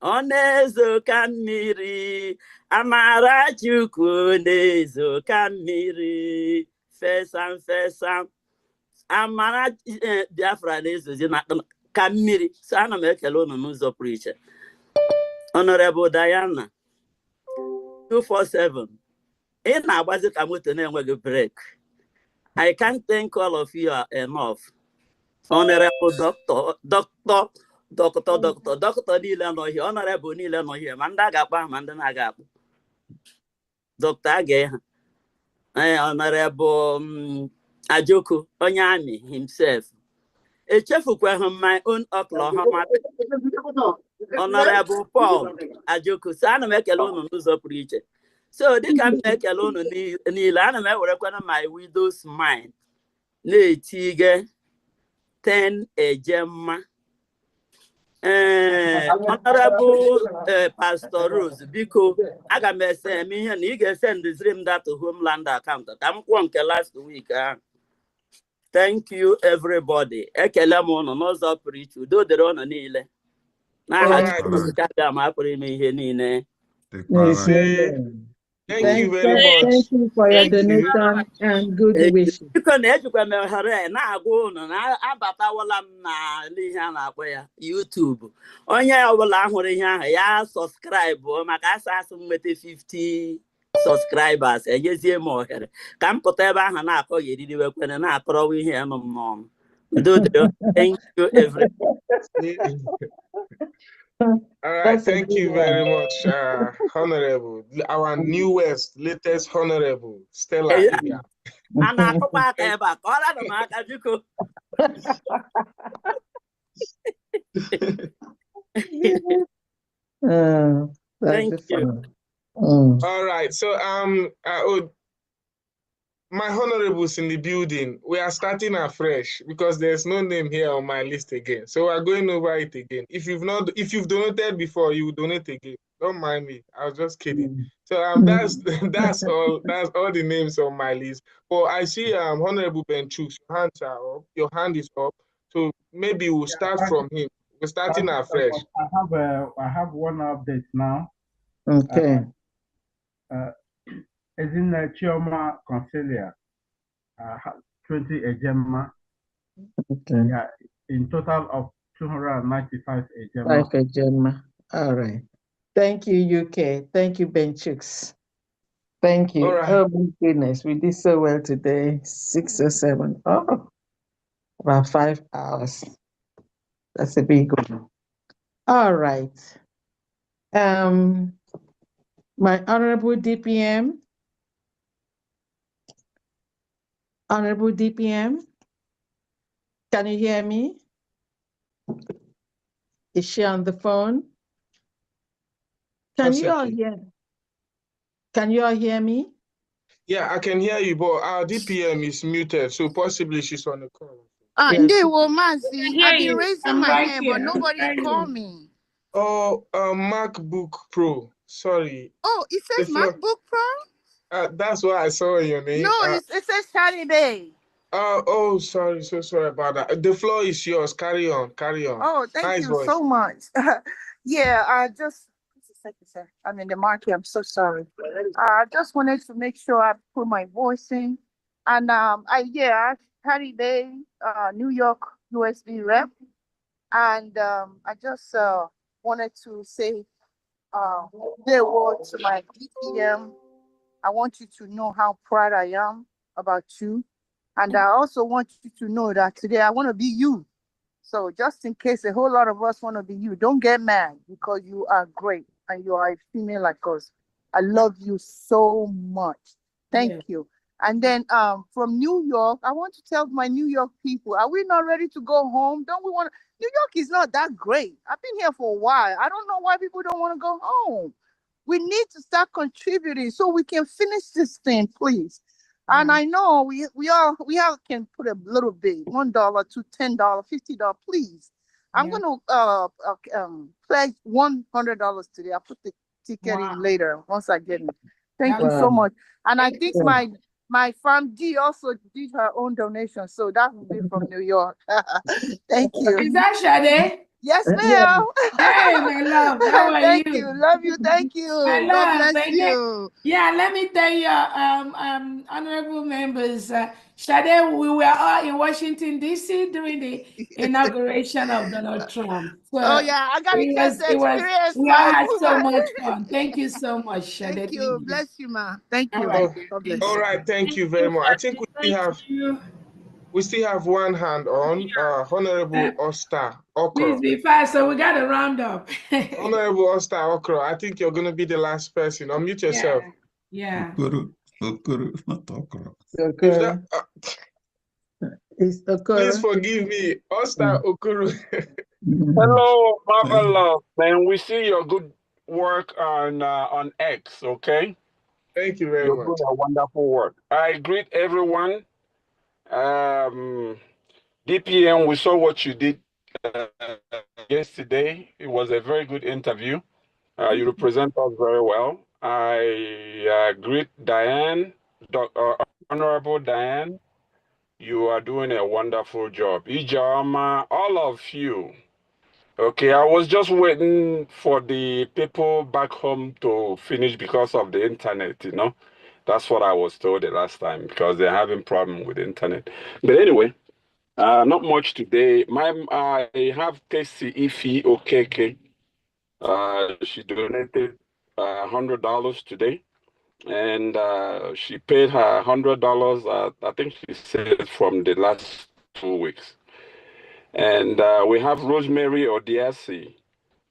Ọ na-ezo ka mmiri, amara Chukwu na-ezo ka mmiri, fesam fesam, amara Biafra na-ezozi ka mmiri. So ana m ekele unu n'ụzọ pụrụ iche. Honorable Diana 247, ị na-agbazi ka moto na-enweghị break. I can't thank all of you enough. Honorable Doctor niile nọ here, honorable niile nọ here, ma ndị a ga-akpọ ma ndị na-aga akpọ. Dr. Age ha. Honorable Ajoko, onye amị himself. Echefukweghị my own Oklahoma. Honorable Paul Ajoko. So ana m ekele unu n'ụzọ pụrụ iche. So dịka m na-ekele unu niile, ana m ewerekwana my widow's mind na-etige 10 ejemma. Honorable Pastor Rose, biko aga m ese m ihe na ị ga-esendiziri m that homeland account ka m kwụọ nke last week ahụ. Thank you, everybody. Ekele m unu n'ụzọ pụrụ iche. Udo dịrị unu niile. N'aha Chukwu ka aga m apụrụ ime ihe niile. Thank you very much. Thank you for your donation and good wishes. Biko na ejikwa m ohere na-agwa unu na abatawala m na ihe a na-akpọ ya YouTube. Onye ọbụla hụrụ ihe ahụ ya sọskraịbụ maka asasị m nweta 50 subscribers enyezie m ohere ka m pụta ebe ahụ na-akọghị eririwekwene na-akọrọwa ihe nụ m n'ọnụ. Udo dịrị. Thank you everybody. All right, thank you very much, Honorable. Our newest, latest Honorable, Stella. Ibia. Thank you. All right, so my honorables in the building, we are starting afresh because there's no name here on my list again. So we're going over it again. If you've donated before, you donate again. Don't mind me. I was just kidding. So that's all the names on my list. But I see Honorable Benchuk, your hands are up. Your hand is up. So maybe we'll start from him. We're starting afresh. I have one update now. Okay. As in Chioma Concelia, 20 Ejema. Okay. Yeah, in total of 295 Ejema. 5 Ejema. All right. Thank you, UK. Thank you, Benchooks. Thank you. Right. Oh my goodness, we did so well today. 6 or 7. Oh, about 5 hours. That's a big one. All right. My honorable DPM. Honorable DPM, can you hear me? Is she on the phone? Can you all hear me? Yeah, I can hear you, but our DPM is muted, so possibly she's on the call. I've been raising my hand, but nobody called me. Oh, MacBook Pro. Sorry. Oh, it says MacBook Pro? That's what I saw in your name. No, it says Saturday. Oh, sorry. So sorry about that. The floor is yours. Carry on. Oh, thank you so much. Yeah, just a second, sir. I'm in the market. I'm so sorry. I just wanted to make sure I put my voice in. And Saturday, New York USB rep. And I just wanted to say the word to my DPM. I want you to know how proud I am about you. And I also want you to know that today I want to be you. So just in case a whole lot of us want to be you, don't get mad because you are great and you are a female like us. I love you so much. Thank you. And then from New York, I want to tell my New York people, are we not ready to go home? Don't we want to? New York is not that great. I've been here for a while. I don't know why people don't want to go home. We need to start contributing so we can finish this thing, please. And I know we all can put a little bit, $1 to $10, $50, please. I'm gonna pledge $100 today. I'll put the ticket in later once I get it. Thank you so much. And I think my farm D also did her own donation, so that will be from New York. Thank you. Is that Sade? Yes, ma'am. Hey, my love, how are Thank you? Love you. Thank you. God bless you. Yeah, let me tell you, honorable members, Sade, we were all in Washington, D.C. during the inauguration of Donald Trump. So I got to get the experience. We all had so much fun. Thank you so much, Sade. Thank you. Bless you, ma. Thank you. All right, thank you very much. I think we still have one hand on Honorable Osta Okro. Please be fast, so we got to round up. Honorable Osta Okro, I think you're going to be the last person. Unmute yourself. Yeah. Okoro, not Okro. It's Okoro. Please forgive me, Osta Okoro. Hello, Marvelous. And we see your good work on X, okay? Thank you very much. You're doing a wonderful work. I greet everyone. DPM, we saw what you did yesterday. It was a very good interview. You represent us very well. I greet Diane, Honorable Diane, You are doing a wonderful job. Ijama, all of you. Okay, I was just waiting for the people back home to finish because of the internet, you know. That's what I was told the last time because they're having problem with the internet. But anyway, not much today. I have Tessie Ifi Okeke. She donated $100 today, and she paid her $100. I think she said from the last 2 weeks. And we have Rosemary Odiasi,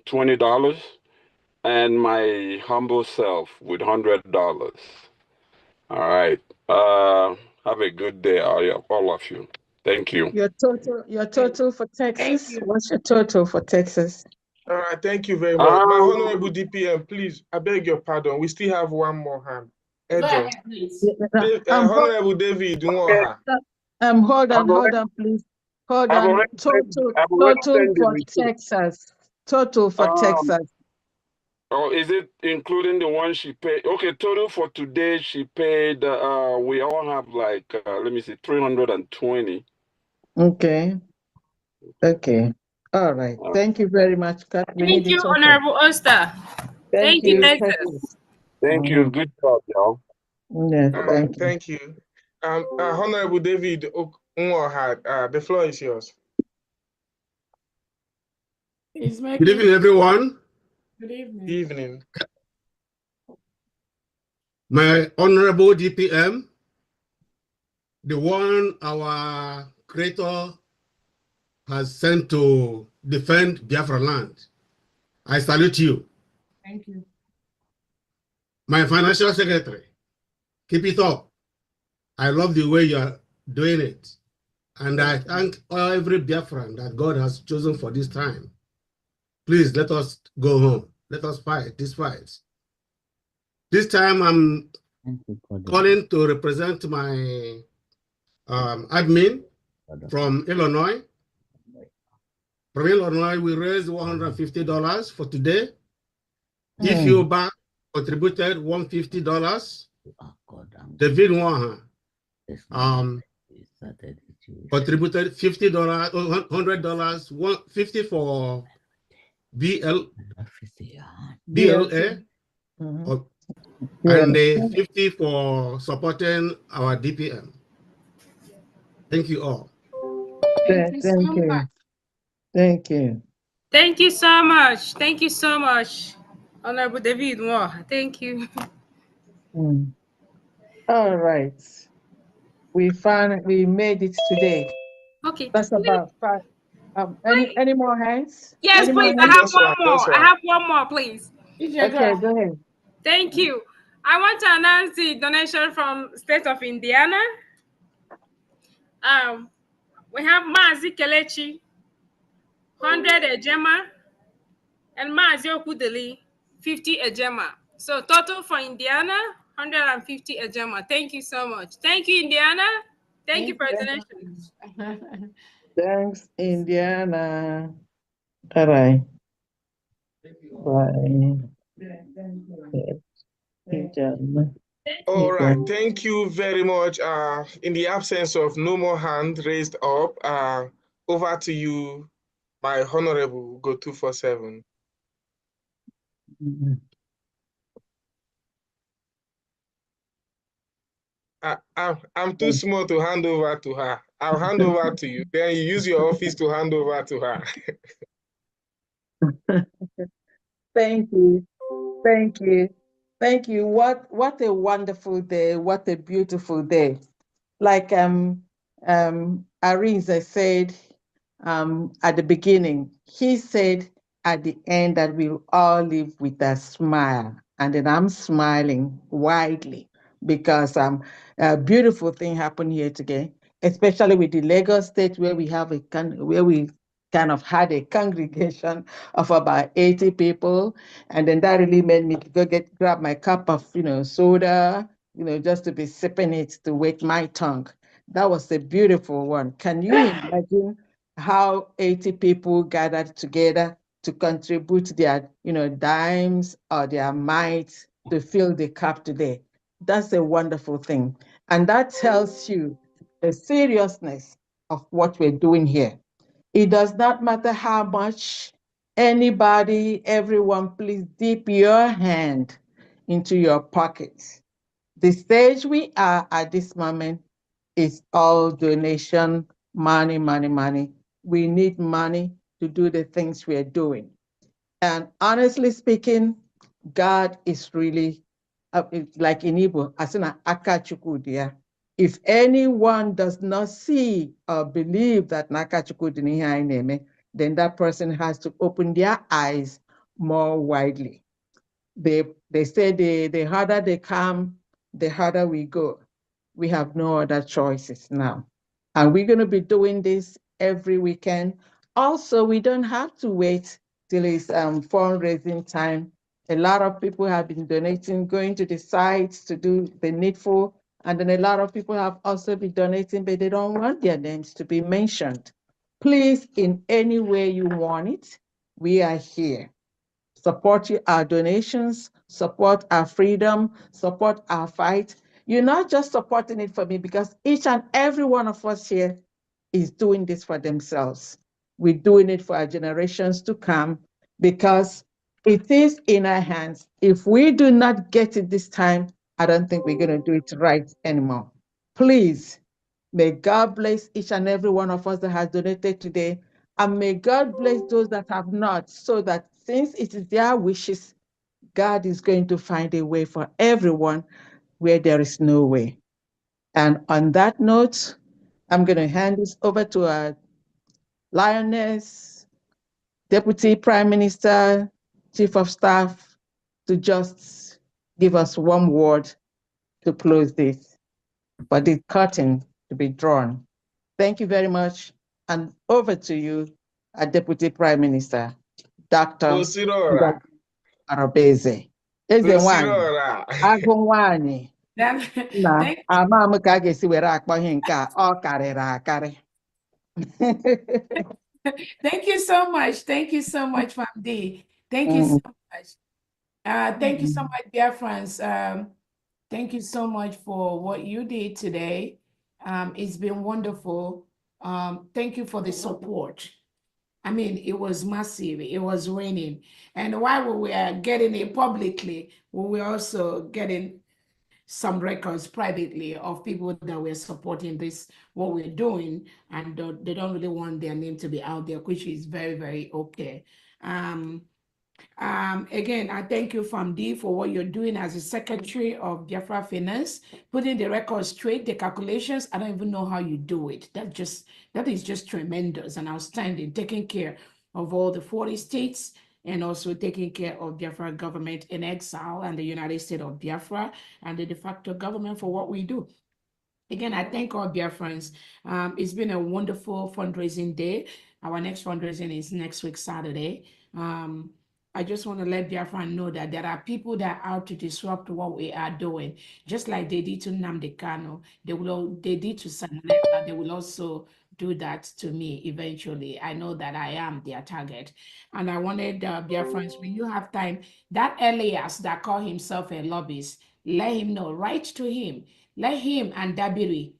$20, and my humble self with $100. All right. Have a good day, all of you. Thank you. Your total for Texas. What's your total for Texas? All right, thank you very much. My honorable DPM, please, I beg your pardon. We still have one more hand. Ejo. Honorable David Nwoha. Hold on, please. Hold on. Total for Texas. Total for Texas. Oh, is it including the one she paid? Okay, total for today, she paid, we all have like, let me see, 320. Okay. Okay. All right. Thank you very much, Kat. Thank you, Honorable Oster. Thank you, Texas. Thank you. Good job, y'all. Yes, thank you. Honorable David Nwoha, the floor is yours. Good evening, everyone. Good evening. My honorable DPM, the one our creator has sent to defend Biafra land. I salute you. Thank you. My financial secretary, keep it up. I love the way you are doing it. And I thank every Biafran that God has chosen for this time. Please let us go home. Let us fight this fight. This time I'm calling to represent my admin from Illinois. From Illinois, we raised $150 for today. If you back contributed $150, David Nwoha contributed $50, $100, $50 for BLA, and 50 for supporting our DPM. Thank you all. Thank you. Thank you. Thank you so much. Thank you so much, Honorable David Moore. Thank you. All right. We made it today. Okay. That's about 5. Any more hands? Yes, Any please. more I have hands? one more. I have one more, please. Okay, go ahead. Thank you. I want to announce the donation from state of Indiana. We have Mazi Kelechi, 100 ejema, and Mazi Okudeli, 50 ejema. So total for Indiana, 150 ejema. Thank you so much. Thank you, Indiana. Thank you for donations. Thanks, Indiana. All right. Bye. All right, thank you very much. In the absence of no more hand raised up, over to you, my honorable Go 247. I'm too small to hand over to her. I'll hand over to you. Then you use your office to hand over to her. Thank you. Thank you. Thank you. What a wonderful day. What a beautiful day. Like Arinze said at the beginning, he said at the end that we'll all live with a smile. And then I'm smiling widely because a beautiful thing happened here today, especially with the Lagos state where we kind of had a congregation of about 80 people. And then that really made me go grab my cup of, soda, just to be sipping it to wet my tongue. That was a beautiful one. Can you imagine how 80 people gathered together to contribute their, dimes or their mites to fill the cup today? That's a wonderful thing. And that tells you the seriousness of what we're doing here. It does not matter how much anybody, everyone, please dip your hand into your pockets. The stage we are at this moment is all donation, money, money, money. We need money to do the things we're doing. And honestly speaking, God is really, like in Igbo, asina akachukudia. If anyone does not see or believe that nakachukudini, then that person has to open their eyes more widely. They say the harder they come, the harder we go. We have no other choices now. And we're going to be doing this every weekend. Also, we don't have to wait till it's fundraising time. A lot of people have been donating, going to the sites to do the needful. And then a lot of people have also been donating, but they don't want their names to be mentioned. Please, in any way you want it, we are here. Support our donations, support our freedom, support our fight. You're not just supporting it for me, because each and every one of us here is doing this for themselves. We're doing it for our generations to come, because it is in our hands. If we do not get it this time, I don't think we're going to do it right anymore. Please, may God bless each and every one of us that has donated today. And may God bless those that have not, so that since it is their wishes, God is going to find a way for everyone where there is no way. And on that note, I'm going to hand this over to our Lioness, Deputy Prime Minister, Chief of Staff, to just give us one word to close this, for the curtain to be drawn. Thank you very much. And over to you, our Deputy Prime Minister, Dr. Arobeze. Eze nwanyị, agụ nwanyị, na ama m ka a ga-esi were akpọ ihe nke a, ọ karịrị akarị. Thank you so much. Thank you so much, Famdi. Thank you so much. Thank you so much, dear friends. Thank you so much for what you did today. It's been wonderful. Thank you for the support. I mean, it was massive. It was raining. And while we were getting it publicly, we were also getting some records privately of people that were supporting this, what we're doing, and they don't really want their name to be out there, which is very, very okay. Again, I thank you, Famdi, for what you're doing as a Secretary of Biafra Finance, putting the records straight, the calculations. I don't even know how you do it. That is just tremendous and outstanding, taking care of all the 40 states and also taking care of Biafra government in exile and the United States of Biafra and the de facto government for what we do. Again, I thank all Biafrans. It's been a wonderful fundraising day. Our next fundraising is next week, Saturday. I just want to let Biafra know that there are people that are out to disrupt what we are doing, just like they did to Nnamdi Kanu. They did to Sananeka. They will also do that to me eventually. I know that I am their target. And I wanted Biafrans, when you have time, that Elias that called himself a lobbyist, let him know, write to him. Let him and Dabiri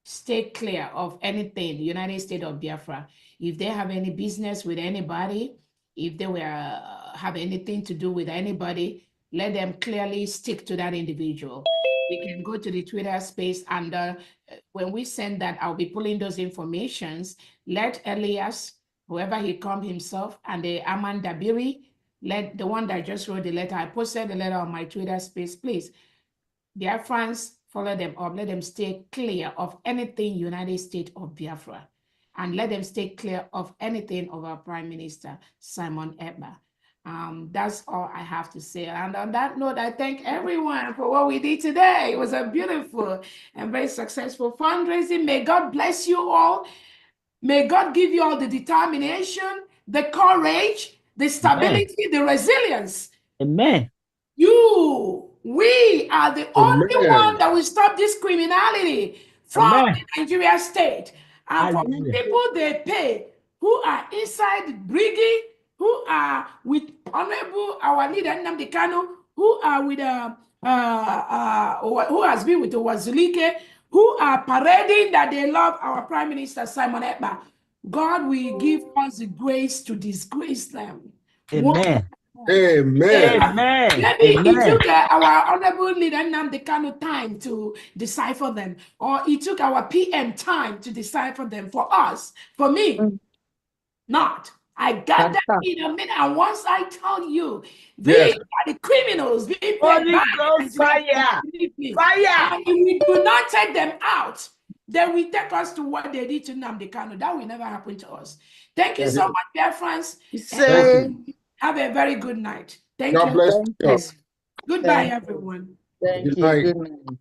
stay clear of anything, the United States of Biafra. If they have any business with anybody, if they were have anything to do with anybody, let them clearly stick to that individual. We can go to the Twitter space, and when we send that, I'll be pulling those informations. Let Elias, whoever he called himself, and the Aman Dabiri, let the one that just wrote the letter, I posted the letter on my Twitter space, please. Dear friends, follow them up. Let them stay clear of anything United States of Biafra. And let them stay clear of anything of our Prime Minister, Simon Ekpa. That's all I have to say. And on that note, I thank everyone for what we did today. It was a beautiful and very successful fundraising. May God bless you all. May God give you all the determination, the courage, the stability, the resilience. Amen. We are the only one that will stop this criminality from the Nigeria state. And for the people they pay, who are inside Brigi, who are with Honorable, our leader, Nnamdi Kanu, who are with, who has been with Owazulike, who are parading that they love our Prime Minister Simon Ekpa. God will give us the grace to disgrace them. Amen. Amen. Amen. Maybe it Amen. took our honorable leader Nnamdi Kanu time to decipher them, or it took our PM time to decipher them. For us, for me, not. I got that in a minute. And once I tell you, these are the criminals being paid Holy by Ghost fire. Fire. And if we do not take them out, then we take us to what they did to Nnamdi Kanu. That will never happen to us. Thank you so much, dear friends. Have a very good night. Thank God you. bless you. Goodbye, everyone. Thank you. Good night. Good night.